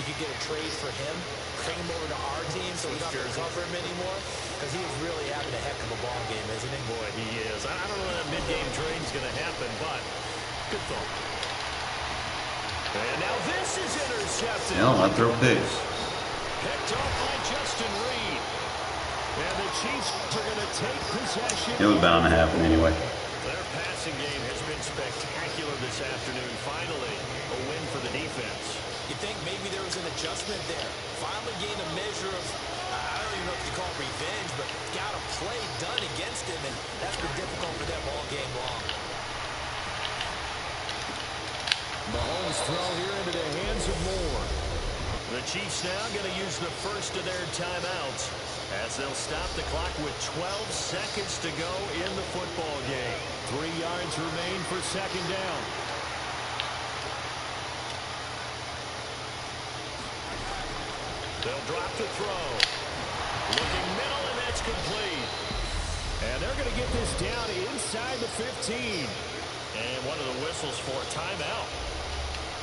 you could get a trade for him, bring him over to our team so we don't have to cover him anymore? Because he is really having a heck of a ball game, isn't he? Boy, he is. I don't know when that mid-game trade is going to happen, but good thought. And now this is intercepted. No, I throw picks. Picked off by Justin Reed. And the Chiefs are going to take possession. It was bound to happen anyway. Their passing game has been spectacular this afternoon. Finally, a win for the defense. You think maybe there was an adjustment there. Finally gained a measure of, I don't even know if you call it revenge, but got a play done against him, and that's been difficult for them all game long. Mahomes throw here into the hands of Moore. The Chiefs now going to use the first of their timeouts as they'll stop the clock with 12 seconds to go in the football game. 3 yards remain for 2nd down. They'll drop to throw. Looking middle, and that's It's complete. And they're going to get this down inside the 15. And one of the whistles for a timeout.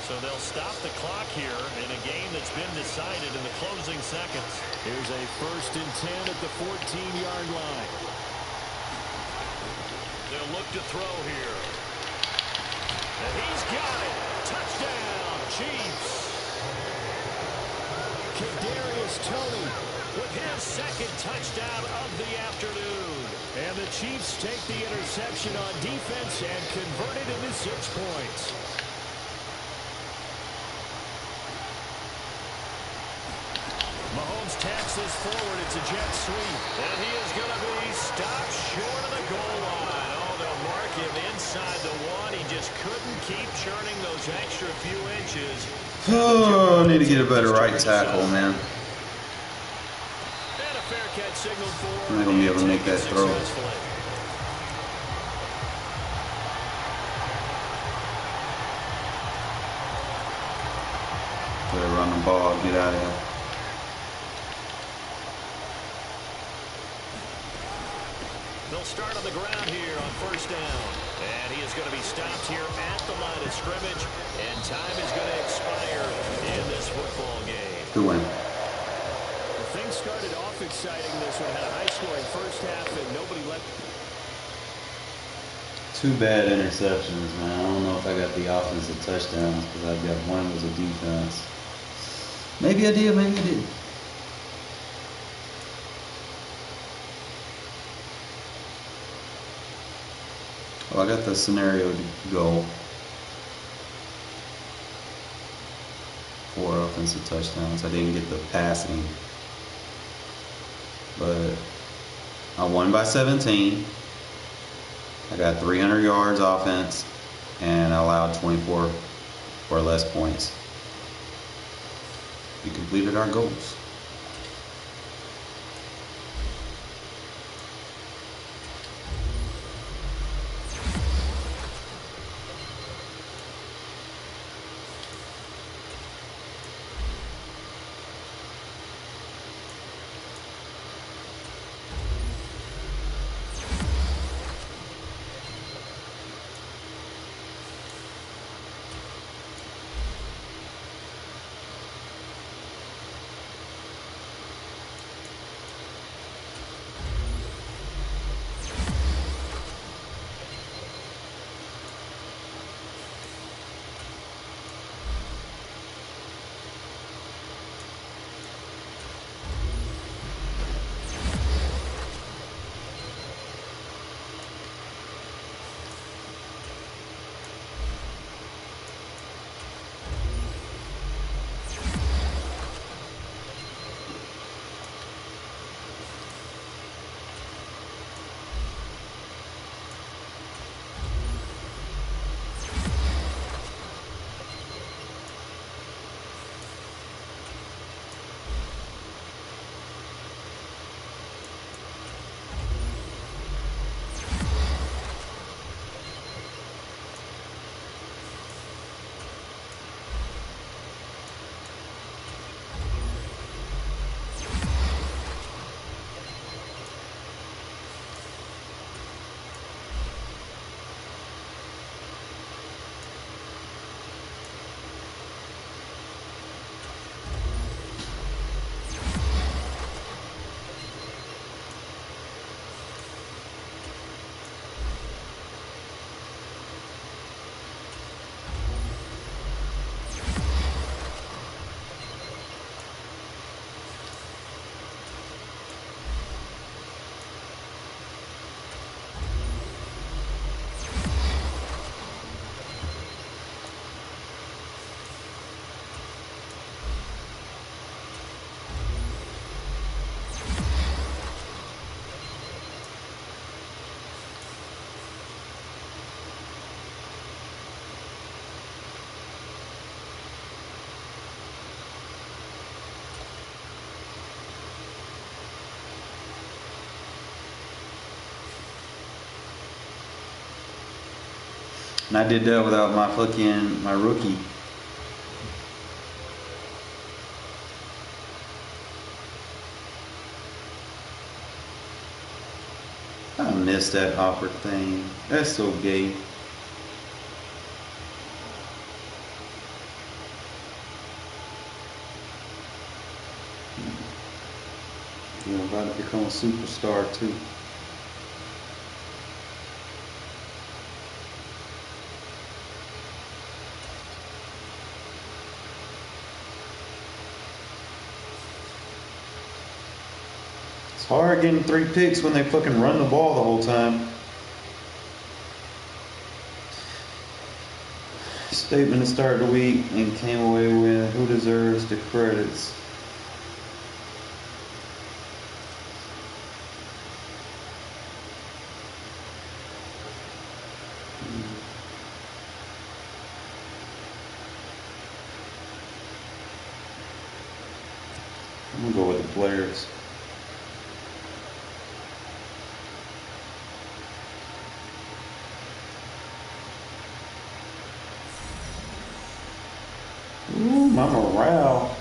So they'll stop the clock here in a game that's been decided in the closing seconds. Here's a 1st and 10 at the 14-yard line. They'll look to throw here. And he's got it. Touchdown, Chiefs. Kadarius Toney with his 2nd touchdown of the afternoon. And the Chiefs take the interception on defense and convert it into 6 points. Mahomes taps this forward. It's a jet sweep. And he is going to be stopped short of the goal line. Oh, they'll mark him inside the 1. He just couldn't keep churning those extra few inches. Oh, I need to get a better right tackle, man. And a fair catch signal for. I'm not going to be able to make that throw. Better run the ball, get out of here. They'll start on the ground here on 1st down. And he is going to be stopped here at the line of scrimmage. And time is going to expire in this football game. Good win. Well, things started off exciting. This one had a high-scoring first half, and nobody left. 2 bad interceptions, man. I don't know if I got the offensive touchdowns because I've got one was a defense. Maybe I did, maybe I didn't. Well, I got the scenario to go. 4 offensive touchdowns. I didn't get the passing. But I won by 17. I got 300 yards offense. And I allowed 24 or less points. We completed our goals. And I did that without my rookie. missed that awkward thing. That's so gay. You're about to become a superstar too. It's hard getting 3 picks when they fucking run the ball the whole time. Statement to start the week and came away with who deserves the credits. I'm gonna go with the players. Ooh, my morale.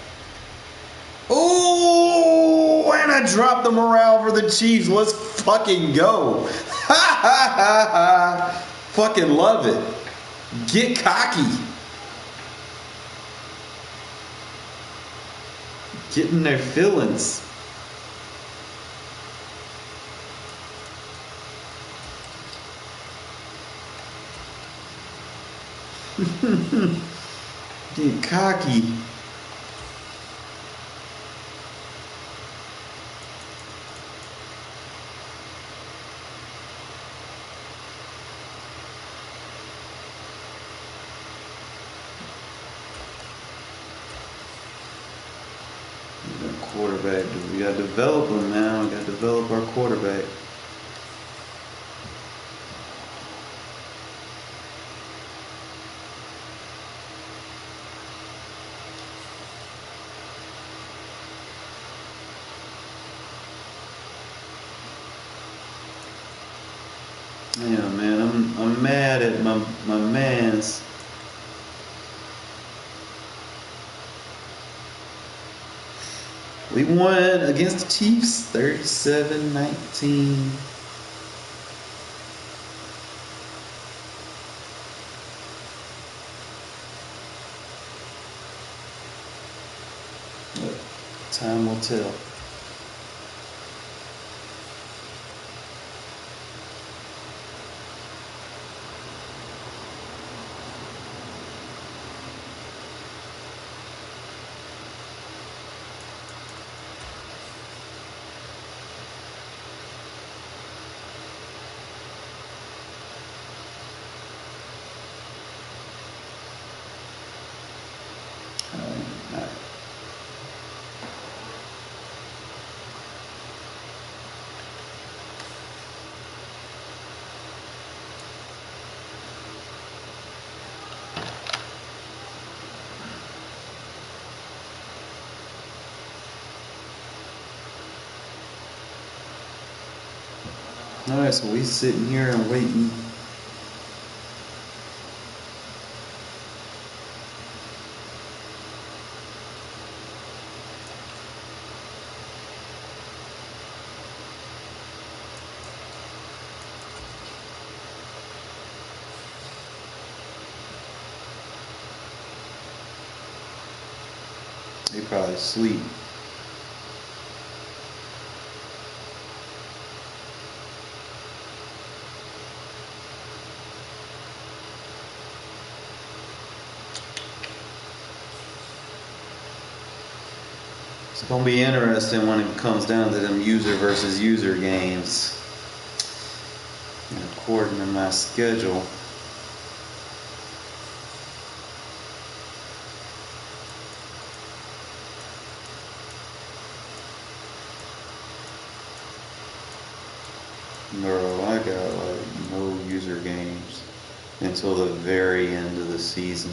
Ooh, and I dropped the morale for the Chiefs. Let's fucking go. Ha ha ha ha. Fucking love it. Get cocky. Getting their feelings. Get cocky. Quarterback. We gotta develop him now. We gotta develop our quarterback. Yeah, man, I'm mad at my mans. We won against the Chiefs 37-19. Time will tell. Alright, so we sitting here and waiting. They probably asleep. It's gonna be interesting when it comes down to them user versus user games. And according to my schedule. Bro, I got like no user games until the very end of the season.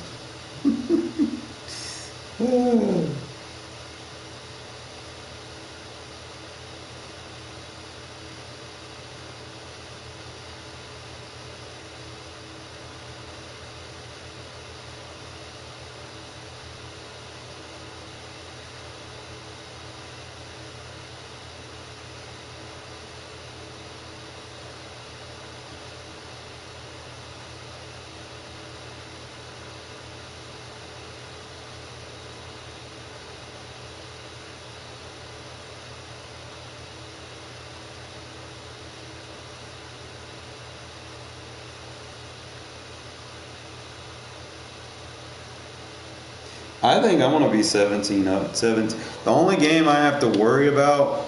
I think I'm gonna be 17 up. 17. The only game I have to worry about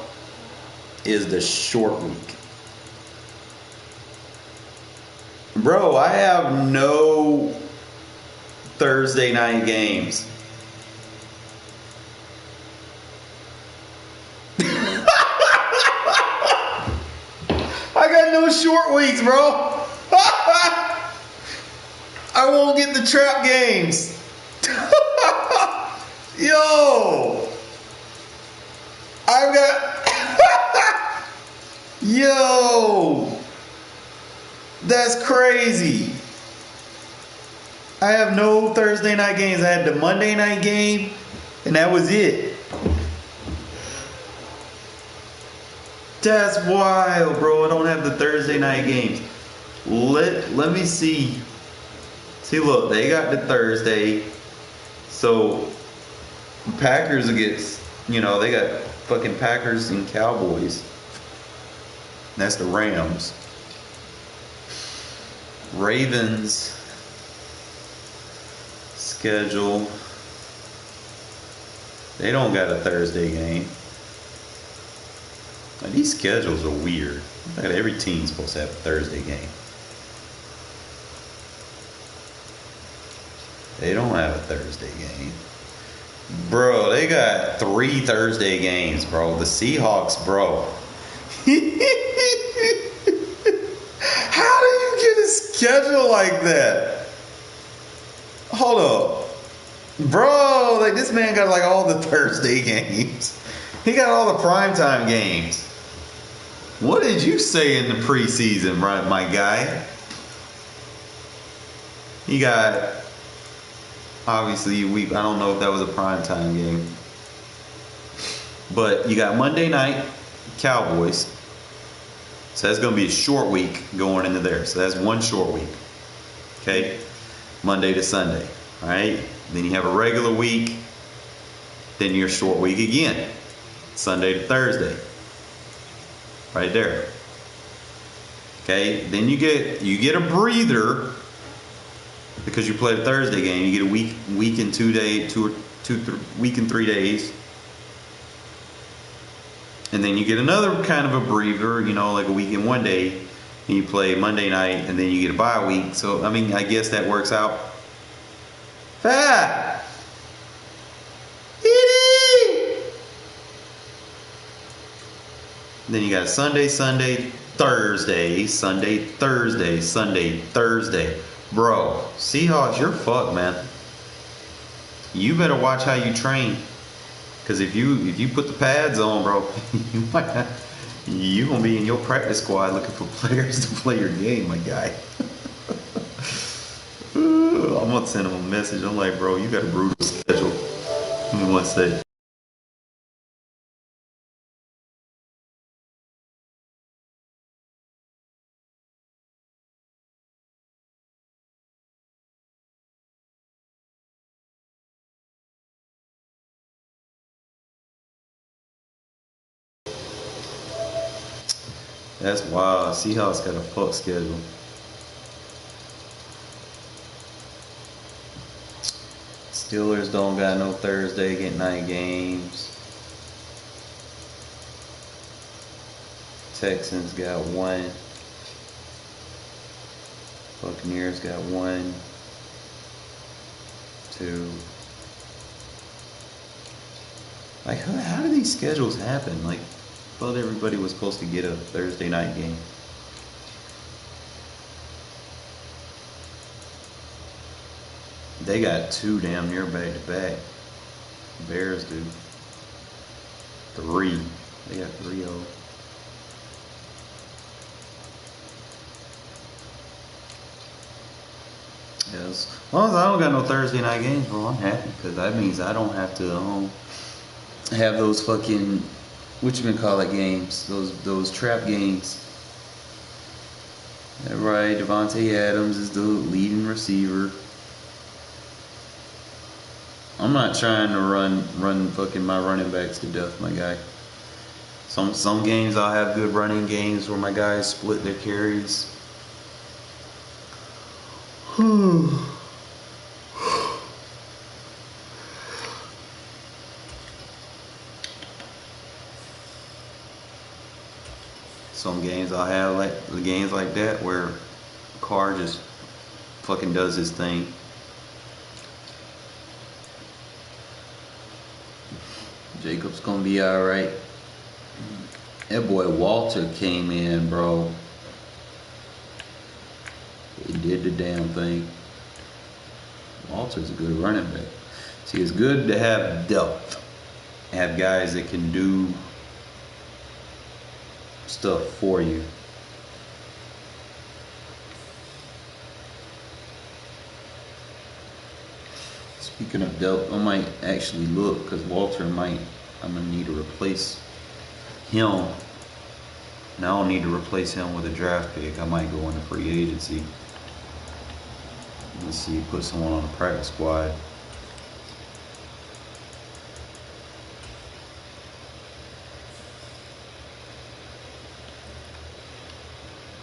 is the short week. Bro, I have no Thursday night games. I got no short weeks, bro. I won't get the trap games. Yo. I've got. Yo. That's crazy. I have no Thursday night games. I had the Monday night game, and that was it. That's wild, bro. I don't have the Thursday night games. Let me see. See, look, they got the Thursday. So Packers against, they got fucking Packers and Cowboys. That's the Rams. Ravens schedule. They don't got a Thursday game. Now, these schedules are weird. Like every team's supposed to have a Thursday game. They don't have a Thursday game. Bro, they got 3 Thursday games, bro. The Seahawks, bro. How do you get a schedule like that? Hold up. Bro, like this man got like all the Thursday games. He got all the primetime games. What did you say in the preseason, right, my guy? He got, obviously, I don't know if that was a primetime game. But you got Monday night, Cowboys. So that's going to be a short week going into there. So that's one short week. Okay? Monday to Sunday. All right? Then you have a regular week. Then your short week again. Sunday to Thursday. Right there. Okay? Then you get a breather because you played a Thursday game. You get a week and 3 days. And then you get another kind of a breather, like a week and 1 day. And you play Monday night, and then you get a bye week. So, I mean, I guess that works out. Fat! Then you got Sunday, Thursday, Sunday, Thursday, Sunday, Thursday. Bro, Seahawks, you're fucked, man. You better watch how you train. Because if you put the pads on, bro, you're going to be in your practice squad looking for players to play your game, my guy. I'm going to send him a message. I'm like, bro, you got a brutal schedule. Give me 1 second. That's wild. Seahawks got a fuck schedule. Steelers don't got no Thursday night games. Texans got 1. Buccaneers got 1, 2. Like, how do these schedules happen? Like, I thought everybody was supposed to get a Thursday night game. They got 2 damn near back to back. Bears do. 3. They got 3-0. Yes. As long as I don't got no Thursday night games, bro, I'm happy. Because that means I don't have to have those fucking, whatchamacallit games. Those trap games. That right, Devontae Adams is the leading receiver. I'm not trying to run fucking my running backs to death, my guy. Some games I'll have good running games where my guys split their carries. some games I'll have like the games like that where Carr just fucking does his thing. Jacob's gonna be alright. That boy Walter came in, bro. He did the damn thing. Walter's a good running back. See, it's good to have depth. Have guys that can do stuff for you. Speaking of depth, I might actually look because I'm gonna need to replace him. And I don't need to replace him with a draft pick. I might go into free agency. Let's see, put someone on the practice squad.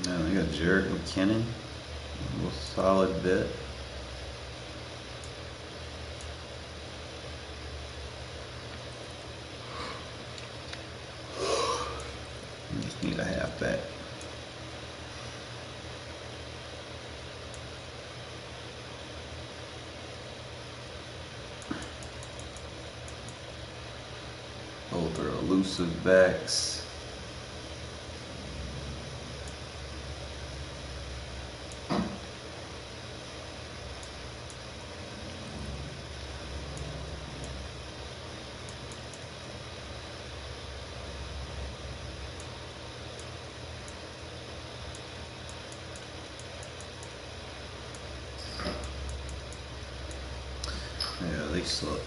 Now we got Jared McKinnon, a real solid bet. We just need a halfback. Both are elusive backs. Yeah, they suck.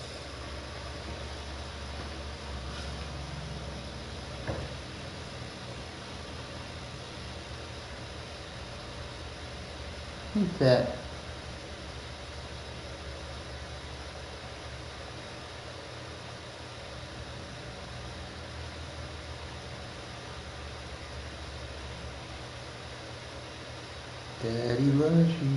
Ain't that? Daddy loves you.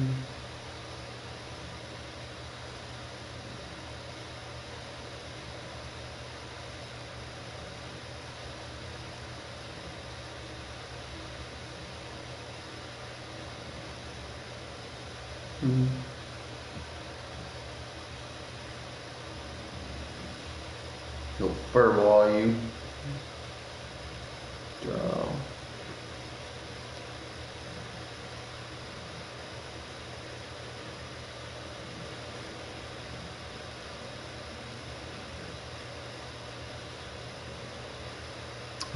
Go furball you. Draw.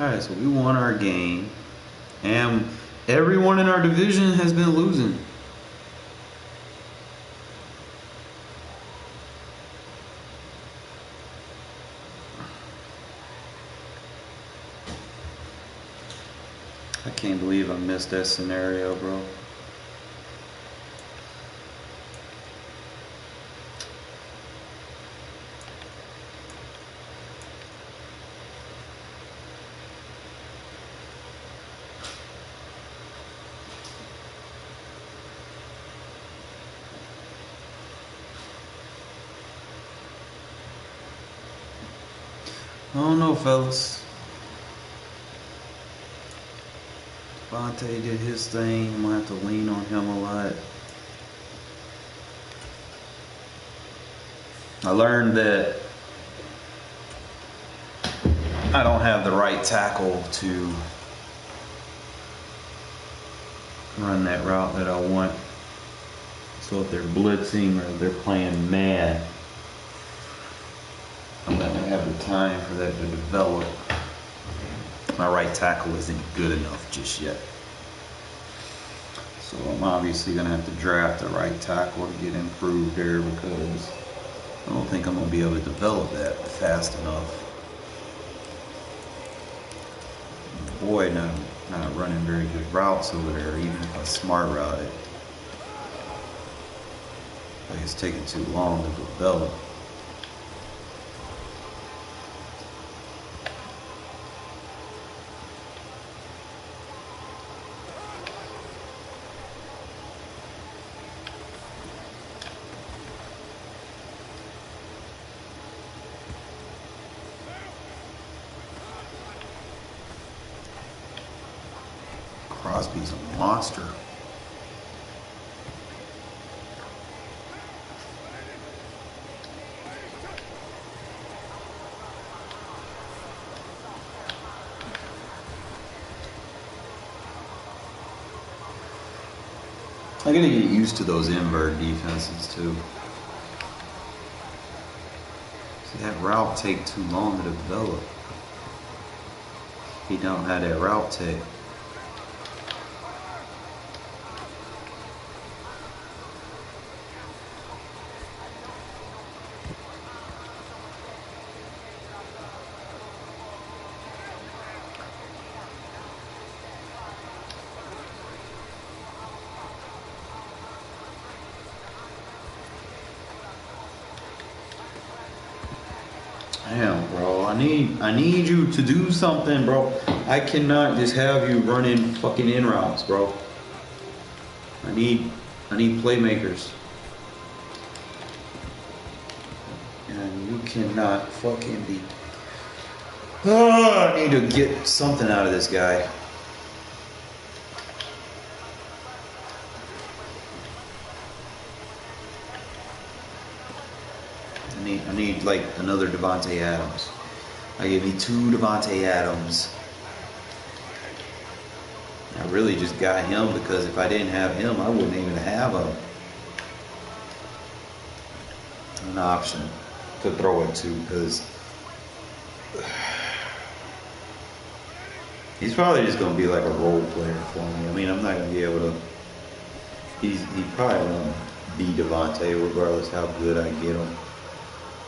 Alright, so we won our game. And everyone in our division has been losing. I can't believe I missed that scenario, bro. I don't know, fellas. Devontae did his thing. I'm gonna have to lean on him a lot. I learned that I don't have the right tackle to run that route that I want. So if they're blitzing or they're playing man, I'm not gonna have the time for that to develop. My right tackle isn't good enough just yet. So I'm obviously gonna have to draft the right tackle to get improved there because I don't think I'm gonna be able to develop that fast enough. Boy, not running very good routes over there, even if I smart route it. Like it's taking too long to develop. Crosby's a monster. I gotta get used to those invert defenses too. See, that route take too long to develop. He don't have that route take. Damn, bro. I need you to do something, bro. I cannot just have you running fucking in routes, bro. I need playmakers. And you cannot fucking be. Oh, I need to get something out of this guy. I need like another Devontae Adams. I give me 2 Devontae Adams. I really just got him because if I didn't have him, I wouldn't even have an option to throw it to because he's probably just going to be like a role player for me. I mean, I'm not going to be able to. He probably won't be Devontae regardless how good I get him.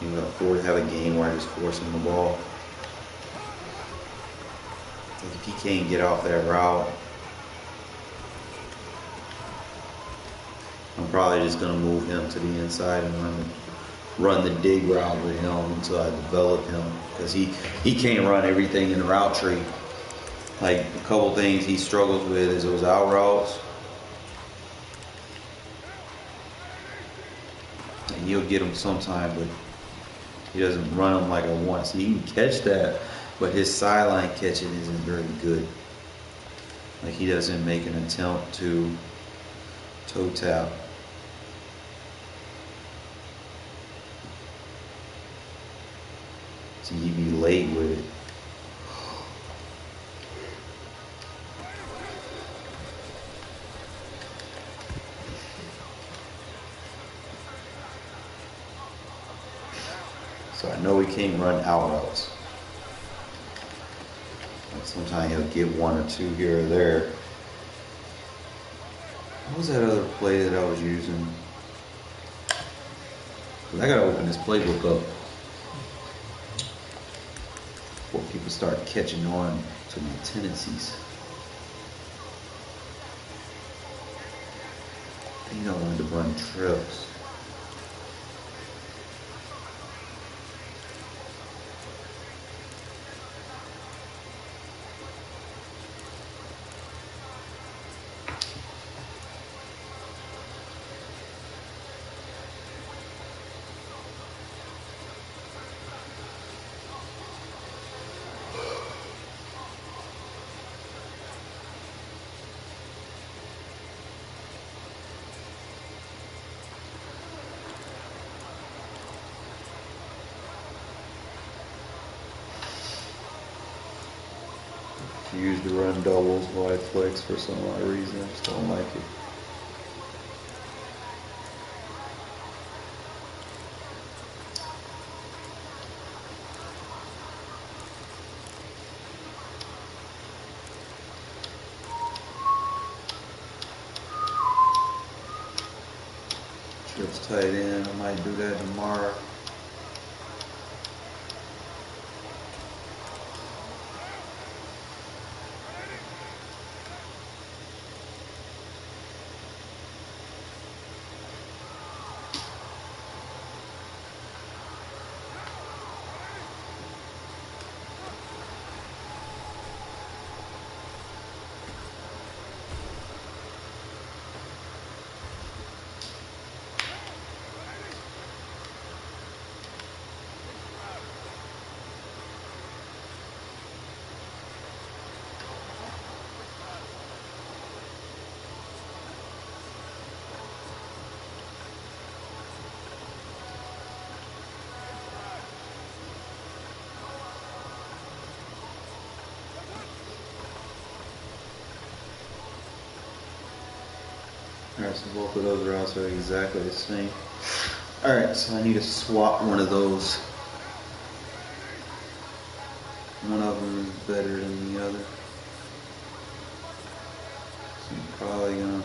You know, have a game where I just force him the ball. If he can't get off that route, I'm probably just gonna move him to the inside and run the dig route with him until I develop him because he can't run everything in the route tree. Like a couple things he struggles with is those out routes. And he'll get them sometime, but he doesn't run them like I want. So he can catch that, but his sideline catching isn't very good. Like he doesn't make an attempt to toe tap. So he'd be late with it. So I know he can't run out routes. Sometimes he'll get 1 or 2 here or there. What was that other play that I was using? I gotta open this playbook up before people start catching on to my tendencies. I think I wanted to run trips. Use to run doubles while I flex for some odd reason. I just don't like it. Trips tight end. I might do that tomorrow. Alright, so both of those routes are exactly the same. Alright, so I need to swap one of those. One of them is better than the other. So I'm probably gonna...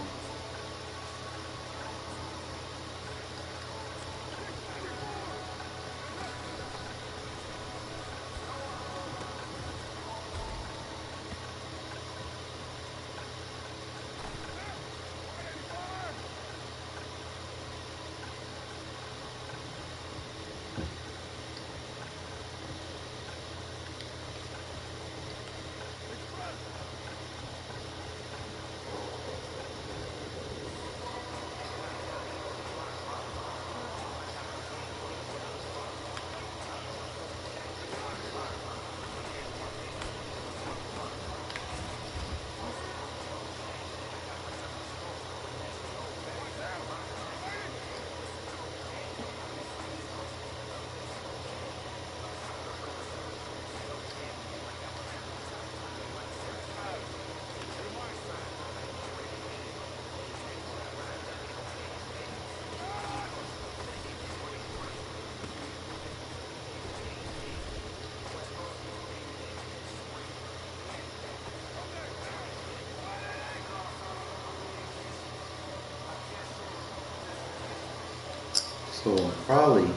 So probably...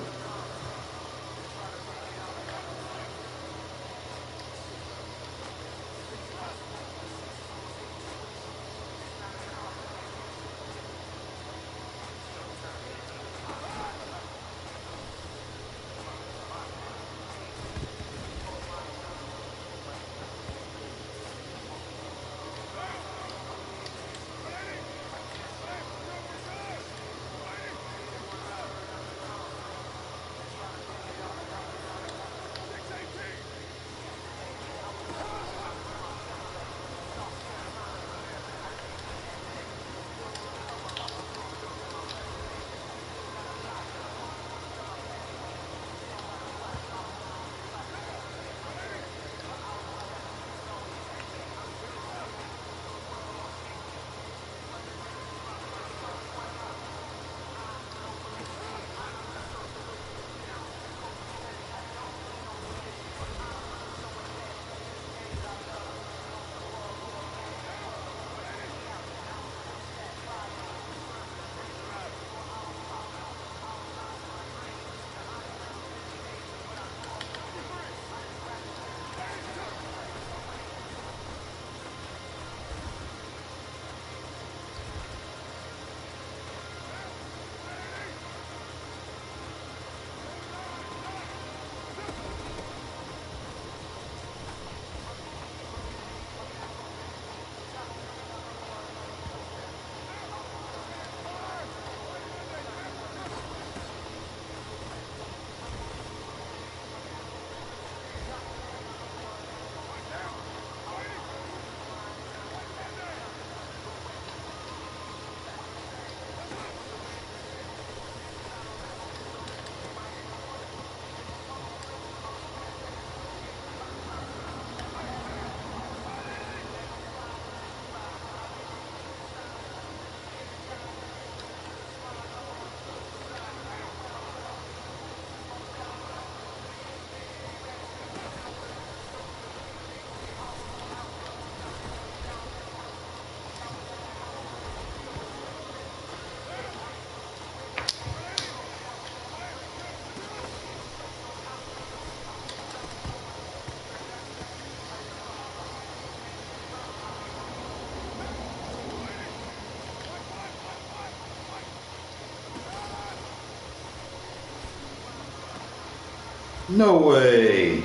No way!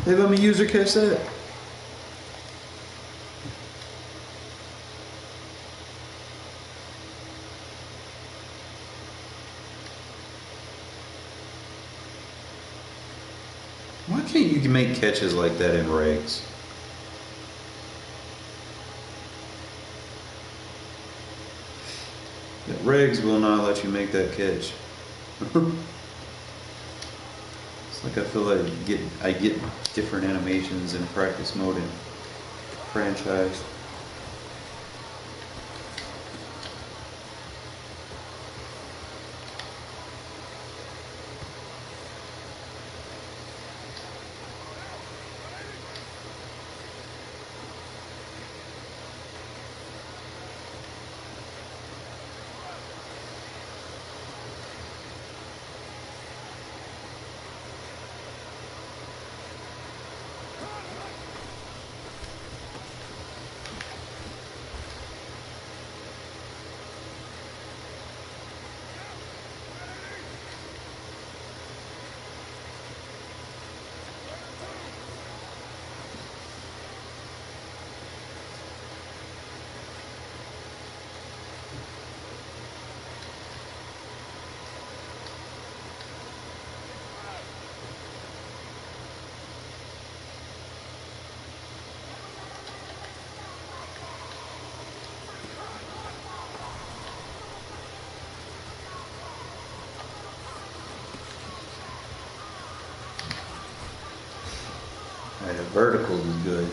They let me user catch that? Why can't you make catches like that in regs? The regs will not let you make that catch. It's like I feel like I get different animations in practice mode in franchise. vertical is good.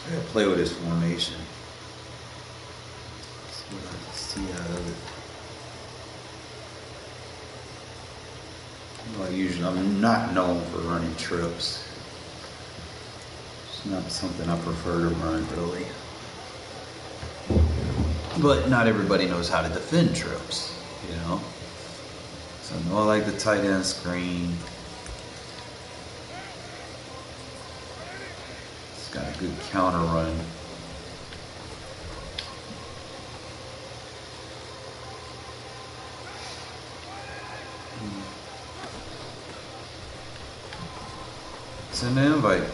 I gotta play with this formation. See what I can see out of it. I'm not known for running trips. It's not something I prefer to run really. But not everybody knows how to defend trips, you know. So I know I like the tight end screen. It's got a good counter run. Send an invite.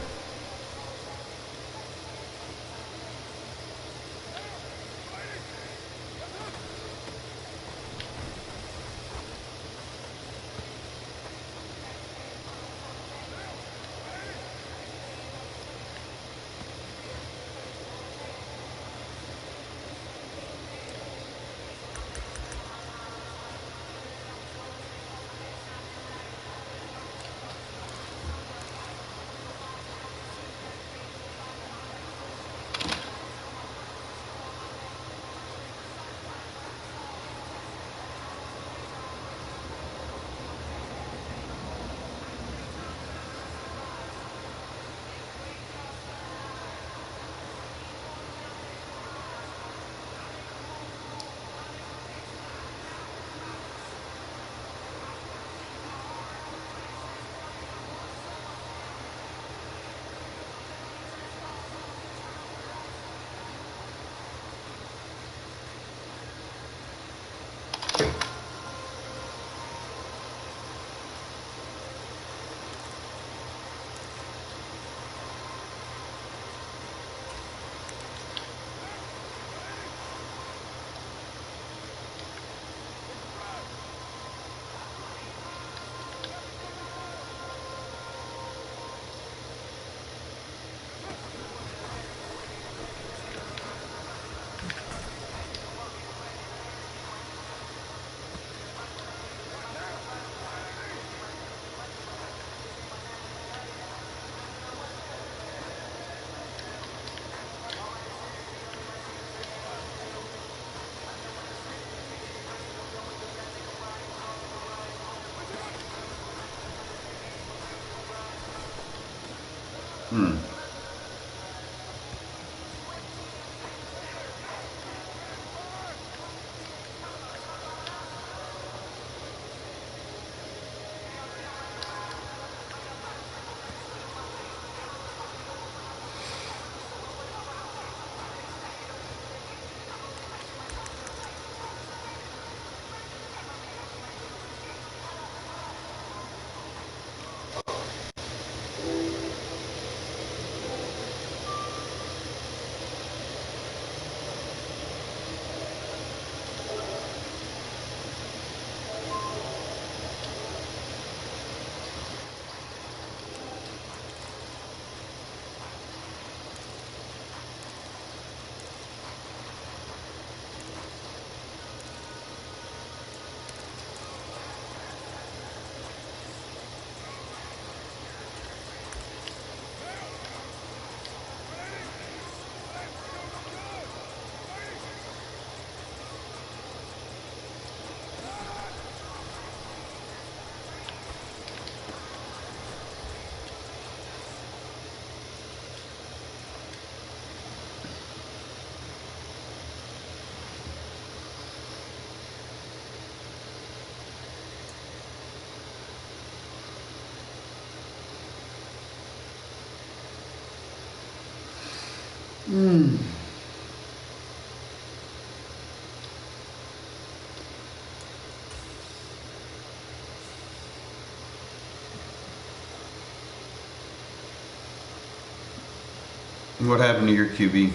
What happened to your QB?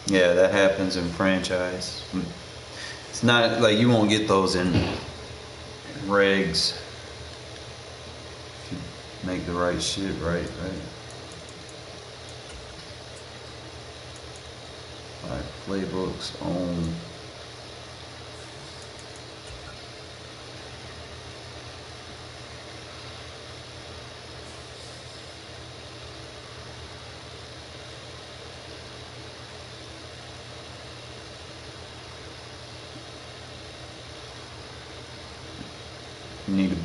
Yeah, that happens in franchise. It's not like you won't get those in regs. If you make the right shit right. Alright, playbooks on. You need to,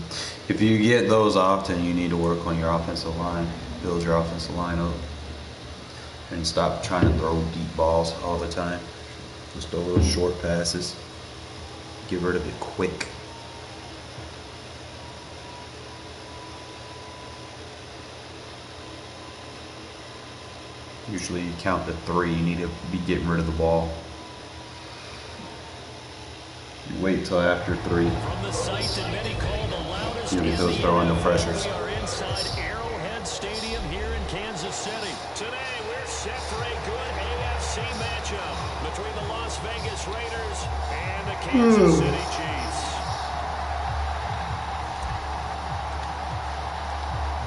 if you get those often, you need to work on your offensive line, build your offensive line up, and stop trying to throw deep balls all the time. Just throw little short passes. Get rid of it quick. Usually you count to 3, you need to be getting rid of the ball. You wait till after 3. From the site that many call the loudest You get those throw under pressures. We are inside Arrowhead Stadium here in Kansas City. Today we're set for a good AFC matchup between the Las Vegas Raiders and the Kansas City Chiefs.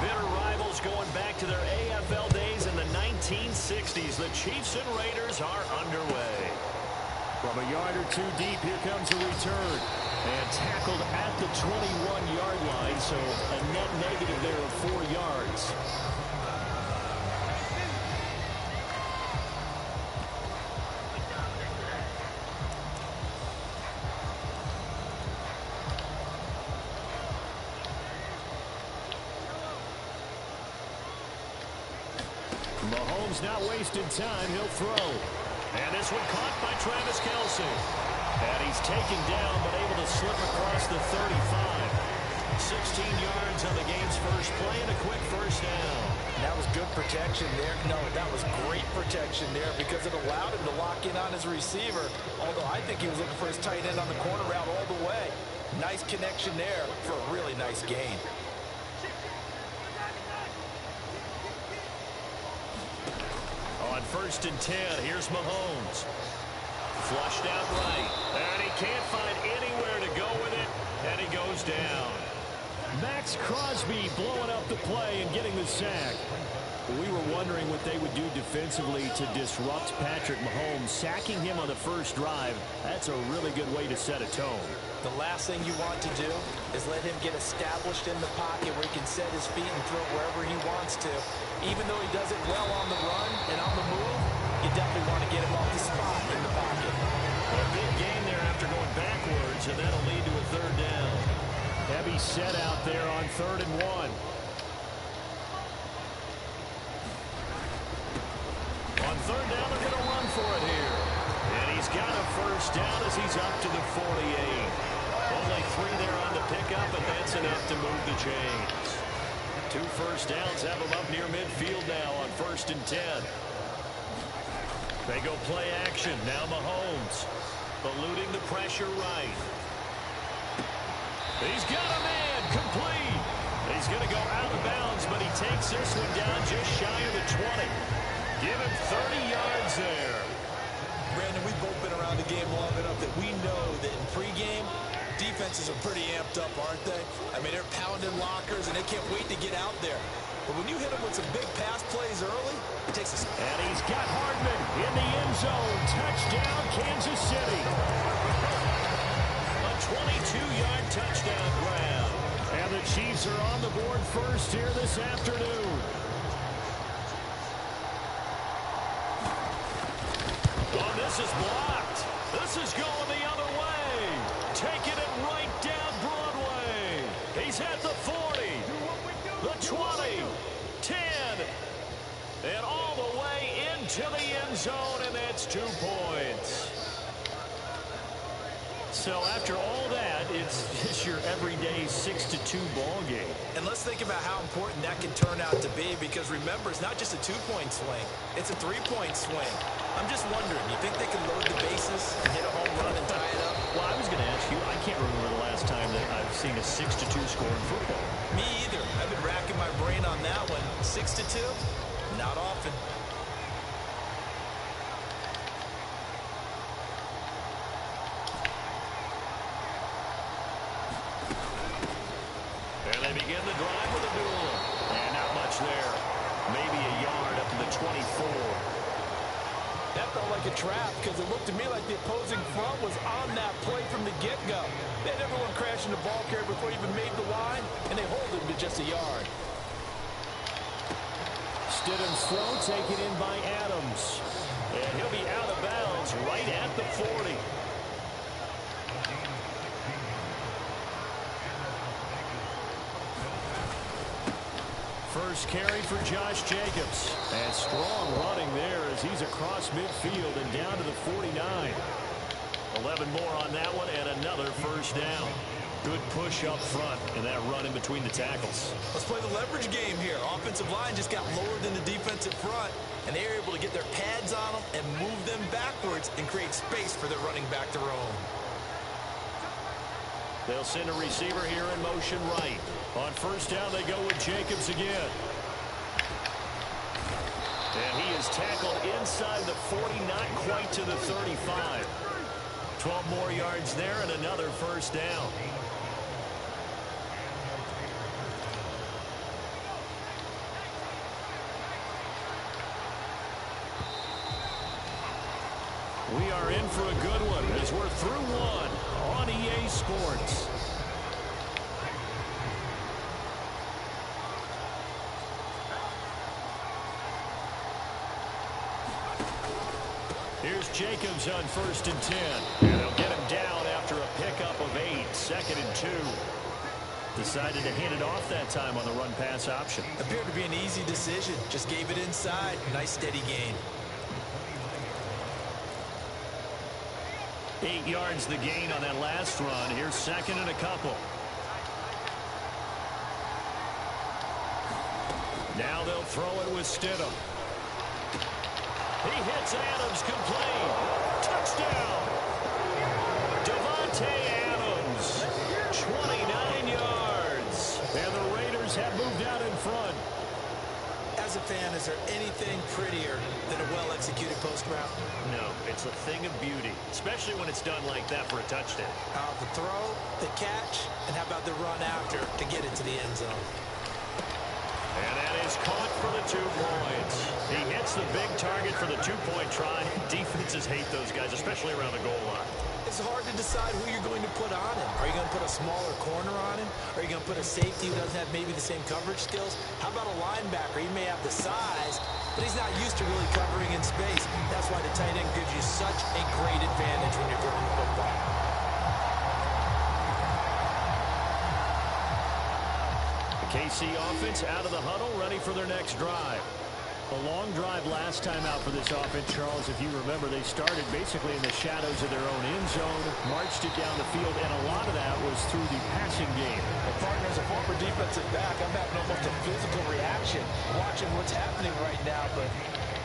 Bitter rivals going back to their AFL days in the 1960s. The Chiefs and Raiders are underway. From a yard or two deep, here comes a return. And tackled at the 21-yard line, so a net negative there of 4 yards. Mahomes not wasting time. He'll throw. And this one caught by Travis Kelce. And he's taken down, but able to slip across the 35. 16 yards on the game's first play and a quick first down. That was good protection there. No, that was great protection there because it allowed him to lock in on his receiver. Although I think he was looking for his tight end on the corner route all the way. Nice connection there for a really nice gain. On 1st and 10, here's Mahomes. Flushed out right. And he can't find anywhere to go with it. And he goes down. Max Crosby blowing up the play and getting the sack. We were wondering what they would do defensively to disrupt Patrick Mahomes. Sacking him on the first drive, that's a really good way to set a tone. The last thing you want to do is let him get established in the pocket where he can set his feet and throw wherever he wants to. Even though he does it well on the run and on the move, you definitely want to get him off the spot in the pocket. A big gain there after going backwards, and that'll lead to a 3rd down. Heavy set out there on 3rd and 1. On 3rd down, they're going to run for it here. And he's got a first down as he's up to the 48. Only 3 there on the pickup, and that's enough to move the chains. 2 first downs have him up near midfield now on 1st and 10. They go play action. Now Mahomes eluding the pressure right. He's got a man complete. He's going to go out of bounds, but he takes this one down just shy of the 20. Give him 30 yards there. Brandon, we've both been around the game long enough that we know that in pregame, defenses are pretty amped up, aren't they? I mean, they're pounding lockers, and they can't wait to get out there. But when you hit them with some big pass plays early, it takes a... And he's got Hardman in the end zone. Touchdown, Kansas City. A 22-yard touchdown grab. And the Chiefs are on the board first here this afternoon. Oh, this is blocked. This is going the other way. Taking it right down Broadway. He's at the 40, the 20, 10, and all the way into the end zone, and that's 2 points. So after all that, it's just your everyday 6-2 ball game. And let's think about how important that can turn out to be, because remember, it's not just a 2-point swing. It's a 3-point swing. I'm just wondering, you think they can load the bases and hit a home run and tie it up? Well, I was going to ask you, I can't remember the last time that I've seen a 6-2 score in football. Me either. I've been racking my brain on that one. 6-2? Not often. And they begin the drive with a duel. And not much there. Maybe a yard up to the 24. That felt like a trap, because it looked to me like the opposing front was on that play from the get-go. They had everyone crashing the ball carrier before he even made the line, and they hold him to just a yard. Stidham's throw taken in by Adams. And he'll be out of bounds right at the 40. First carry for Josh Jacobs. And strong running there as he's across midfield and down to the 49. 11 more on that one and another first down. Good push up front and that run in between the tackles. Let's play the leverage game here. Offensive line just got lower than the defensive front, and they were able to get their pads on them and move them backwards and create space for their running back to roam. They'll send a receiver here in motion right. On first down, they go with Jacobs again. And he is tackled inside the 40, not quite to the 35. 12 more yards there and another first down. We are in for a good one as we're through one on EA Sports. Here's Jacobs on 1st and 10. And they'll get him down after a pickup of 8. 2nd and 2. Decided to hand it off that time on the run-pass option. Appeared to be an easy decision. Just gave it inside. Nice steady gain. 8 yards the gain on that last run. Here's 2nd and a couple. Now they'll throw it with Stidham. He hits Adams complete. Touchdown. Devontae Adams. 29 yards. And the Raiders have moved out in front. As a fan, is there anything prettier than a well-executed post route? No, it's a thing of beauty, especially when it's done like that for a touchdown. The throw, the catch, and how about the run after to get it to the end zone? And that is caught for the 2 points. He hits the big target for the 2-point try. Defenses hate those guys, especially around the goal line. It's hard to decide who you're going to put on him. Are you going to put a smaller corner on him? Are you going to put a safety who doesn't have maybe the same coverage skills? How about a linebacker? He may have the size, but he's not used to really covering in space. That's why the tight end gives you such a great advantage when you're throwing the football. KC offense out of the huddle, ready for their next drive. A long drive last time out for this offense, Charles. If you remember, they started basically in the shadows of their own end zone, marched it down the field, and a lot of that was through the passing game. Well, partner, as a former defensive back, I'm having almost a physical reaction watching what's happening right now, but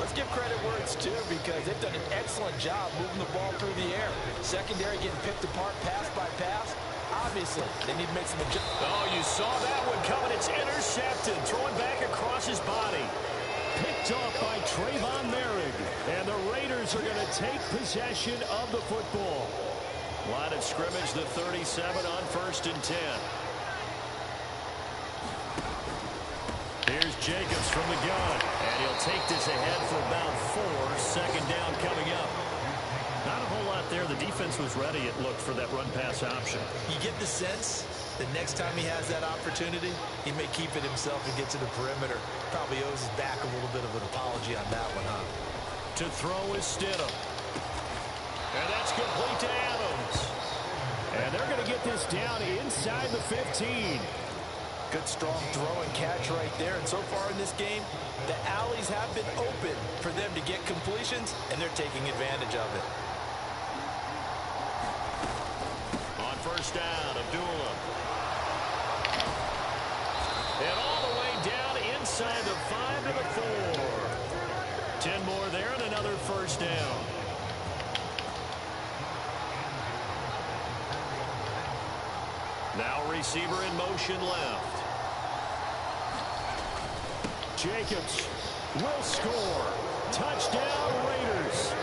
let's give credit where it's due, because they've done an excellent job moving the ball through the air. Secondary getting picked apart pass by pass. Obviously, they need to make some adjustments. Oh, you saw that one coming. It's intercepted. Throwing back across his body. Picked off by Trayvon Merrick. And the Raiders are going to take possession of the football. Line of scrimmage, the 37 on 1st and 10. Here's Jacobs from the gun. And he'll take this ahead for about 4. 2nd down coming up. Not a whole lot there. The defense was ready, it looked, for that run-pass option. You get the sense that next time he has that opportunity, he may keep it himself and get to the perimeter. Probably owes his back a little bit of an apology on that one, huh? To throw is Stidham. And that's complete to Adams. And they're going to get this down inside the 15. Good, strong throw and catch right there. And so far in this game, the alleys have been open for them to get completions, and they're taking advantage of it. first down. Abdullah. And all the way down inside the 5 to the 4. 10 more there and another first down. Now receiver in motion left. Jacobs will score. Touchdown Raiders.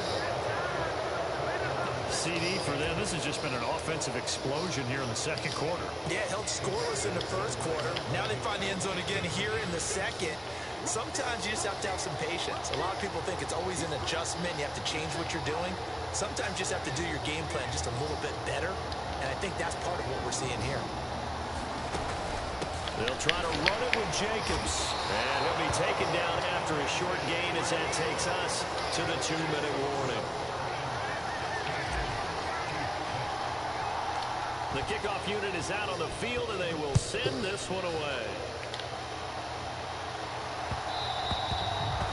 CD for them. This has just been an offensive explosion here in the second quarter. Yeah, held scoreless in the first quarter. Now they find the end zone again here in the second. Sometimes you just have to have some patience. A lot of people think it's always an adjustment. You have to change what you're doing. Sometimes you just have to do your game plan just a little bit better. And I think that's part of what we're seeing here. They'll try to run it with Jacobs. And he'll be taken down after a short gain as that takes us to the 2-minute warning. The kickoff unit is out on the field, and they will send this one away.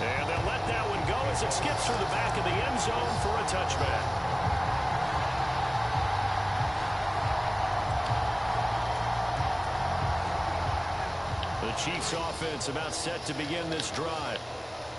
And they'll let that one go as it skips through the back of the end zone for a touchback. The Chiefs offense about set to begin this drive.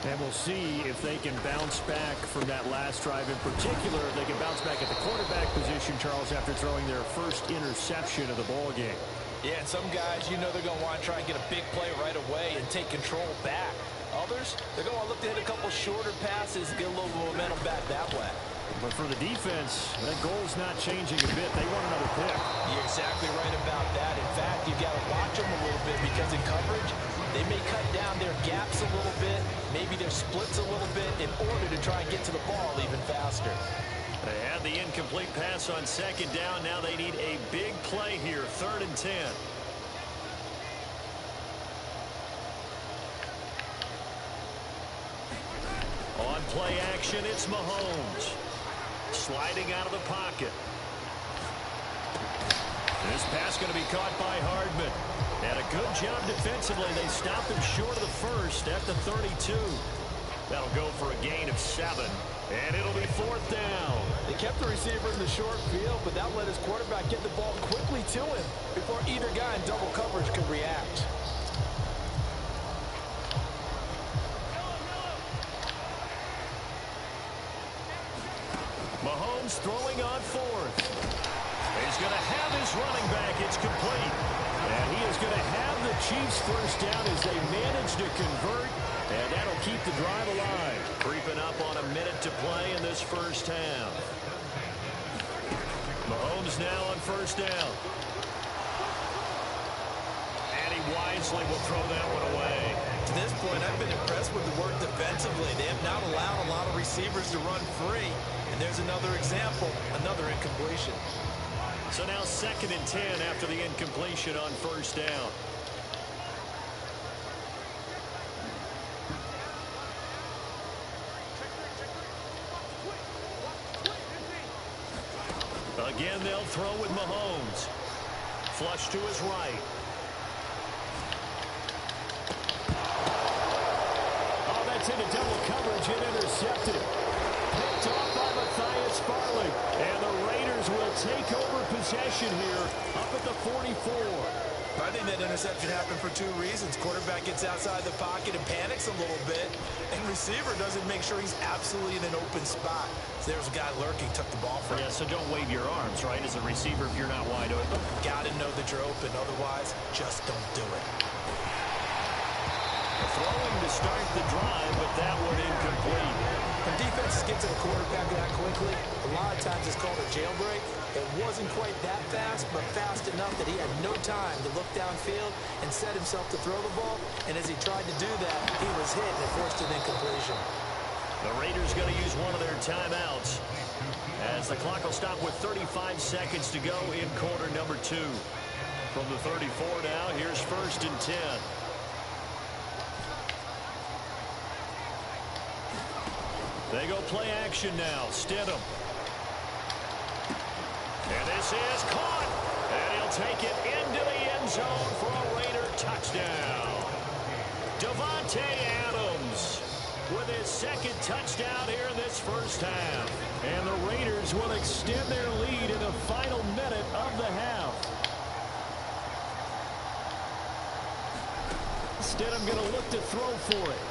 And we'll see if they can bounce back from that last drive. In particular, if they can bounce back at the quarterback position, Charles, after throwing their first interception of the ball game. Yeah, and some guys, you know they're going to want to try and get a big play right away and take control back. Others, they're going to look to hit a couple shorter passes, get a little momentum back that way. But for the defense, that goal's not changing a bit. They want another pick. You're exactly right about that. In fact, you've got to watch them a little bit because in coverage, they may cut down their gaps a little bit, maybe their splits a little bit in order to try and get to the ball even faster. They had the incomplete pass on second down. Now they need a big play here, 3rd and 10. On play action, it's Mahomes. Sliding out of the pocket. This pass going to be caught by Hardman. And a good job defensively. They stopped him short of the first at the 32. That'll go for a gain of 7. And it'll be 4th down. They kept the receiver in the short field, but that let his quarterback get the ball quickly to him before either guy in double coverage could react. Mahomes throwing on 4th. He's going to have his running back. It's complete. And he is going to have the Chiefs first down as they manage to convert. And that'll keep the drive alive. Creeping up on a minute to play in this first half. Mahomes now on first down. And he wisely will throw that one away. To this point, I've been impressed with the work defensively. They have not allowed a lot of receivers to run free. And there's another example, another incompletion. So now 2nd and 10 after the incompletion on first down. Again, they'll throw with Mahomes. Flush to his right. Oh, that's into double coverage and intercepted. Picked off by Matthias Farley. And the Raiders will take over possession here up at the 44. I think that interception happened for 2 reasons. Quarterback gets outside the pocket and panics a little bit, and receiver doesn't make sure he's absolutely in an open spot. So there's a guy lurking, took the ball from him. Yeah, so don't wave your arms, right, as a receiver if you're not wide open. Got to know that you're open. Otherwise, just don't do it. Throwing to start the drive, but that one incomplete. When defenses get to the quarterback that quickly, a lot of times it's called a jailbreak. It wasn't quite that fast, but fast enough that he had no time to look downfield and set himself to throw the ball. And as he tried to do that, he was hit and it forced an incompletion. The Raiders going to use one of their timeouts as the clock will stop with 35 seconds to go in quarter number 2. From the 34 now, here's 1st and 10. They go play action now. Stidham. And this is caught. And he'll take it into the end zone for a Raider touchdown. Davante Adams. with his second touchdown here in this first half. And the Raiders will extend their lead in the final minute of the half. Stidham going to look to throw for it.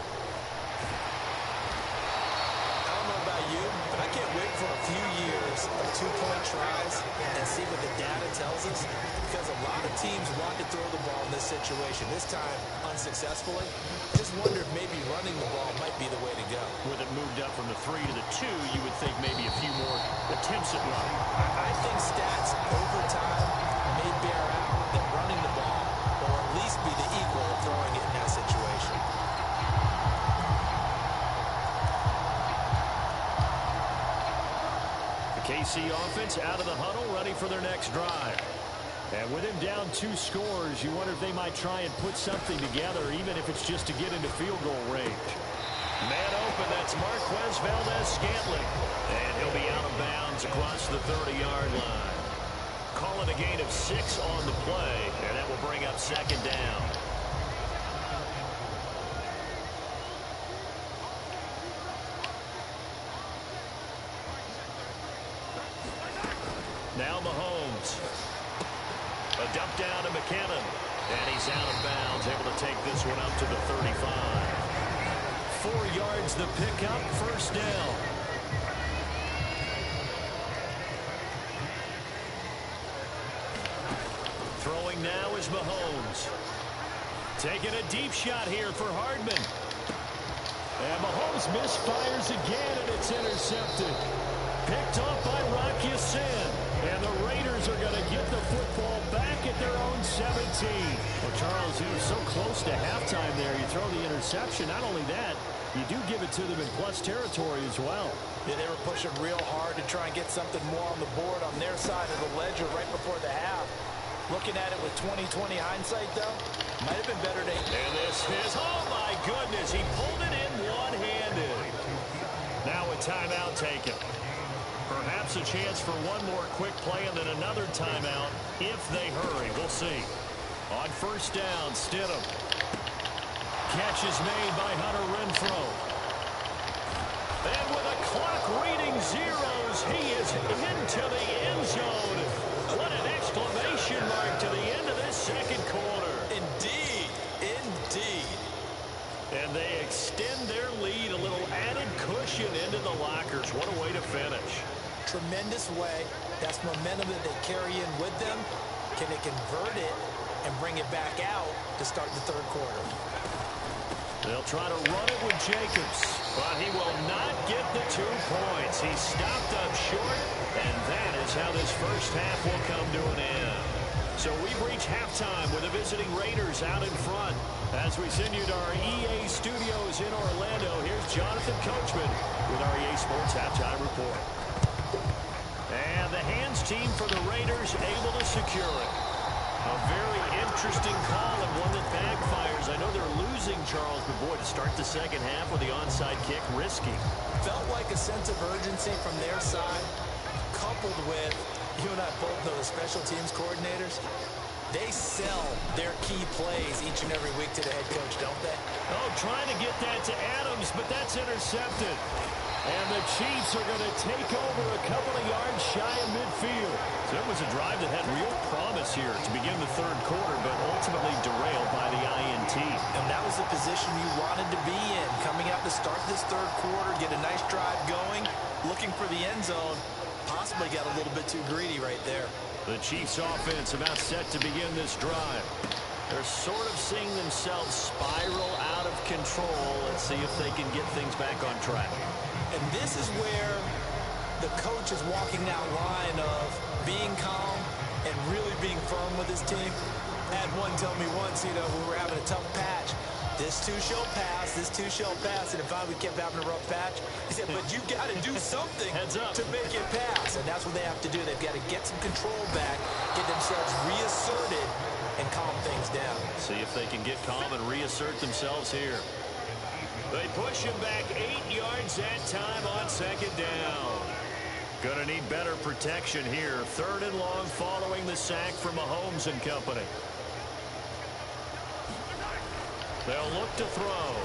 I don't know about you, but I can't wait for a few years of two-point tries and see what the data tells us, because a lot of teams want to throw the ball in this situation, this time unsuccessfully. Just wonder if maybe running the ball might be the way to go. With it moved up from the 3 to the 2, you would think maybe a few more attempts at running. I think stats over time may bear out that running the ball will at least be the equal of throwing it in that situation. KC offense out of the huddle, ready for their next drive. And with him down 2 scores, you wonder if they might try and put something together, even if it's just to get into field goal range. Man open, that's Marquez Valdez-Scantling. And he'll be out of bounds across the 30-yard line. Calling a gain of 6 on the play, and that will bring up second down. Now Mahomes. A dump down to McKinnon. And he's out of bounds, able to take this one up to the 35. 4 yards the pickup, first down. Throwing now is Mahomes. Taking a deep shot here for Hardman. And Mahomes misfires again, and it's intercepted. Picked off by Rocky Sin. And the Raiders are going to get the football back at their own 17. Well, Charles, you were so close to halftime there. You throw the interception. Not only that, you do give it to them in plus territory as well. Yeah, they were pushing real hard to try and get something more on the board on their side of the ledger right before the half. Looking at it with 20/20 hindsight, though, might have been better to... And this is, oh my goodness, he pulled it in one-handed. Now a timeout taken. Perhaps a chance for one more quick play and then another timeout if they hurry. We'll see. On first down, Stidham. Catch is made by Hunter Renfrow. And with a clock reading zeros, he is into the end zone. What an exclamation mark to the end of this second quarter. Indeed. Indeed. And they extend their lead, a little added cushion into the lockers. What a way to finish. Tremendous way. That's momentum that they carry in with them. Can they convert it and bring it back out to start the third quarter? They'll try to run it with Jacobs, but he will not get the 2 points. He stopped up short, and that is how this first half will come to an end. So we've reached halftime with the visiting Raiders out in front. As we send you to our EA studios in Orlando, here's Jonathan Coachman with our EA Sports Halftime Report. And the hands team for the Raiders able to secure it. A very interesting call and one that backfires. I know they're losing, Charles, but boy, to start the second half with the onside kick, risky. Felt like a sense of urgency from their side, coupled with, you and I both know the special teams coordinators, they sell their key plays each and every week to the head coach, don't they? Oh, trying to get that to Adams, but that's intercepted. And the Chiefs are going to take over a couple of yards shy of midfield. So it was a drive that had real promise here to begin the third quarter, but ultimately derailed by the INT. And that was the position you wanted to be in, coming out to start this third quarter, get a nice drive going, looking for the end zone. Possibly got a little bit too greedy right there. The Chiefs offense about set to begin this drive. They're sort of seeing themselves spiral out of control. Let's see if they can get things back on track. And this is where the coach is walking that line of being calm and really being firm with his team. I had one tell me once, we were having a tough patch. This too shall pass, this too shall pass. And if we kept having a rough patch, he said, but you got to do something to make it pass. And that's what they have to do. They've got to get some control back, get themselves reasserted, and calm things down. See if they can get calm and reassert themselves here. They push him back 8 yards that time on second down. Gonna need better protection here. Third and long following the sack from Mahomes and company. They'll look to throw.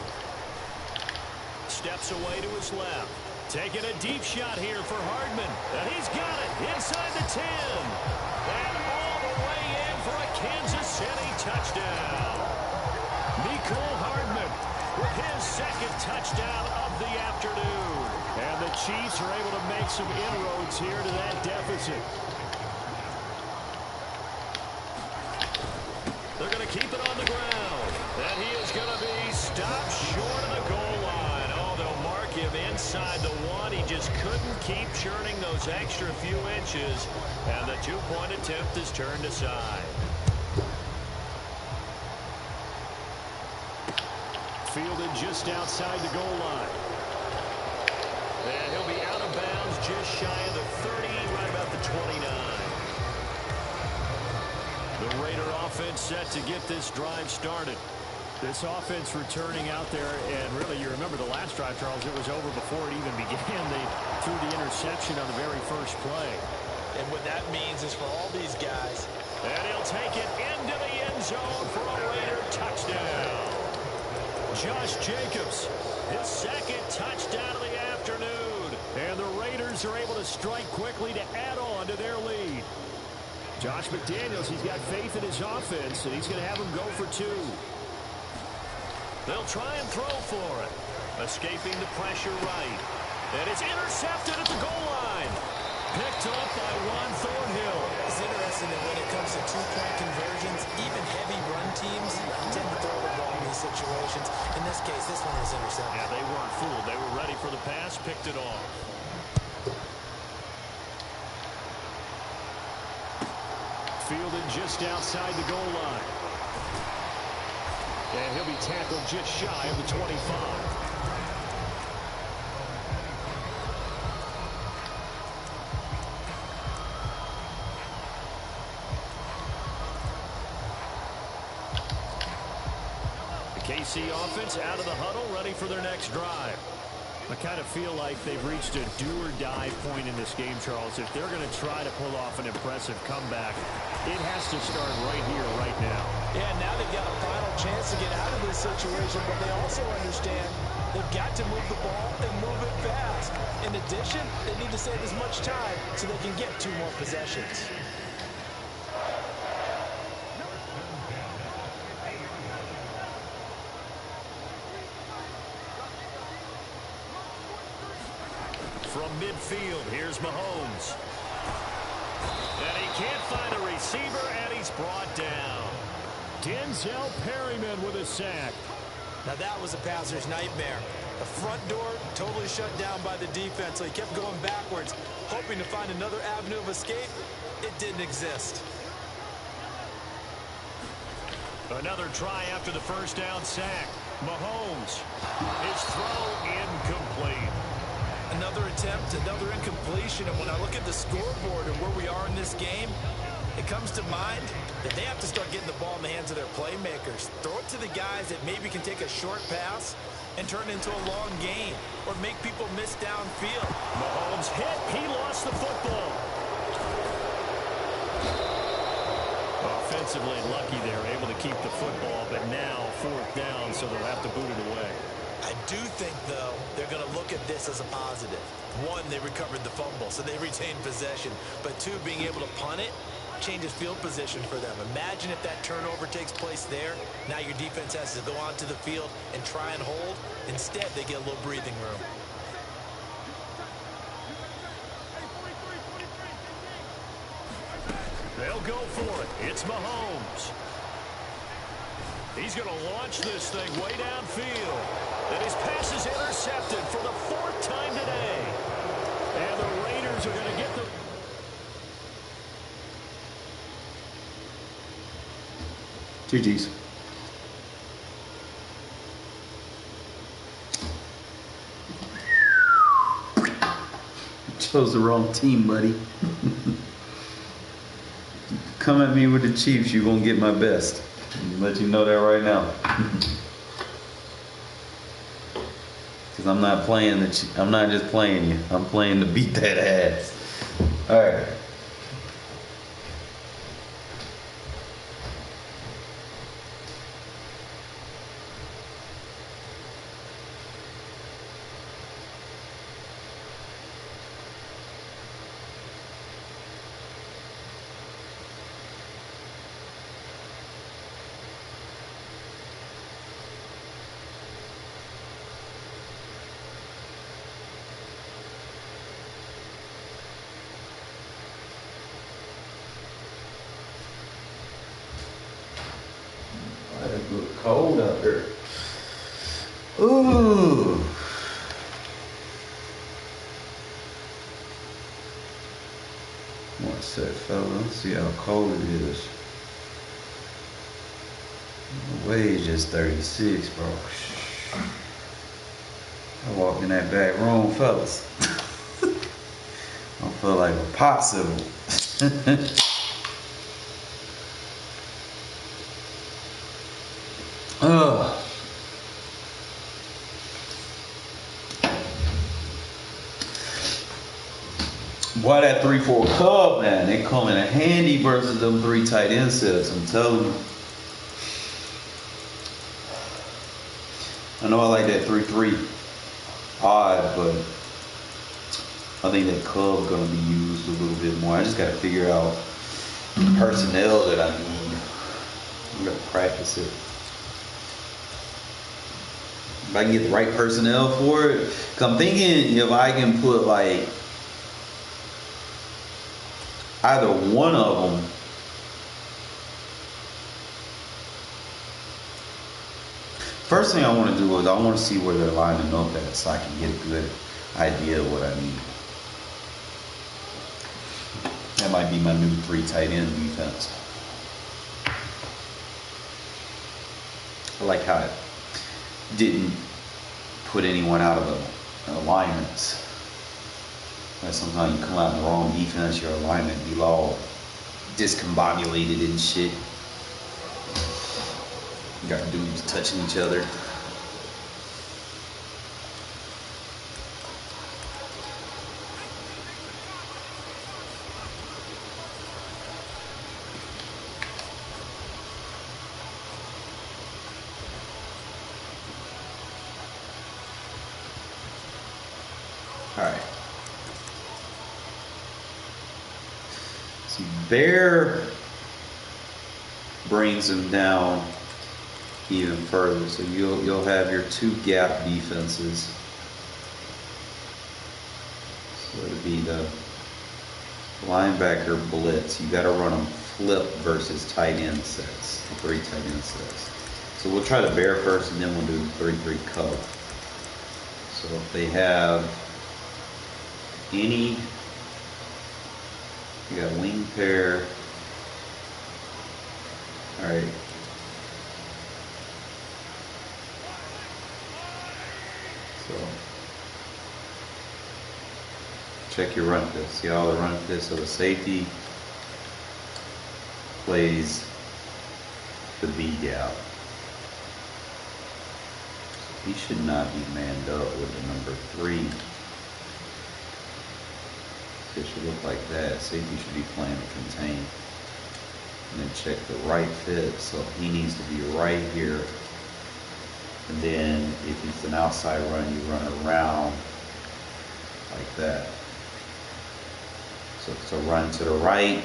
steps away to his left. Taking a deep shot here for Hardman. And he's got it inside the 10. And all the way in for a Kansas City touchdown. Mecole Hardman with his second touchdown of the afternoon. And the Chiefs are able to make some inroads here to that deficit. They're going to keep it on the ground. And he is going to be stopped short of the goal line. Oh, they'll mark him inside the 1. He just couldn't keep churning those extra few inches. And the two-point attempt is turned aside. Fielded just outside the goal line. And he'll be out of bounds just shy of the 30, right about the 29. The Raider offense set to get this drive started. This offense returning out there, and really, you remember the last drive, Charles, it was over before it even began. They threw the interception on the very first play. And what that means is for all these guys. And he'll take it into the end zone for a Raider touchdown. Josh Jacobs, his second touchdown of the afternoon. And the Raiders are able to strike quickly to add on to their lead. Josh McDaniels, he's got faith in his offense, and he's going to have him go for 2. They'll try and throw for it. Escaping the pressure right. And it's intercepted at the goal line. Picked up by Juan Thornhill. It's interesting that when it comes to two-point conversions, even heavy run teams tend to throw the ball in these situations. In this case, this one was intercepted. Yeah, they weren't fooled. They were ready for the pass, picked it off. Fielded just outside the goal line. And he'll be tackled just shy of the 25. The KC offense out of the huddle, ready for their next drive. I kind of feel like they've reached a do-or-die point in this game, Charles. If they're going to try to pull off an impressive comeback, it has to start right here, right now. Yeah, now they've got a final chance to get out of this situation, but they also understand they've got to move the ball and move it fast. In addition, they need to save as much time so they can get 2 more possessions. From midfield, here's Mahomes. And he can't find a receiver, and he's brought down. Denzel Perryman with a sack. Now that was a passer's nightmare. The front door totally shut down by the defense, so he kept going backwards, hoping to find another avenue of escape. It didn't exist. Another try after the first down sack. Mahomes. His throw incomplete. Another attempt, another incompletion, and when I look at the scoreboard and where we are in this game, it comes to mind that they have to start getting the ball in the hands of their playmakers. Throw it to the guys that maybe can take a short pass and turn it into a long gain or make people miss downfield. Mahomes hit. He lost the football. Offensively lucky they're able to keep the football, but now 4th down, so they'll have to boot it away. I do think, though, they're going to look at this as a positive. 1, they recovered the fumble, so they retained possession. But 2, being able to punt it changes field position for them. Imagine if that turnover takes place there. Now your defense has to go onto the field and try and hold. Instead, they get a little breathing room. They'll go for it. It's Mahomes. He's going to launch this thing way downfield. And his pass is intercepted for the 4th time today. And the Raiders are going to get the... GG's. Chose the wrong team, buddy. Come at me with the Chiefs, you're going to get my best. I'll let you know that right now. Because I'm not playing I'm not just playing you. I'm playing to beat that ass. All right. cold out there. Ooh. One sec, fella. Let's see how cold it is. The wage is 36, bro. I walked in that back room, fellas. I feel like a popsicle. Boy, that 3-4 Cub, man, they come in handy versus them 3 tight end sets. I'm telling you. I know I like that 3-3 odd, but I think that Cub's gonna be used a little bit more. I just gotta figure out the personnel that I need. I'm gonna practice it. If I can get the right personnel for it, cause I'm thinking if I can put like either one of them. First thing I want to do is I want to see where they're lining up at so I can get a good idea of what I need. That might be my new 3 tight end defense. I like how it didn't put anyone out of alignments. Like sometimes you come out in the wrong defense, your alignment be all discombobulated and shit. You got dudes touching each other. Alright. See, Bear brings him down even further. So you'll have your 2 gap defenses. So it'll be the linebacker blitz. You got to run them flip versus tight end sets, the 3 tight end sets. So we'll try the Bear first, and then we'll do the 3-3 Cub. So if they have any, you got wing pair. All right. So check your run fit. See all the run fit. So the safety plays the B gap. So he should not be manned up with the number 3. It should look like that. Safety should be playing the contain. And then check the right fit. So he needs to be right here. And then if it's an outside run, you run around like that. So if it's a run to the right,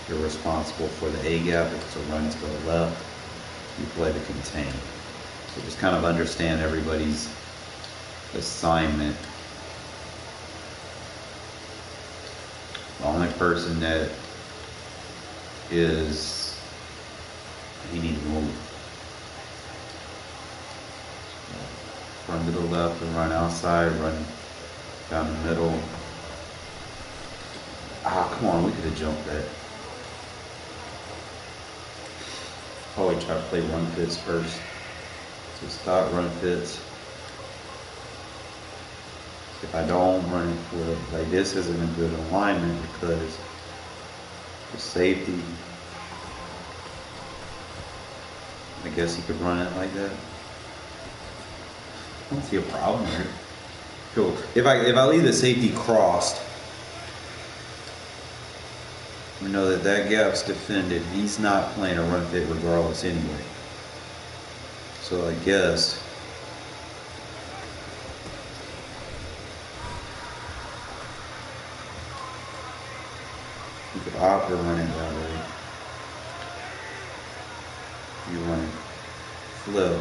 you're responsible for the A gap. If it's a run to the left, you play the contain. So just kind of understand everybody's assignment. The only person that is, he needs to move. Run to the left and run outside, run down the middle. Ah, come on, we could have jumped that. Always try to play run fits first. So start run fits. If I don't run it flip, like this isn't a good alignment because the safety, I guess you could run it like that. I don't see a problem here. Cool. If I leave the safety crossed, we know that that gap's defended. He's not playing a run fit regardless anyway. So I guess you could opt to run it that way. You run it flip.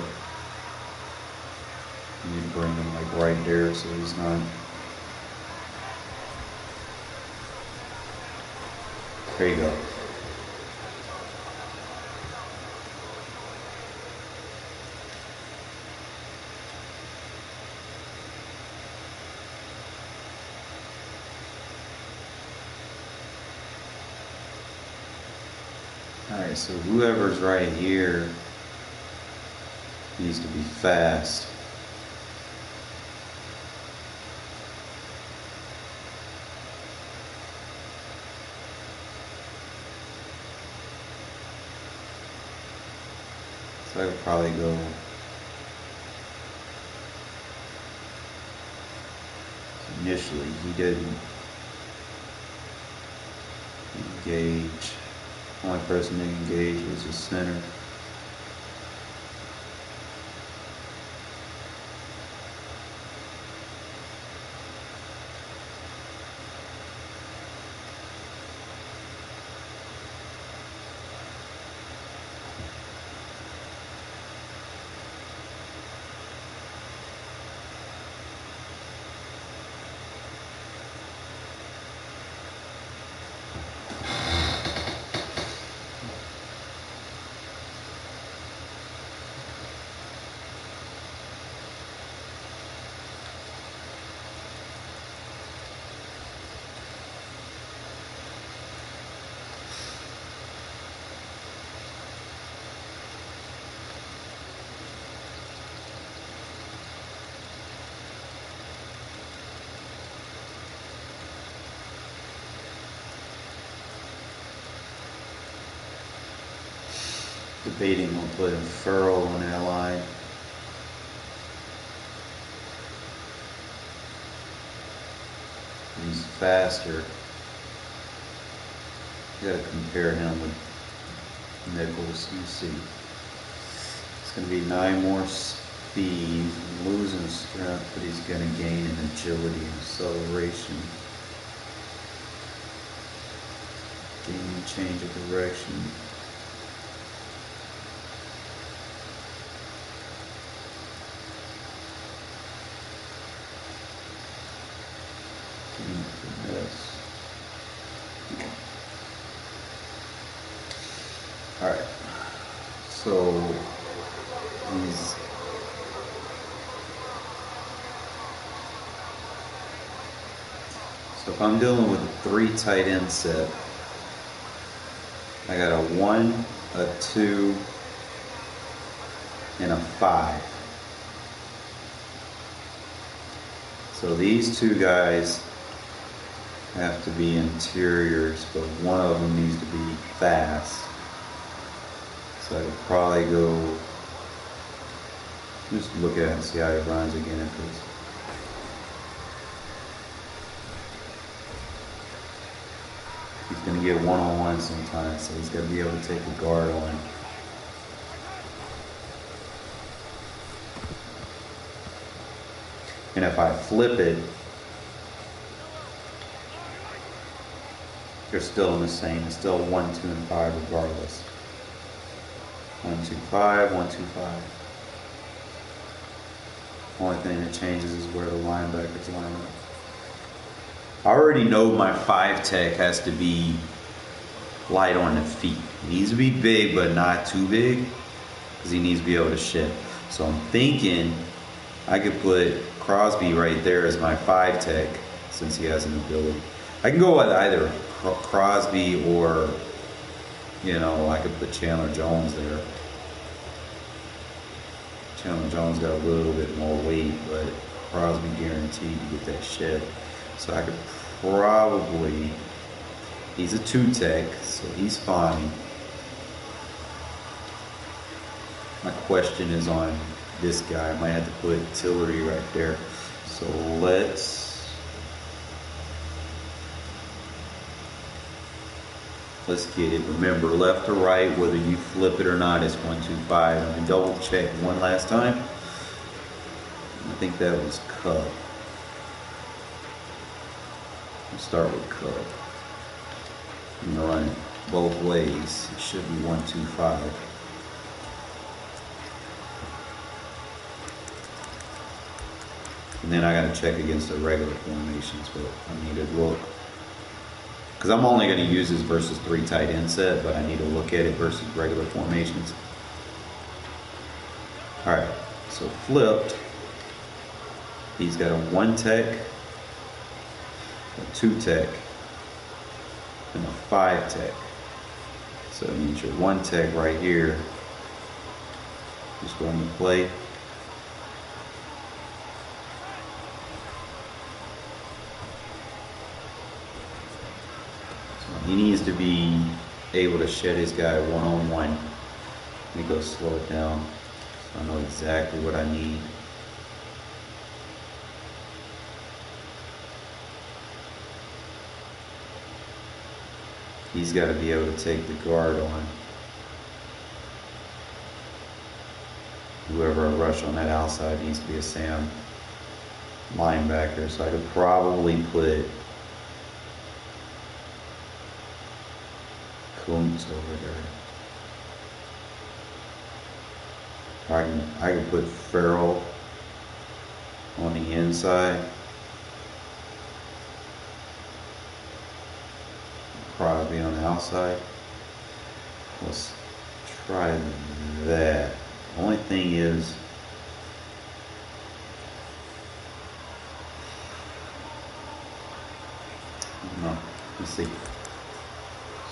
You bring him like right there so he's not. There you go. Alright, so whoever's right here needs to be fast. So I would probably go initially he didn't engage. Only person to engage was the center. Debating on putting Furrow on that line. He's faster. You gotta compare him with Nichols. You see, it's gonna be 9 more speed, losing strength, but he's gonna gain in agility and acceleration. Gaining change of direction. Alright, so if I'm dealing with a 3 tight end set, I got a 1, a 2, and a 5. So these 2 guys have to be interiors, but one of them needs to be fast. So I could probably go, just look at it and see how he runs again. If it's, he's going to get one-on-one sometimes, so he's got to be able to take a guard on. And if I flip it, they're still in the same. It's still 1, 2, and 5 regardless. 1, 2, 5, 1, 2, 5. Only thing that changes is where the linebackers line up. I already know my 5 tech has to be light on the feet. He needs to be big, but not too big, because he needs to be able to shift. So I'm thinking I could put Crosby right there as my 5 tech, since he has an ability. I can go with either Crosby or, you know, I could put Chandler Jones there. Chandler Jones got a little bit more weight, but Crosby guaranteed to get that shift. So I could probably, he's a 2 tech, so he's fine. My question is on this guy. I might have to put Tillery right there. So let's get it. Remember, left to right, whether you flip it or not, it's 1, 2, 5. I'm gonna double check one last time. I think that was Cup. We'll start with Cup. I'm gonna run it both ways. It should be 1, 2, 5. And then I gotta check against the regular formations, but I need to look. Because I'm only going to use this versus 3 tight end set, but I need to look at it versus regular formations. Alright, so flipped. He's got a 1 tech, a 2 tech, and a 5 tech. So it means your one tech right here is going to play. So he needs to be able to shed his guy one-on-one. Let me go slow it down so I know exactly what I need. He's got to be able to take the guard on whoever I rush on that outside. Needs to be a Sam linebacker, so I could probably put Kuntz over there. I can put Farrell on the inside. Probably on the outside. Let's try that. Only thing is, no, let's see.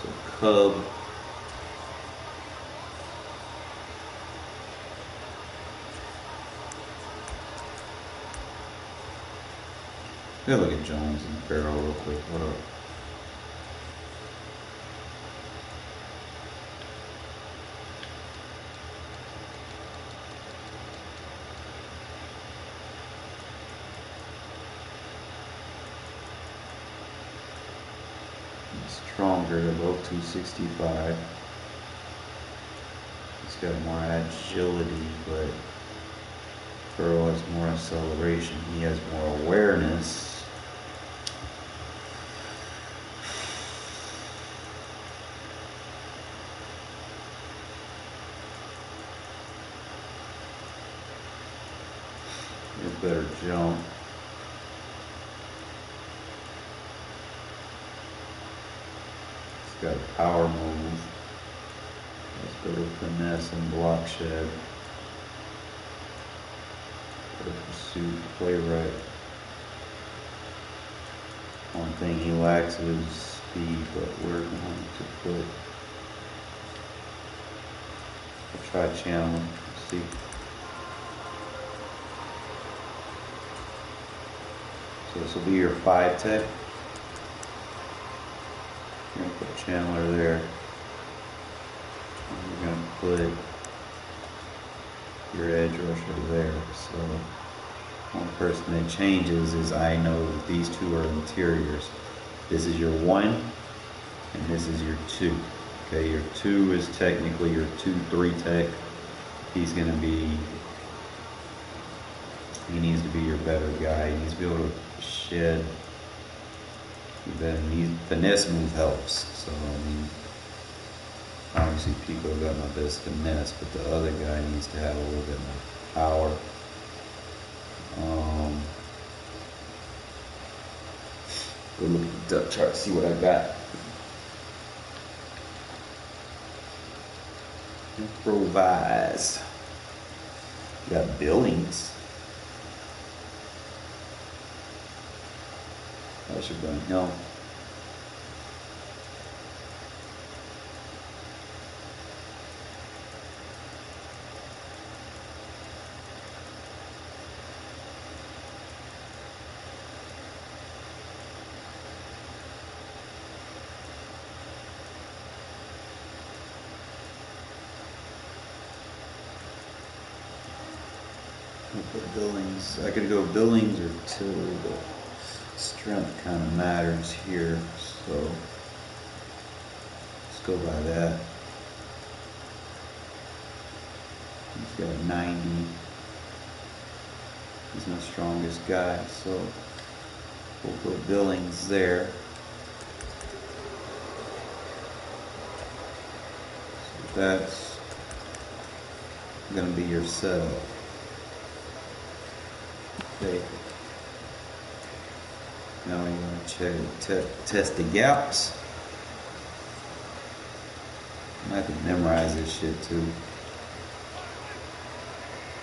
So Cub. Let's look at Jones and Farrell real quick. What up? Stronger, above 265. He's got more agility, but Farrell has more acceleration. He has more awareness. He has better jump. Got a power move. Let's go to finesse and block shed. Go to pursuit, play right. One thing he lacks is speed, but we're going to put. We'll try channel. Let's see. So this will be your 5 tech. You're going to put Chandler there. And you're going to put your edge rusher there. So one person that changes is I know that these two are interiors. This is your 1 and this is your 2. Okay, your 2 is technically your 2-3 tech. He needs to be your better guy. He needs to be able to shed. Then finesse move helps. So I mean, obviously Pico got my best finesse, but the other guy needs to have a little bit more power. Go look at the depth chart, see what I got. Improvise. You got Billings. I should go. No. I'll put Billings. I could go Billings or Till, but strength kind of matters here, so let's go by that. He's got 90. He's my strongest guy, so we'll put Billings there. So that's going to be your setup. Okay. Now we're going to test the gaps. I have to memorize this shit too.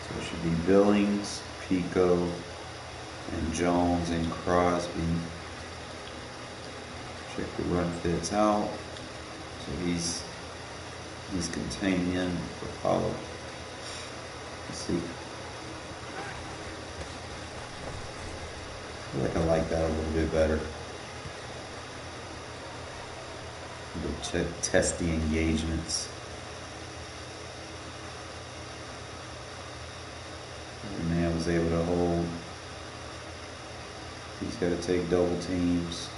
So it should be Billings, Pico, and Jones and Crosby. Check the run fits out. So he's He's contained in for follow. Let's see. I feel like I like that a little bit better. Go test the engagements. The man was able to hold. He's got to take double teams.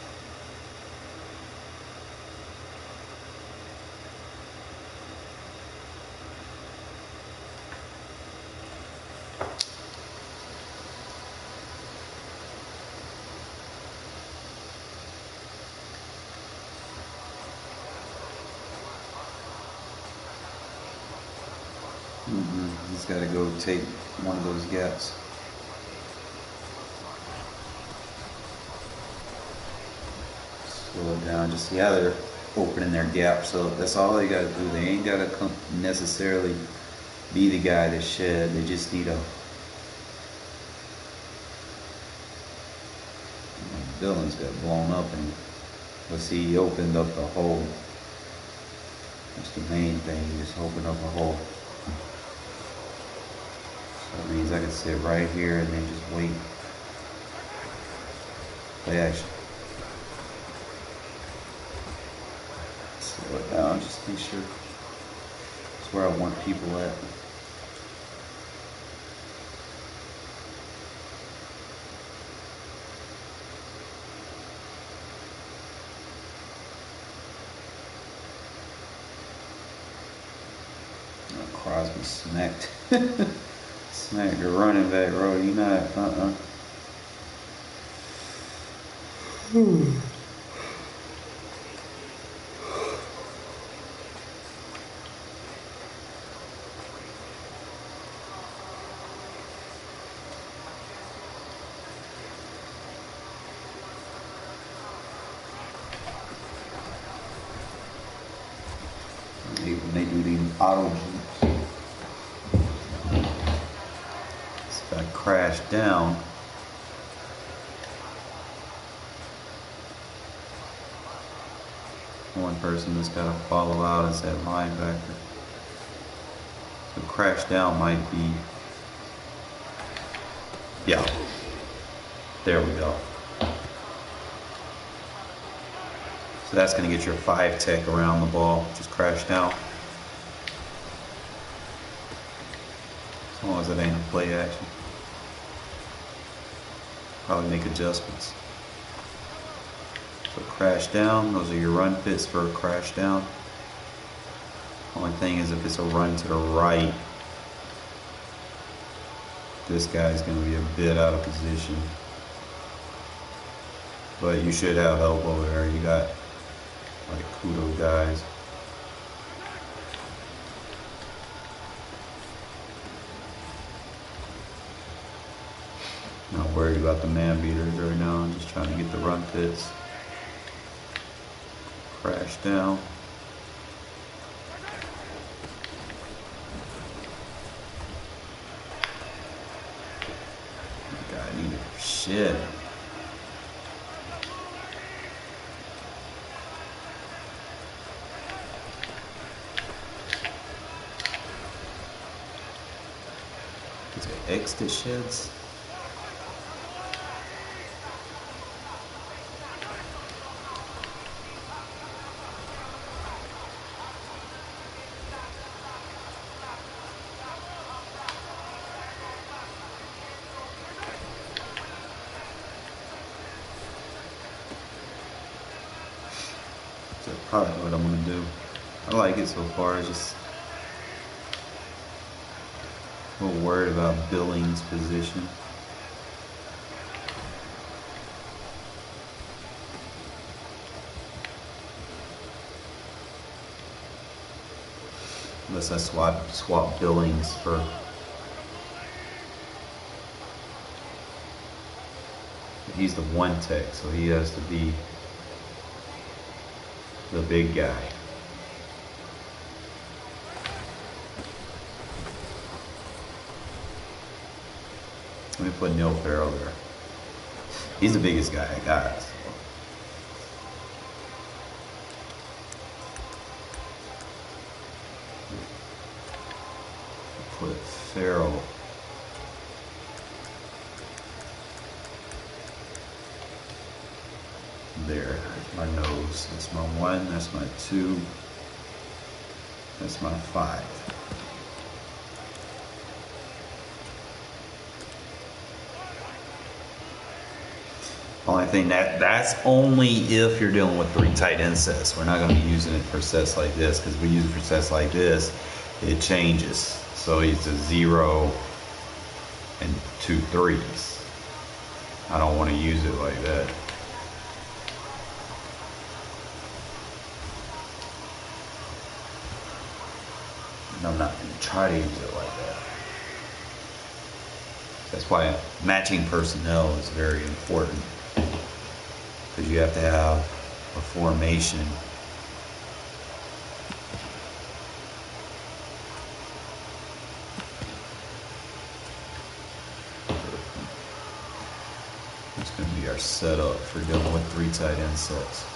He's got to go take one of those gaps. Slow it down. Just see how they're opening their gap. So that's all they got to do. They ain't got to necessarily be the guy that shed. They just need a. Villains got blown up, and let's see, he opened up the hole. That's the main thing. He just opened up a hole. So that means I can sit right here and then just wait. Play action. Slow it down, just make sure. That's where I want people at. Crosby smacked. Smacked the running back, bro. You not, When they do these auto jumps, if I crash down, one person that's got to follow out is that linebacker. So crash down might be, yeah, there we go. So that's going to get your 5 tech around the ball. Just crash down. As long as it ain't a play action. Probably make adjustments. So crash down. Those are your run fits for a crash down. Only thing is if it's a run to the right, this guy's going to be a bit out of position. But you should have elbow there. You got like kudo guys. Not worried about the man beaters right now. I'm just trying to get the run fits. Crash down. God, I need shit. Is it X that sheds? That's probably what I'm gonna do. I like it so far. It's just a little worried about Billings' position. Unless I swap Billings for. He's the 1 tech, so he has to be the big guy. Let me put Neil Farrell there. He's the biggest guy I got. So. put Farrell. There, my nose. That's my 1, that's my 2, that's my 5. Only thing that's only if you're dealing with 3 tight end sets. We're not going to be using it for sets like this, because we use it for sets like this, it changes. So it's a 0 and 2 3s. I don't want to use it like that. And I'm not going to try to use it like that. That's why matching personnel is very important, because you have to have a formation. It's going to be our setup for dealing with 3 tight end sets.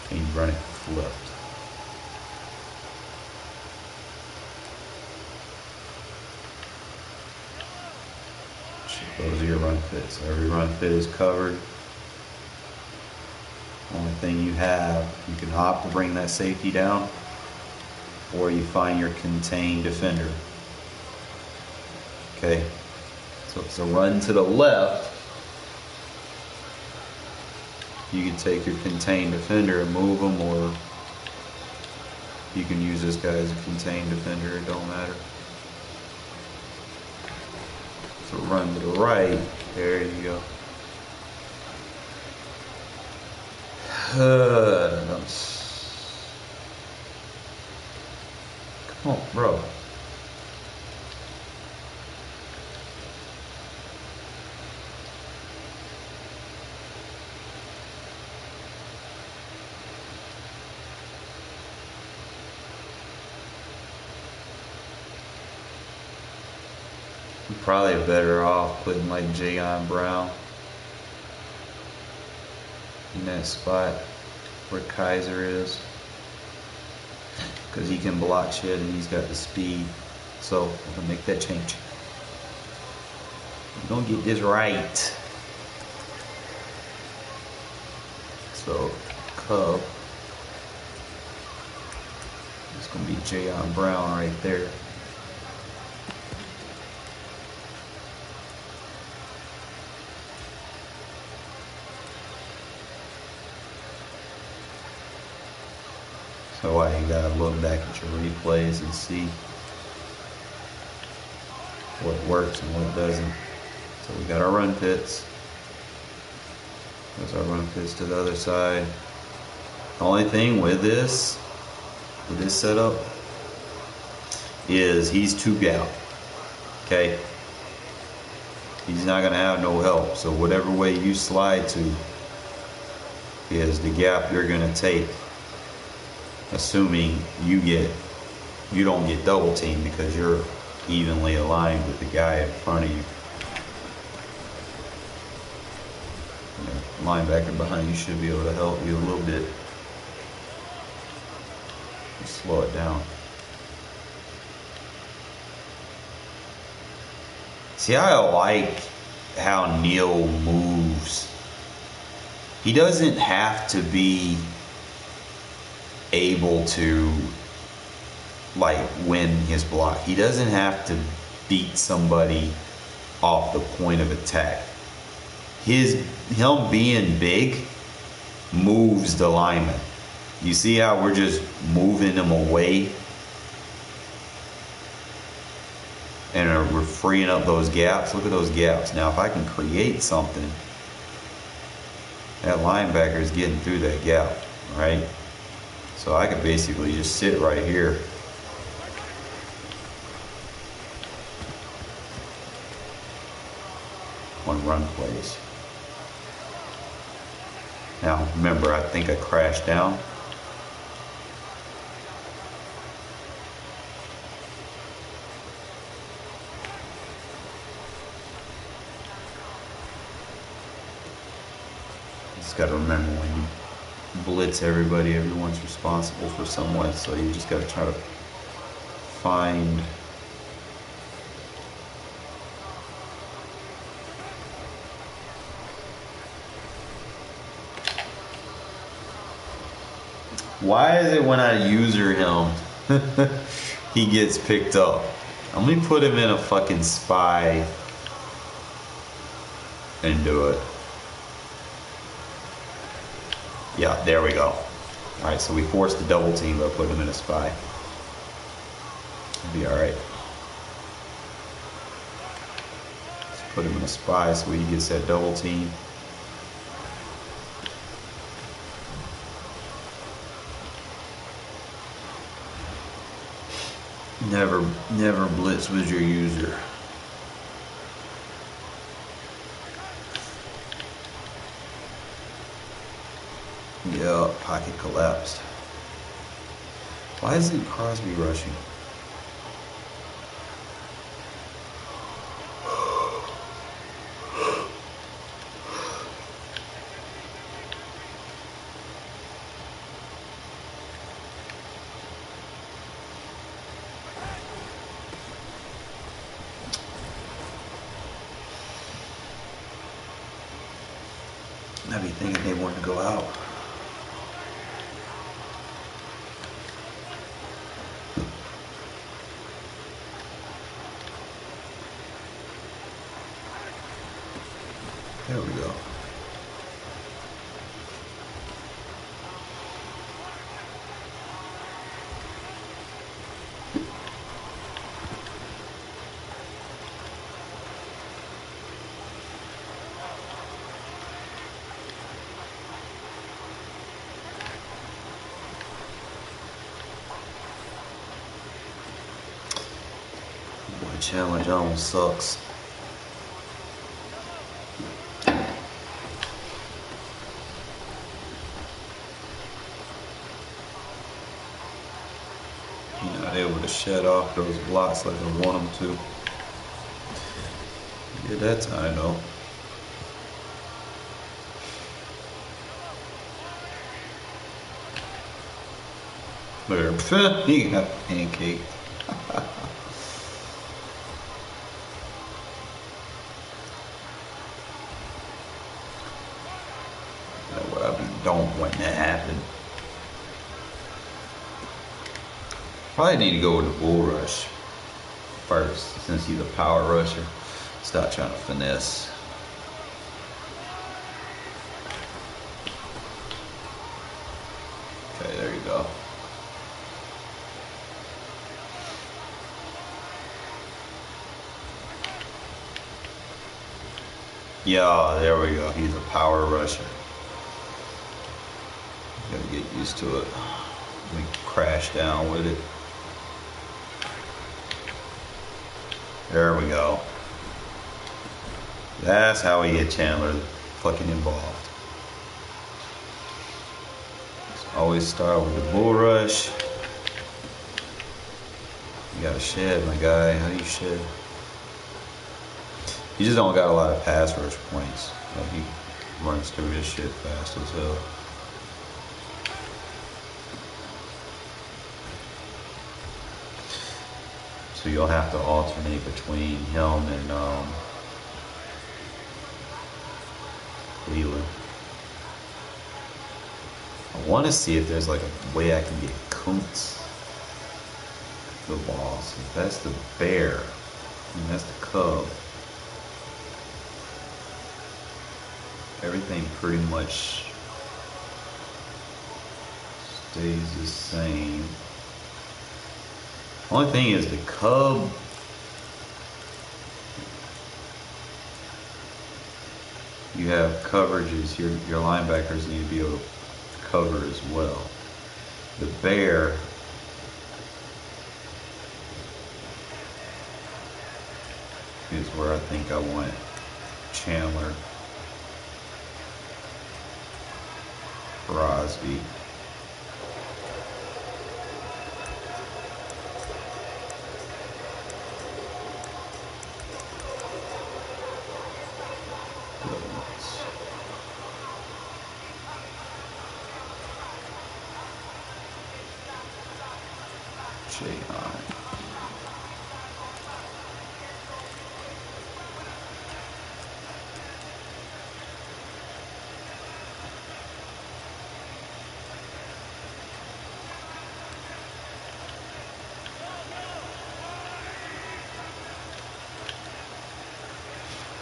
And you run it flipped. Those are your run fits. Every run fit is covered. Only thing you have, you can opt to bring that safety down, or you find your contained defender. Okay, so it's a run to the left. You can take your contained defender and move them, or you can use this guy as a contained defender, it don't matter. So run to the right, there you go. Come on, bro. I'm probably better off putting like Jayon Brown in that spot where Kaiser is, because he can block shit and he's got the speed. So I'm gonna make that change. We're gonna get this right. So Cub, it's gonna be Jayon Brown right there. So why you gotta look back at your replays and see what works and what doesn't. So we got our run fits. There's our run fits to the other side. The only thing with this setup, is he's 2 gap. Okay? He's not gonna have no help. So whatever way you slide to is the gap you're gonna take. Assuming you don't get double teamed because you're evenly aligned with the guy in front of you. The linebacker behind you should be able to help you a little bit. Just slow it down. See, I like how Neil moves. He doesn't have to be able to like win his block. He doesn't have to beat somebody off the point of attack. Him being big moves the lineman. You see how we're just moving him away and we're freeing up those gaps. Look at those gaps. Now if I can create something, that linebacker is getting through that gap, right? So I could basically just sit right here. On run plays. Now remember, I think I crashed down. Just gotta remember, when you blitz everybody, everyone's responsible for somewhat, so you just got to try to find Why is it when I user him, he gets picked up? Let me put him in a fucking spy and do it. Yeah, there we go. Alright, so we forced the double team by putting him in a spy. It'll be alright. Let's put him in a spy so he gets that double team. Never blitz with your user. Yeah, pocket collapsed. Why isn't Crosby rushing? I'd be thinking they wanted to go out. There we go. Boy, challenge almost sucks. Able to shut off those blocks like I want them to. Yeah, that time though. Look at him. He got pancake. That's what I don't want to happen. Probably need to go with the bull rush first, since he's a power rusher. Stop trying to finesse. Okay, there you go. Yeah, there we go. He's a power rusher. Gotta get used to it. We crash down with it. There we go. That's how we get Chandler fucking involved. Just always start with the bull rush. You gotta shed, my guy. How do you shed? You just don't got a lot of pass rush points. Like he runs through his shit fast as hell. So you'll have to alternate between him and Leland. I want to see if there's like a way I can get Kuntz the ball. So that's the bear, and that's the cub. Everything pretty much stays the same. Only thing is the cub. You have coverages. Your linebackers need to be able to cover as well. The bear. Is where I think I want Chandler, Crosby.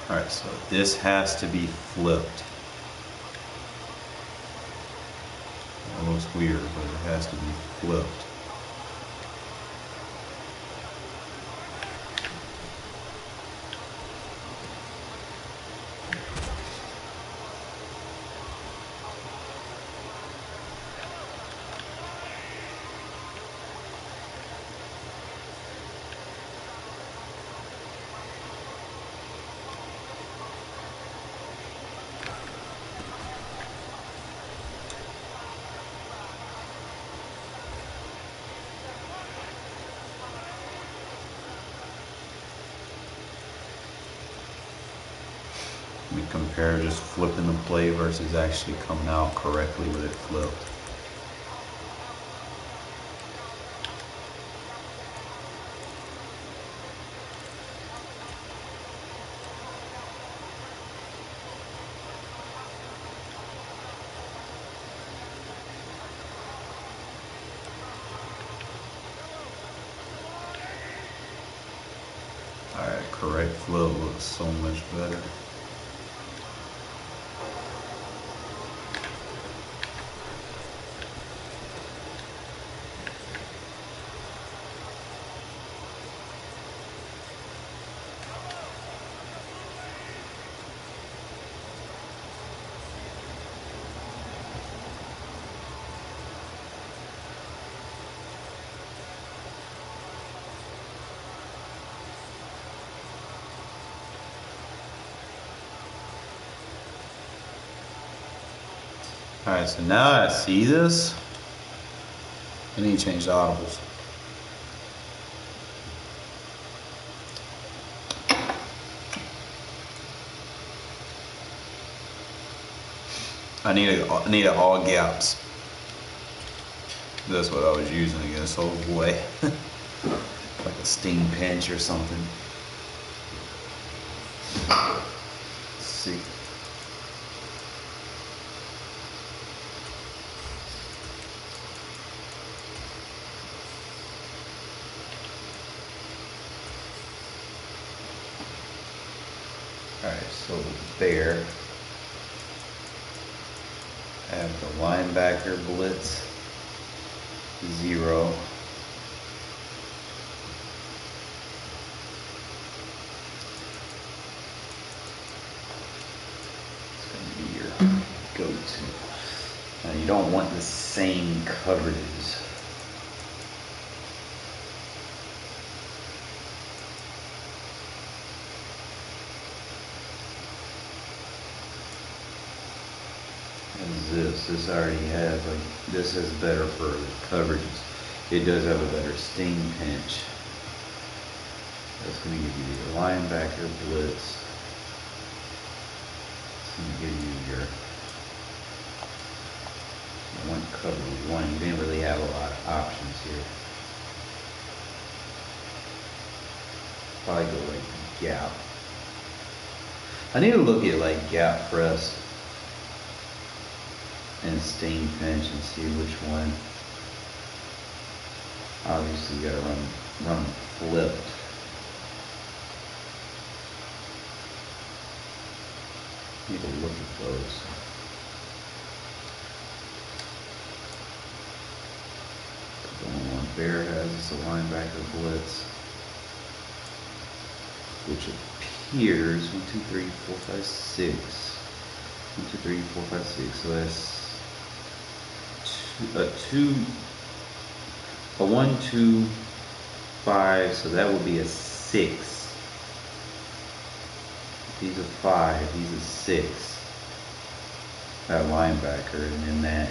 Alright, so this has to be flipped. It looks weird, but it has to be flipped. We compare just flipping the play versus actually coming out correctly with it flipped. Alright, correct flip looks so much better. Alright, so now I see this. I need to change the audibles. I need a all gaps. That's what I was using against old boy. Like a sting pinch or something. Let's see. Alright, so there. I have the linebacker blitz 0. It's going to be your go-to. Now you don't want the same coverages. This already has, like, this is better for coverages. It does have a better sting pinch. That's going to give you your linebacker blitz. It's going to give you your one cover one. You didn't really have a lot of options here. Probably go like gap. I need to look at like gap press and sting pinch and see which one. Obviously you gotta run flipped. Need to look at those. The only one Bear has is the linebacker blitz, which appears 1, 2, 3, 4, 5, 6. 1, 2, 3, 4, 5, 6. So that's a 1, 2, 5, so that would be a 6. He's a 5, he's a 6. That linebacker, and then that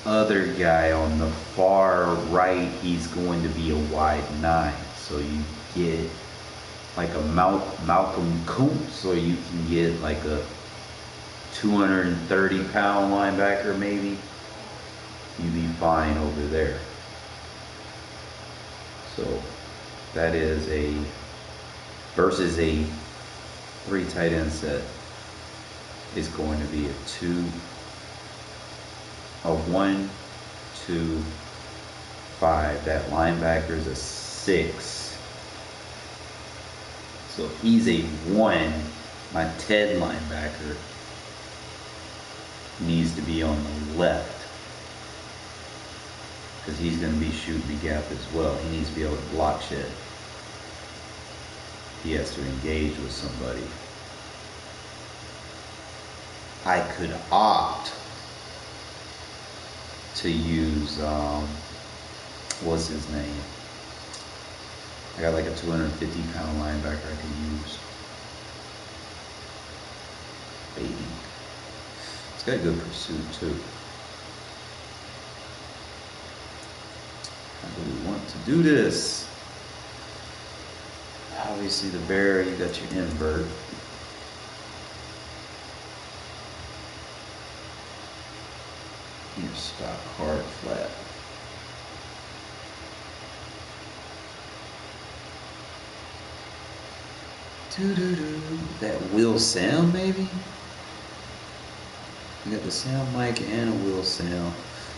other guy on the far right, he's going to be a wide 9. So you get like a Malcolm Kuntz, or you can get like a 230-pound linebacker maybe. You'd be fine over there. So that is a versus a 3 tight end set is going to be a 1, 2, 5. That linebacker is a 6. So if he's a 1, my Ted linebacker needs to be on the left, because he's going to be shooting the gap as well. He needs to be able to block shit. He has to engage with somebody. I could opt to use, what's his name? I got like a 250-pound linebacker I could use. Baby. It's got good pursuit too. How do we want to do this? Obviously the bear, you got your invert. Your stock hard flat. That will sound maybe? You got the sound mic and a will sound.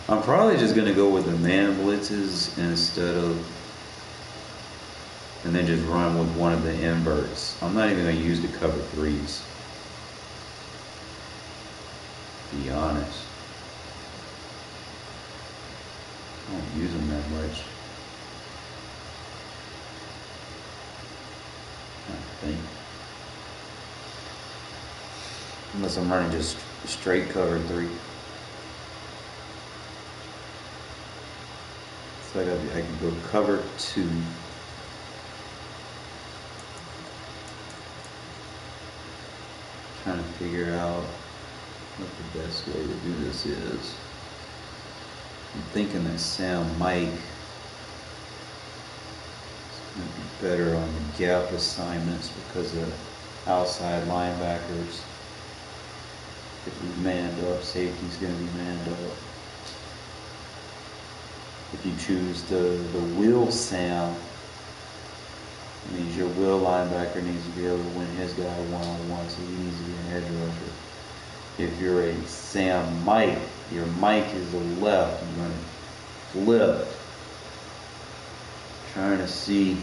I'm probably just gonna go with the man blitzes instead of, and then just run with one of the inverts. I'm not even gonna use the cover 3s. To be honest. I don't use them that much. I think. Unless I'm running just straight cover 3. So I can go cover 2. Trying to figure out what the best way to do this is. I'm thinking that Sam Mike is going to be better on the gap assignments because of outside linebackers. If he's manned up, safety's going to be manned up. If you choose the will Sam, it means your will linebacker needs to be able to win his guy one-on-one, so he needs to be an edge rusher. If you're a Sam Mike, your Mike is the left, you're going to flip. Trying to see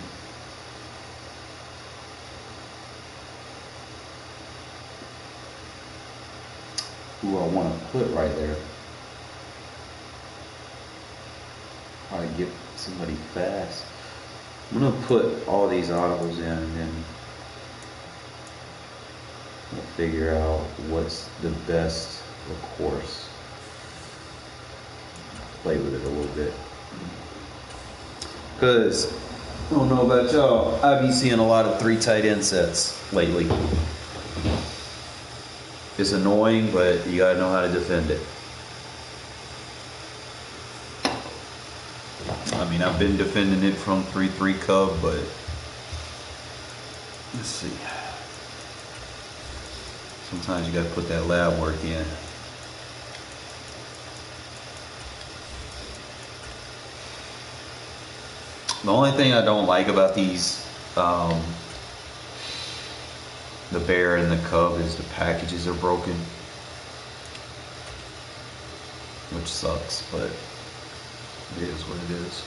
who I want to put right there. Probably get somebody fast. I'm going to put all these audibles in and then we'll figure out what's the best, of course. Play with it a little bit. Because, I don't know about y'all, I've been seeing a lot of 3 tight end sets lately. It's annoying, but you gotta know how to defend it. I mean, I've been defending it from 3-3 Cub, but let's see. Sometimes you gotta put that lab work in. The only thing I don't like about these, the bear and the cub, is the packages are broken, which sucks, but it is what it is.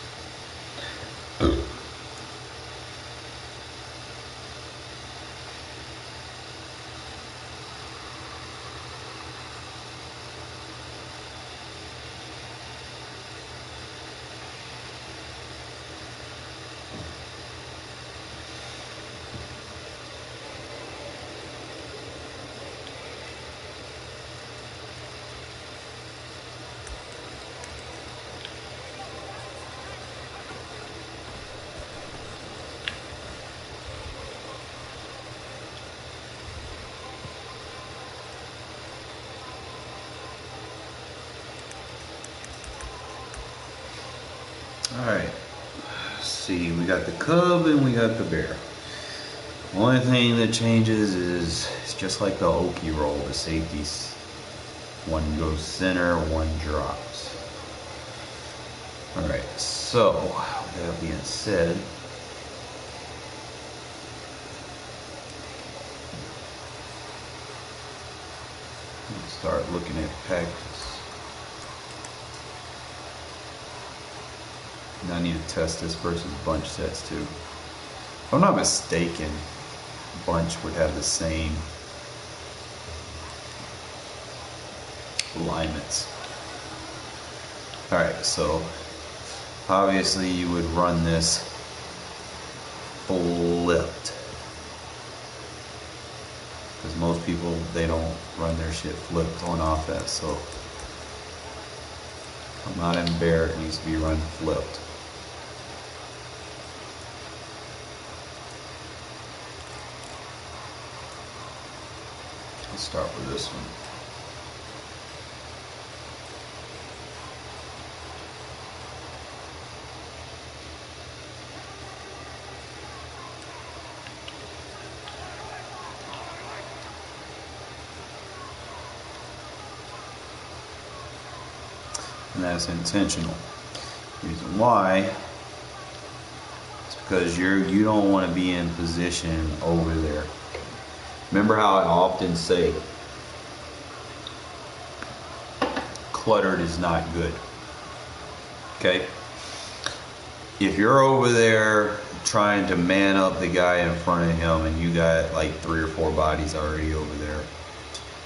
Alright, let's see, we got the cub and we got the bear. The only thing that changes is it's just like the Okie roll, the safeties. One goes center, one drops. Alright, so with that being said, let's start looking at packages. And I need to test this versus bunch sets too. If I'm not mistaken, bunch would have the same alignments. Alright, so obviously you would run this flipped. Because most people, they don't run their shit flipped on offense. So I'm not in bear, it needs to be run flipped. Let's start with this one. And that's intentional. Reason why is because you don't want to be in position over there. Remember how I often say cluttered is not good. Okay? If you're over there trying to man up the guy in front of him and you got like 3 or 4 bodies already over there,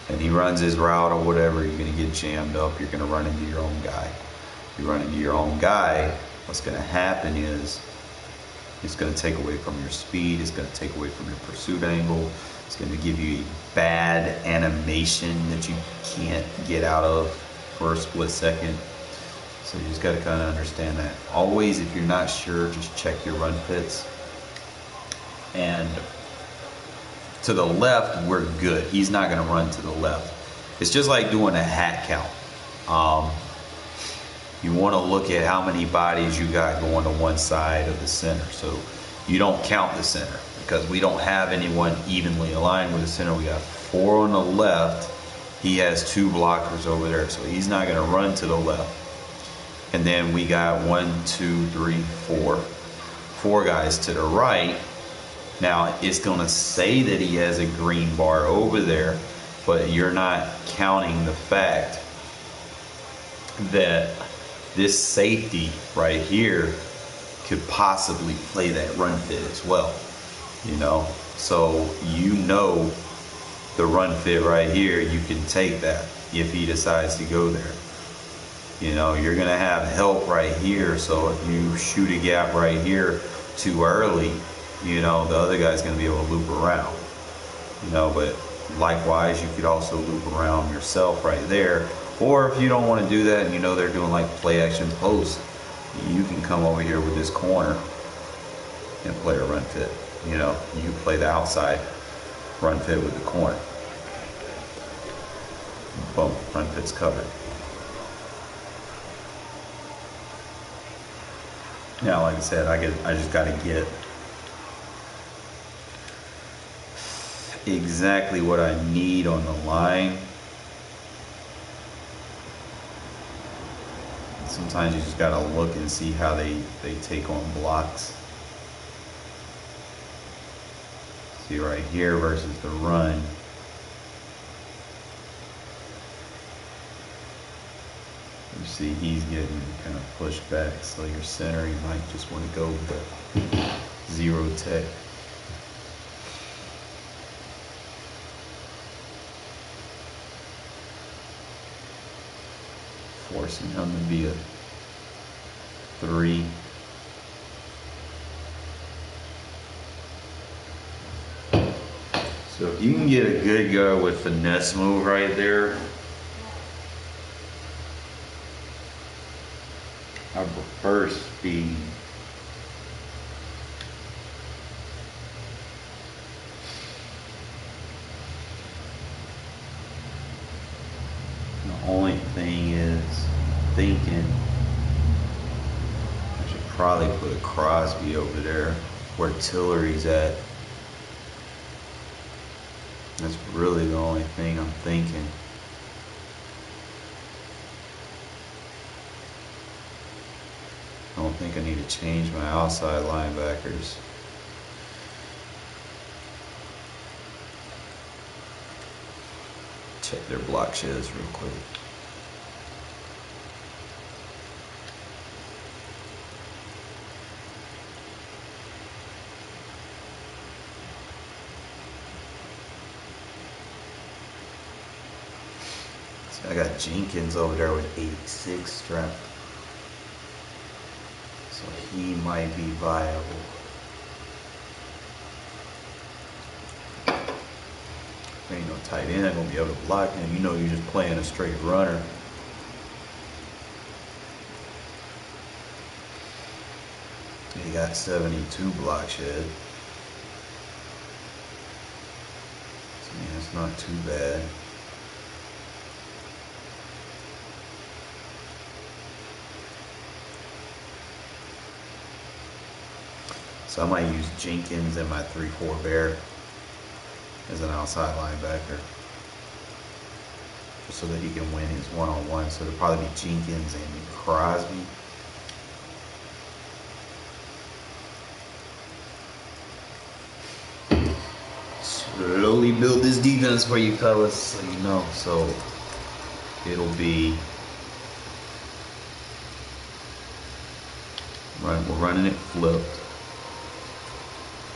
and he runs his route or whatever, you're going to get jammed up. You're going to run into your own guy. If you run into your own guy, what's going to happen is it's going to take away from your speed. It's going to take away from your pursuit angle. It's going to give you a bad animation that you can't get out of for a split second. So you just got to kind of understand that. Always, if you're not sure, just check your run fits. And to the left, we're good. He's not going to run to the left. It's just like doing a hat count. You want to look at how many bodies you got going to one side of the center. So you don't count the center because we don't have anyone evenly aligned with the center. We got 4 on the left. He has 2 blockers over there, so he's not going to run to the left. And then we got 1, 2, 3, 4. 4 guys to the right. Now, it's going to say that he has a green bar over there, but you're not counting the fact that this safety right here could possibly play that run fit as well, you know? So you know the run fit right here, you can take that if he decides to go there. You know, you're going to have help right here, so if you shoot a gap right here too early, you know, the other guy's going to be able to loop around, you know, but likewise, you could also loop around yourself right there. Or if you don't want to do that and you know they're doing like play action post, you can come over here with this corner and play a run fit. You know, you play the outside run fit with the corner. Boom, run fit's covered. Now, like I said, I just got to get exactly what I need on the line. Sometimes you just gotta look and see how they take on blocks. See right here versus the run. You see he's getting kind of pushed back, so your center, you might just want to go with the 0 tech. Forcing him to be a 3. So if you can get a good guy with finesse move right there, I prefer speed. The only thing is thinking I should probably put a Crosby over there where Tillery's at. That's really the only thing I'm thinking. I don't think I need to change my outside linebackers. Check their block sheds real quick. I got Jenkins over there with 86 strength. So he might be viable. Ain't no tight end gonna be able to block him. You know you're just playing a straight runner. He got 72 block shed. So yeah, it's not too bad. So I might use Jenkins in my 3-4 bear as an outside linebacker, just so that he can win his one-on-one. So it'll probably be Jenkins and Crosby. Slowly build this defense for you fellas, so you know. So it'll be we're running it flipped.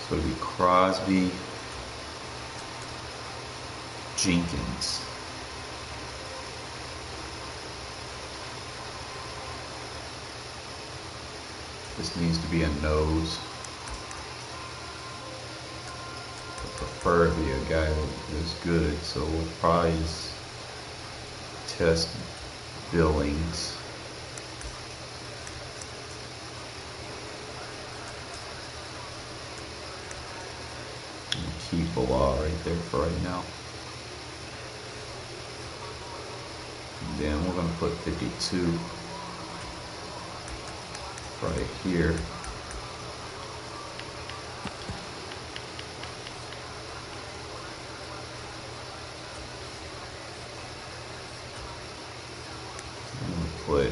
So it'll be Crosby, Jenkins. This needs to be a nose. Preferably a guy that is good, so we'll probably just test Billings. And keep Bilal right there for right now. And then we're going to put 52 right here. Put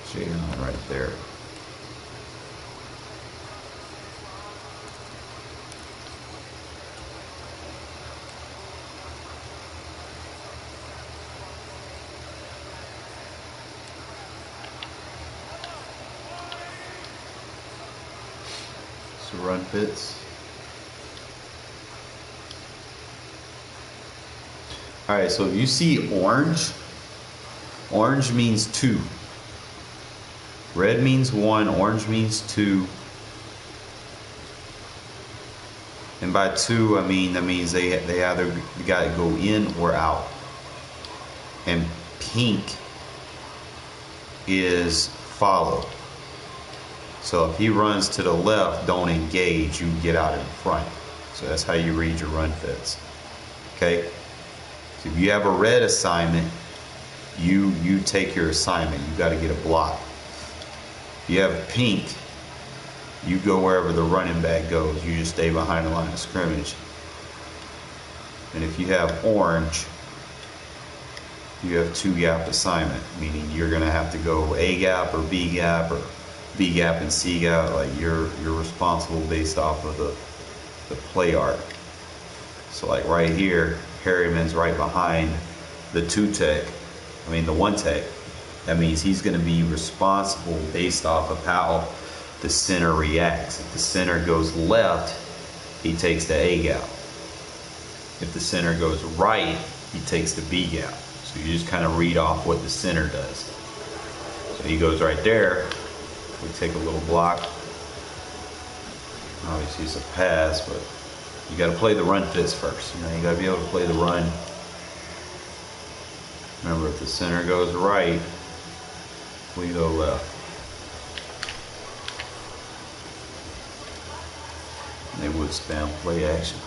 Jalen right there. So run fits. All right, so if you see orange, orange means 2. Red means 1, orange means 2. And by 2, I mean, that means they either got to go in or out. And pink is follow. So if he runs to the left, don't engage, you get out in front. So that's how you read your run fits. Okay? If you have a red assignment, you take your assignment. You got to get a block. If you have pink, you go wherever the running back goes. You just stay behind the line of scrimmage. And if you have orange, you have 2-gap assignment, meaning you're going to have to go A gap or B gap or B gap and C gap. Like you're responsible based off of the play arc. So like right here, Harriman's right behind the 2 tech. I mean the 1 tech. That means he's going to be responsible based off of how the center reacts. If the center goes left, he takes the A gap. If the center goes right, he takes the B gap. So you just kind of read off what the center does. So he goes right there. We take a little block. Obviously it's a pass, but you got to play the run fits first. You know, you got to be able to play the run. Remember, if the center goes right, we go left. And they would spam play action.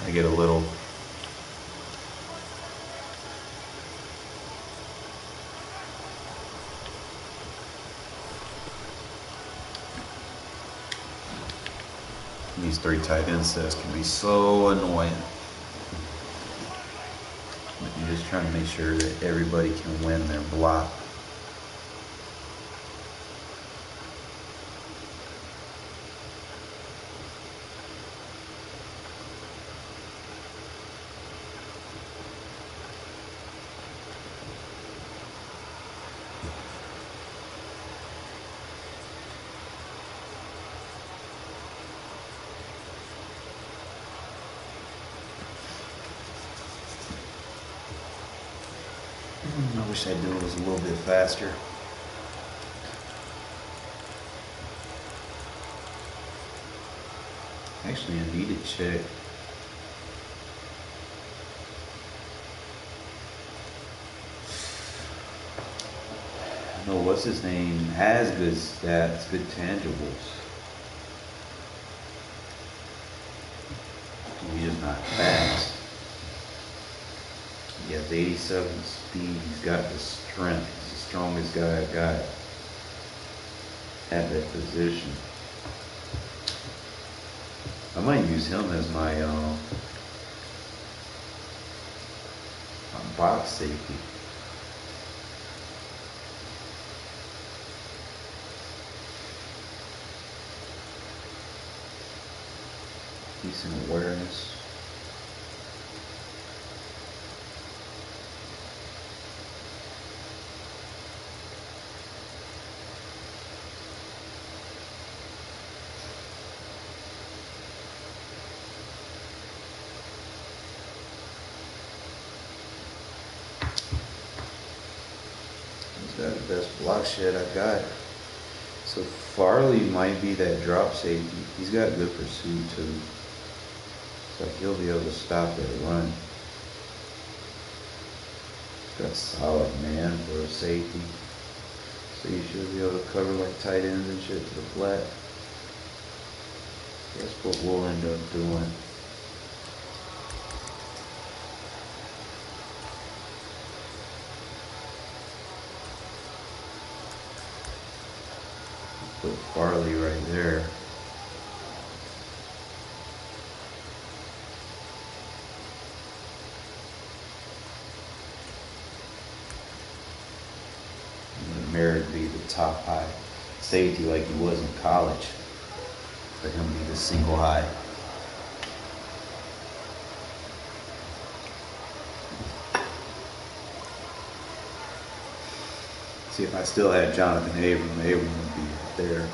I get a little. These 3 tight end sets can be so annoying. But you're just trying to make sure that everybody can win their block. I wish I'd do it was a little bit faster. Actually, I need to check. No, what's his name? Has good stats, good tangibles. He's just not fast. He has 87 speed. He's got the strength. He's the strongest guy I got at that position. I might use him as my box safety. Decent awareness. He's got the best block shed I got. So Farley might be that drop safety. He's got good pursuit too. So he'll be able to stop that run. He's got solid man for a safety. So you should be able to cover like tight ends and shit to the flat. That's what we'll end up doing. Put Farley right there. Merritt be the top high safety like he was in college. Let him be the single high. See, if I still had Jonathan Abram would be there.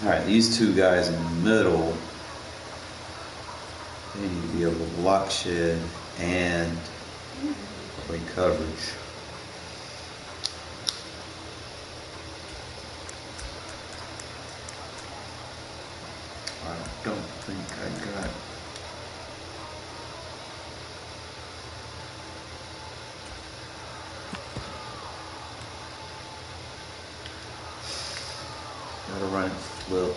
All right, these two guys in the middle, they need to be able to block shed and play coverage. I don't think I got. Gotta run it flip.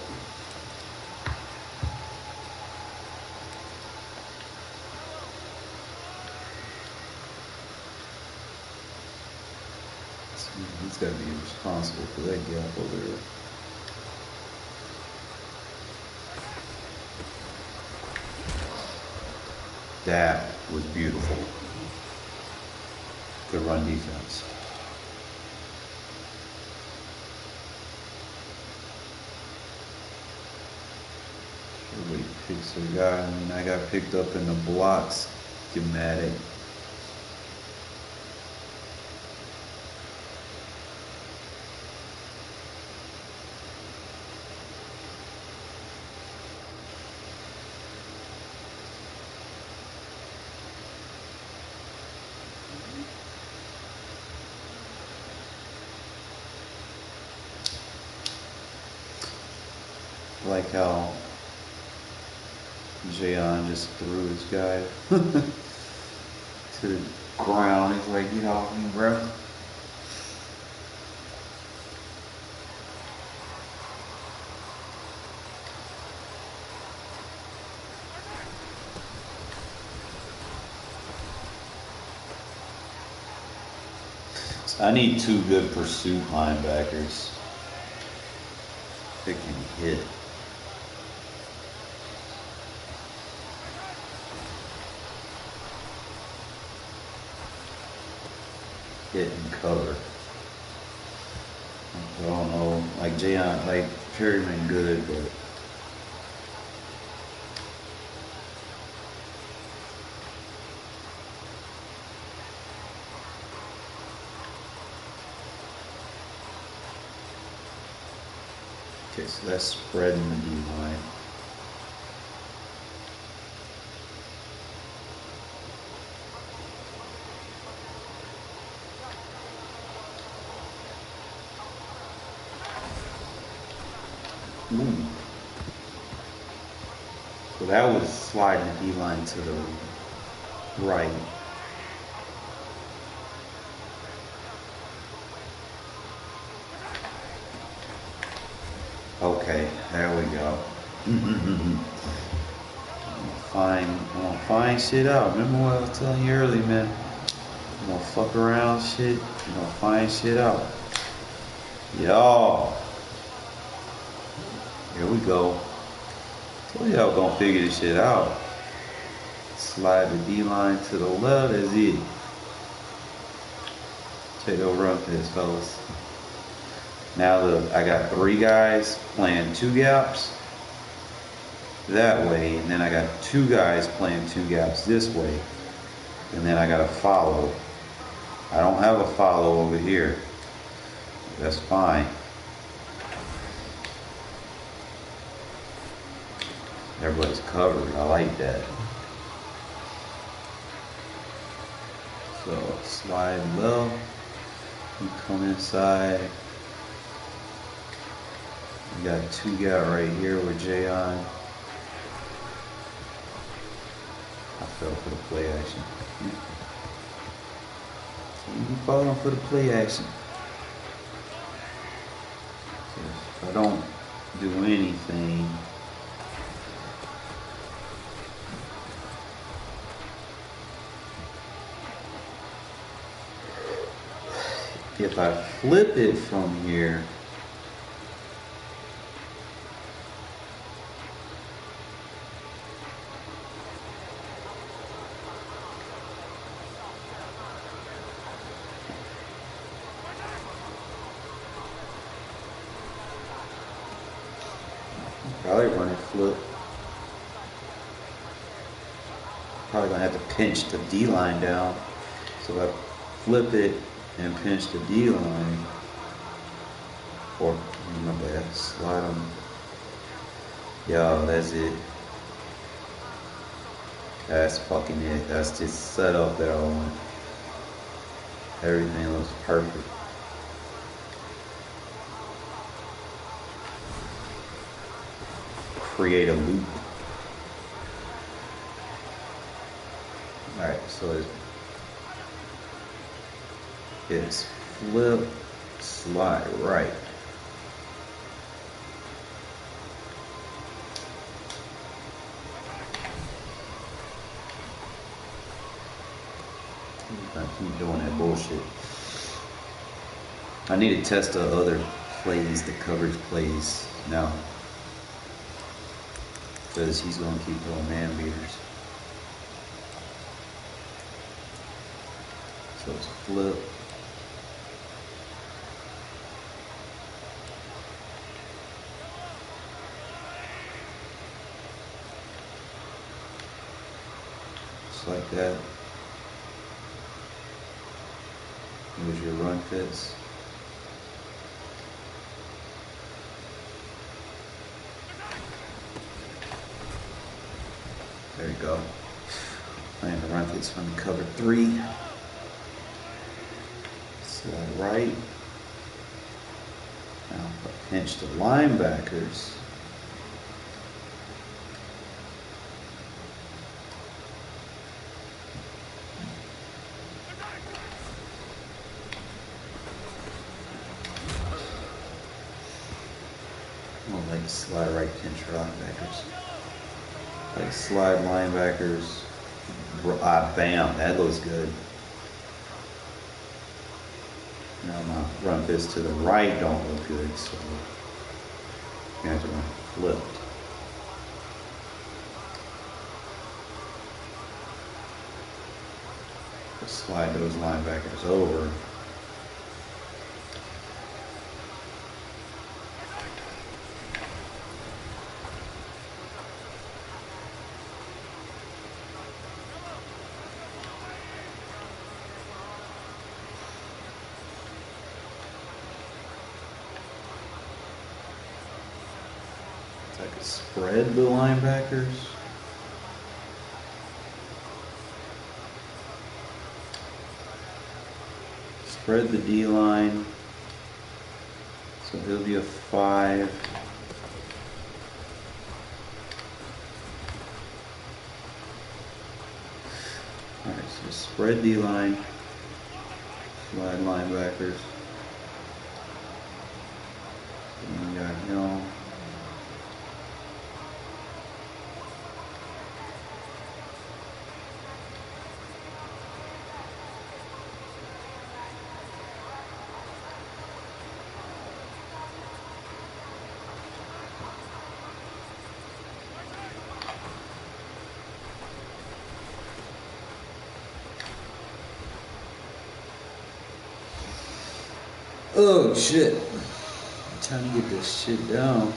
He's got to be responsible for that gap over there. That was beautiful. Good run defense. Everybody picks a guy. I mean, I got picked up in the blocks schematic. I like how Jayon just threw his guy to the ground. He's like, get off me, bro. So I need two good pursuit linebackers that can hit. Hit and cover. I don't know, like Jayon, like Perryman good, but okay, so that's spreading the D line. Ooh. So that was sliding the D-line to the right. Okay, there we go. I'm gonna find shit out. Remember what I was telling you earlier, man? I'm gonna fuck around shit. I'm gonna find shit out. Y'all. Here we go. Told y'all gonna figure this shit out. Slide the D-line to the left, that's it. Check those run fits, fellas. Now look, I got 3 guys playing 2 gaps that way, and then I got 2 guys playing 2 gaps this way, and then I got a follow. I don't have a follow over here. That's fine. Everybody's covered. I like that. So slide low. You come inside. You got 2 gap right here with Jay on. I fell for the play action. You falling for the play action. If I don't do anything, if I flip it from here, probably run it flip. Probably gonna have to pinch the D line down. So if I flip it and pinch the D line, or remember that, slide them. Yo, that's it. That's fucking it. That's just set up that I want. Everything looks perfect. Create a loop. Alright, so it's flip, slide right. I keep doing that bullshit. I need to test the other plays, the coverage plays now. Because he's going to keep throwing man beaters. So it's flip. Just like that. Here's your run fits. There you go. Playing the run fits from cover 3. Slide right. Now if I pinch the linebackers, like slide right pinch linebackers. Like slide linebackers. Bam, that looks good. Now my run fits to the right don't look good, so you have to run flipped. Slide those linebackers over. I could spread the linebackers. Spread the D line. So he'll be a 5. Alright, so spread D-line, slide linebackers. And you got Hill. Oh shit. I'm trying to get this shit down.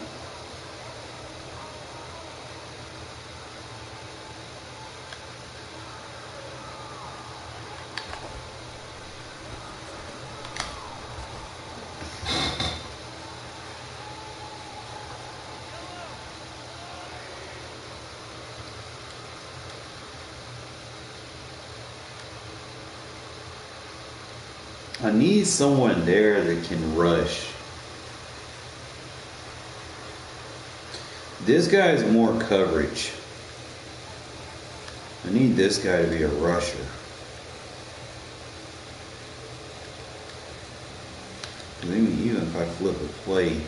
I need someone there that can rush. This guy is more coverage. I need this guy to be a rusher. Even if I flip a play,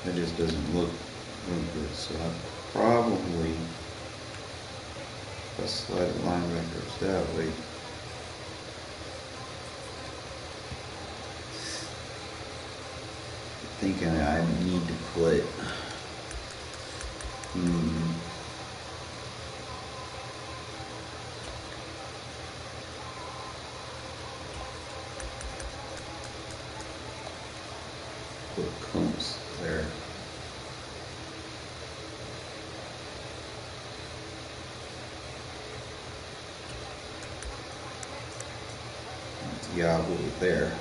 it just doesn't look good. So I probably, if I slide the linebackers that way, thinking I need to put Combs there. Diablo there.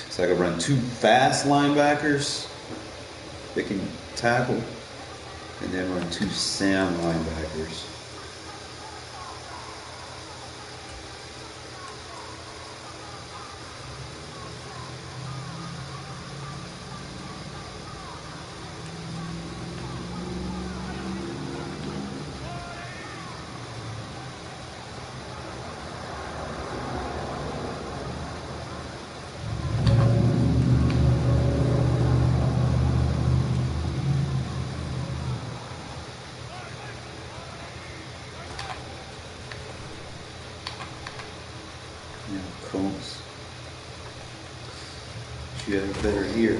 So I could run two fast linebackers that can tackle, and then run two sound linebackers. Combs. She had it better here.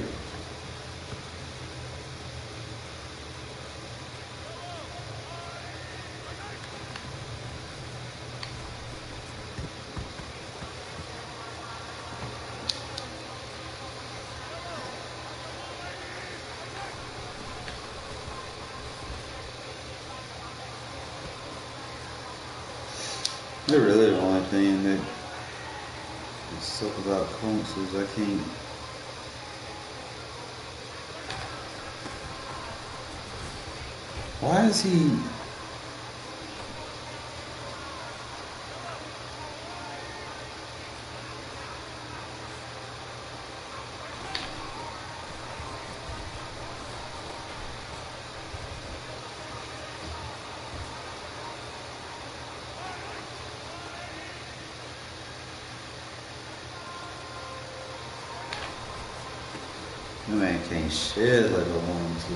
They're really the only thing that stuff about Combs is I can't. Why is he? That man can't shed like I want him to.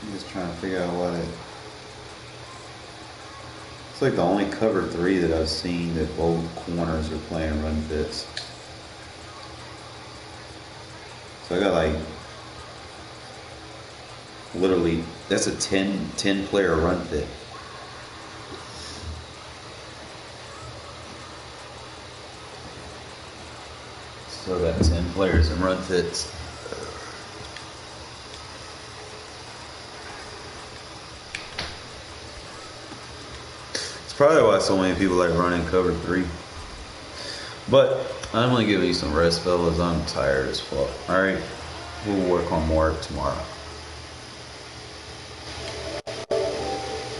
I'm just trying to figure out why that. It's like the only cover three that I've seen that both corners are playing run fits. So I got like literally, that's a 10 player run fit. So I got 10 players in run fits. Probably why so many people like running cover three. But I'm gonna give you some rest, fellas. I'm tired as fuck. Alright? We'll work on more tomorrow.